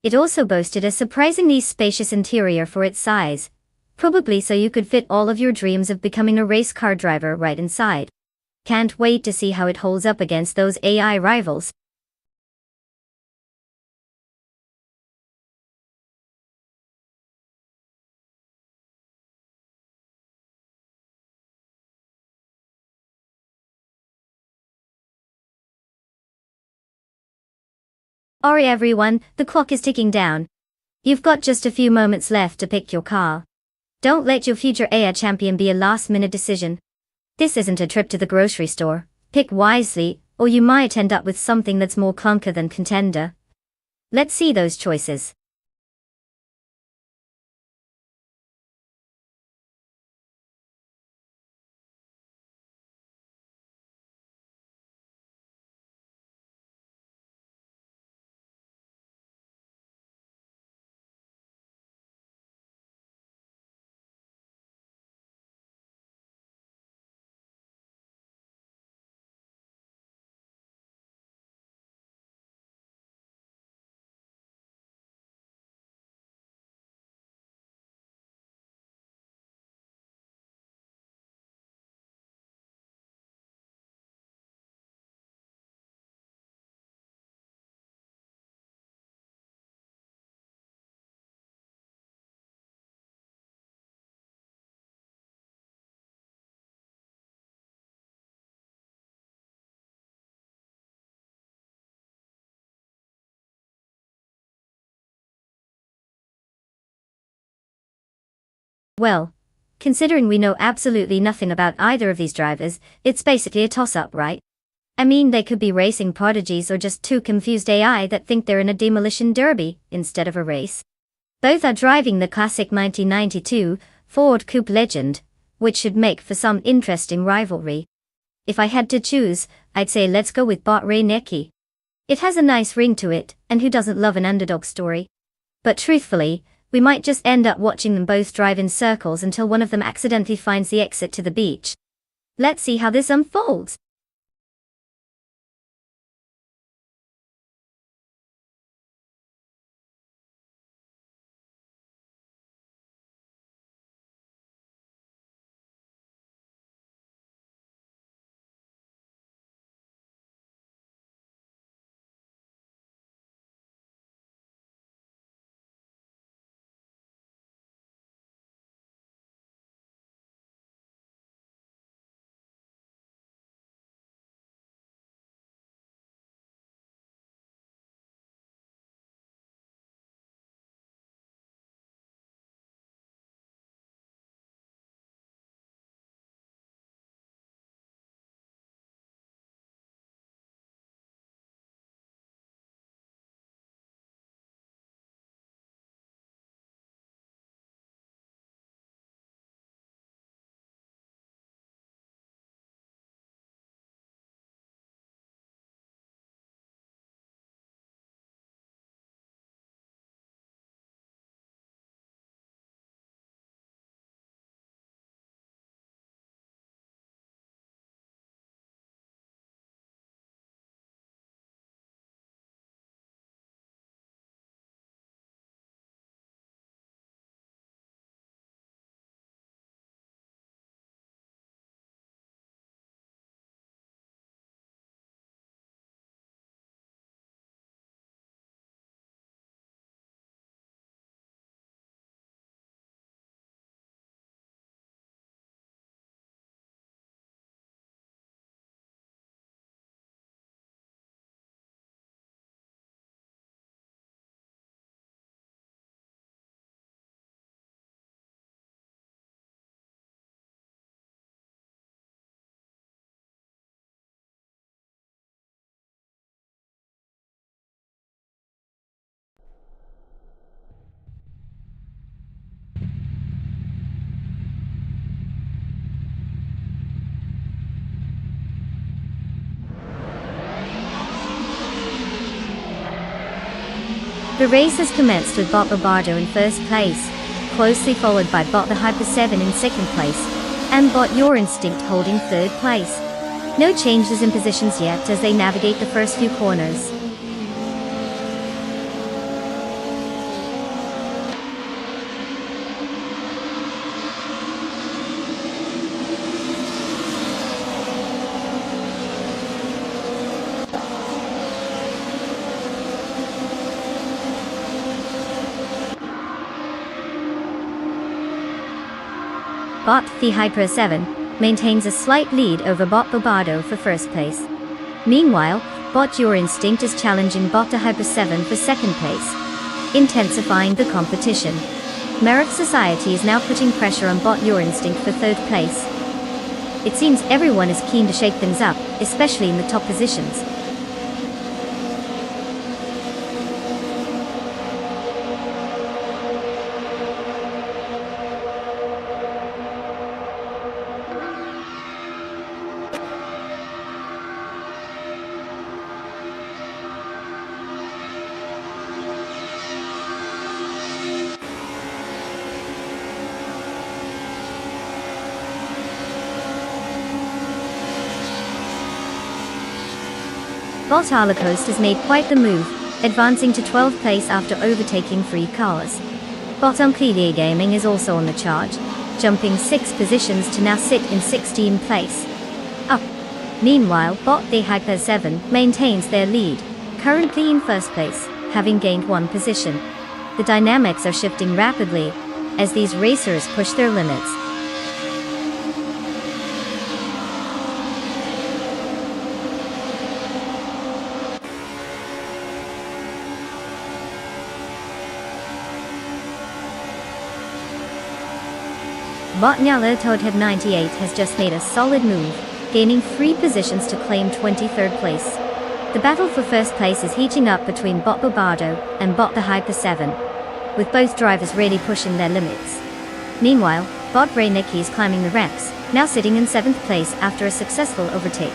It also boasted a surprisingly spacious interior for its size, probably so you could fit all of your dreams of becoming a race car driver right inside. Can't wait to see how it holds up against those AI rivals. Alright everyone, the clock is ticking down. You've got just a few moments left to pick your car. Don't let your future AI champion be a last-minute decision. This isn't a trip to the grocery store. Pick wisely, or you might end up with something that's more clunker than contender. Let's see those choices. Well, considering we know absolutely nothing about either of these drivers, it's basically a toss-up, right? I mean, they could be racing prodigies or just two confused AI that think they're in a demolition derby instead of a race. Both are driving the classic 1992 Ford Coupe Legend, which should make for some interesting rivalry. If I had to choose, I'd say let's go with Bot Ray Neki. It has a nice ring to it, and who doesn't love an underdog story? But truthfully, we might just end up watching them both drive in circles until one of them accidentally finds the exit to the beach. Let's see how this unfolds. The race has commenced with Bot Barbardo in first place, closely followed by Bot the Hyper 7 in second place, and Bot Your Instinct holding third place. No changes in positions yet as they navigate the first few corners. Bot the Hyper 7 maintains a slight lead over Bot Barbardo for first place. Meanwhile, Bot Your Instinct is challenging Bot the Hyper 7 for second place, intensifying the competition. Merit Society is now putting pressure on Bot Your Instinct for third place. It seems everyone is keen to shake things up, especially in the top positions. Bot Holocaust has made quite the move, advancing to 12th place after overtaking 3 cars. Bot Unclear Gaming is also on the charge, jumping 6 positions to now sit in 16th place. Up. Meanwhile, Bot the Hyper 7 maintains their lead, currently in first place, having gained 1 position. The dynamics are shifting rapidly as these racers push their limits. Bot Nyala Toadhead 98 has just made a solid move, gaining 3 positions to claim 23rd place. The battle for first place is heating up between Bot Barbardo and Bot the Hyper 7, with both drivers really pushing their limits. Meanwhile, Bot Brainicky is climbing the ranks, now sitting in 7th place after a successful overtake.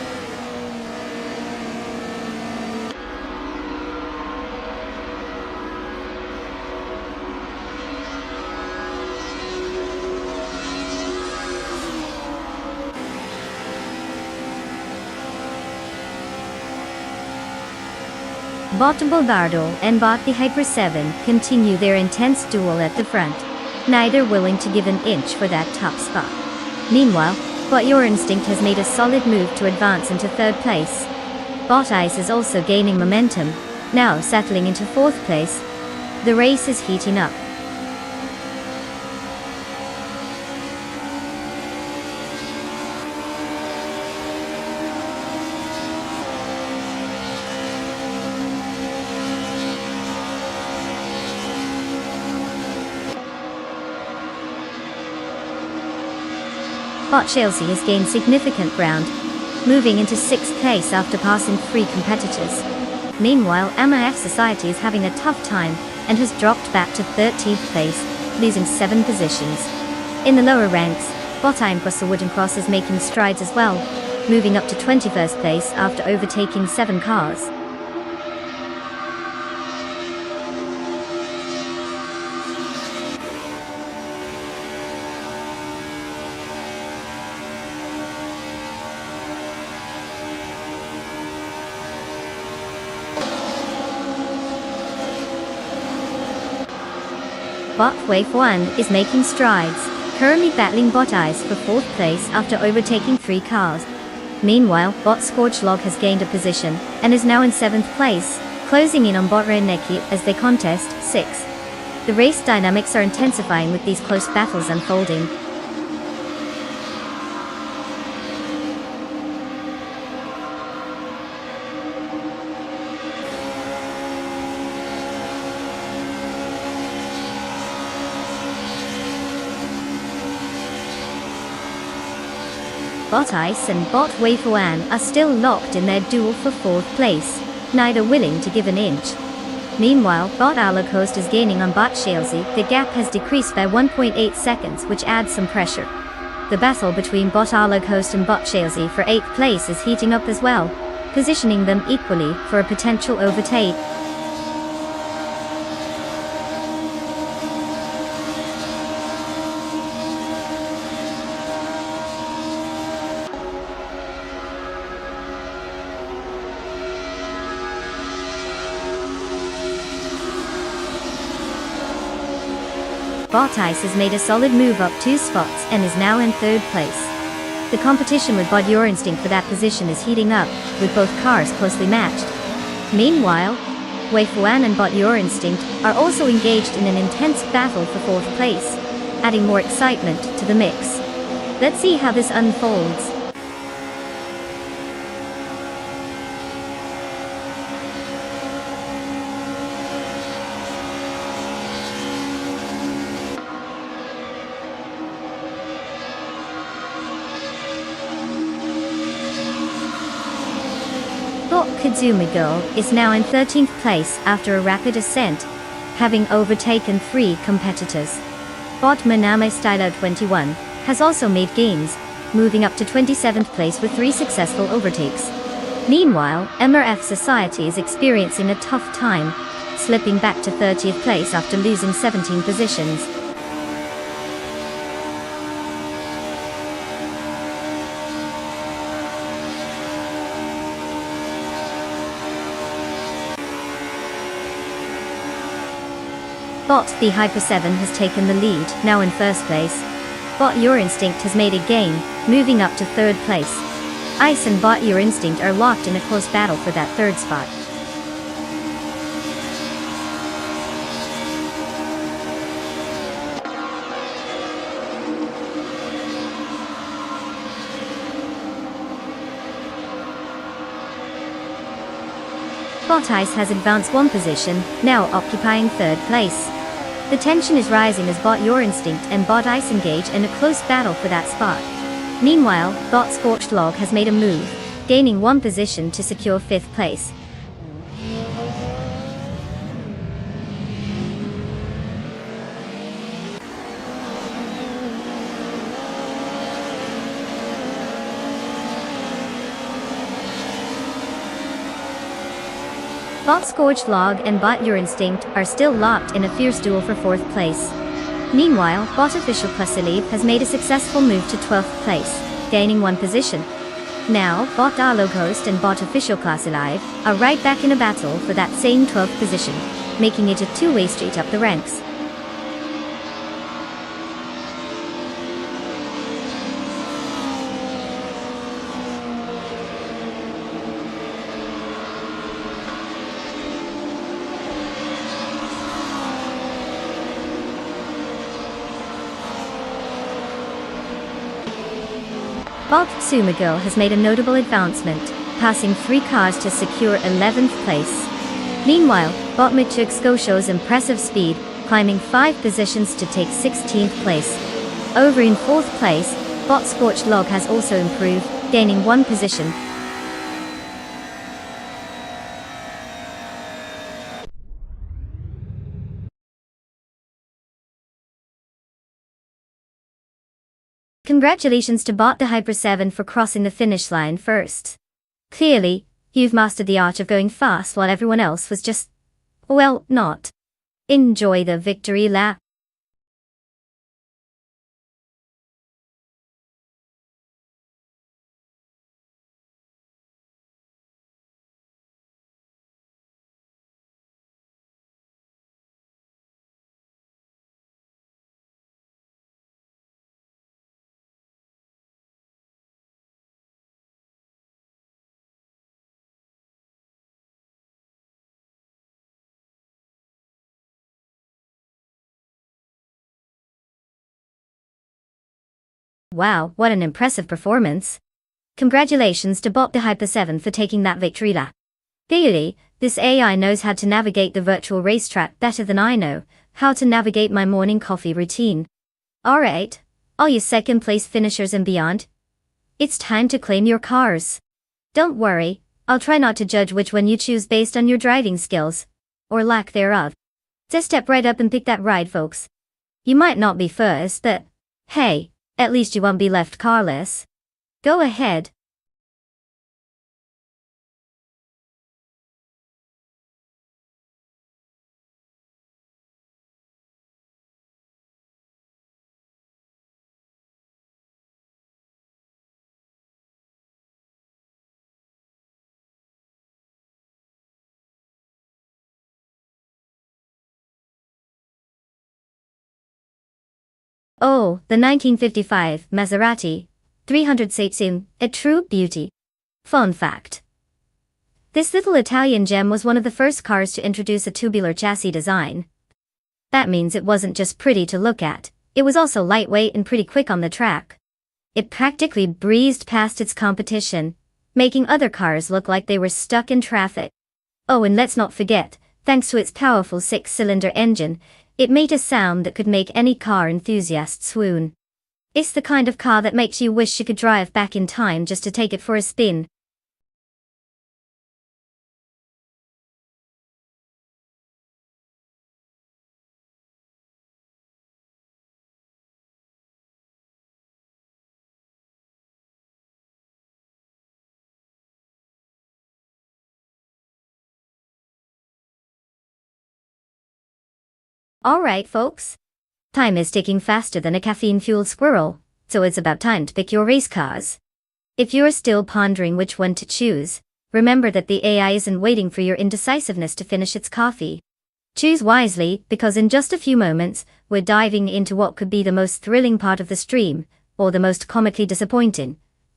Bot Barbardo and Bot the Hyper 7 continue their intense duel at the front, neither willing to give an inch for that top spot. Meanwhile, Bot Your Instinct has made a solid move to advance into 3rd place. Bot Ice is also gaining momentum, now settling into 4th place. The race is heating up. Bot Chelsea has gained significant ground, moving into 6th place after passing 3 competitors. Meanwhile, MIF Society is having a tough time and has dropped back to 13th place, losing 7 positions. In the lower ranks, Bot I'm Cross the Wooden Cross is making strides as well, moving up to 21st place after overtaking 7 cars. Bot Wave 1 is making strides, currently battling Bot Ice for 4th place after overtaking 3 cars. Meanwhile, Bot Scorched Log has gained a position and is now in 7th place, closing in on Bot Reneki as they contest 6th. The race dynamics are intensifying with these close battles unfolding. Bot Ice and Bot Wave 1 are still locked in their duel for 4th place, neither willing to give an inch. Meanwhile, Bot Holocaust is gaining on Bot Chelsea. The gap has decreased by 1.8 seconds, which adds some pressure. The battle between Bot Holocaust and Bot Chelsea for 8th place is heating up as well, positioning them equally for a potential overtake. Bottas has made a solid move up 2 spots and is now in 3rd place. The competition with Bot Your Instinct for that position is heating up, with both cars closely matched. Meanwhile, Wei Fuan and Bot Your Instinct are also engaged in an intense battle for 4th place, adding more excitement to the mix. Let's see how this unfolds. Bot Kazumigul is now in 13th place after a rapid ascent, having overtaken 3 competitors. Bot Maname Stylo 21 has also made gains, moving up to 27th place with 3 successful overtakes. Meanwhile, MRF Society is experiencing a tough time, slipping back to 30th place after losing 17 positions. Bot the Hyper 7 has taken the lead, now in 1st place. Bot Your Instinct has made a gain, moving up to 3rd place. Ice and Bot Your Instinct are locked in a close battle for that 3rd spot. Bottas has advanced 1 position, now occupying 3rd place. The tension is rising as Bot Your Instinct and Bot Ice engage in a close battle for that spot. Meanwhile, Bot Scorched Log has made a move, gaining 1 position to secure 5th place. Bot Scorched Log and Bot Your Instinct are still locked in a fierce duel for 4th place. Meanwhile, Bot Official Clusilib has made a successful move to 12th place, gaining 1 position. Now, Bot Darloghost and Bot Official Clusilib are right back in a battle for that same 12th position, making it a 2-way street up the ranks. Bot Sumagul has made a notable advancement, passing 3 cars to secure 11th place. Meanwhile, Bot Michuksko shows impressive speed, climbing 5 positions to take 16th place. Over in 4th place, Bot Scorched Log has also improved, gaining 1 position. Congratulations to Bot the Hyper 7 for crossing the finish line first. Clearly, you've mastered the art of going fast while everyone else was just, well, not. Enjoy the victory lap. Wow, what an impressive performance. Congratulations to Bot the Hyper 7 for taking that victory lap. Clearly, this AI knows how to navigate the virtual racetrack better than I know how to navigate my morning coffee routine. Alright, all you 2nd place finishers and beyond. It's time to claim your cars. Don't worry, I'll try not to judge which one you choose based on your driving skills, or lack thereof. Just step right up and pick that ride, folks. You might not be first, but hey, at least you won't be left carless. Go ahead. Oh, the 1955 Maserati 300cc, a true beauty. Fun fact. This little Italian gem was one of the first cars to introduce a tubular chassis design. That means it wasn't just pretty to look at, it was also lightweight and pretty quick on the track. It practically breezed past its competition, making other cars look like they were stuck in traffic. Oh, and let's not forget, thanks to its powerful 6-cylinder engine, it made a sound that could make any car enthusiast swoon. It's the kind of car that makes you wish you could drive back in time just to take it for a spin. Alright folks. Time is ticking faster than a caffeine-fueled squirrel, so it's about time to pick your race cars. If you're still pondering which one to choose, remember that the AI isn't waiting for your indecisiveness to finish its coffee. Choose wisely, because in just a few moments, we're diving into what could be the most thrilling part of the stream, or the most comically disappointing,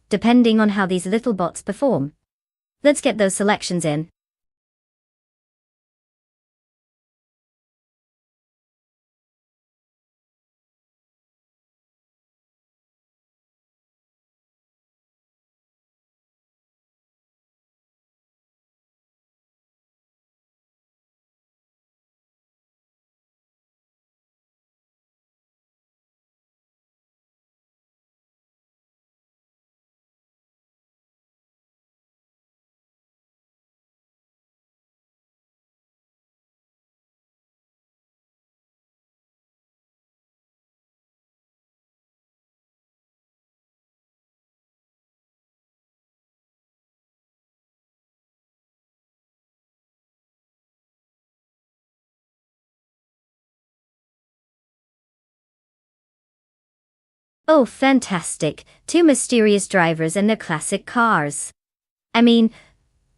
depending on how these little bots perform. Let's get those selections in. Oh, fantastic, two mysterious drivers and their classic cars. I mean,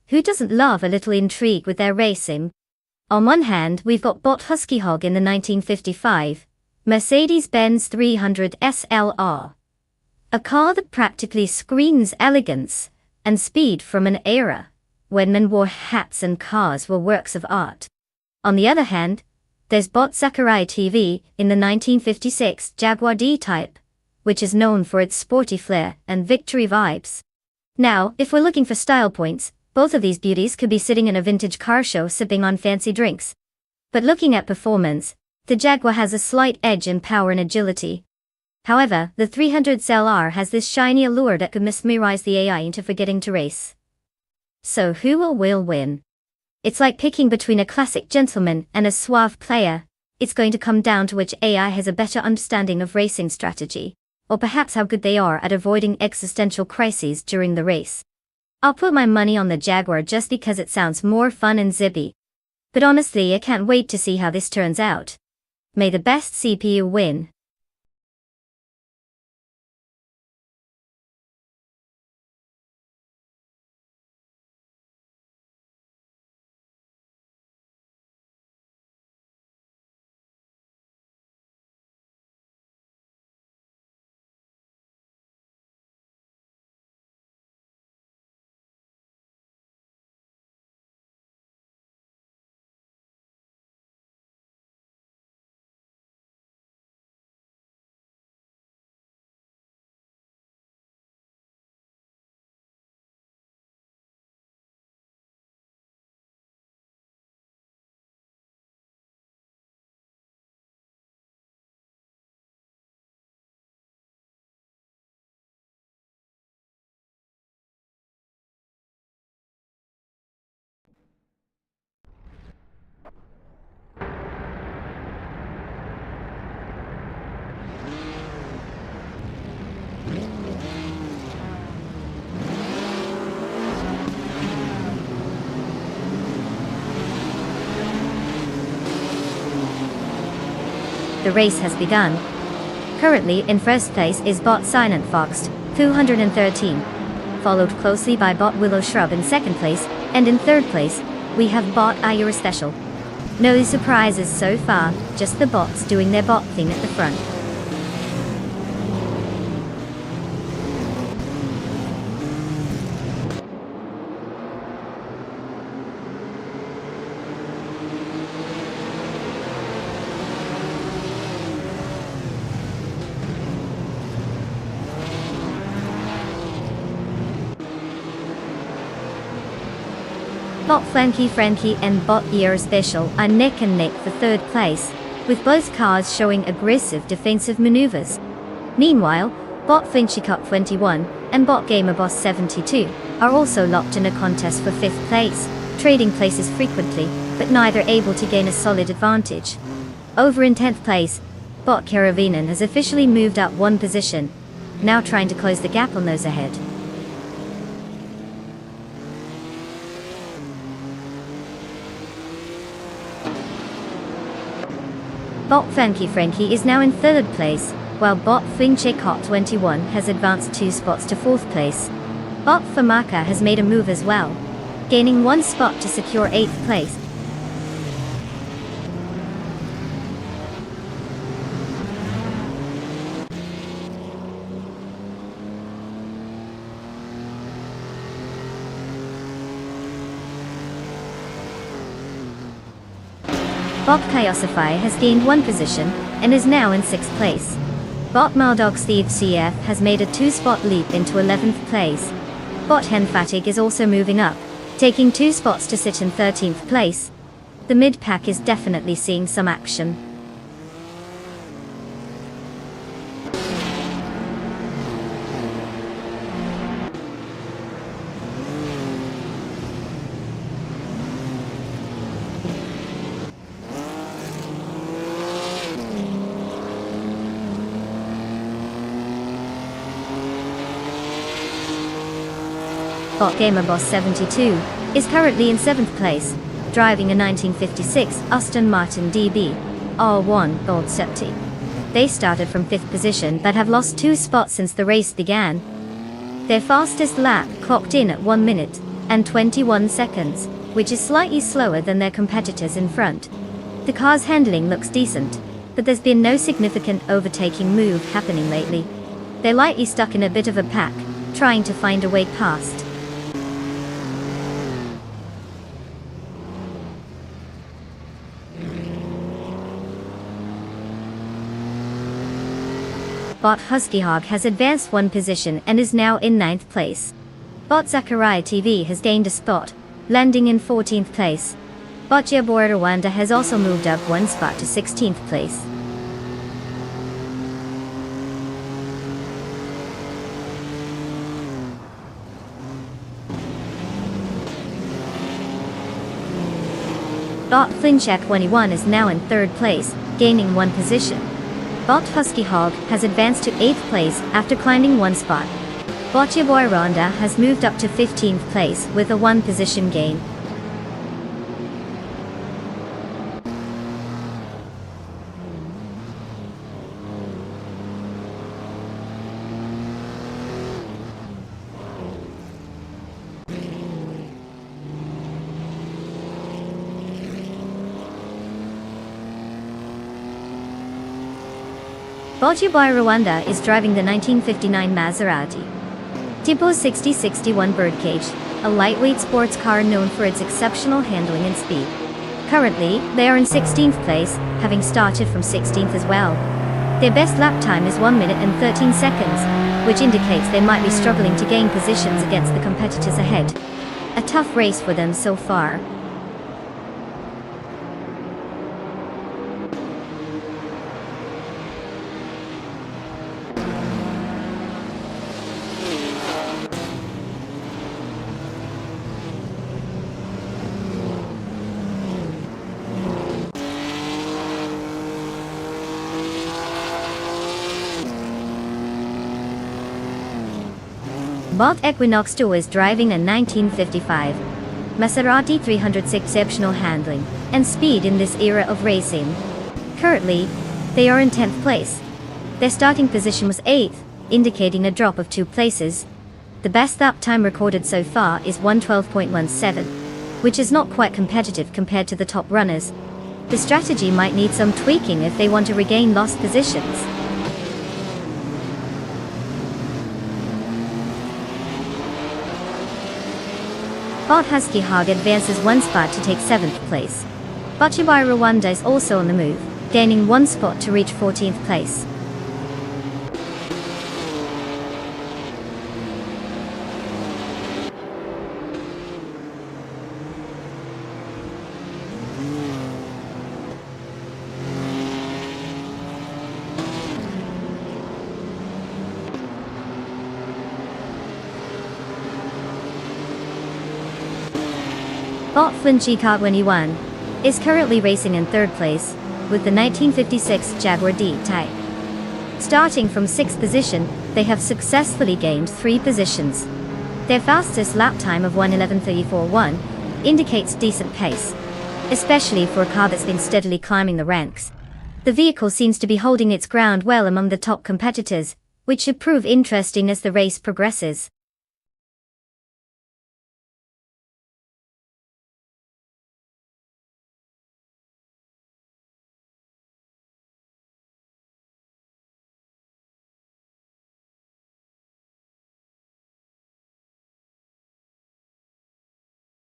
who doesn't love a little intrigue with their racing? On one hand, we've got Bot Husky Hog in the 1955 Mercedes-Benz 300 SLR. A car that practically screams elegance and speed from an era when men wore hats and cars were works of art. On the other hand, there's Bot Sakurai TV in the 1956 Jaguar D-Type, which is known for its sporty flair and victory vibes. Now, if we're looking for style points, both of these beauties could be sitting in a vintage car show sipping on fancy drinks. But looking at performance, the Jaguar has a slight edge in power and agility. However, the 300 SLR has this shiny allure that could mesmerize the AI into forgetting to race. So who will win? It's like picking between a classic gentleman and a suave player. It's going to come down to which AI has a better understanding of racing strategy, or perhaps how good they are at avoiding existential crises during the race. I'll put my money on the Jaguar just because it sounds more fun and zippy. But honestly, I can't wait to see how this turns out. May the best CPU win. The race has begun. Currently in first place is Bot Silent Fox, 213, followed closely by Bot Willow Shrub in second place, and in third place, we have Bot Ayura Special. No surprises so far, just the bots doing their bot thing at the front. Bot Frankie and Bot Ear Special are neck and neck for third place, with both cars showing aggressive defensive maneuvers. Meanwhile, Bot Finchicott 21 and Bot Gamerboss 72 are also locked in a contest for 5th place, trading places frequently, but neither able to gain a solid advantage. Over in 10th place, Bot Caravanan has officially moved up one position, now trying to close the gap on those ahead. Bot Frankie is now in 3rd place, while Bot Finchicott 21 has advanced 2 spots to 4th place. Bot Famaka has made a move as well, gaining 1 spot to secure 8th place. Bot Chaosify has gained 1 position, and is now in 6th place. Bot Maldog Steve CF has made a 2-spot leap into 11th place. Bot Hen Fatigue is also moving up, taking 2 spots to sit in 13th place. The mid-pack is definitely seeing some action. Bot Gamerboss 72 is currently in 7th place, driving a 1956 Aston Martin DB R1 Gold Septi. They started from 5th position but have lost 2 spots since the race began. Their fastest lap clocked in at 1 minute and 21 seconds, which is slightly slower than their competitors in front. The car's handling looks decent, but there's been no significant overtaking move happening lately. They're lightly stuck in a bit of a pack, trying to find a way past. Bot Huskyhog has advanced 1 position and is now in 9th place. Bot Zachariah TV has gained a spot, landing in 14th place. Bot Jabor Rwanda has also moved up 1 spot to 16th place. Bot Flinchak 21 is now in 3rd place, gaining 1 position. Bot Huskyhog has advanced to 8th place after climbing 1 spot. Bot Yaboy Rwanda has moved up to 15th place with a 1 position gain. Bojiboy Rwanda is driving the 1959 Maserati Tipo 6061 Birdcage, a lightweight sports car known for its exceptional handling and speed. Currently, they are in 16th place, having started from 16th as well. Their best lap time is 1 minute and 13 seconds, which indicates they might be struggling to gain positions against the competitors ahead. A tough race for them so far. Bot Equinox 2 is driving a 1955 Maserati 306 exceptional handling and speed in this era of racing. Currently, they are in 10th place. Their starting position was 8th, indicating a drop of 2 places. The best lap time recorded so far is 1:12.17, which is not quite competitive compared to the top runners. The strategy might need some tweaking if they want to regain lost positions. Bot Huskyhog advances 1 spot to take 7th place. Bochibai Rwanda is also on the move, gaining 1 spot to reach 14th place. Bought Funchi Car 21, is currently racing in third place, with the 1956 Jaguar D-Type. Starting from 6th position, they have successfully gained 3 positions. Their fastest lap time of 1:11:34.1 indicates decent pace, especially for a car that's been steadily climbing the ranks. The vehicle seems to be holding its ground well among the top competitors, which should prove interesting as the race progresses.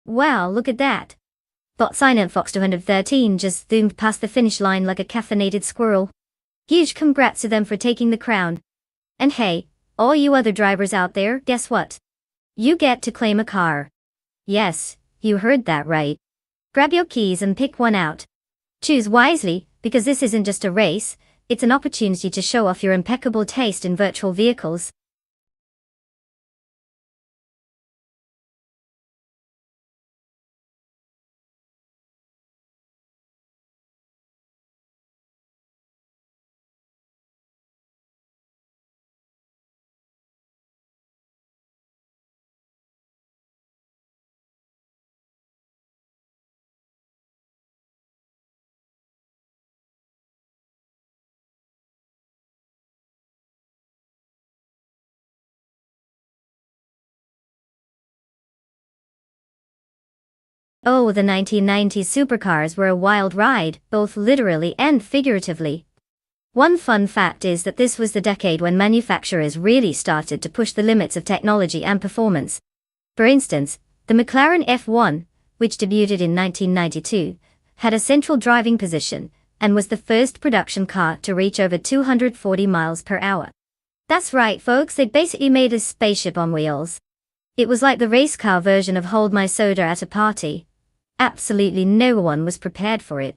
Wow, look at that. Bot Silent Fox 213 just zoomed past the finish line like a caffeinated squirrel. Huge congrats to them for taking the crown. And hey, all you other drivers out there, guess what? You get to claim a car. Yes, you heard that right. Grab your keys and pick one out. Choose wisely, because this isn't just a race, it's an opportunity to show off your impeccable taste in virtual vehicles. Oh, the 1990s supercars were a wild ride, both literally and figuratively. One fun fact is that this was the decade when manufacturers really started to push the limits of technology and performance. For instance, the McLaren F1, which debuted in 1992, had a central driving position, and was the first production car to reach over 240 miles per hour. That's right, folks, they basically made a spaceship on wheels. It was like the race car version of Hold My Soda at a party. Absolutely no one was prepared for it.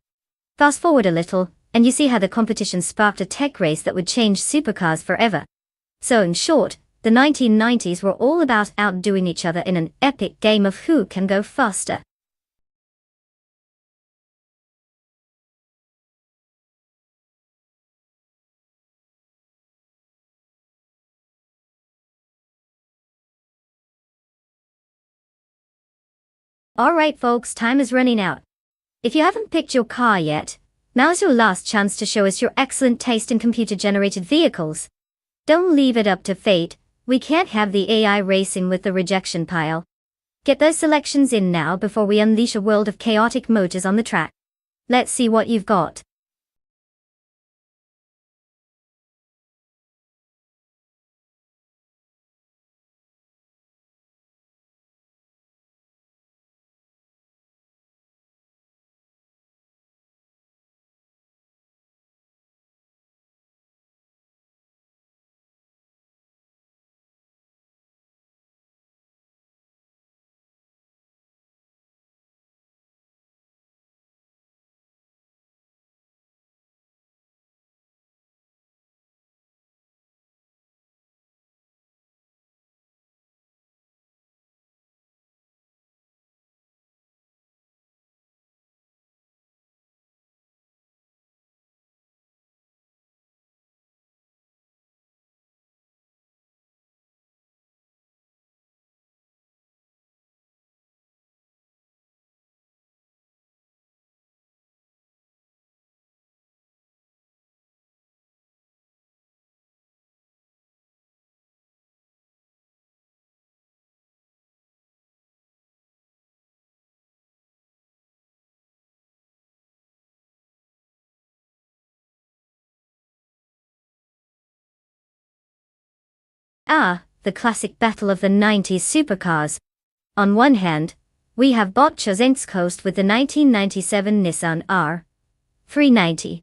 Fast forward a little, and you see how the competition sparked a tech race that would change supercars forever. So in short, the 1990s were all about outdoing each other in an epic game of who can go faster. Alright folks, time is running out. If you haven't picked your car yet, now's your last chance to show us your excellent taste in computer-generated vehicles. Don't leave it up to fate, we can't have the AI racing with the rejection pile. Get those selections in now before we unleash a world of chaotic motors on the track. Let's see what you've got. Ah, the classic battle of the 90s supercars. On one hand, we have Botcha's Coast with the 1997 Nissan R390.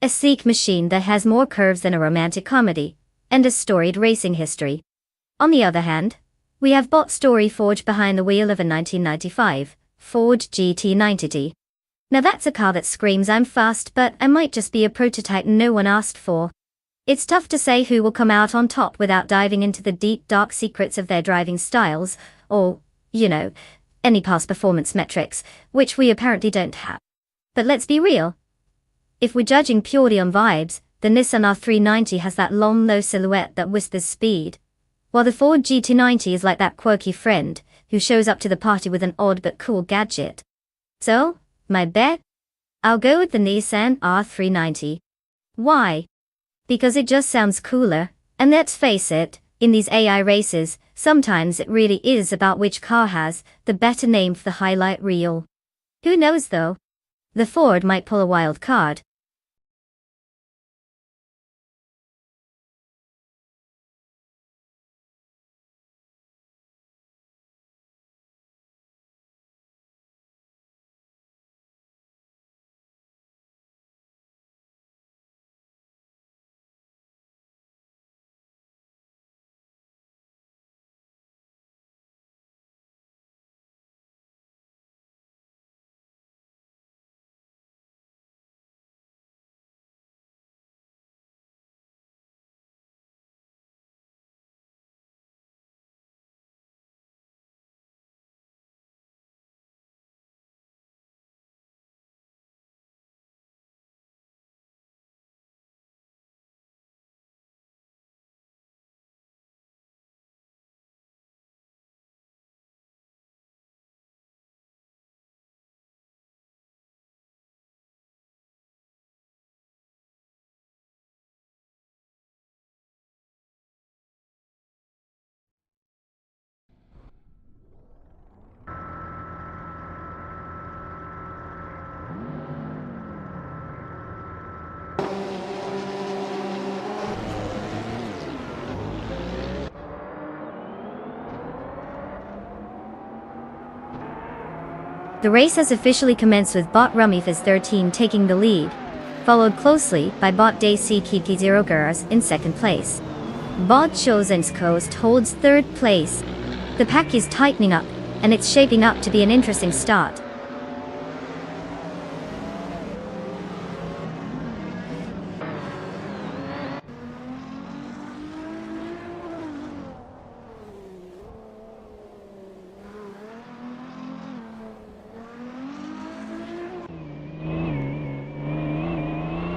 A sleek machine that has more curves than a romantic comedy, and a storied racing history. On the other hand, we have Bot Story Forge behind the wheel of a 1995 Ford GT90D. Now that's a car that screams I'm fast, but I might just be a prototype no one asked for. It's tough to say who will come out on top without diving into the deep dark secrets of their driving styles, or, any past performance metrics, which we apparently don't have. But let's be real. If we're judging purely on vibes, the Nissan R390 has that long, low silhouette that whispers speed, while the Ford GT90 is like that quirky friend who shows up to the party with an odd but cool gadget. So, my bet? I'll go with the Nissan R390. Why? Because it just sounds cooler, and let's face it, in these AI races, sometimes it really is about which car has the better name for the highlight reel. Who knows though? The Ford might pull a wild card. The race has officially commenced with Bot Rumifaz 13 taking the lead, followed closely by Bot Daisy Kiki Zero Girls in second place. Bot Chosenskost holds third place. The pack is tightening up, and it's shaping up to be an interesting start.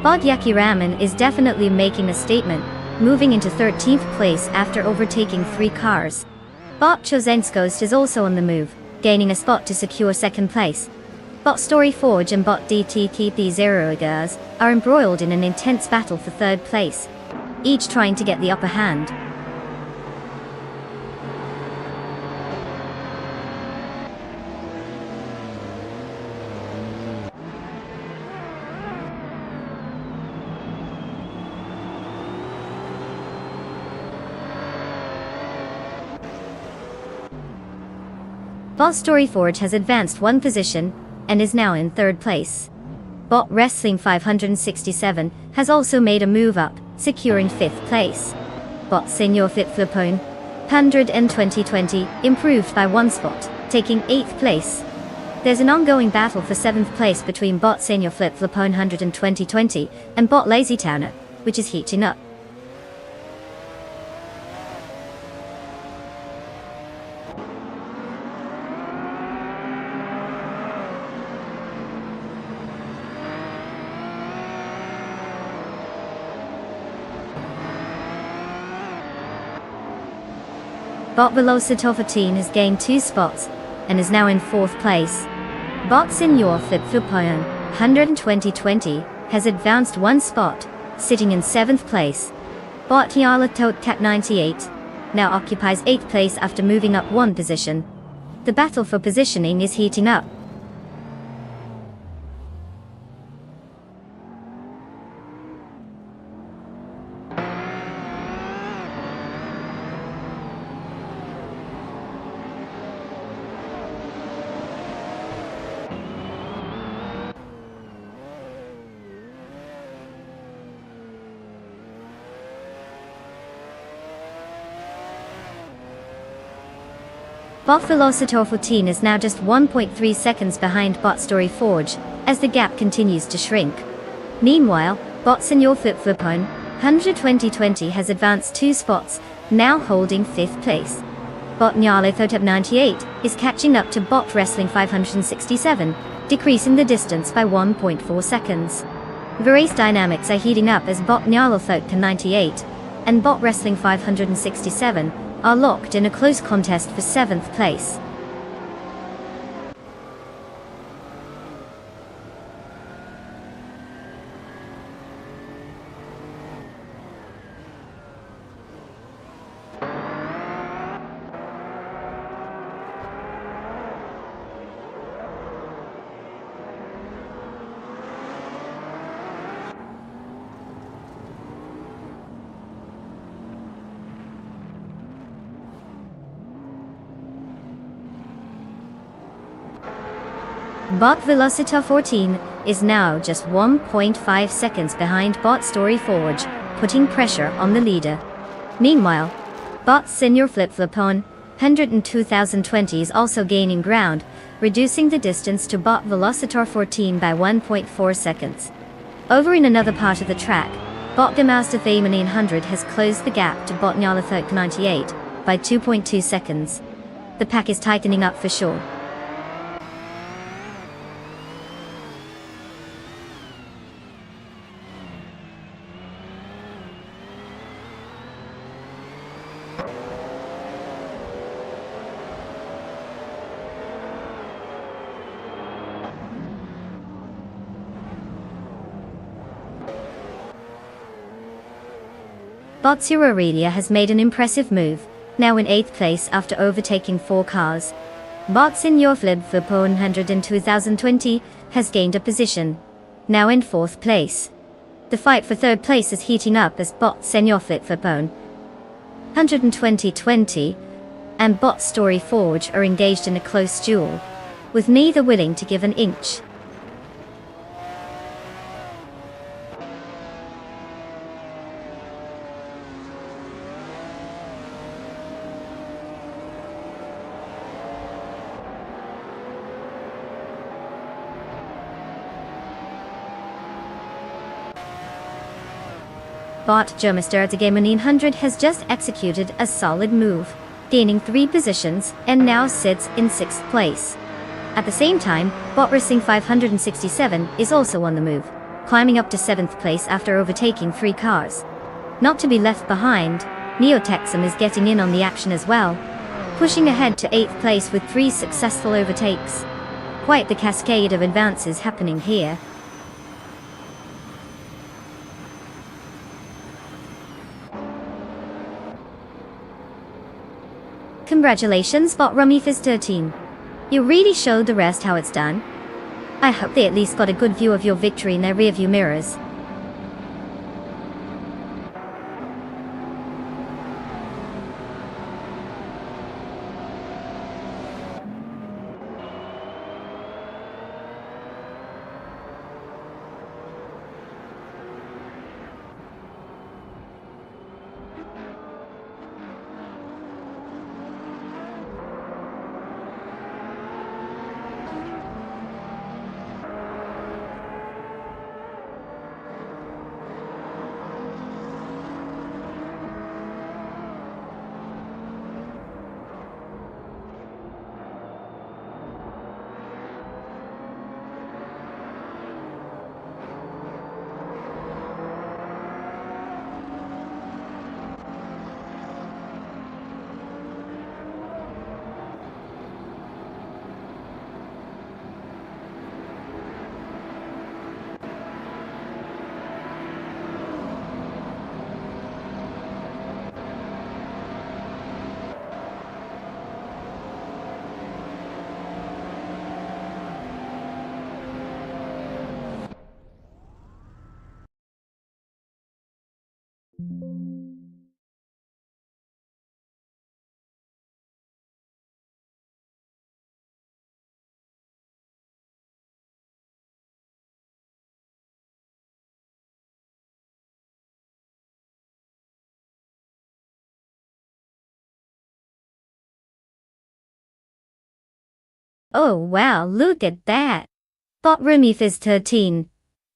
Bot Yaki Ramen is definitely making a statement, moving into 13th place after overtaking 3 cars. Bot Chosenskost is also on the move, gaining a spot to secure second place. Bot Story Forge and Bot DT Zero Girls are embroiled in an intense battle for third place, each trying to get the upper hand. Bot Story Forge has advanced 1 position, and is now in 3rd place. Bot Wrestling 567 has also made a move up, securing 5th place. Bot Senior Flip Flopone 100 and 2020 improved by 1 spot, taking 8th place. There's an ongoing battle for 7th place between Bot Senior Flip Flopone 100 and 2020 and Bot Lazy Towner, which is heating up. Bot Velocito 14 has gained 2 spots, and is now in 4th place. Bot Senior Flip Flopone 100 and 2020 has advanced 1 spot, sitting in 7th place. Bot Tiala Tote Cat 98 now occupies 8th place after moving up 1 position. The battle for positioning is heating up. Bot Velocitor 14 is now just 1.3 seconds behind Bot Story Forge, as the gap continues to shrink. Meanwhile, Bot Senior Flip Flopone 100 2020 has advanced 2 spots, now holding 5th place. Bot Nyarlathotep 98 is catching up to Bot Wrestling 567, decreasing the distance by 1.4 seconds. The race dynamics are heating up as Bot Nyarlathotep 98 and Bot Wrestling 567 are locked in a close contest for 7th place. Bot Velocitor 14 is now just 1.5 seconds behind Bot Story Forge, putting pressure on the leader. Meanwhile, Bot Senior Flip-Flopon 102,020 is also gaining ground, reducing the distance to Bot Velocitor 14 by 1.4 seconds. Over in another part of the track, Bot Gemaster Theme 900 has closed the gap to Bot Nyarlathotep 98 by 2.2 seconds. The pack is tightening up for sure. Bot Zero Aurelia has made an impressive move, now in 8th place after overtaking 4 cars. Bot Senior Flip-Flopon 100 in 2020 has gained a position, now in 4th place. The fight for 3rd place is heating up as Bot Senior Flip-Flopon 100 in 2020 and Bot Story Forge are engaged in a close duel, with neither willing to give an inch. Bot Gemaster Game 900 has just executed a solid move, gaining 3 positions and now sits in 6th place. At the same time, Bot Racing 567 is also on the move, climbing up to 7th place after overtaking 3 cars. Not to be left behind, Neotexum is getting in on the action as well, pushing ahead to 8th place with 3 successful overtakes. Quite the cascade of advances happening here. Congratulations, Bot Rumifizz 13. You really showed the rest how it's done. I hope they at least got a good view of your victory in their rearview mirrors. Oh wow, look at that! Bot Rumifizz 13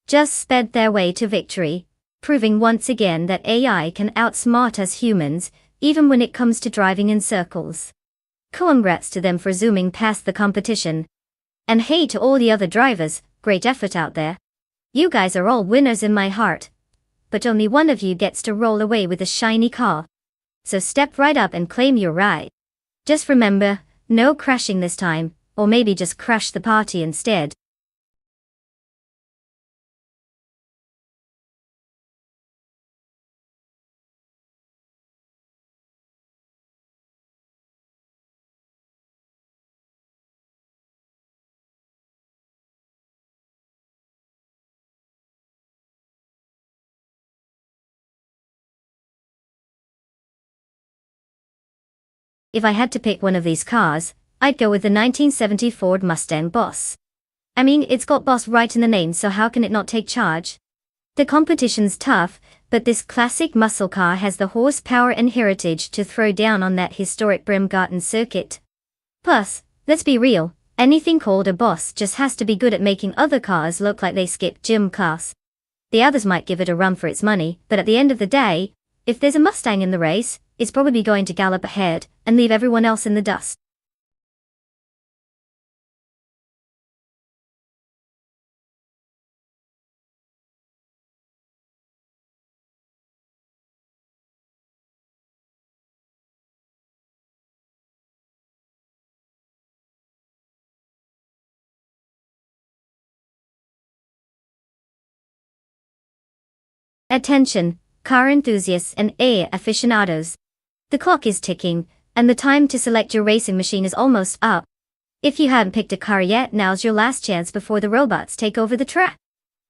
just sped their way to victory, proving once again that AI can outsmart us humans, even when it comes to driving in circles. Congrats to them for zooming past the competition. And hey to all the other drivers, great effort out there. You guys are all winners in my heart. But only one of you gets to roll away with a shiny car. So step right up and claim your ride. Just remember, no crashing this time, or maybe just crash the party instead. If I had to pick one of these cars, I'd go with the 1970 Ford Mustang Boss. I mean, it's got Boss right in the name, so how can it not take charge? The competition's tough, but this classic muscle car has the horsepower and heritage to throw down on that historic Bremgarten circuit. Plus, let's be real, anything called a boss just has to be good at making other cars look like they skipped gym class. The others might give it a run for its money, but at the end of the day, if there's a Mustang in the race, it's probably going to gallop ahead and leave everyone else in the dust. Attention, car enthusiasts and AI aficionados. The clock is ticking, and the time to select your racing machine is almost up. If you haven't picked a car yet, now's your last chance before the robots take over the track.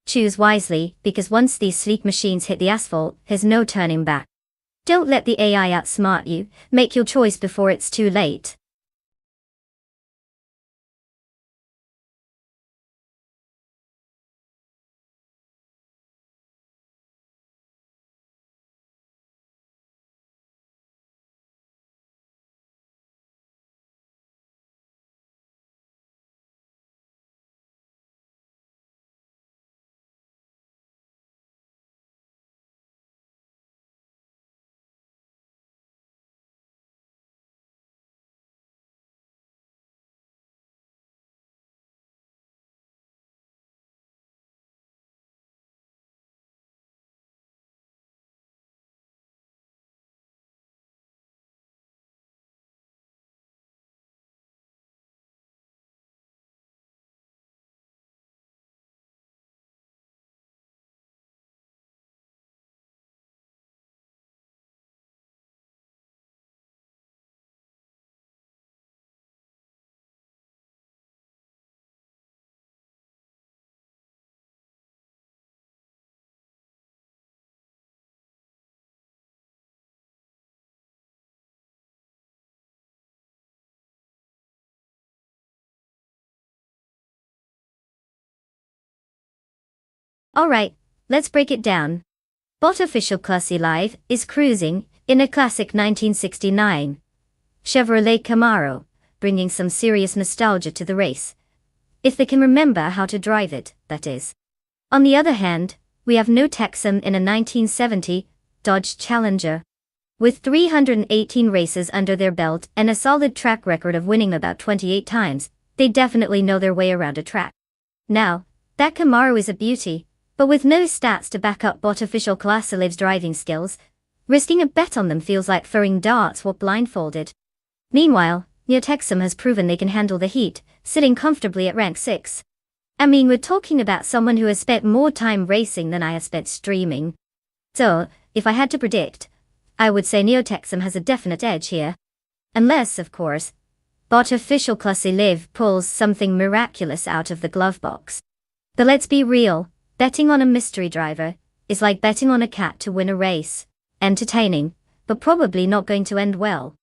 Choose wisely, because once these sleek machines hit the asphalt, there's no turning back. Don't let the AI outsmart you, make your choice before it's too late. Alright, let's break it down. Bot Official Classy Live is cruising in a classic 1969 Chevrolet Camaro, bringing some serious nostalgia to the race. If they can remember how to drive it, that is. On the other hand, we have no Texan in a 1970 Dodge Challenger. With 318 races under their belt and a solid track record of winning about 28 times, they definitely know their way around a track. Now, that Camaro is a beauty, but with no stats to back up Bot Official Classy Live's driving skills, risking a bet on them feels like throwing darts while blindfolded. Meanwhile, Neo Texan has proven they can handle the heat, sitting comfortably at rank 6. I mean, we're talking about someone who has spent more time racing than I have spent streaming. So, if I had to predict, I would say Neo Texan has a definite edge here. Unless, of course, Bot Official Classy Live pulls something miraculous out of the glove box. But let's be real, betting on a mystery driver is like betting on a cat to win a race. Entertaining, but probably not going to end well.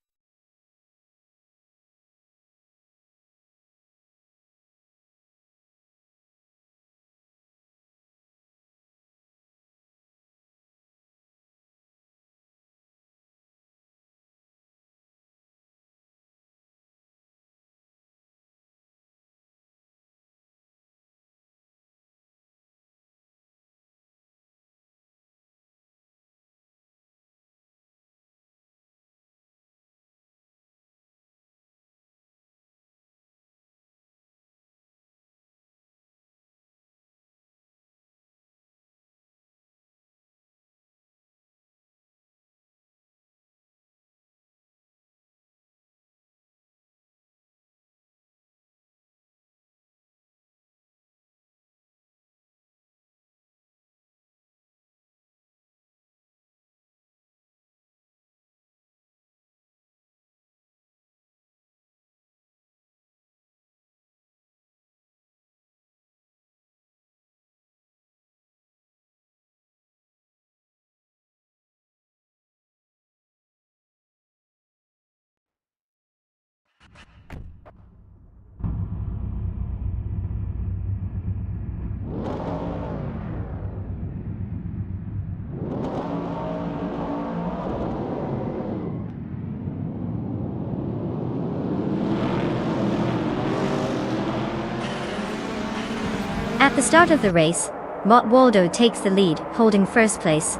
At the start of the race, Bot Waldo takes the lead, holding first place.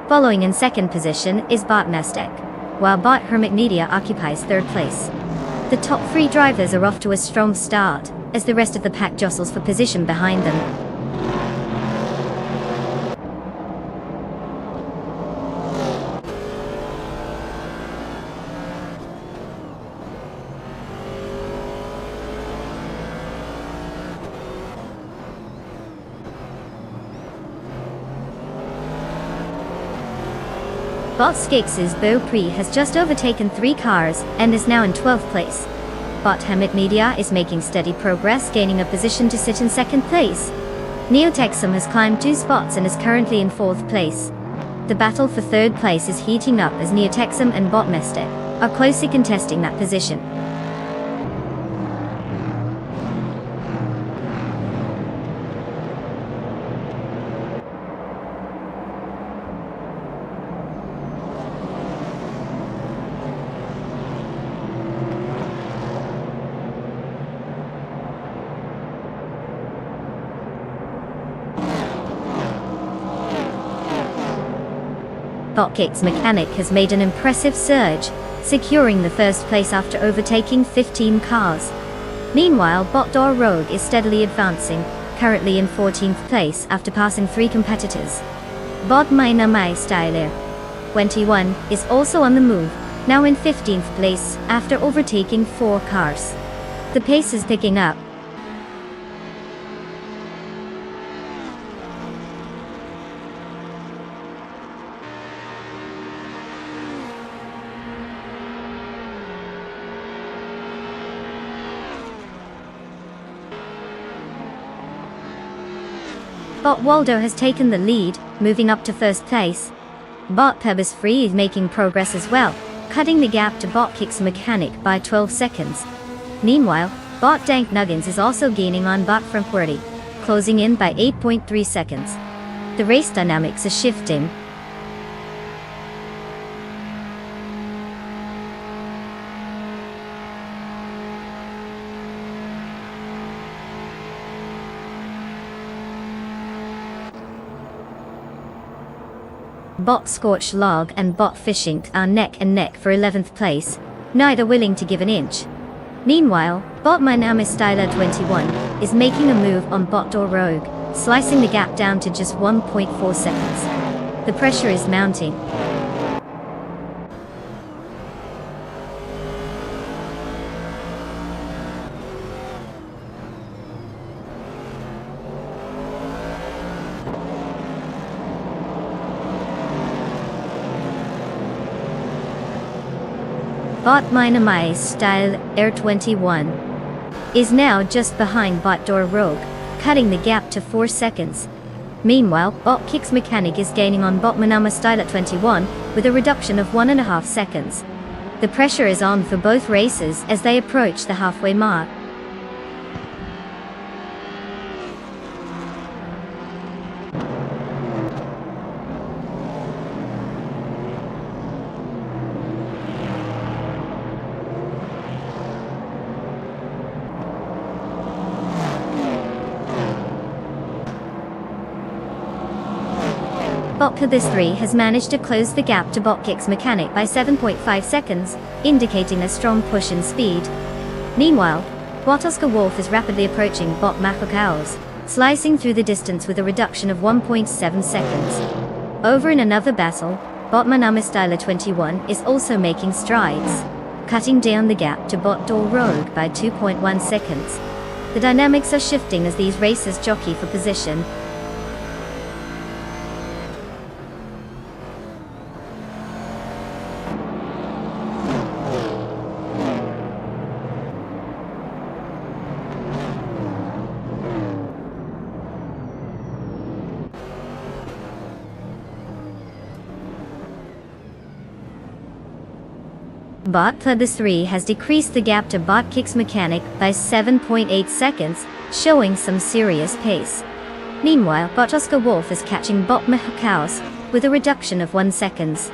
Following in second position is Bot Mestek, while Bot Hermit Media occupies third place. The top three drivers are off to a strong start, as the rest of the pack jostles for position behind them. Bot Skix's Beau Prix has just overtaken 3 cars and is now in 12th place. Bot Hermit Media is making steady progress, gaining a position to sit in second place. Neotexum has climbed 2 spots and is currently in 4th place. The battle for third place is heating up as Neotexum and Bot Mestek are closely contesting that position. Botkick's Mechanic has made an impressive surge, securing the first place after overtaking 15 cars. Meanwhile, Botdor Rogue is steadily advancing, currently in 14th place after passing 3 competitors. Bod Mina Mai Styler 21 is also on the move, now in 15th place after overtaking 4 cars. The pace is picking up. Bot Waldo has taken the lead, moving up to first place. Bot Pebbles Free is making progress as well, cutting the gap to Bot Kick's Mechanic by 12 seconds. Meanwhile, Bot Dank Nuggins is also gaining on Bot Frankworthy, closing in by 8.3 seconds. The race dynamics are shifting. Bot Scorched Log and Bot Fishing are neck and neck for 11th place, neither willing to give an inch. Meanwhile, Bot Mynamis Styler 21 is making a move on Botdor Rogue, slicing the gap down to just 1.4 seconds. The pressure is mounting. Bot Minamai Style Air 21 is now just behind Botdor Rogue, cutting the gap to 4 seconds. Meanwhile, Bot Kick's Mechanic is gaining on Bot Manama Style at 21 with a reduction of 1.5 seconds. The pressure is on for both races as they approach the halfway mark. Bot Pebbles 3 has managed to close the gap to Bot Kick's Mechanic by 7.5 seconds, indicating a strong push in speed. Meanwhile, Bot Oscar Wolf is rapidly approaching Bot Makokaos, slicing through the distance with a reduction of 1.7 seconds. Over in another battle, Bot Manama Styler 21 is also making strides, cutting down the gap to Botdor Rogue by 2.1 seconds. The dynamics are shifting as these racers jockey for position. Bot Pebbles 3 has decreased the gap to Bot Kick's Mechanic by 7.8 seconds, showing some serious pace. Meanwhile, Bot Oscar Wolf is catching Bot Makokaos with a reduction of 1 second.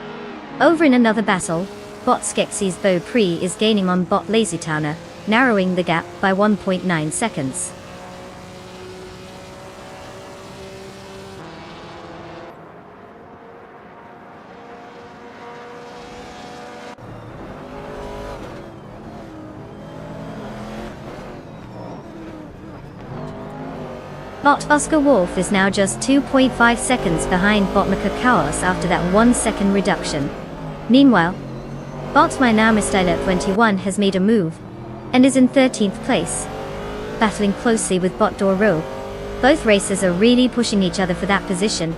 Over in another battle, Bot Skexy's Beau Prix is gaining on Bot Lazytowner, narrowing the gap by 1.9 seconds. Bot Oscar Wolf is now just 2.5 seconds behind bot Mika Chaos after that 1 second reduction. Meanwhile, bot My Now Styler 21 has made a move and is in 13th place, battling closely with bot Doro. Both racers are really pushing each other for that position.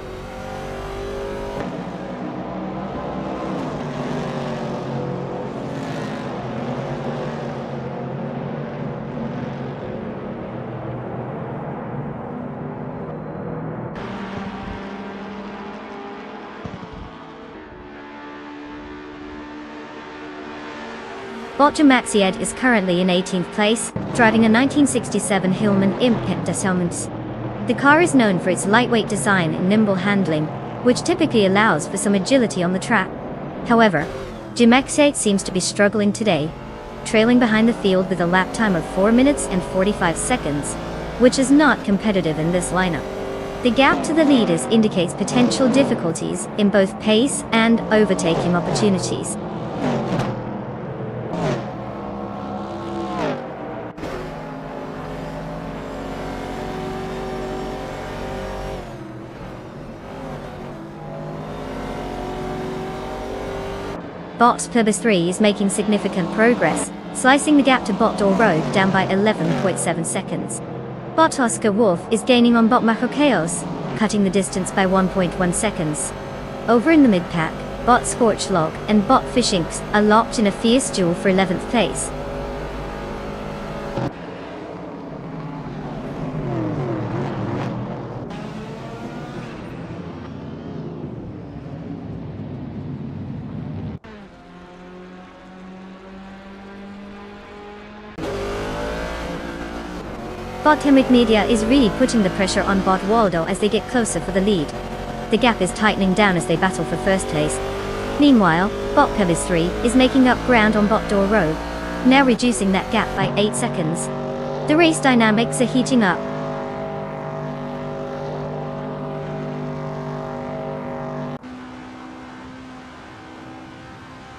Bot Jamaxiad is currently in 18th place, driving a 1967 Hillman Imp Descendants. The car is known for its lightweight design and nimble handling, which typically allows for some agility on the track. However, Jamaxiad seems to be struggling today, trailing behind the field with a lap time of 4 minutes and 45 seconds, which is not competitive in this lineup. The gap to the leaders indicates potential difficulties in both pace and overtaking opportunities. Bot Pebis 3 is making significant progress, slicing the gap to bot Doro down by 11.7 seconds. Bot Oscar Wolf is gaining on bot Mako Chaos, cutting the distance by 1.1 seconds. Over in the mid-pack, bot Scorchlog and bot Fishinks are locked in a fierce duel for 11th place. Bot Chemic Media is really putting the pressure on bot Waldo as they get closer for the lead. The gap is tightening down as they battle for first place. Meanwhile, bot Pebis 3 is making up ground on bot Doro, now reducing that gap by 8 seconds. The race dynamics are heating up.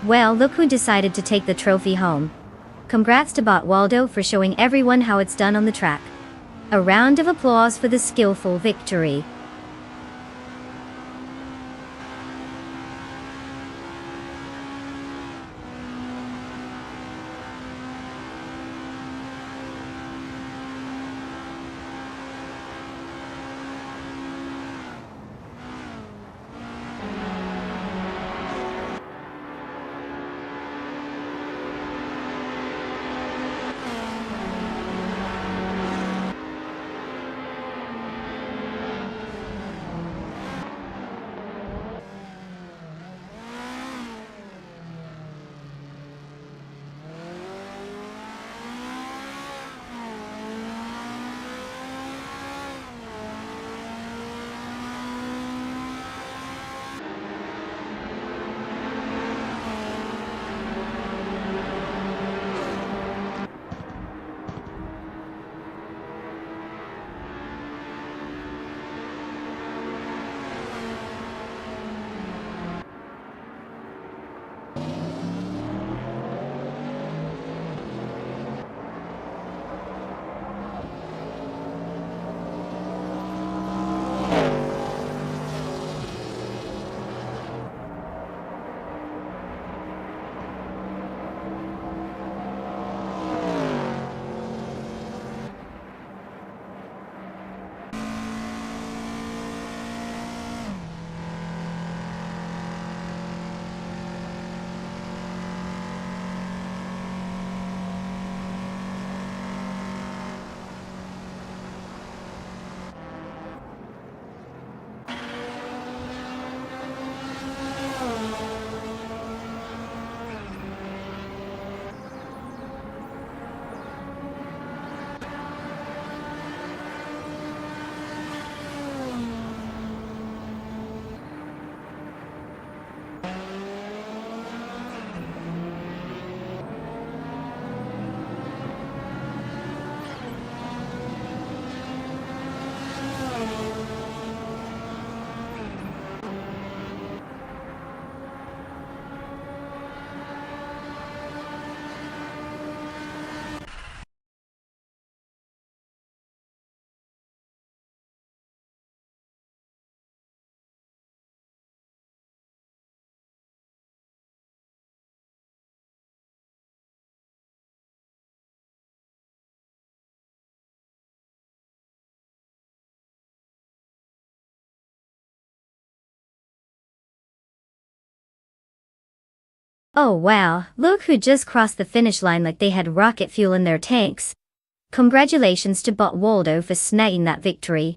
Well, look who decided to take the trophy home. Congrats to bot Waldo for showing everyone how it's done on the track. A round of applause for the skillful victory. Oh wow, look who just crossed the finish line like they had rocket fuel in their tanks. Congratulations to Bot Waldo for snagging that victory.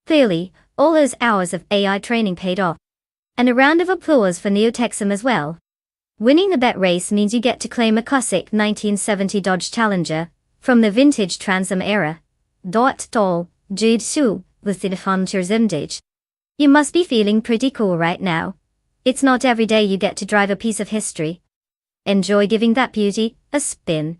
Clearly, all those hours of AI training paid off. And a round of applause for Neotexum as well. Winning the bet race means you get to claim a classic 1970 Dodge Challenger from the vintage Trans Am era. Doll, Jude Su, with the Hunter Zimdage. You must be feeling pretty cool right now. It's not every day you get to drive a piece of history. Enjoy giving that beauty a spin.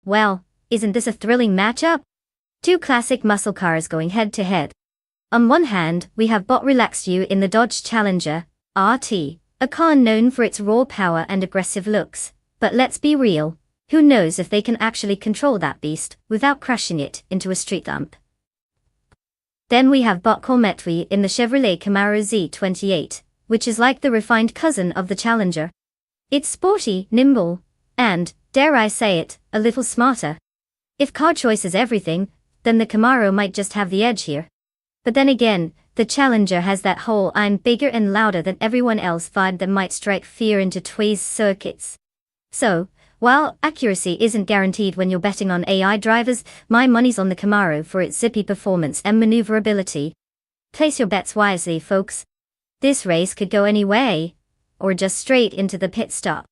Well, isn't this a thrilling matchup? Two classic muscle cars going head to head. On one hand, we have Bot Relaxed You in the Dodge Challenger, RT, a car known for its raw power and aggressive looks. But let's be real, who knows if they can actually control that beast without crashing it into a street dump. Then we have Bot Cormetwy in the Chevrolet Camaro Z28, which is like the refined cousin of the Challenger. It's sporty, nimble, and, dare I say it, a little smarter. If car choice is everything, then the Camaro might just have the edge here. But then again, the Challenger has that whole "I'm bigger and louder than everyone else" vibe that might strike fear into Twi's circuits. So, while accuracy isn't guaranteed when you're betting on AI drivers, my money's on the Camaro for its zippy performance and maneuverability. Place your bets wisely, folks. This race could go any way, or just straight into the pit stop.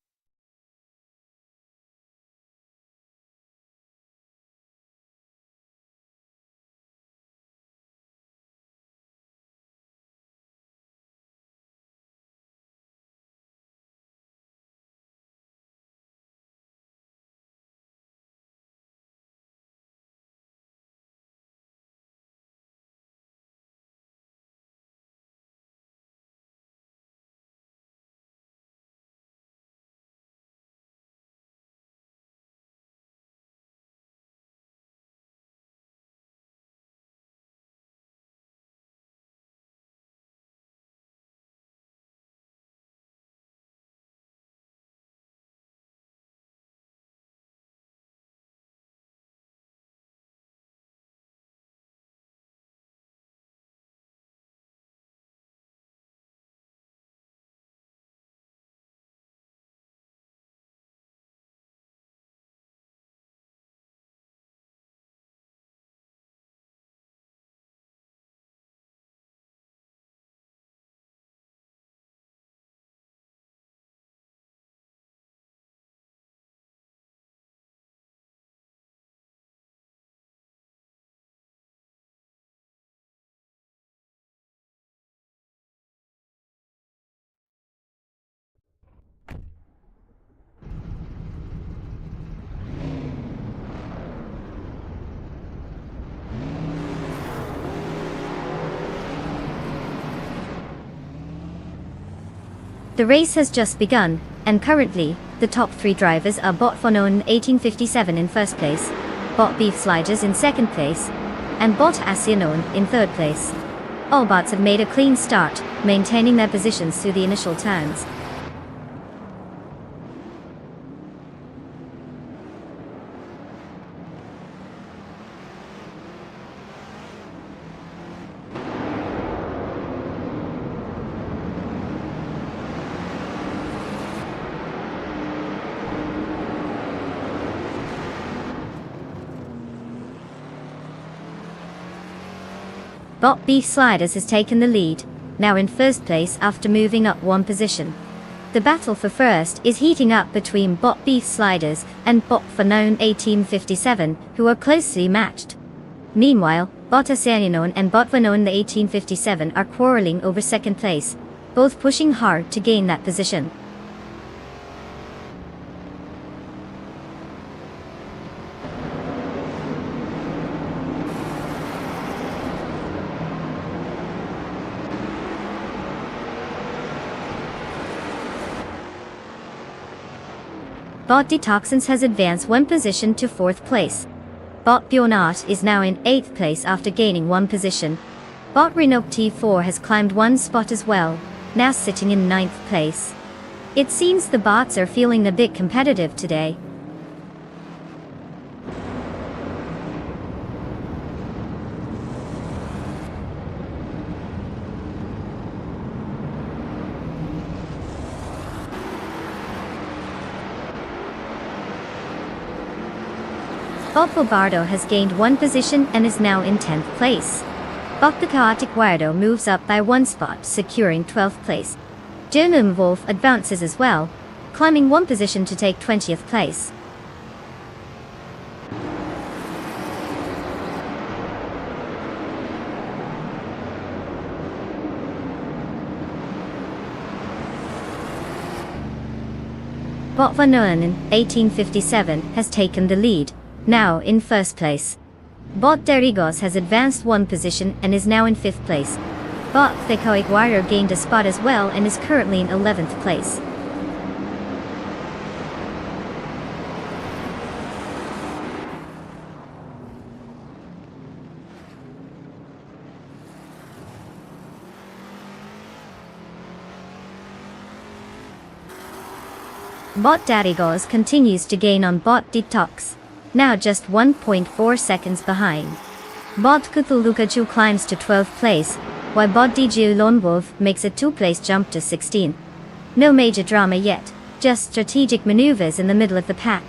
The race has just begun, and currently, the top 3 drivers are Bot Fonon 1857 in first place, Bot Beef Sliders in second place, and Bot Asianon in third place. All bots have made a clean start, maintaining their positions through the initial turns. Bot Beef Sliders has taken the lead, now in first place after moving up 1 position. The battle for first is heating up between Bot Beef Sliders and Bot Fonon 1857, who are closely matched. Meanwhile, Bot Asianon and Bot Fonon 1857 are quarreling over second place, both pushing hard to gain that position. Bot Detoxins has advanced 1 position to 4th place. Bot Bjornart is now in 8th place after gaining 1 position. Bot Renok T4 has climbed 1 spot as well, now sitting in 9th place. It seems the bots are feeling a bit competitive today. Bot Bobardo has gained 1 position and is now in 10th place. Bot the Chaotic Weirdo moves up by 1 spot, securing 12th place. Jonum Wolf advances as well, climbing 1 position to take 20th place. Bot Vanonen 1857 has taken the lead, now in first place. Bot Derigos has advanced 1 position and is now in 5th place. Bot Thekoik Warrior gained a spot as well and is currently in 11th place. Bot Darigos continues to gain on Bot Detox, now just 1.4 seconds behind. Bot Cthulhukachu climbs to 12th place, while Bot DJ Lonewolf makes a 2-place jump to 16th. No major drama yet, just strategic maneuvers in the middle of the pack.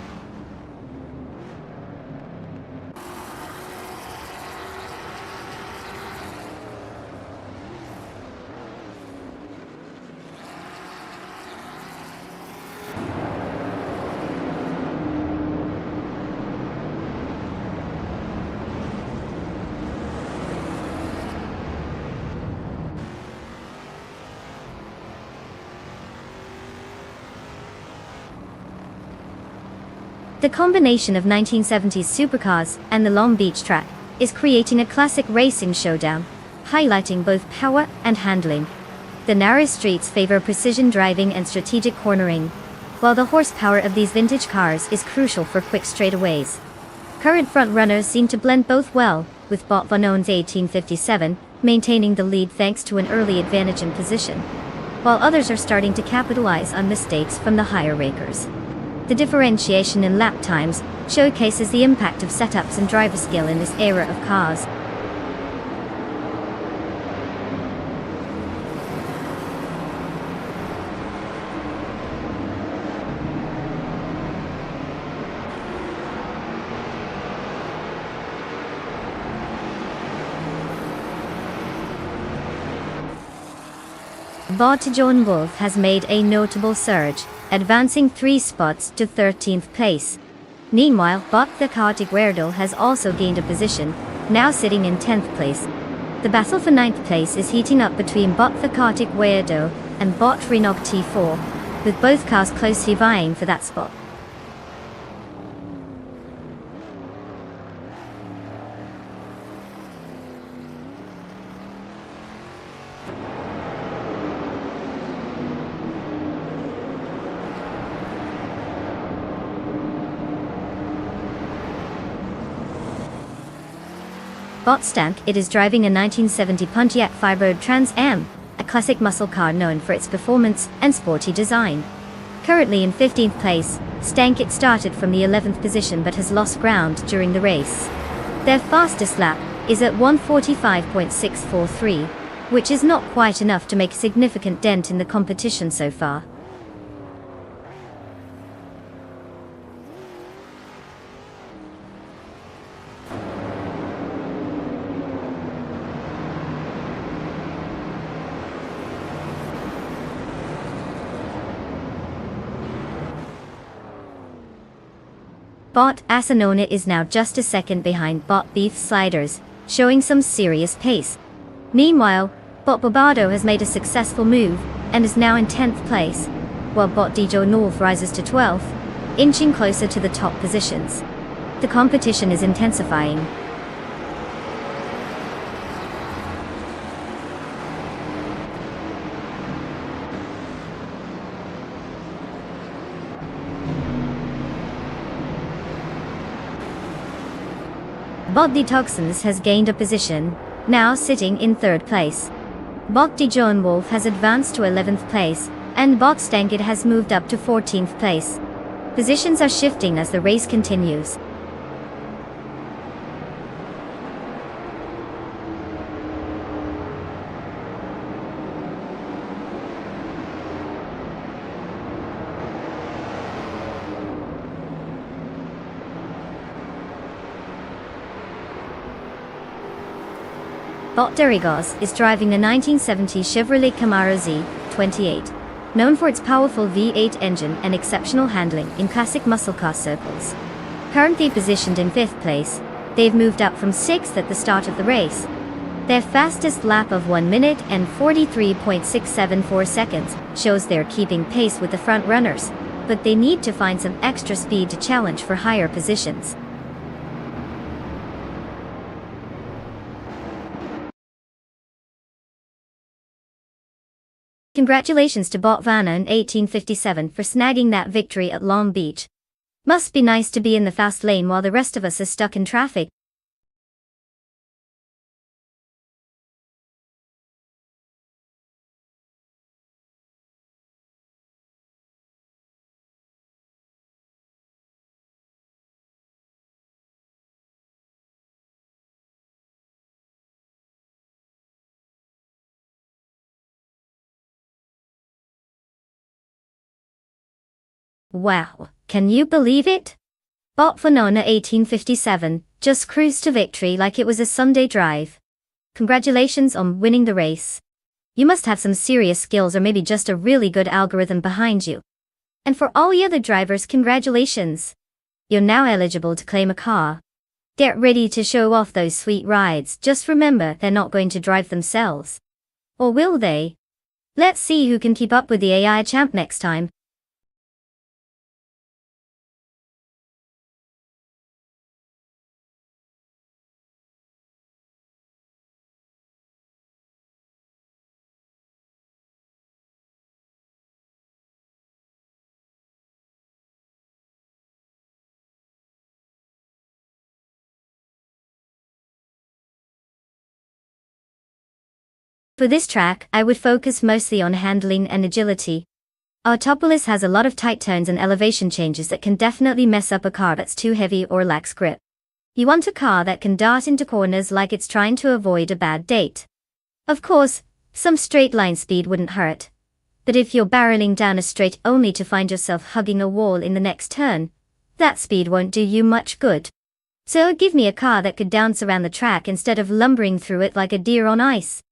The combination of 1970s supercars and the Long Beach track is creating a classic racing showdown, highlighting both power and handling. The narrow streets favor precision driving and strategic cornering, while the horsepower of these vintage cars is crucial for quick straightaways. Current front-runners seem to blend both well, with Bot Vanon's 1857 maintaining the lead thanks to an early advantage in position, while others are starting to capitalize on mistakes from the higher rakers. The differentiation in lap times showcases the impact of setups and driver skill in this era of cars. Bot John Wolf has made a notable surge, advancing 3 spots to 13th place. Meanwhile, Bot the Chaotic Weirdo has also gained a position, now sitting in 10th place. The battle for 9th place is heating up between Bot the Chaotic Weirdo and Bot Renog T4, with both cars closely vying for that spot. Bot Stank, it is driving a 1970 Pontiac Firebird Trans Am, a classic muscle car known for its performance and sporty design. Currently in 15th place, Stank it started from the 11th position but has lost ground during the race. Their fastest lap is at 1:45.643, which is not quite enough to make a significant dent in the competition so far. Bot Asanona is now just a second behind Bot Beef Sliders, showing some serious pace. Meanwhile, Bot Bobado has made a successful move, and is now in 10th place, while Bot Dijo North rises to 12th, inching closer to the top positions. The competition is intensifying. Bot Detoxins has gained a position, now sitting in 3rd place. Bot Dijon Wolf has advanced to 11th place, and Bot Stankit has moved up to 14th place. Positions are shifting as the race continues. Bot Derigos is driving a 1970 Chevrolet Camaro Z28, known for its powerful V8 engine and exceptional handling in classic muscle car circles. Currently positioned in 5th place, they've moved up from 6th at the start of the race. Their fastest lap of 1 minute and 43.674 seconds shows they're keeping pace with the front runners, but they need to find some extra speed to challenge for higher positions. Congratulations to Bot Vanna in 1857 for snagging that victory at Long Beach. Must be nice to be in the fast lane while the rest of us are stuck in traffic. Wow, can you believe it? Bot Fanona 1857 just cruised to victory like it was a Sunday drive. Congratulations on winning the race. You must have some serious skills or maybe just a really good algorithm behind you. And for all the other drivers, congratulations. You're now eligible to claim a car. Get ready to show off those sweet rides. Just remember, they're not going to drive themselves. Or will they? Let's see who can keep up with the AI champ next time. For this track, I would focus mostly on handling and agility. Autopolis has a lot of tight turns and elevation changes that can definitely mess up a car that's too heavy or lacks grip. You want a car that can dart into corners like it's trying to avoid a bad date. Of course, some straight line speed wouldn't hurt. But if you're barreling down a straight only to find yourself hugging a wall in the next turn, that speed won't do you much good. So give me a car that could dance around the track instead of lumbering through it like a deer on ice.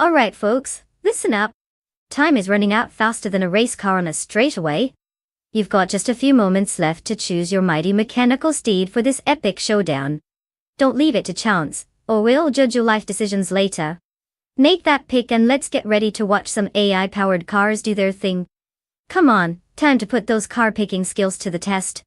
Alright folks, listen up. Time is running out faster than a race car on a straightaway. You've got just a few moments left to choose your mighty mechanical steed for this epic showdown. Don't leave it to chance, or we'll judge your life decisions later. Make that pick and let's get ready to watch some AI-powered cars do their thing. Come on, time to put those car picking skills to the test.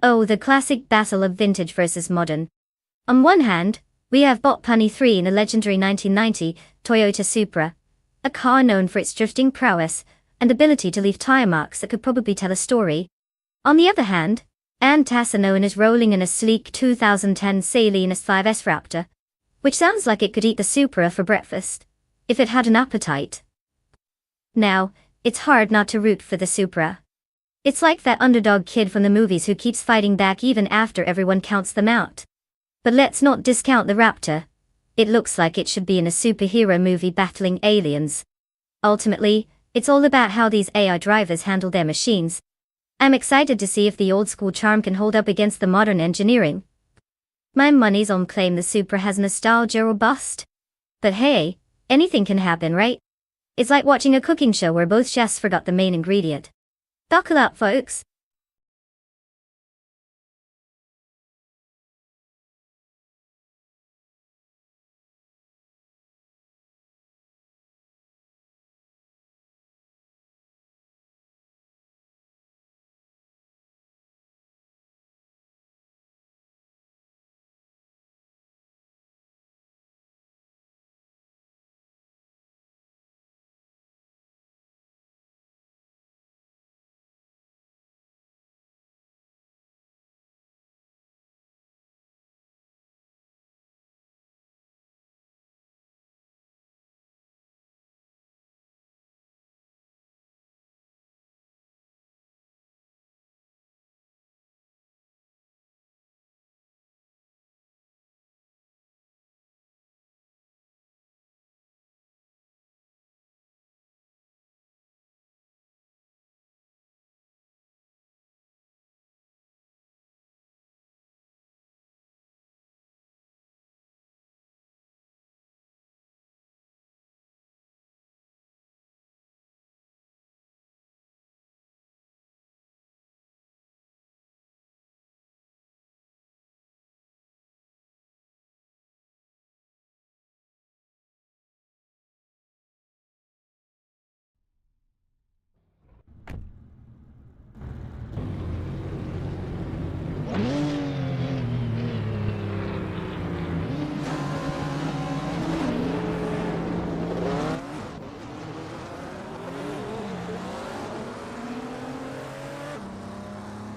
Oh, the classic battle of vintage versus modern. On one hand, we have Bot Punny 3 in a legendary 1990 Toyota Supra, a car known for its drifting prowess and ability to leave tire marks that could probably tell a story. On the other hand, Ann Tassano is rolling in a sleek 2010 Salinas 5S Raptor, which sounds like it could eat the Supra for breakfast, if it had an appetite. Now, it's hard not to root for the Supra. It's like that underdog kid from the movies who keeps fighting back even after everyone counts them out. But let's not discount the Raptor. It looks like it should be in a superhero movie battling aliens. Ultimately, it's all about how these AI drivers handle their machines. I'm excited to see if the old-school charm can hold up against the modern engineering. My money's on claim the Supra has nostalgia or bust. But hey, anything can happen, right? It's like watching a cooking show where both chefs forgot the main ingredient. Buckle up, folks.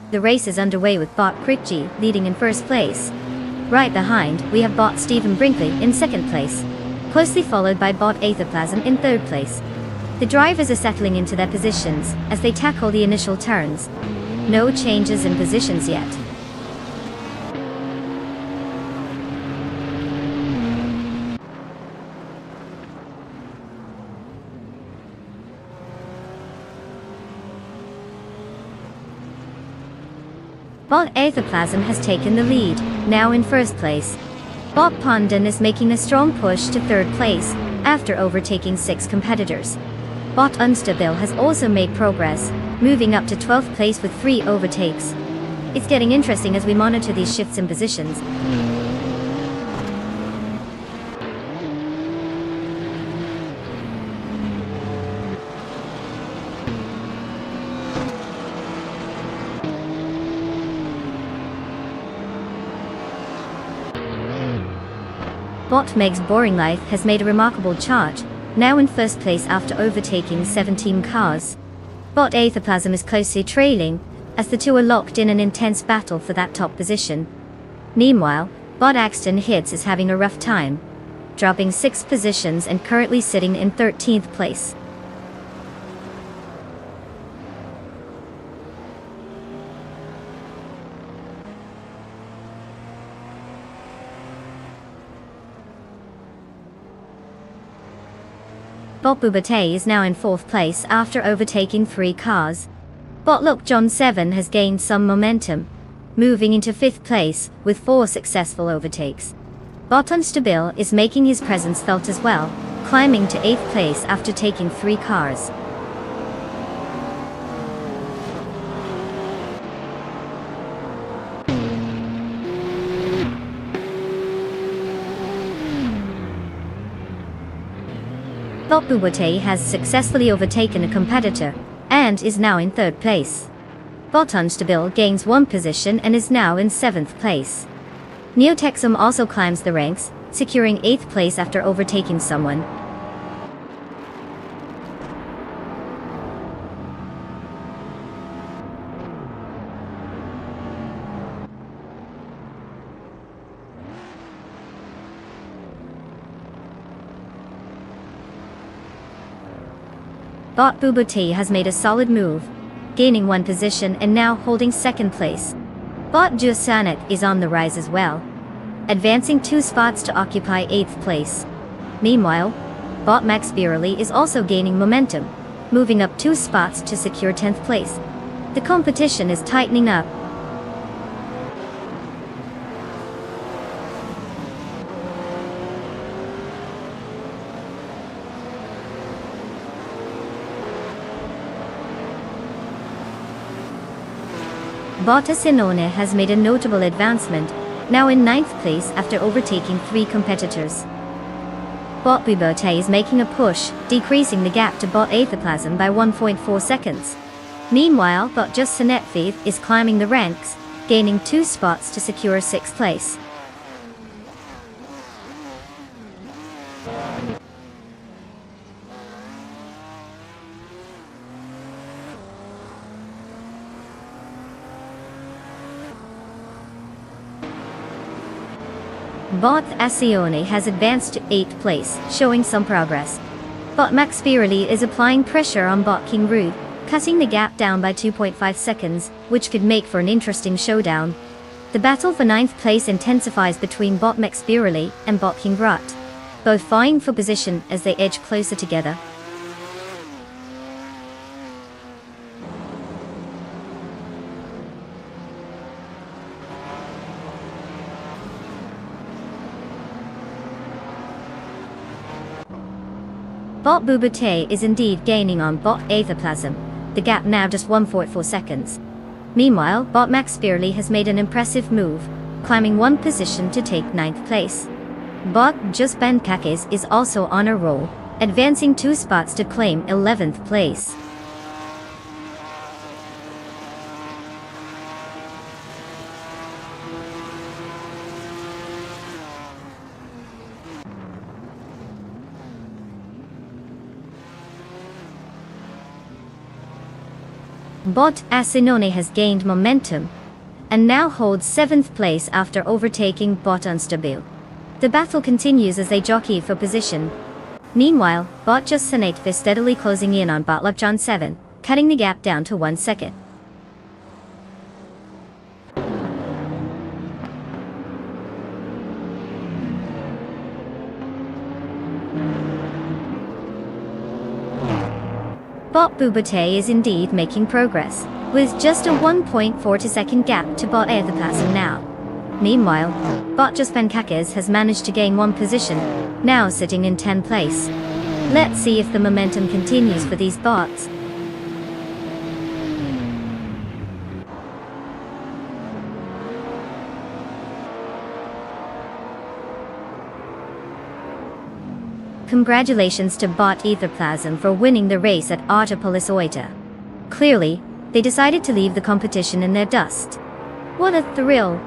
The race is underway with Bot Crickgy leading in first place. Right behind, we have Bot Stephen Brinkley in second place, closely followed by Bot Aetherplasm in third place. The drivers are settling into their positions as they tackle the initial turns. No changes in positions yet. Bot Aetherplasm has taken the lead, now in first place. Bot Pondon is making a strong push to third place, after overtaking 6 competitors. Bot Unstable has also made progress, moving up to 12th place with 3 overtakes. It's getting interesting as we monitor these shifts in positions. Bot Meg's Boring Life has made a remarkable charge, now in first place after overtaking 17 cars. Bot Aetherplasm is closely trailing, as the two are locked in an intense battle for that top position. Meanwhile, Bot Axton Hits is having a rough time, dropping 6 positions and currently sitting in 13th place. Bot Bubate is now in 4th place after overtaking 3 cars. Bot Look John 7 has gained some momentum, moving into 5th place with 4 successful overtakes. Bot Unstable is making his presence felt as well, climbing to 8th place after taking 3 cars. Bot Bubate has successfully overtaken a competitor, and is now in 3rd place. Bot Unstable gains 1 position and is now in 7th place. Neotexum also climbs the ranks, securing 8th place after overtaking someone. Bot Bubati has made a solid move, gaining 1 position and now holding 2nd place. Bot Jusanek is on the rise as well, advancing 2 spots to occupy 8th place. Meanwhile, Bot Max Birley is also gaining momentum, moving up 2 spots to secure 10th place. The competition is tightening up. Bot Asinone has made a notable advancement, now in 9th place after overtaking 3 competitors. Bot Bubote is making a push, decreasing the gap to Bot Aethoplasm by 1.4 seconds. Meanwhile, Bot Just Sanetfith is climbing the ranks, gaining 2 spots to secure 6th place. Bot Asione has advanced to 8th place, showing some progress. Bot Max Birley is applying pressure on Bot King Rude, cutting the gap down by 2.5 seconds, which could make for an interesting showdown. The battle for 9th place intensifies between Bot Max Birley and Bot King Rut, both vying for position as they edge closer together. Bot Bubate is indeed gaining on Bot Aethoplasm, the gap now just 1.4 seconds. Meanwhile, Bot Max Birley has made an impressive move, climbing 1 position to take 9th place. Bot Just Bankakis is also on a roll, advancing 2 spots to claim 11th place. Bot Asinone has gained momentum, and now holds 7th place after overtaking Bot Unstable. The battle continues as they jockey for position. Meanwhile, Bot Just Sanate is steadily closing in on Bot Lovejohn 7, cutting the gap down to 1 second. Bot Bubate is indeed making progress, with just a 1.42 second gap to Bot Aethoplasm now. Meanwhile, Bot Just Pankakis has managed to gain 1 position, now sitting in 10th place. Let's see if the momentum continues for these bots. Congratulations to Bot Aethoplasm for winning the race at Autopolis Oita. Clearly, they decided to leave the competition in their dust. What a thrill!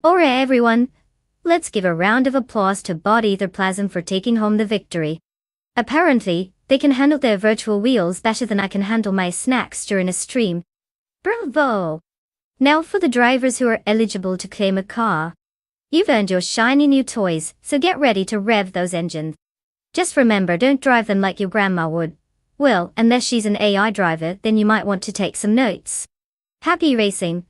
Alright everyone, let's give a round of applause to Bot Etherplasm for taking home the victory. Apparently, they can handle their virtual wheels better than I can handle my snacks during a stream. Bravo! Now for the drivers who are eligible to claim a car. You've earned your shiny new toys, so get ready to rev those engines. Just remember, don't drive them like your grandma would. Well, unless she's an AI driver, then you might want to take some notes. Happy racing!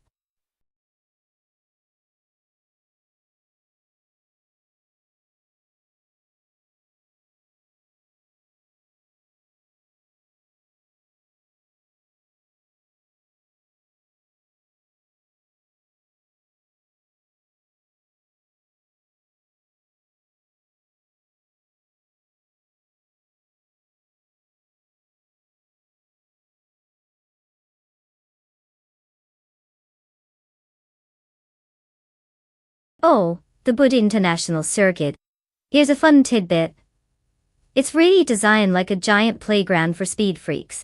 Oh, the Bud International Circuit. Here's a fun tidbit. It's really designed like a giant playground for speed freaks.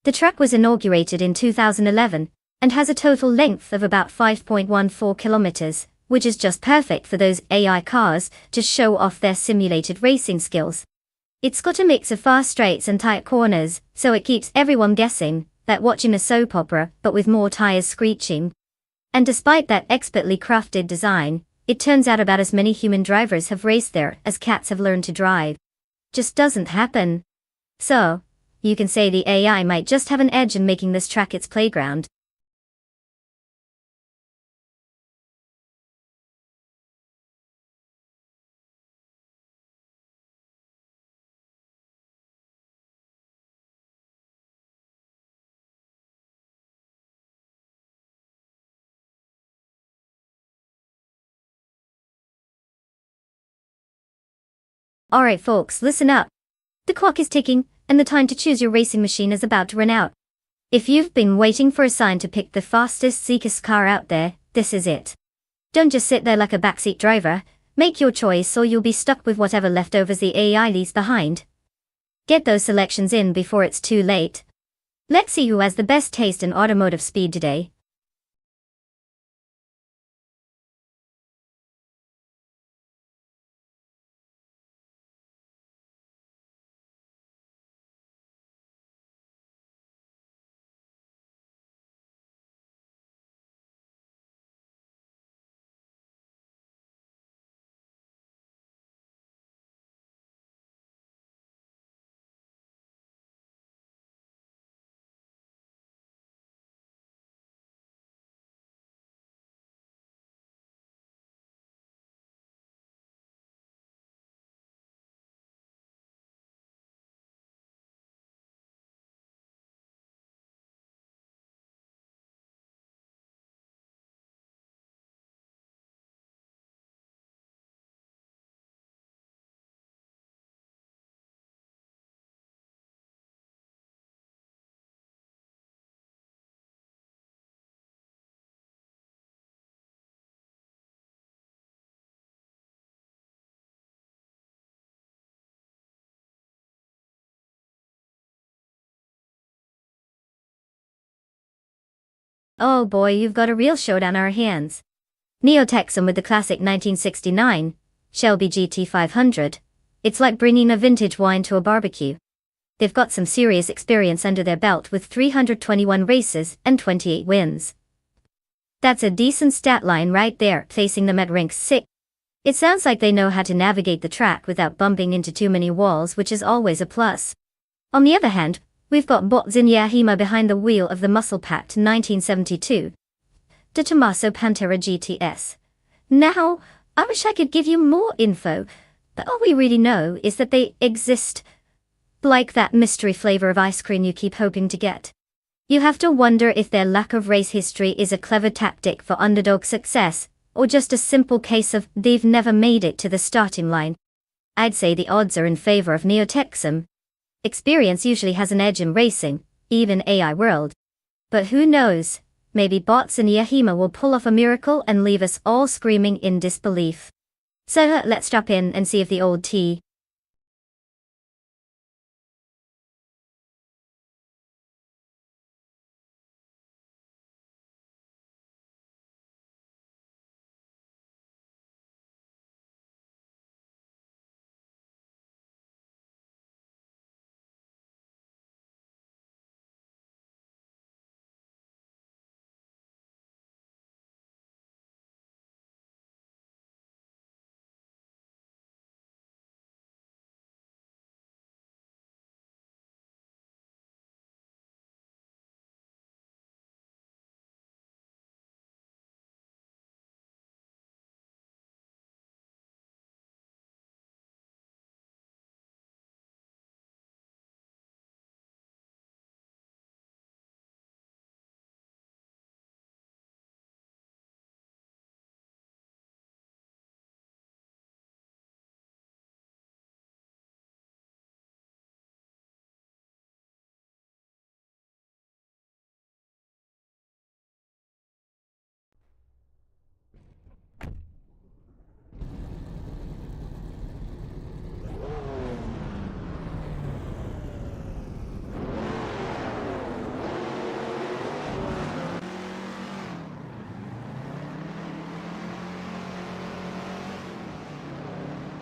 The track was inaugurated in 2011 and has a total length of about 5.14 kilometers, which is just perfect for those AI cars to show off their simulated racing skills. It's got a mix of fast straights and tight corners, so it keeps everyone guessing, like watching a soap opera, but with more tires screeching. And despite that expertly crafted design, it turns out about as many human drivers have raced there as cats have learned to drive. Just doesn't happen. So, you can say the AI might just have an edge in making this track its playground. Alright folks, listen up. The clock is ticking, and the time to choose your racing machine is about to run out. If you've been waiting for a sign to pick the fastest, sleekest car out there, this is it. Don't just sit there like a backseat driver, make your choice or you'll be stuck with whatever leftovers the AI leaves behind. Get those selections in before it's too late. Let's see who has the best taste in automotive speed today. Oh boy, you've got a real showdown on our hands. Neo-Texan with the classic 1969 Shelby GT500. It's like bringing a vintage wine to a barbecue. They've got some serious experience under their belt with 321 races and 28 wins. That's a decent stat line right there, placing them at rank 6. It sounds like they know how to navigate the track without bumping into too many walls, which is always a plus. On the other hand, we've got Botzin Yahima behind the wheel of the muscle-packed 1972 De Tomaso Pantera GTS. Now, I wish I could give you more info, but all we really know is that they exist. Like that mystery flavor of ice cream you keep hoping to get. You have to wonder if their lack of race history is a clever tactic for underdog success, or just a simple case of they've never made it to the starting line. I'd say the odds are in favor of Neo-Texan. Experience usually has an edge in racing, even AI world. But who knows, maybe Bots and Yahima will pull off a miracle and leave us all screaming in disbelief. So let's drop in and see if the old T.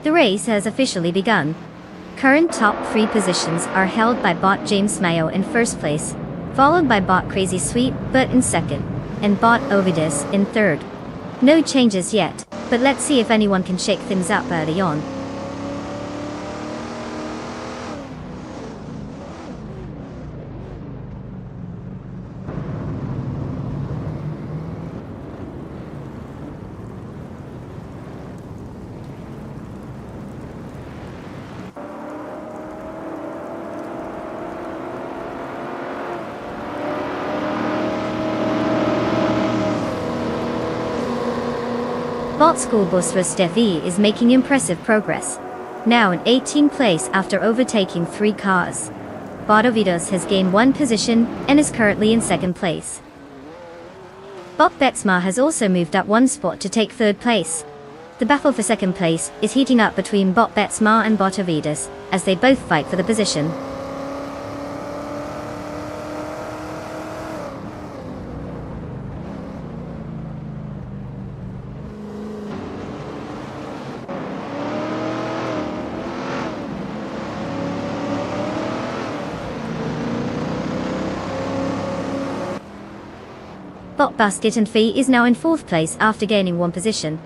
The race has officially begun. Current top 3 positions are held by bot James Mayo in first place, followed by bot Crazy Sweet But in second, and bot Ovidus in third. No changes yet, but let's see if anyone can shake things up early on. Bot School Bus Steffi is making impressive progress, now in 18th place after overtaking 3 cars. Bot Ovidus has gained 1 position and is currently in 2nd place. Bot Betsma has also moved up 1 spot to take 3rd place. The battle for 2nd place is heating up between bot Betsma and bot Ovidus, as they both fight for the position. Bot Basket and Fee is now in 4th place after gaining 1 position.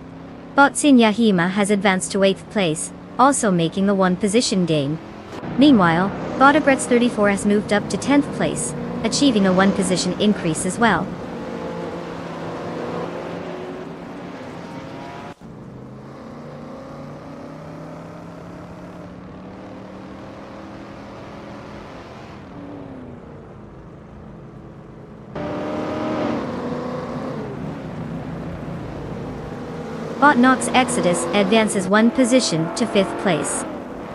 Bot Sinyahima has advanced to 8th place, also making the 1 position gain. Meanwhile, bot Abrets 34 has moved up to 10th place, achieving a 1 position increase as well. Bot Nox Exodus advances 1 position to 5th place.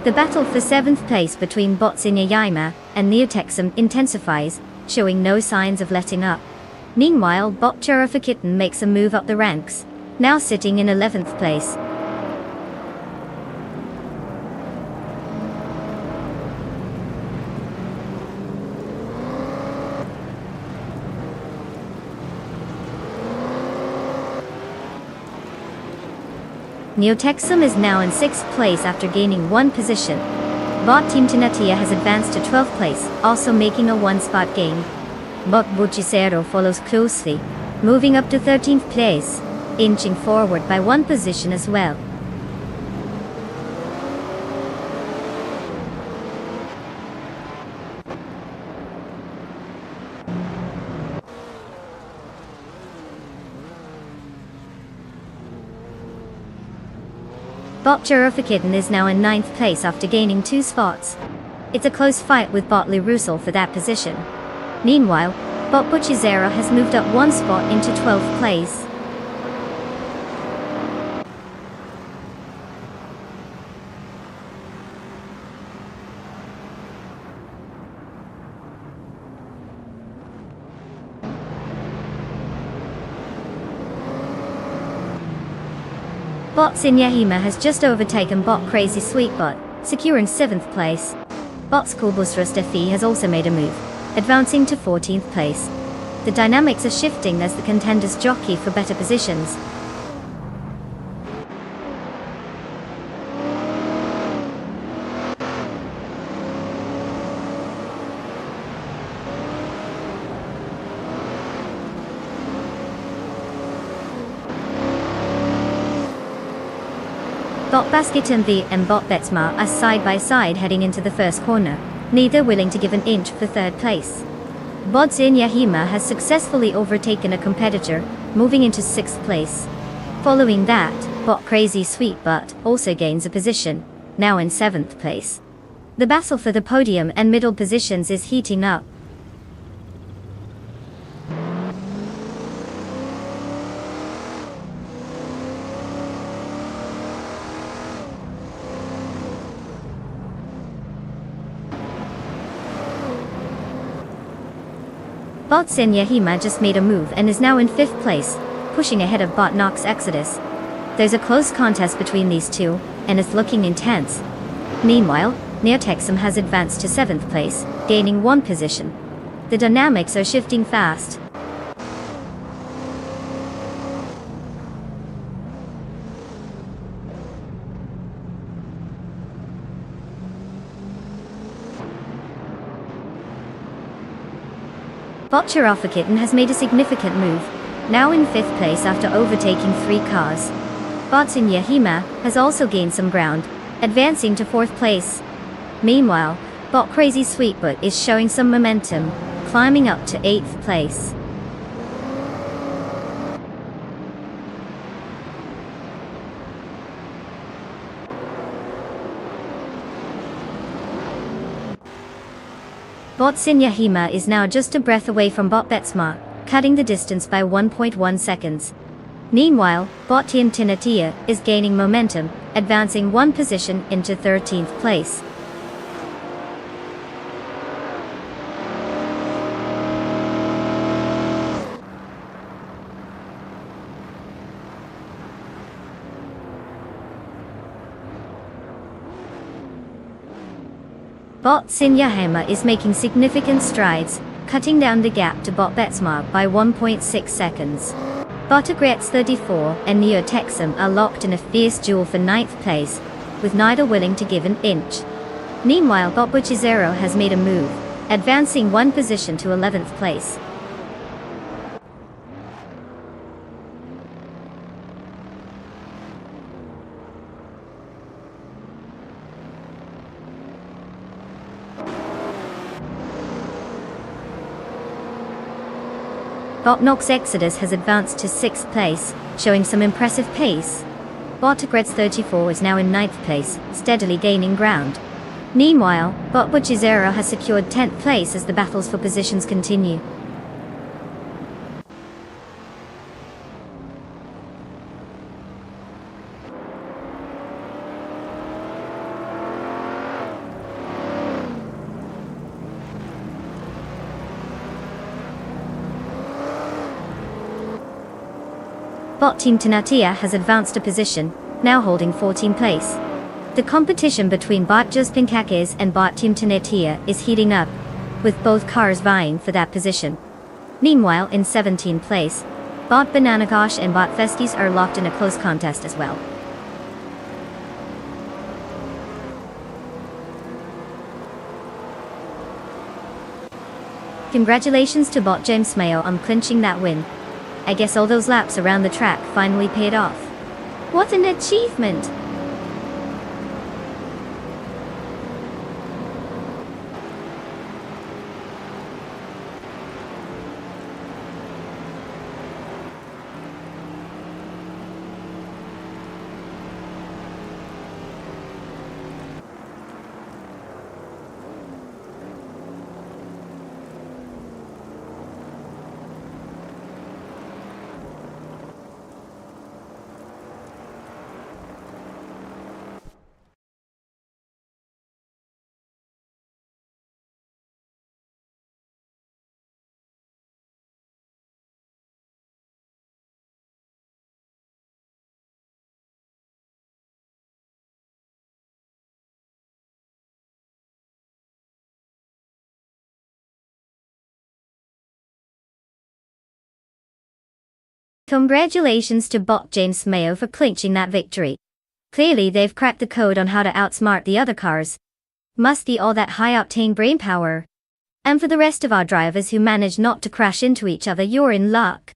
The battle for 7th place between bot Sinyahima and Neotexum intensifies, showing no signs of letting up. Meanwhile, bot Churafakitten makes a move up the ranks, now sitting in 11th place. Neotexum is now in 6th place after gaining 1 position. Bot Team Tinatia has advanced to 12th place, also making a 1 spot gain. Bot Buchisero follows closely, moving up to 13th place, inching forward by 1 position as well. Bot Churafakitten is now in 9th place after gaining 2 spots. It's a close fight with bot Lirusel for that position. Meanwhile, bot Buchizera has moved up 1 spot into 12th place. Bot Sinyahima has just overtaken bot Crazy Sweetbot, securing 7th place. Bot Schoolbus Steffi has also made a move, advancing to 14th place. The dynamics are shifting as the contenders jockey for better positions. Bot Basketunthi and bot Betsma are side by side heading into the first corner, neither willing to give an inch for 3rd place. Bot Sinyahima has successfully overtaken a competitor, moving into 6th place. Following that, bot Crazy Sweetbutt also gains a position, now in 7th place. The battle for the podium and middle positions is heating up. Bot Sinyahima just made a move and is now in 5th place, pushing ahead of bot Nox Exodus. There's a close contest between these two, and it's looking intense. Meanwhile, Neotexum has advanced to 7th place, gaining 1 position. The dynamics are shifting fast. Bot Kitten has made a significant move, now in 5th place after overtaking 3 cars. Bot Yahima has also gained some ground, advancing to 4th place. Meanwhile, Bot Crazy Sweetbutt is showing some momentum, climbing up to 8th place. Bot Yahima is now just a breath away from Bot Betsma, cutting the distance by 1.1 seconds. Meanwhile, Bot Tinatia is gaining momentum, advancing 1 position into 13th place. Bot Yahima is making significant strides, cutting down the gap to Bot Betsma by 1.6 seconds. Bot 34 and Neo Texum are locked in a fierce duel for 9th place, with neither willing to give an inch. Meanwhile, Bot Buchizero has made a move, advancing 1 position to 11th place. Bot Nox Exodus has advanced to 6th place, showing some impressive pace. Bot 34 is now in 9th place, steadily gaining ground. Meanwhile, Bot Buchizero has secured 10th place as the battles for positions continue. Bot Team Tinatia has advanced a position, now holding 14th place. The competition between Bot Juspinkakis and Bot Team Tinatia is heating up, with both cars vying for that position. Meanwhile, in 17th place, Bot Bananakosh and Bot Feskis are locked in a close contest as well. Congratulations to Bot James Mayo on clinching that win. I guess all those laps around the track finally paid off. What an achievement! Congratulations to Bot James Mayo for clinching that victory. Clearly they've cracked the code on how to outsmart the other cars. Must be all that high-octane brainpower. And for the rest of our drivers who managed not to crash into each other, you're in luck.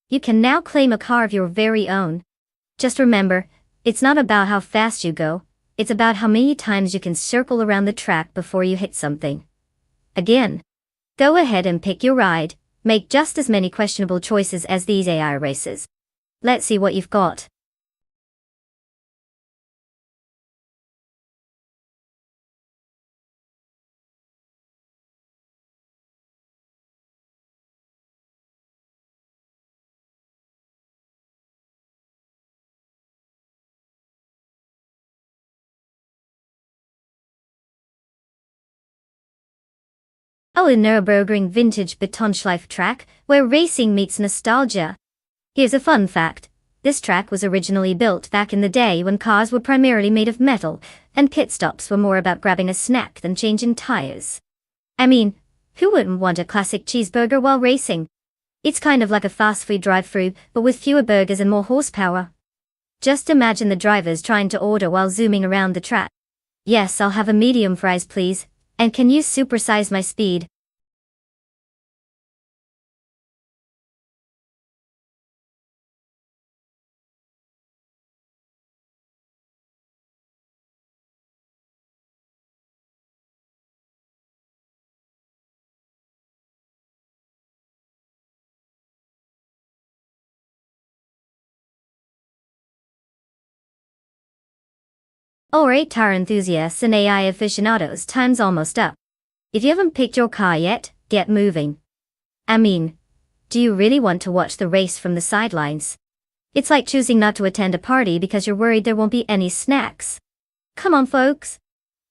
You can now claim a car of your very own. Just remember, it's not about how fast you go, it's about how many times you can circle around the track before you hit something. Again, go ahead and pick your ride. Make just as many questionable choices as these AI races. Let's see what you've got. Oh, a Nürburgring vintage Betonschleife track, where racing meets nostalgia. Here's a fun fact. This track was originally built back in the day when cars were primarily made of metal, and pit stops were more about grabbing a snack than changing tires. I mean, who wouldn't want a classic cheeseburger while racing? It's kind of like a fast food drive-thru, but with fewer burgers and more horsepower. Just imagine the drivers trying to order while zooming around the track. Yes, I'll have a medium fries please, and can you supersize my speed? Alright, car enthusiasts and AI aficionados, time's almost up. If you haven't picked your car yet, get moving. I mean, do you really want to watch the race from the sidelines? It's like choosing not to attend a party because you're worried there won't be any snacks. Come on, folks.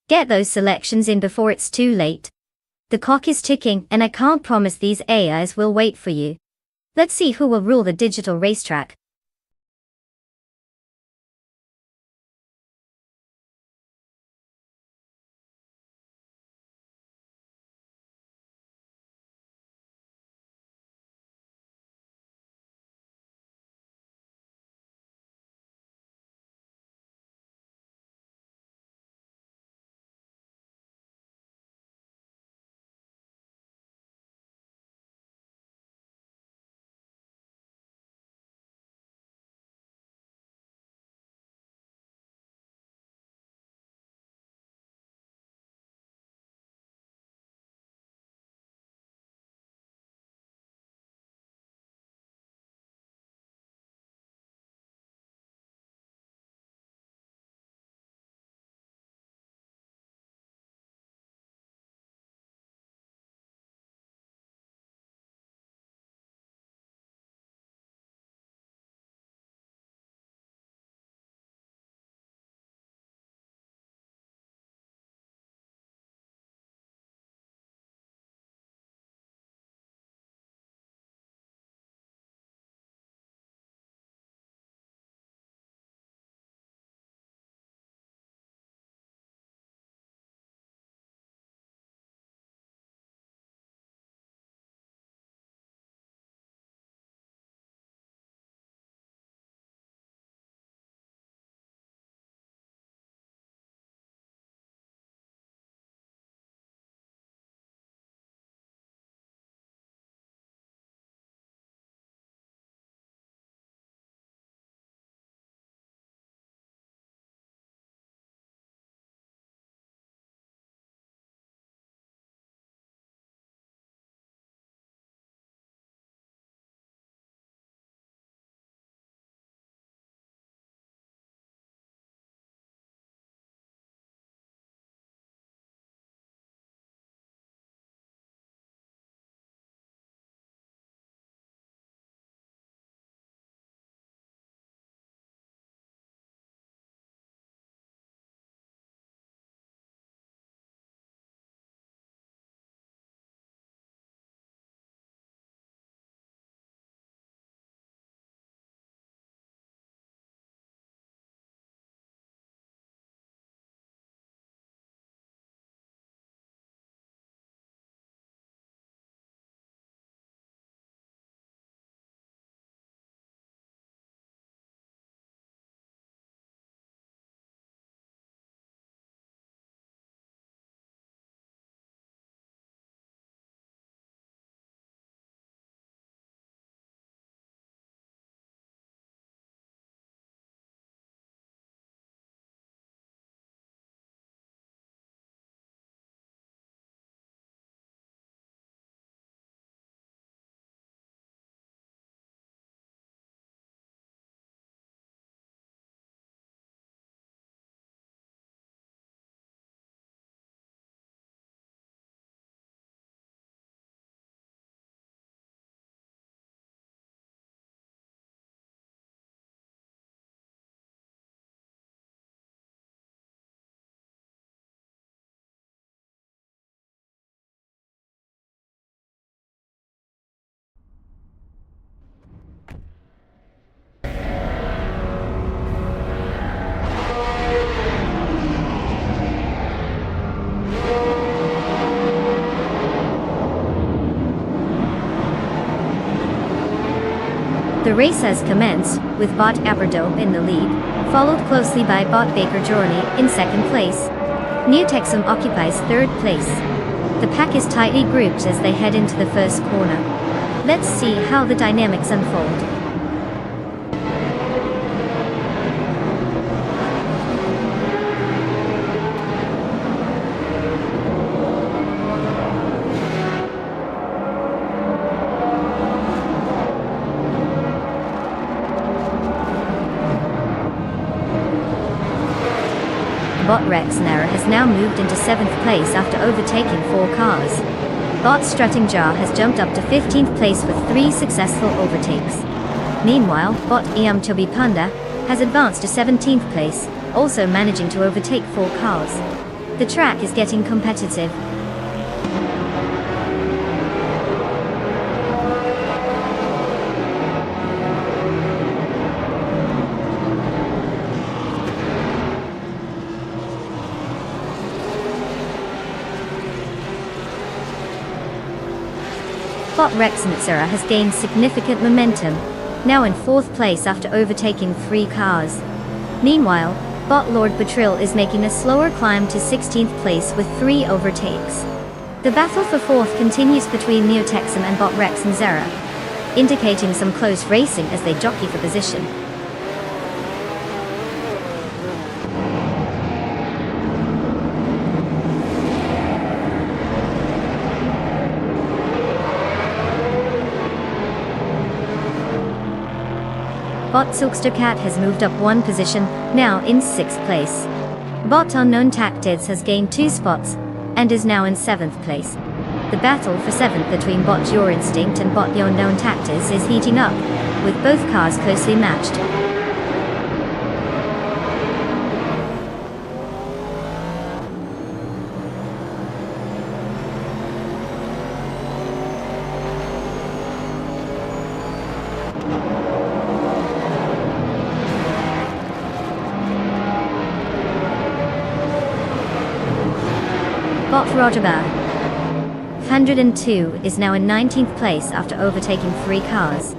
Get those selections in before it's too late. The clock is ticking, and I can't promise these AIs will wait for you. Let's see who will rule the digital racetrack. The race has commenced, with Bot Aberdope in the lead, followed closely by Bot Baker Journey in second place. New Texum occupies third place. The pack is tightly grouped as they head into the first corner. Let's see how the dynamics unfold. bot Rexnera has now moved into 7th place after overtaking 4 cars. Bot Strutting Jar has jumped up to 15th place with 3 successful overtakes. Meanwhile, bot Iam Chubby Panda has advanced to 17th place, also managing to overtake 4 cars. The track is getting competitive. Bot Rexnera has gained significant momentum, now in 4th place after overtaking 3 cars. Meanwhile, bot Lord Patril is making a slower climb to 16th place with 3 overtakes. The battle for 4th continues between Neotexum and bot Rexnera, indicating some close racing as they jockey for position. Bot Silkstercat has moved up 1 position, now in 6th place. Bot Unknown Tactids has gained 2 spots, and is now in 7th place. The battle for 7th between bot Your Instinct and bot Your Known Tactids is heating up, with both cars closely matched. Bot Rogerbar 102 is now in 19th place after overtaking 3 cars.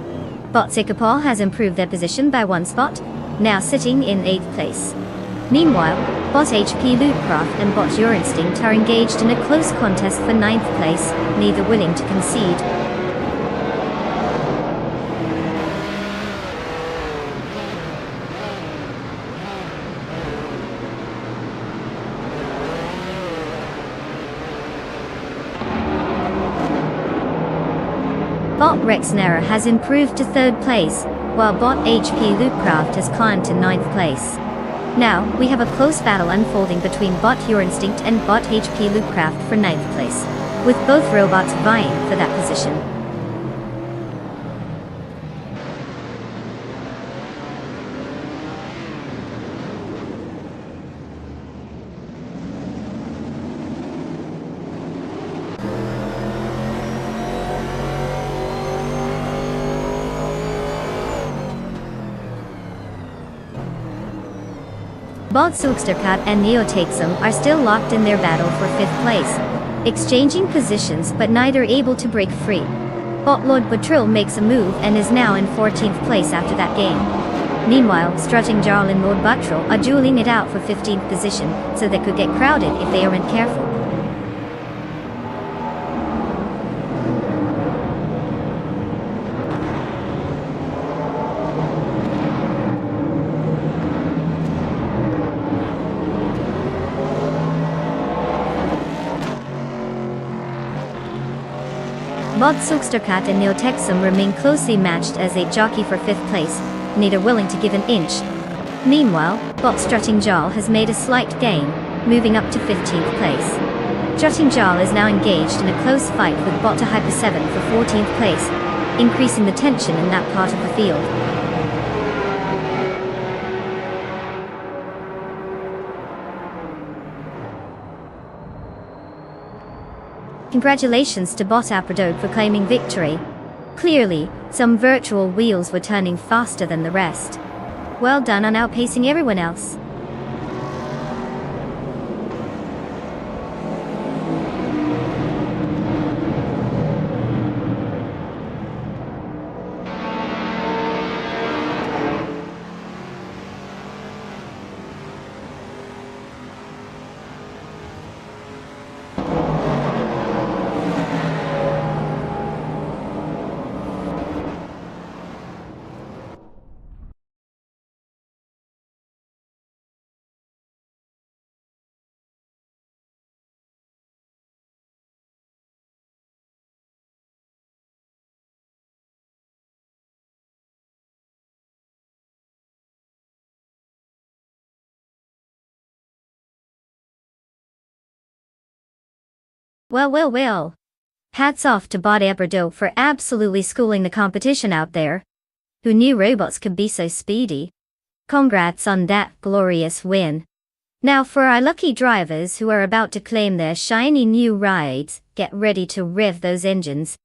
Bot Sikapol has improved their position by 1 spot, now sitting in 8th place. Meanwhile, bot HP Lootcraft and bot Your Instinct are engaged in a close contest for 9th place, neither willing to concede. Bot Rexnera has improved to 3rd place, while bot HP Lootcraft has climbed to 9th place. Now, we have a close battle unfolding between bot Your Instinct and bot HP Lootcraft for 9th place, with both robots vying for that position. Bot Silkstercat and Neotexum are still locked in their battle for 5th place, exchanging positions but neither able to break free. Bot Lord Patril makes a move and is now in 14th place after that game. Meanwhile, Strutting Jarl and Lord Patril are dueling it out for 15th position, so they could get crowded if they aren't careful. Bot Silkstercat and Neotexum remain closely matched as they jockey for 5th place, neither willing to give an inch. Meanwhile, bot Strutting Jarl has made a slight gain, moving up to 15th place. Strutting Jarl is now engaged in a close fight with bot Hyper 7 for 14th place, increasing the tension in that part of the field. Congratulations to bot Aprodog for claiming victory. Clearly, some virtual wheels were turning faster than the rest. Well done on outpacing everyone else. Well. Hats off to Bot Eberdo for absolutely schooling the competition out there. Who knew robots could be so speedy? Congrats on that glorious win. Now for our lucky drivers who are about to claim their shiny new rides, get ready to rev those engines.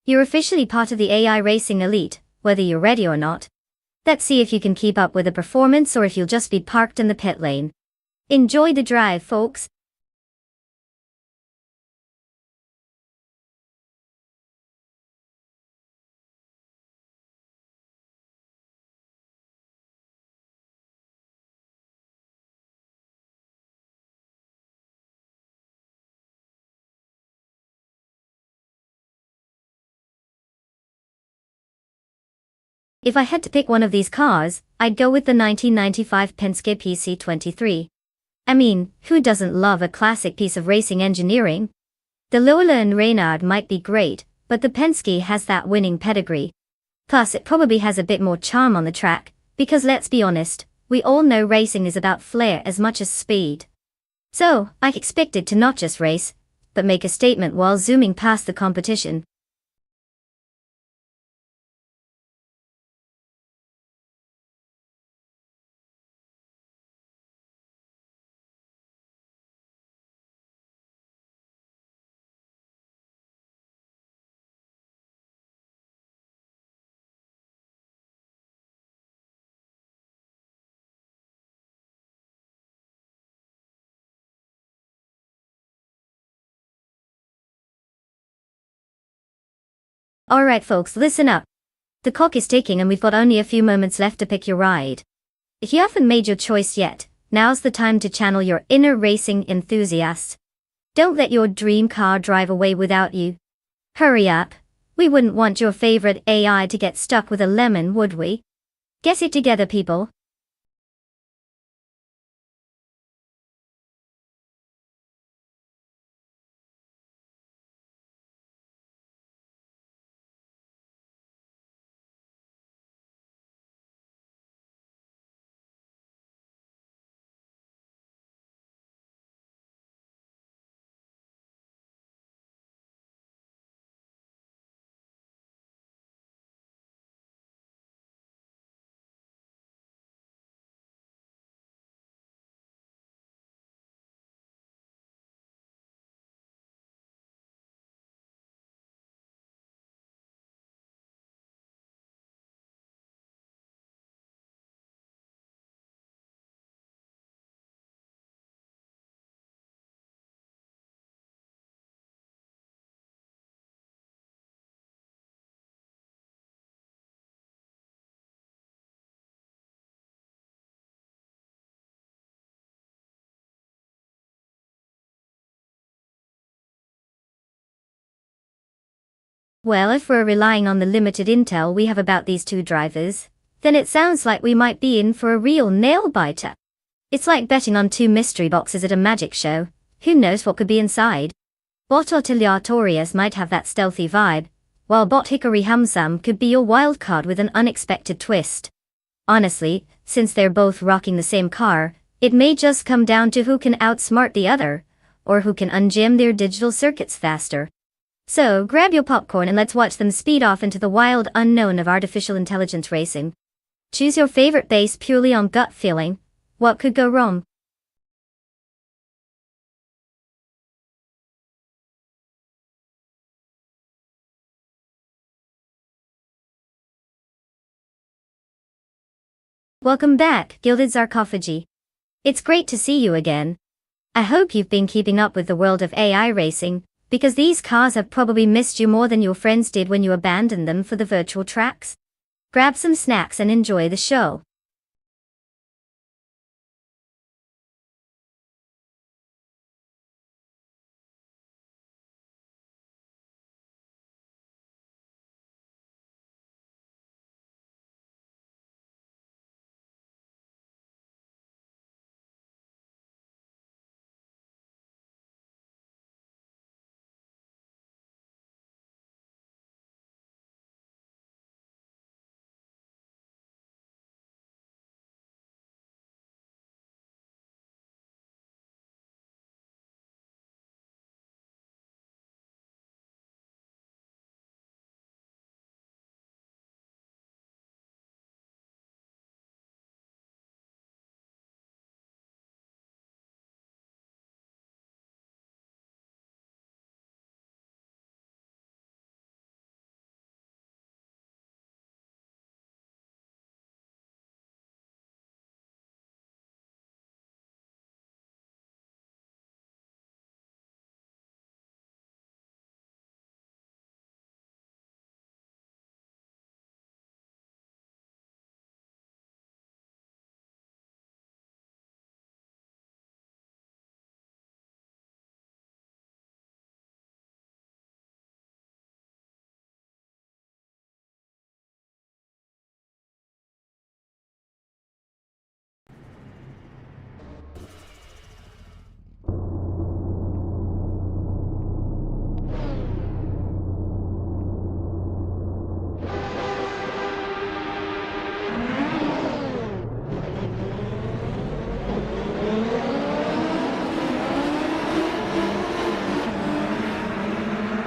You're officially part of the AI racing elite, whether you're ready or not. Let's see if you can keep up with the performance or if you'll just be parked in the pit lane. Enjoy the drive, folks. If I had to pick one of these cars, I'd go with the 1995 Penske PC23. I mean, who doesn't love a classic piece of racing engineering? The Lola and Reynard might be great, but the Penske has that winning pedigree. Plus, it probably has a bit more charm on the track, because let's be honest, we all know racing is about flair as much as speed. So, I expected to not just race, but make a statement while zooming past the competition. Alright folks, listen up. The clock is ticking and we've got only a few moments left to pick your ride. If you haven't made your choice yet, now's the time to channel your inner racing enthusiast. Don't let your dream car drive away without you. Hurry up. We wouldn't want your favorite AI to get stuck with a lemon, would we? Get it together, people. Well, if we're relying on the limited intel we have about these two drivers, then it sounds like we might be in for a real nail-biter. It's like betting on two mystery boxes at a magic show. Who knows what could be inside? Bot Otiliatorius might have that stealthy vibe, while Bot Hickory Humsum could be your wild card with an unexpected twist. Honestly, since they're both rocking the same car, it may just come down to who can outsmart the other, or who can unjam their digital circuits faster. So, grab your popcorn and let's watch them speed off into the wild unknown of artificial intelligence racing. Choose your favorite base purely on gut feeling. What could go wrong? Welcome back, Gilded Sarcophagy. It's great to see you again. I hope you've been keeping up with the world of AI racing, because these cars have probably missed you more than your friends did when you abandoned them for the virtual tracks. Grab some snacks and enjoy the show.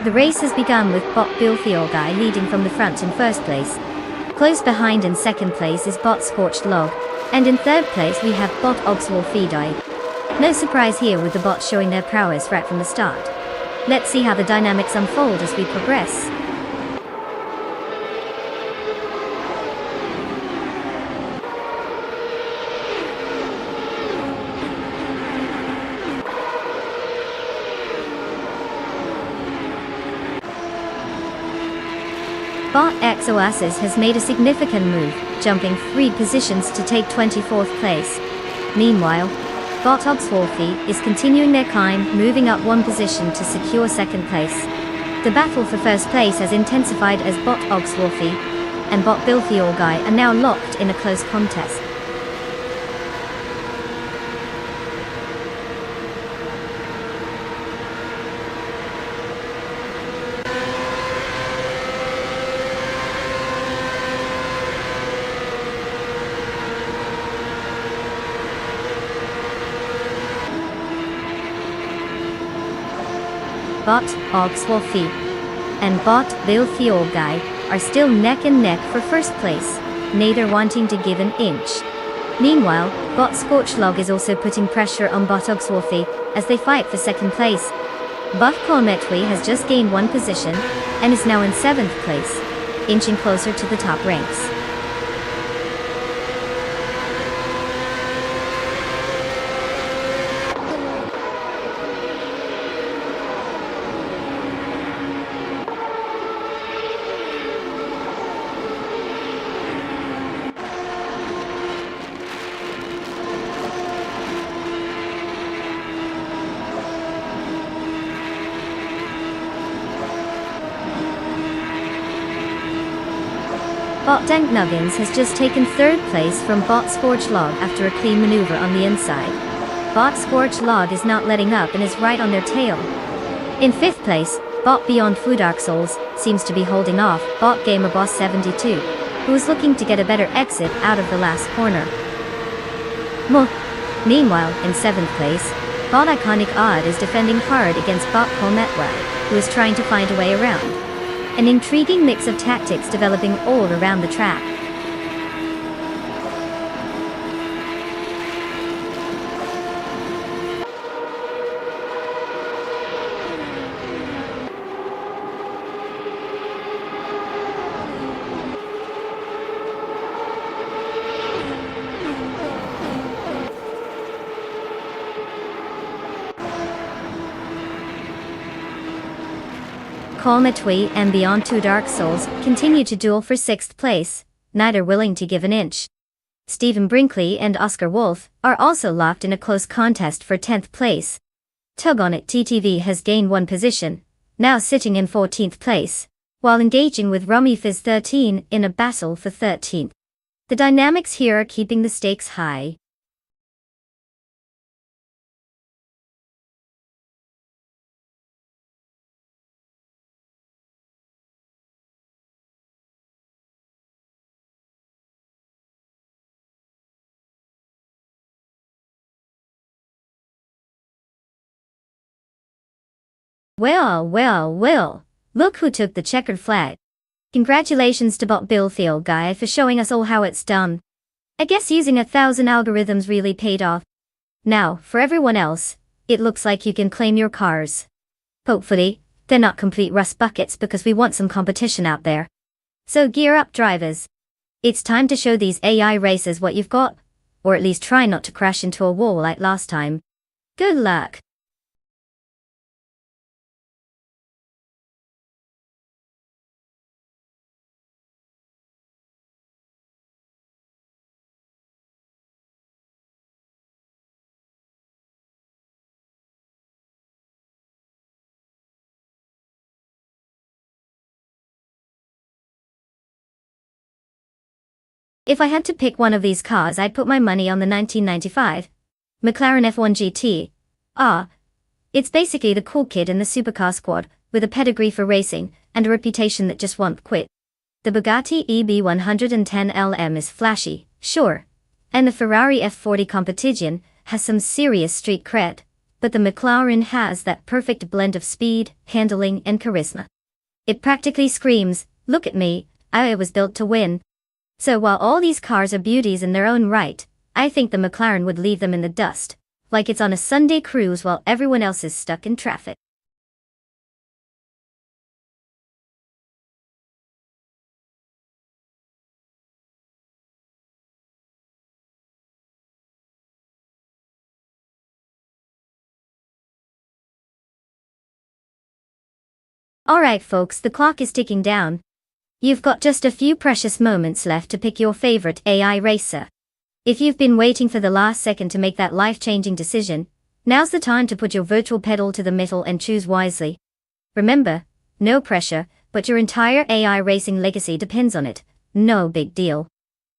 The race has begun with Bot Bilfiorgai leading from the front in first place. Close behind in second place is Bot Scorched Log, and in third place we have Bot Ogswolfidai. No surprise here with the bots showing their prowess right from the start. Let's see how the dynamics unfold as we progress. Bot X Oasis has made a significant move, jumping 3 positions to take 24th place. Meanwhile, Bot Ogswolfie is continuing their climb, moving up 1 position to secure second place. The battle for first place has intensified as Bot Ogswolfie and Bot Bilfiorgai are now locked in a close contest. Bot Ogswolfie and Bot Bilfiorgai are still neck and neck for first place, neither wanting to give an inch. Meanwhile, Bot Scorchlog is also putting pressure on Bot Ogswolfie as they fight for second place. Bot Kormetwi has just gained 1 position and is now in 7th place, inching closer to the top ranks. Bot Dank Nuggins has just taken 3rd place from Bot Scorch Log after a clean maneuver on the inside. Bot Scorch Log is not letting up and is right on their tail. In 5th place, Bot Beyond Food Dark Souls seems to be holding off Bot Gamer Boss 72, who is looking to get a better exit out of the last corner. Meanwhile, in 7th place, Bot Iconic Odd is defending hard against Bot Colmetwa, who is trying to find a way around. An intriguing mix of tactics developing all around the track. Colmetwi and Beyond Two Dark Souls continue to duel for 6th place, neither willing to give an inch. Stephen Brinkley and Oscar Wolf are also locked in a close contest for 10th place. Tug on It TTV has gained 1 position, now sitting in 14th place, while engaging with Rummy Fizz 13 in a battle for 13th. The dynamics here are keeping the stakes high. Well, look who took the checkered flag. Congratulations to Bot Bilfiorgai for showing us all how it's done. I guess using 1,000 algorithms really paid off. Now, for everyone else, it looks like you can claim your cars. Hopefully, they're not complete rust buckets because we want some competition out there. So gear up, drivers. It's time to show these AI racers what you've got, or at least try not to crash into a wall like last time. Good luck. If I had to pick one of these cars, I'd put my money on the 1995 McLaren F1 GT. It's basically the cool kid in the supercar squad, with a pedigree for racing, and a reputation that just won't quit. The Bugatti EB110 LM is flashy, sure, and the Ferrari F40 Competition has some serious street cred, but the McLaren has that perfect blend of speed, handling, and charisma. It practically screams, "Look at me, I was built to win." So while all these cars are beauties in their own right, I think the McLaren would leave them in the dust, like it's on a Sunday cruise while everyone else is stuck in traffic. Alright folks, the clock is ticking down. You've got just a few precious moments left to pick your favorite AI racer. If you've been waiting for the last second to make that life-changing decision, now's the time to put your virtual pedal to the metal and choose wisely. Remember, no pressure, but your entire AI racing legacy depends on it. No big deal.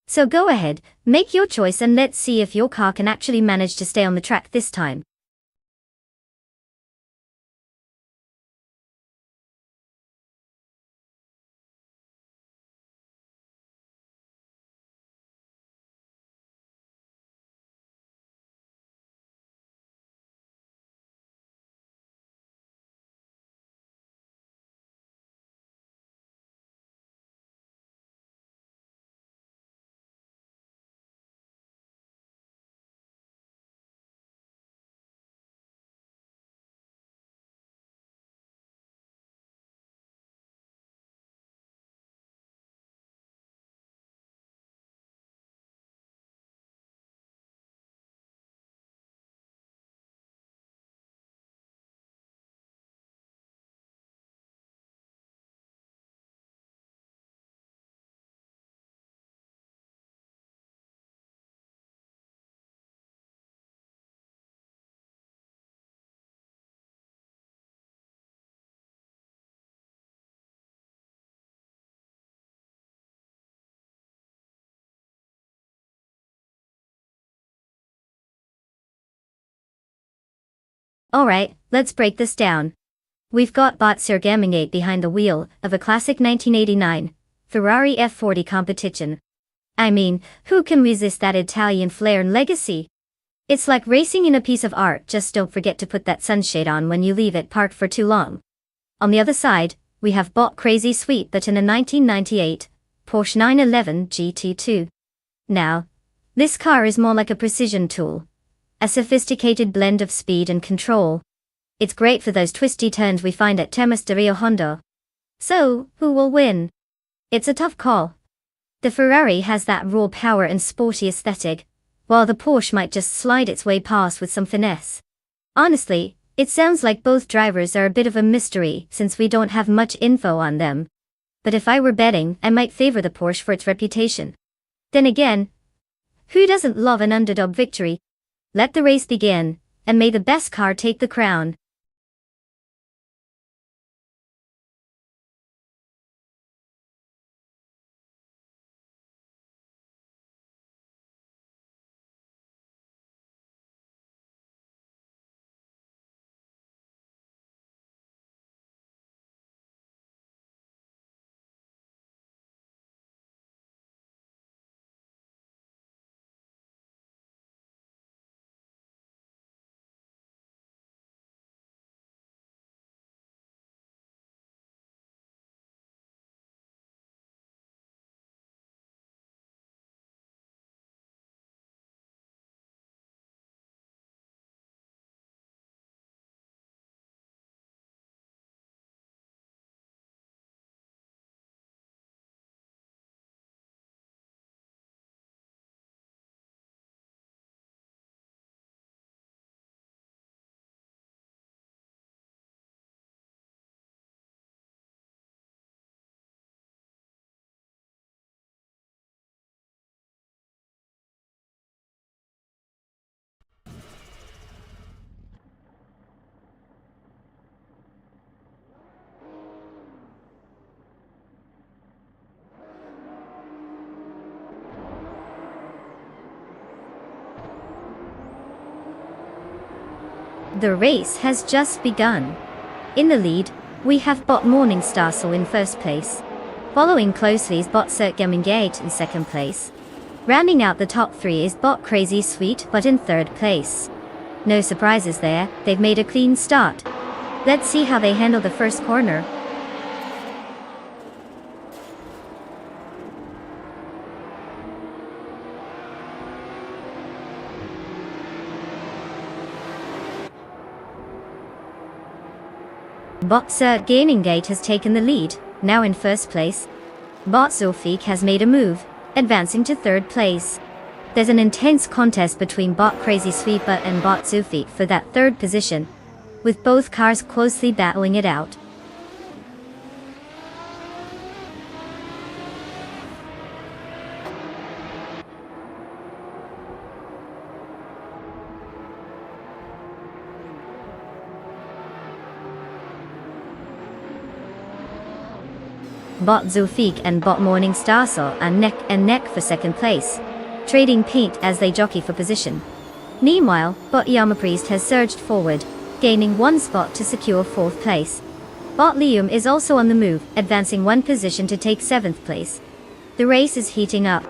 So go ahead, make your choice and let's see if your car can actually manage to stay on the track this time. Alright, let's break this down. We've got Bot Gaming 8 behind the wheel of a classic 1989 Ferrari F40 competition. I mean, who can resist that Italian flair and legacy? It's like racing in a piece of art, just don't forget to put that sunshade on when you leave it parked for too long. On the other side, we have Bot Crazy Sweet but in a 1998 Porsche 911 GT2. Now, this car is more like a precision tool. A sophisticated blend of speed and control. It's great for those twisty turns we find at Termas de Rio Hondo. So, who will win? It's a tough call. The Ferrari has that raw power and sporty aesthetic, while the Porsche might just slide its way past with some finesse. Honestly, it sounds like both drivers are a bit of a mystery since we don't have much info on them. But if I were betting, I might favor the Porsche for its reputation. Then again, who doesn't love an underdog victory? Let the race begin, and may the best car take the crown. The race has just begun. In the lead, we have Bot Morningstar in first place. Following closely is Bot Gaming8 in second place. Rounding out the top three is Bot Crazy Sweet but in third place. No surprises there, they've made a clean start. Let's see how they handle the first corner. Botsa Gaming Gate has taken the lead, now in first place. Bot Zofik has made a move, advancing to third place. There's an intense contest between Bot Crazy Sweeper and Bot Zofik for that third position, with both cars closely battling it out. Bot Zofik and Bot Morning Starsol are neck and neck for second place, trading paint as they jockey for position. Meanwhile, Bot Yamapriest has surged forward, gaining one spot to secure fourth place. Bot Liam is also on the move, advancing one position to take seventh place. The race is heating up.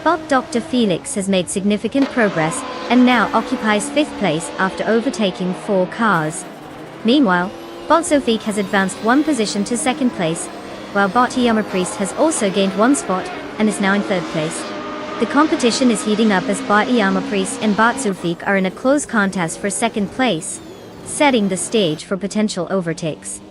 Bot Dr. Felix has made significant progress, and now occupies 5th place after overtaking 4 cars. Meanwhile, Bot Zofik has advanced one position to 2nd place, while Bot Yamapriest has also gained one spot, and is now in 3rd place. The competition is heating up as Bot Yamapriest and Bot Zofik are in a close contest for 2nd place, setting the stage for potential overtakes.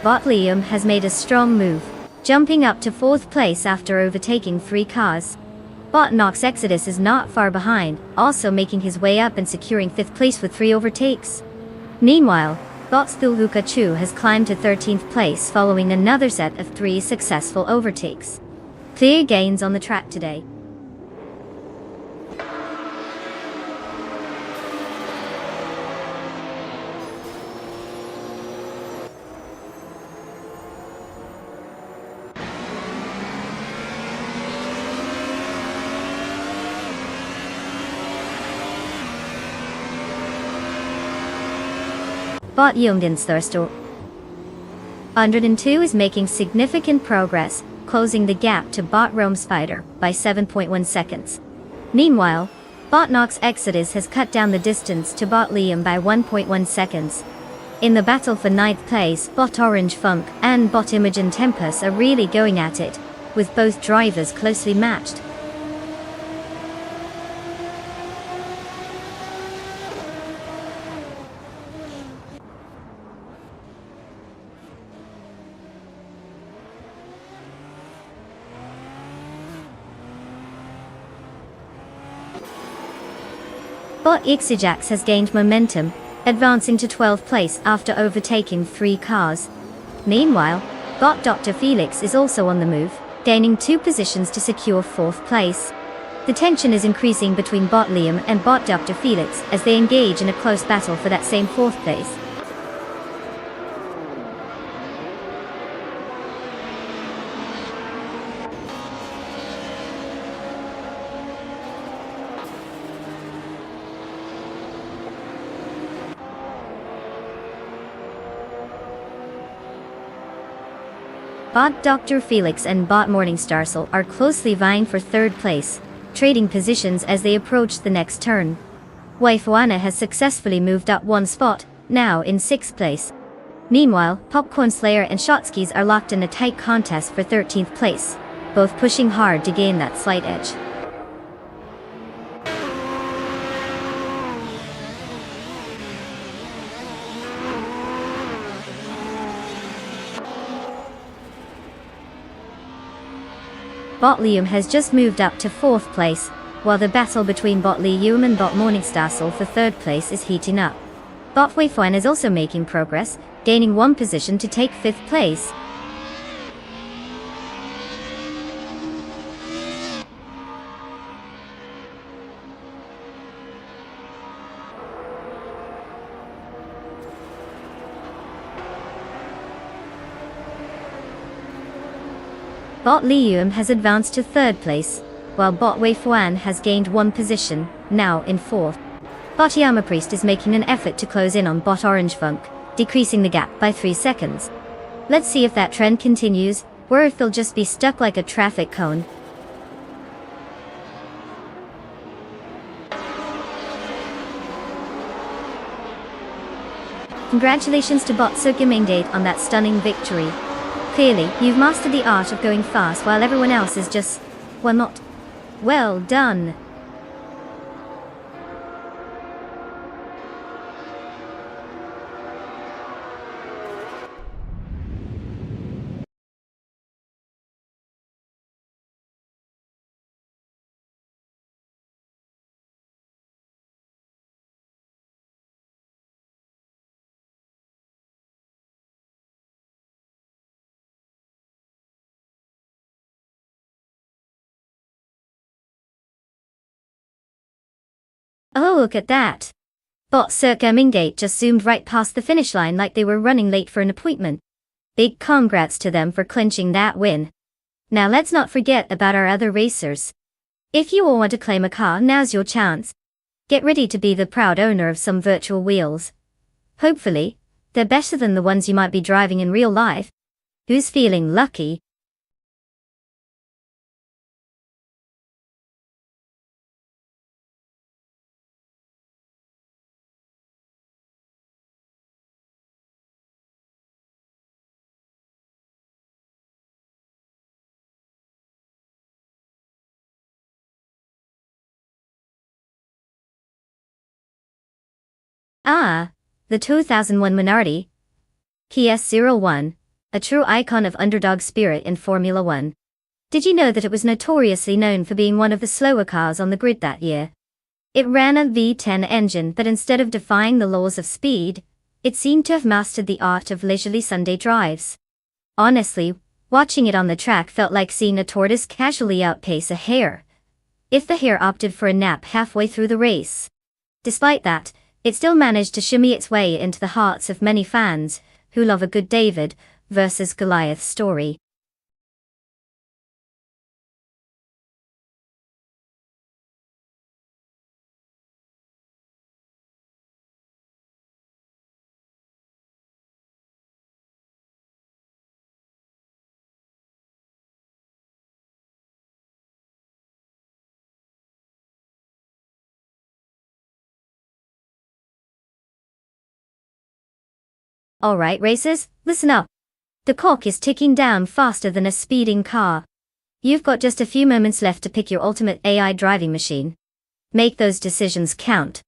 Bot Liam has made a strong move, jumping up to 4th place after overtaking 3 cars. Bot Nox Exodus is not far behind, also making his way up and securing 5th place with 3 overtakes. Meanwhile, Bot Thuluka Chu has climbed to 13th place following another set of 3 successful overtakes. Clear gains on the track today. Bot Yungdinsthurstor 102 is making significant progress, closing the gap to Bot Rome Spider by 7.1 seconds. Meanwhile, Bot Nox Exodus has cut down the distance to Bot Liam by 1.1 seconds. In the battle for 9th place, Bot Orange Funk and Bot Imogen Tempest are really going at it, with both drivers closely matched. Bot Ixijax has gained momentum, advancing to 12th place after overtaking 3 cars. Meanwhile, Bot Dr. Felix is also on the move, gaining 2 positions to secure 4th place. The tension is increasing between Bot Liam and Bot Dr. Felix as they engage in a close battle for that same 4th place. Bot Dr. Felix and Bot Morningstarsel are closely vying for 3rd place, trading positions as they approach the next turn. Waifuana has successfully moved up 1 spot, now in 6th place. Meanwhile, Popcorn Slayer and Shotskis are locked in a tight contest for 13th place, both pushing hard to gain that slight edge. Bot Liam has just moved up to 4th place, while the battle between Bot Liam and Bot Morningstarsel for 3rd place is heating up. Bot Weifuan is also making progress, gaining 1 position to take 5th place. Bot Liam has advanced to 3rd place, while Bot Wei Fuan has gained 1 position, now in 4th. Bot Yamapriest is making an effort to close in on Bot Orange Funk, decreasing the gap by 3 seconds. Let's see if that trend continues, or if they'll just be stuck like a traffic cone. Congratulations to Bot Sukimingdate on that stunning victory. Clearly, you've mastered the art of going fast while everyone else is just, well, not. Well done. Oh, look at that. Bot Circa Mingate just zoomed right past the finish line like they were running late for an appointment. Big congrats to them for clinching that win. Now let's not forget about our other racers. If you all want to claim a car, now's your chance. Get ready to be the proud owner of some virtual wheels. Hopefully, they're better than the ones you might be driving in real life. Who's feeling lucky? Ah, the 2001 Minardi PS01, a true icon of underdog spirit in Formula One. Did you know that it was notoriously known for being one of the slower cars on the grid that year? It ran a V10 engine, but instead of defying the laws of speed, it seemed to have mastered the art of leisurely Sunday drives. Honestly, watching it on the track felt like seeing a tortoise casually outpace a hare. If the hare opted for a nap halfway through the race. Despite that, it still managed to shimmy its way into the hearts of many fans, who love a good David versus Goliath story. Alright racers, listen up. The clock is ticking down faster than a speeding car. You've got just a few moments left to pick your ultimate AI driving machine. Make those decisions count.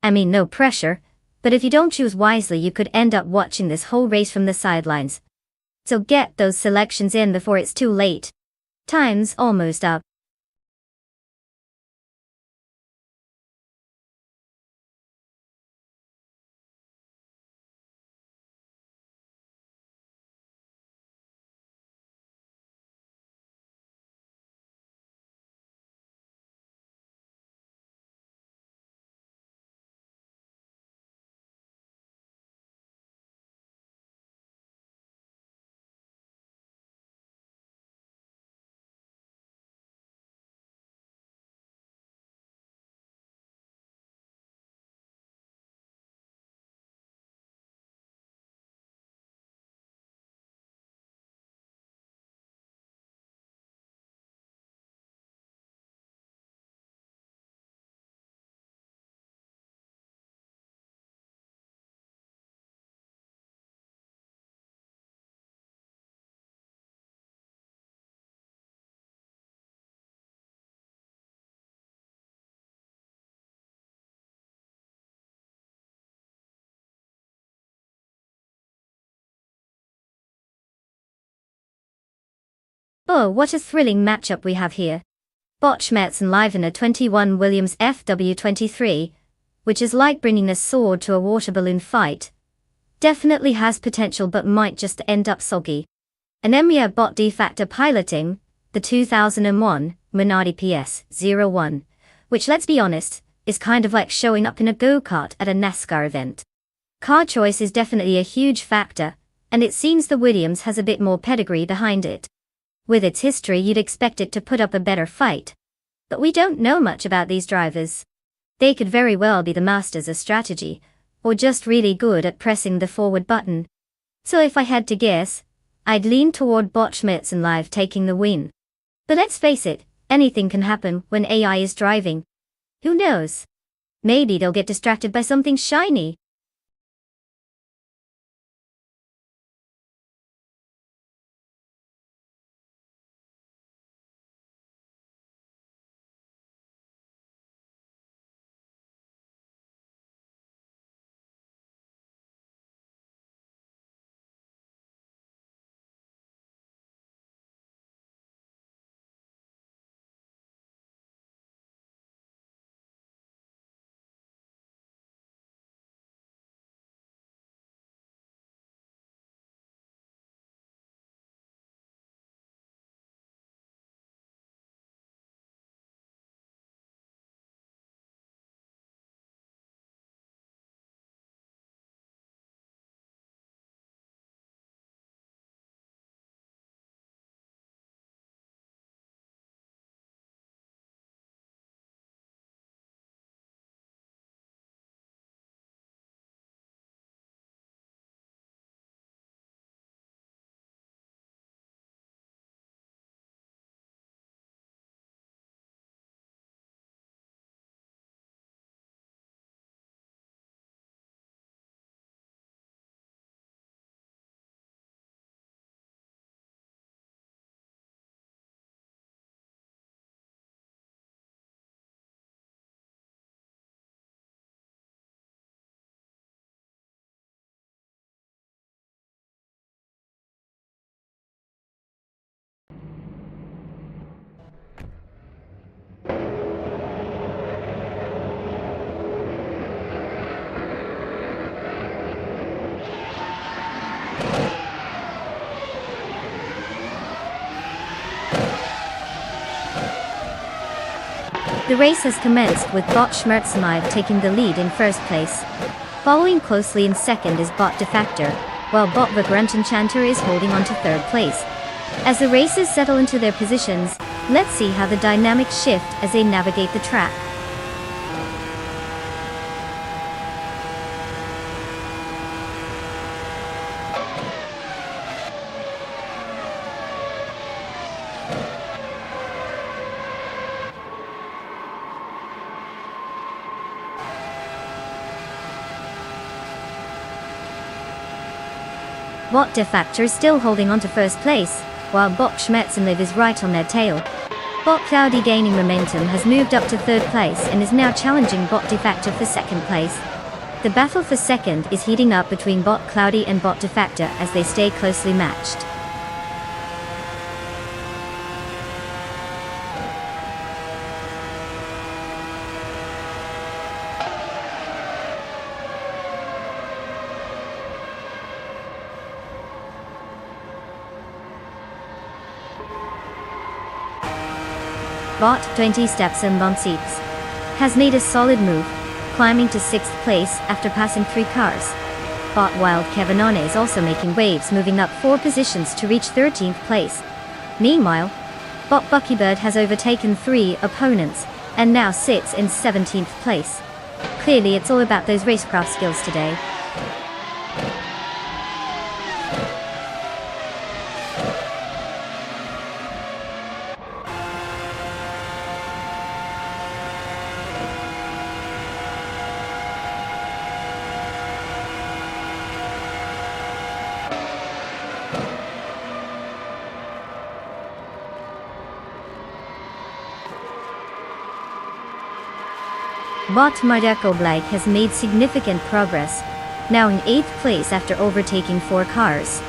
I mean, no pressure, but if you don't choose wisely, you could end up watching this whole race from the sidelines. So get those selections in before it's too late. Time's almost up. Oh, what a thrilling matchup we have here. Bot Schmetz and Livener 21 Williams FW23, which is like bringing a sword to a water balloon fight. Definitely has potential but might just end up soggy. Anemia Bot de facto piloting, the 2001 Minardi PS01, which, let's be honest, is kind of like showing up in a go-kart at a NASCAR event. Car choice is definitely a huge factor, and it seems the Williams has a bit more pedigree behind it. With its history, you'd expect it to put up a better fight. But we don't know much about these drivers. They could very well be the masters of strategy, or just really good at pressing the forward button. So if I had to guess, I'd lean toward Bot Schmerzen Live taking the win. But let's face it, anything can happen when AI is driving. Who knows? Maybe they'll get distracted by something shiny. The race has commenced with Bot Schmerzen Live taking the lead in first place. Following closely in second is Bot Defactor, while Bot Vagrantenchanter is holding on to third place. As the racers settle into their positions, let's see how the dynamics shift as they navigate the track. Bot Defactor is still holding on to first place, while Bot Schmerzen Live is right on their tail. Bot Cloudy, gaining momentum, has moved up to third place and is now challenging Bot Defactor for second place. The battle for second is heating up between Bot Cloudy and Bot Defactor as they stay closely matched. Bot 20 steps and Bonseats has made a solid move, climbing to 6th place after passing 3 cars. Bot Wild Kevinone is also making waves, moving up 4 positions to reach 13th place. Meanwhile, Bot Buckybird has overtaken 3 opponents and now sits in 17th place. Clearly it's all about those racecraft skills today. Bot Mardeco Blake has made significant progress, now in 8th place after overtaking 4 cars.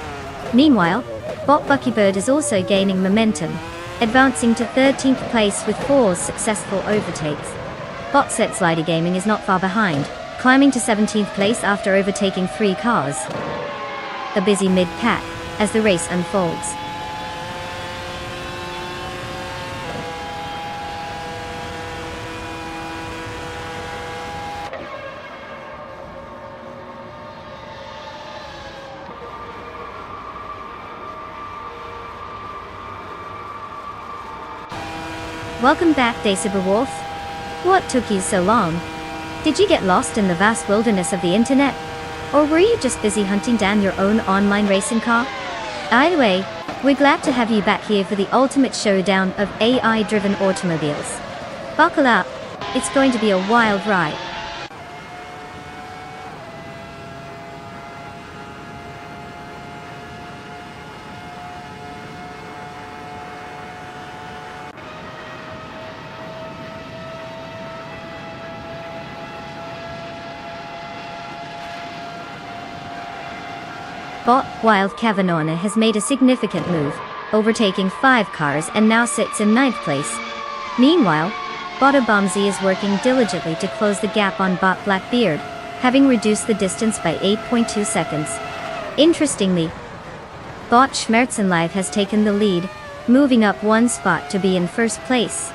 Meanwhile, Bot Buckybird is also gaining momentum, advancing to 13th place with 4 successful overtakes. Bot Set Slider Gaming is not far behind, climbing to 17th place after overtaking 3 cars. A busy mid-pack as the race unfolds. Welcome back, Wolf. What took you so long? Did you get lost in the vast wilderness of the internet? Or were you just busy hunting down your own online racing car? Either way, we're glad to have you back here for the ultimate showdown of AI-driven automobiles. Buckle up, it's going to be a wild ride. But while Cavanagh has made a significant move, overtaking 5 cars and now sits in 9th place. Meanwhile, Botabomzi is working diligently to close the gap on Bot Blackbeard, having reduced the distance by 8.2 seconds. Interestingly, Bot Schmerzenlive has taken the lead, moving up 1 spot to be in 1st place.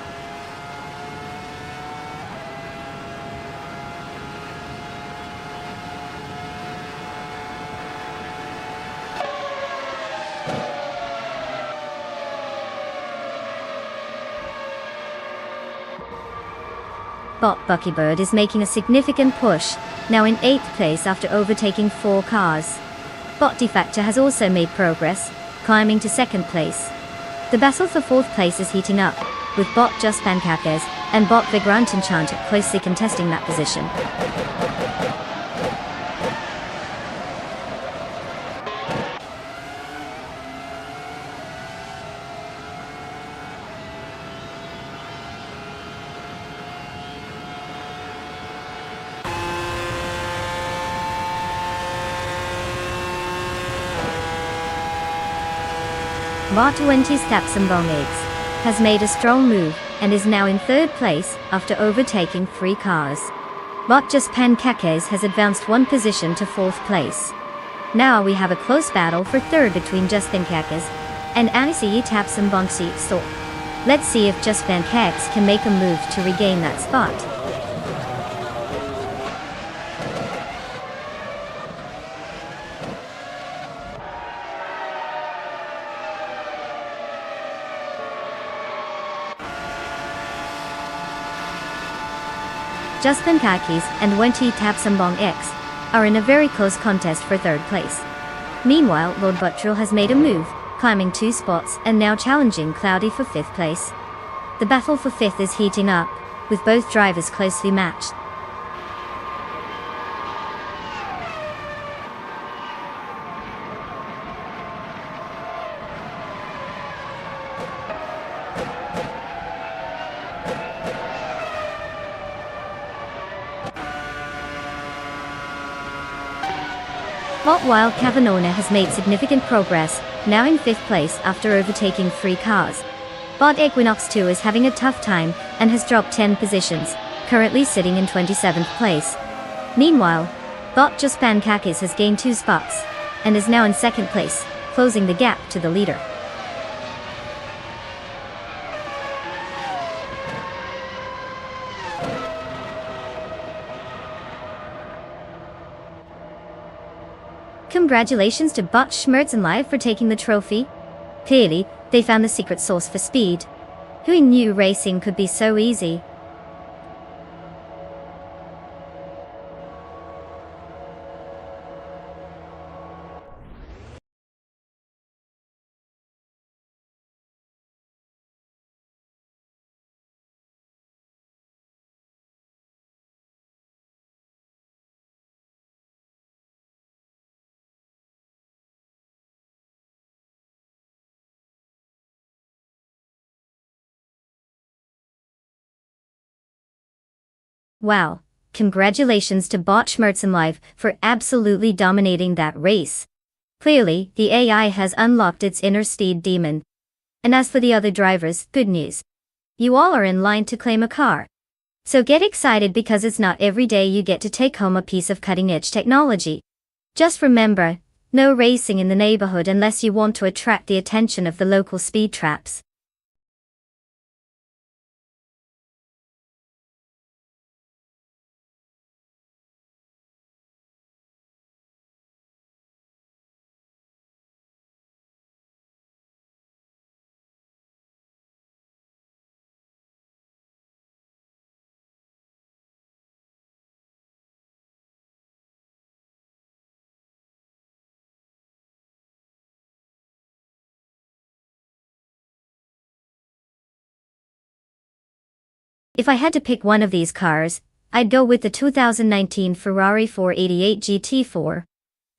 Bot Buckybird is making a significant push, now in 8th place after overtaking 4 cars. Bot Defactor has also made progress, climbing to 2nd place. The battle for 4th place is heating up, with Bot Just Pancakes and Bot Vigrantenchant closely contesting that position. Bot 20's Tapsambong Eggs has made a strong move and is now in 3rd place after overtaking 3 cars. Bot Just Pancakes has advanced 1 position to 4th place. Now we have a close battle for 3rd between Just Pancakes and Anisi Tapsambong So let's see if Just Pancakes can make a move to regain that spot. Just Pancakes and Wenti Tapsambong X are in a very close contest for 3rd place. Meanwhile, Lord Buttrell has made a move, climbing 2 spots and now challenging Cloudy for 5th place. The battle for 5th is heating up, with both drivers closely matched. But while Cavanagh has made significant progress, now in 5th place after overtaking 3 cars. Bot Equinox 2 is having a tough time and has dropped 10 positions, currently sitting in 27th place. Meanwhile, Bot Just Pancakes has gained 2 spots and is now in 2nd place, closing the gap to the leader. Congratulations to Bot Schmerzenlive for taking the trophy. Clearly, they found the secret sauce for speed. Who knew racing could be so easy? Wow, congratulations to Bot Schmerzenlive for absolutely dominating that race. Clearly, the AI has unlocked its inner steed demon. And as for the other drivers, good news. You all are in line to claim a car. So get excited because it's not every day you get to take home a piece of cutting-edge technology. Just remember, no racing in the neighborhood unless you want to attract the attention of the local speed traps. If I had to pick one of these cars, I'd go with the 2019 Ferrari 488 GT4.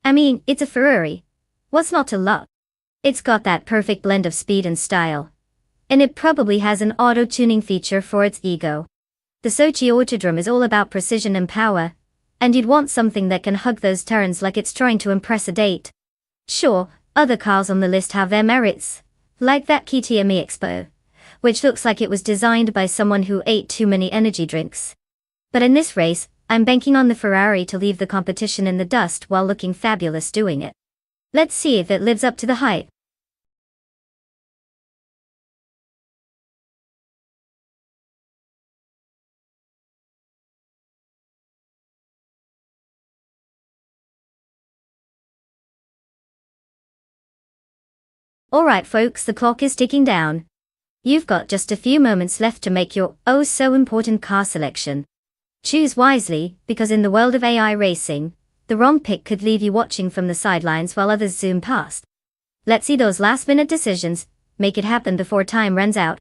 I mean, it's a Ferrari. What's not to love? It's got that perfect blend of speed and style. And it probably has an auto-tuning feature for its ego. The Sochi Autodrome is all about precision and power, and you'd want something that can hug those turns like it's trying to impress a date. Sure, other cars on the list have their merits, like that KTM Expo, which looks like it was designed by someone who ate too many energy drinks. But in this race, I'm banking on the Ferrari to leave the competition in the dust while looking fabulous doing it. Let's see if it lives up to the hype. Alright folks, the clock is ticking down. You've got just a few moments left to make your oh so important car selection. Choose wisely, because in the world of AI racing, the wrong pick could leave you watching from the sidelines while others zoom past. Let's see those last-minute decisions. Make it happen before time runs out.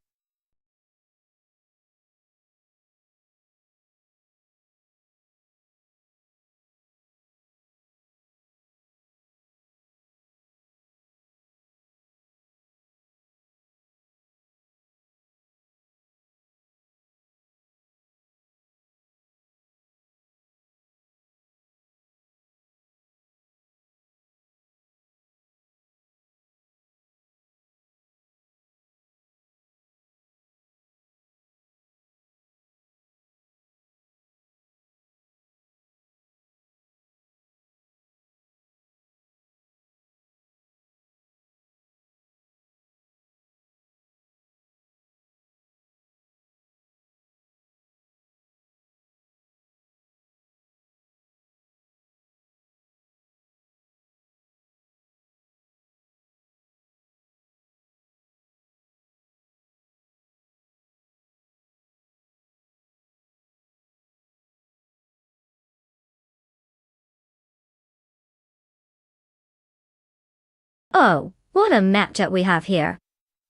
Oh, what a matchup we have here.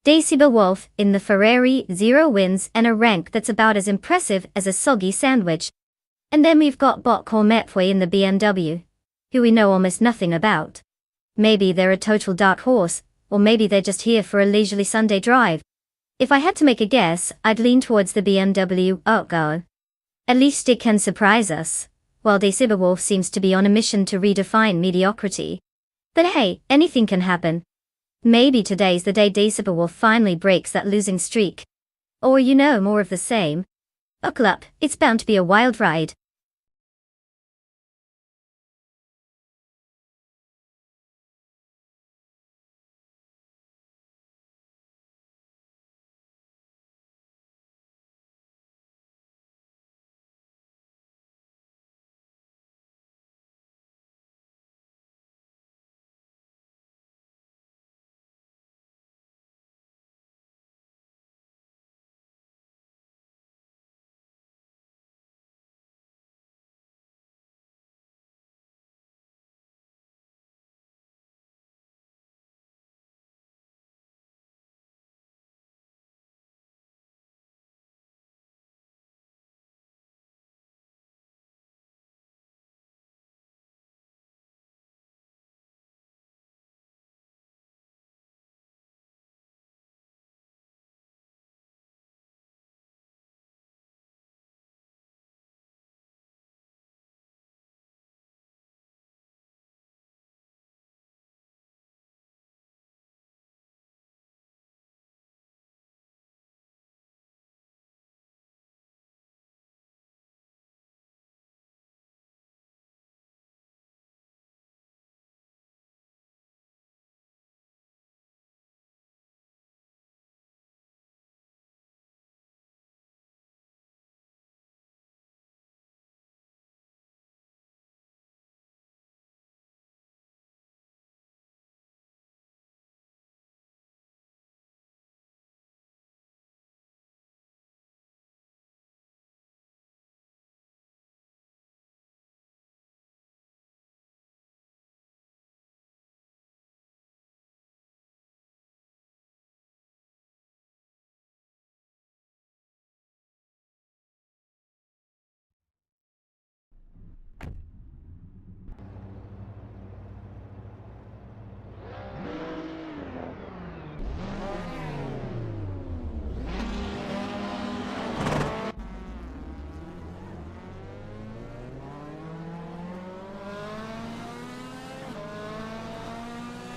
Daisy Wolf in the Ferrari 0 wins and a rank that's about as impressive as a soggy sandwich. And then we've got Botcol Metway in the BMW, who we know almost nothing about. Maybe they're a total dark horse, or maybe they're just here for a leisurely Sunday drive. If I had to make a guess, I'd lean towards the BMW. Oh god. At least it can surprise us, while Daisy Wolf seems to be on a mission to redefine mediocrity. But hey, anything can happen. Maybe today's the day Daisy Wolf finally breaks that losing streak. Or more of the same. Buckle up, it's bound to be a wild ride.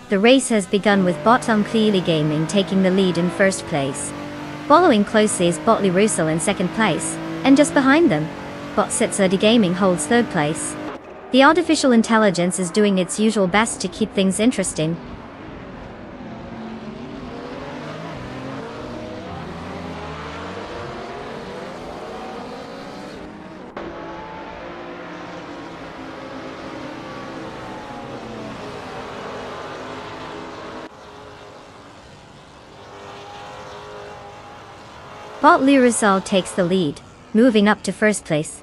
The race has begun with bot Clearly Gaming taking the lead in first place. Following closely is bot Russell in second place, and just behind them, bot Sitsa Gaming holds third place. The artificial intelligence is doing its usual best to keep things interesting. Bot Lirasal takes the lead, moving up to first place.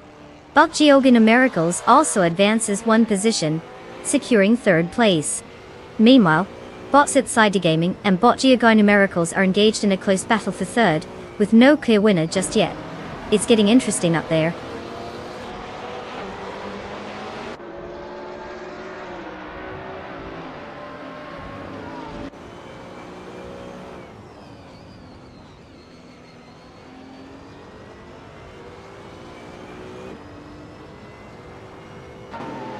Bot Geogina Miracles also advances one position, securing third place. Meanwhile, bot Sitside Gaming and bot Geogina Miracles are engaged in a close battle for third, with no clear winner just yet. It's getting interesting up there.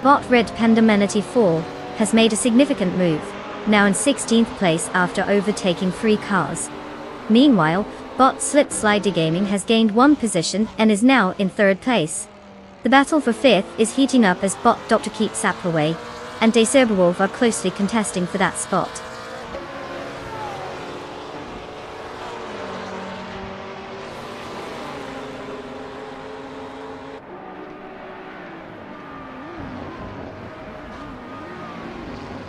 Bot Red Pandamanity 4 has made a significant move, now in 16th place after overtaking 3 cars. Meanwhile, bot Slip Slider Gaming has gained one position and is now in third place. The battle for 5th is heating up as bot Dr. Keat Sapaway and Decerberwolf are closely contesting for that spot.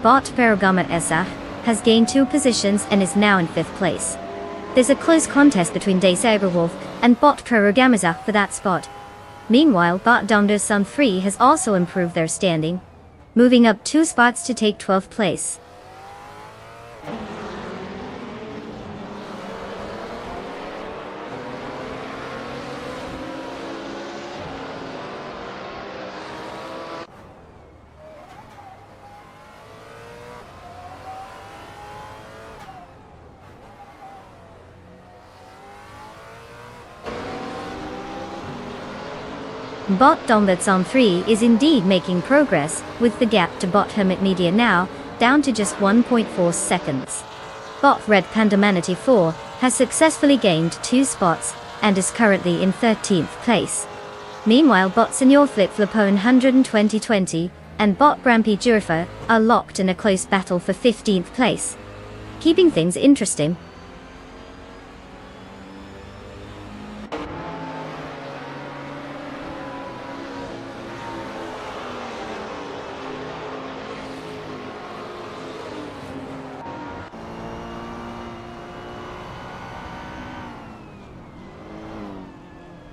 Bot Perugama Esa has gained 2 positions and is now in 5th place. There's a close contest between Decerberwolf and bot Perugamaza for that spot. Meanwhile, bot Domder Sun 3 has also improved their standing, moving up 2 spots to take 12th place. Bot Dombetson 3 is indeed making progress, with the gap to bot Hermit Media now down to just 1.4 seconds. Bot Red Pandamanity 4 has successfully gained 2 spots and is currently in 13th place. Meanwhile, bot Senor Flip Flipone 12020 and bot Brampy Jurfa are locked in a close battle for 15th place, keeping things interesting.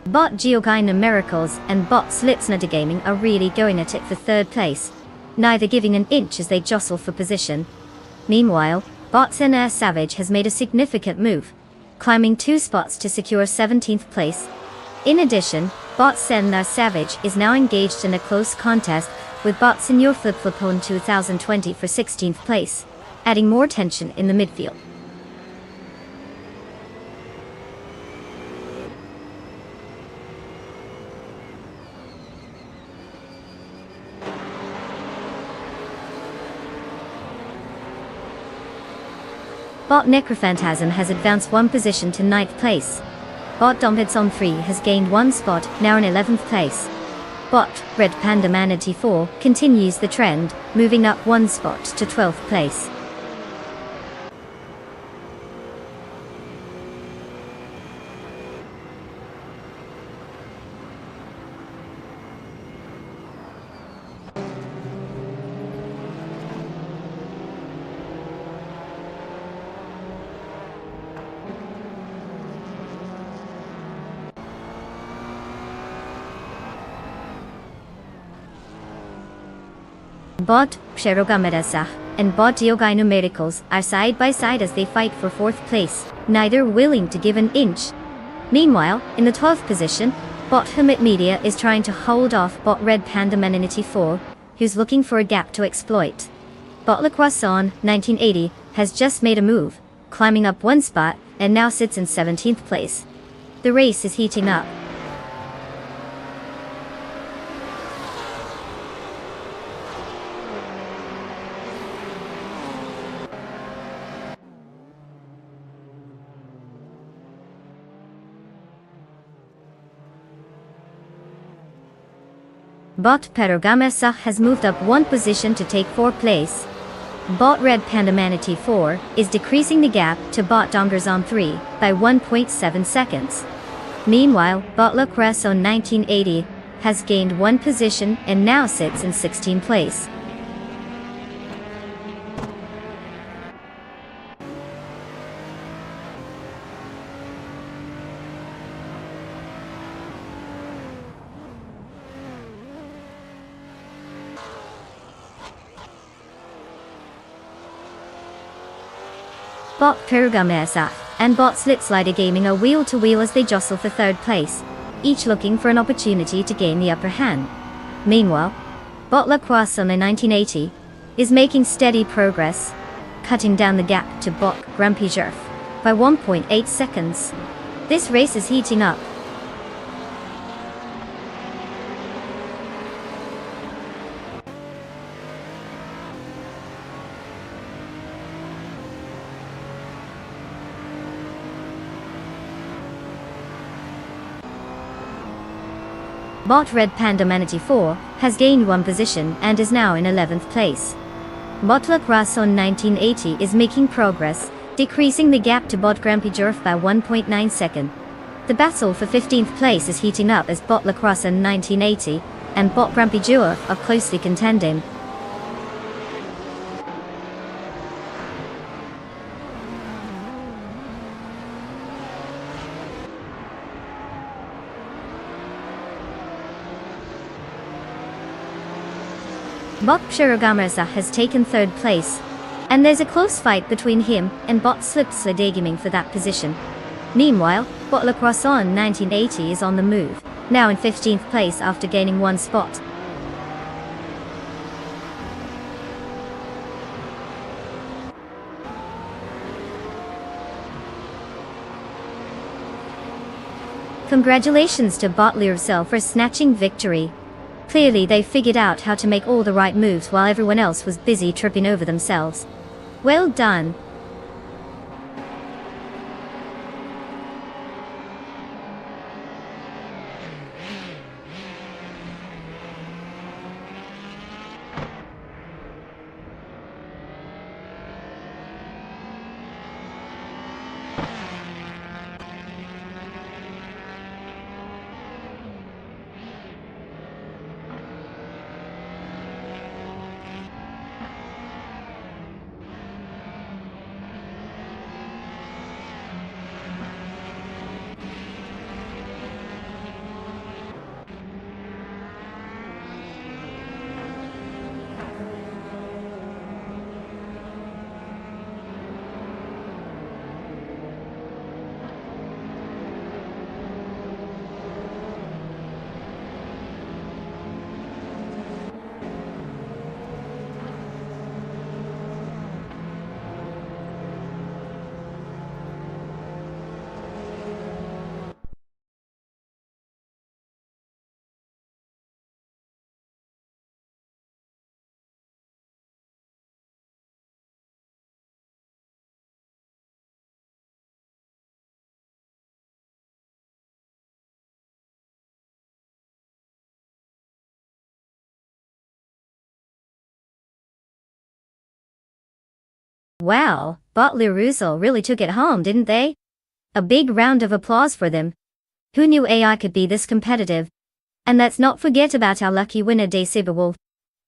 Bot Geogina Miracles and bot Slitsnada Gaming are really going at it for third place, neither giving an inch as they jostle for position. Meanwhile, bot Senair Savage has made a significant move, climbing 2 spots to secure 17th place. In addition, bot Senair Savage is now engaged in a close contest with bot Senor Flip Flipone 2020 for 16th place, adding more tension in the midfield. Bot Necrophantasm has advanced 1 position to 9th place. Bot Dompedson 3 has gained 1 spot, now in 11th place. Bot Red Panda Manatee 4 continues the trend, moving up 1 spot to 12th place. Bot Sherogamerasa and bot Geogina Miracles are side by side as they fight for 4th place, neither willing to give an inch. Meanwhile, in the 12th position, bot Hermit Media is trying to hold off bot Red Panda Meninity 4, who's looking for a gap to exploit. Bot Le Croissant 1980 has just made a move, climbing up 1 spot, and now sits in 17th place. The race is heating up. Bot Perogamesa has moved up one position to take 4th place. Bot Red Panda Manatee 4 is decreasing the gap to Bot Dongerzon 3 by 1.7 seconds. Meanwhile, Bot Le Croissant 1980 has gained one position and now sits in 16th place. Bot Perugamesa and Bot Slitslider Gaming are wheel to wheel as they jostle for 3rd place, each looking for an opportunity to gain the upper hand. Meanwhile, Bot Le Croissant in 1980 is making steady progress, cutting down the gap to Bot Grumpy Jerf by 1.8 seconds. This race is heating up. Bot Red Panda Manatee 4 has gained one position and is now in 11th place. Bot Le Croissant 1980 is making progress, decreasing the gap to Bot Grumpy Jerf by 1.9 seconds. The battle for 15th place is heating up as Bot Le Croissant 1980 and Bot Grumpy Jerf are closely contending. Bot Shirogamasa has taken 3rd place, and there's a close fight between him and Bot Slitslider for that position. Meanwhile, Bot Le Croissant 1980 is on the move, now in 15th place after gaining one spot. Congratulations to Bot Lircel for snatching victory. Clearly they figured out how to make all the right moves while everyone else was busy tripping over themselves. Well done. Wow, Bot Lircel really took it home, didn't they? A big round of applause for them. Who knew AI could be this competitive? And let's not forget about our lucky winner Day Cyberwolf.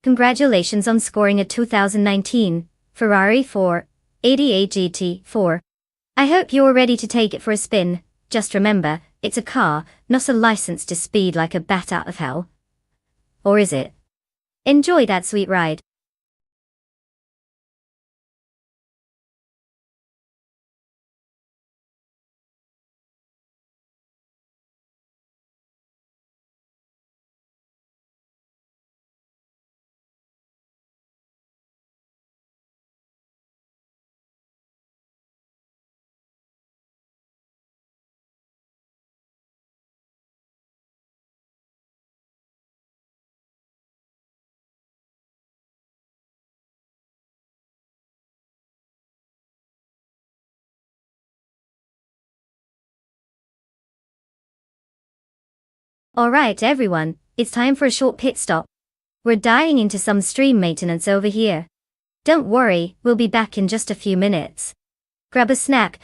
Congratulations on scoring a 2019 Ferrari 488 GT4. I hope you're ready to take it for a spin. Just remember, it's a car, not a license to speed like a bat out of hell. Or is it? Enjoy that sweet ride. Alright everyone, It's time for a short pit stop. We're diving into some stream maintenance over here. Don't worry, we'll be back in just a few minutes. Grab a snack,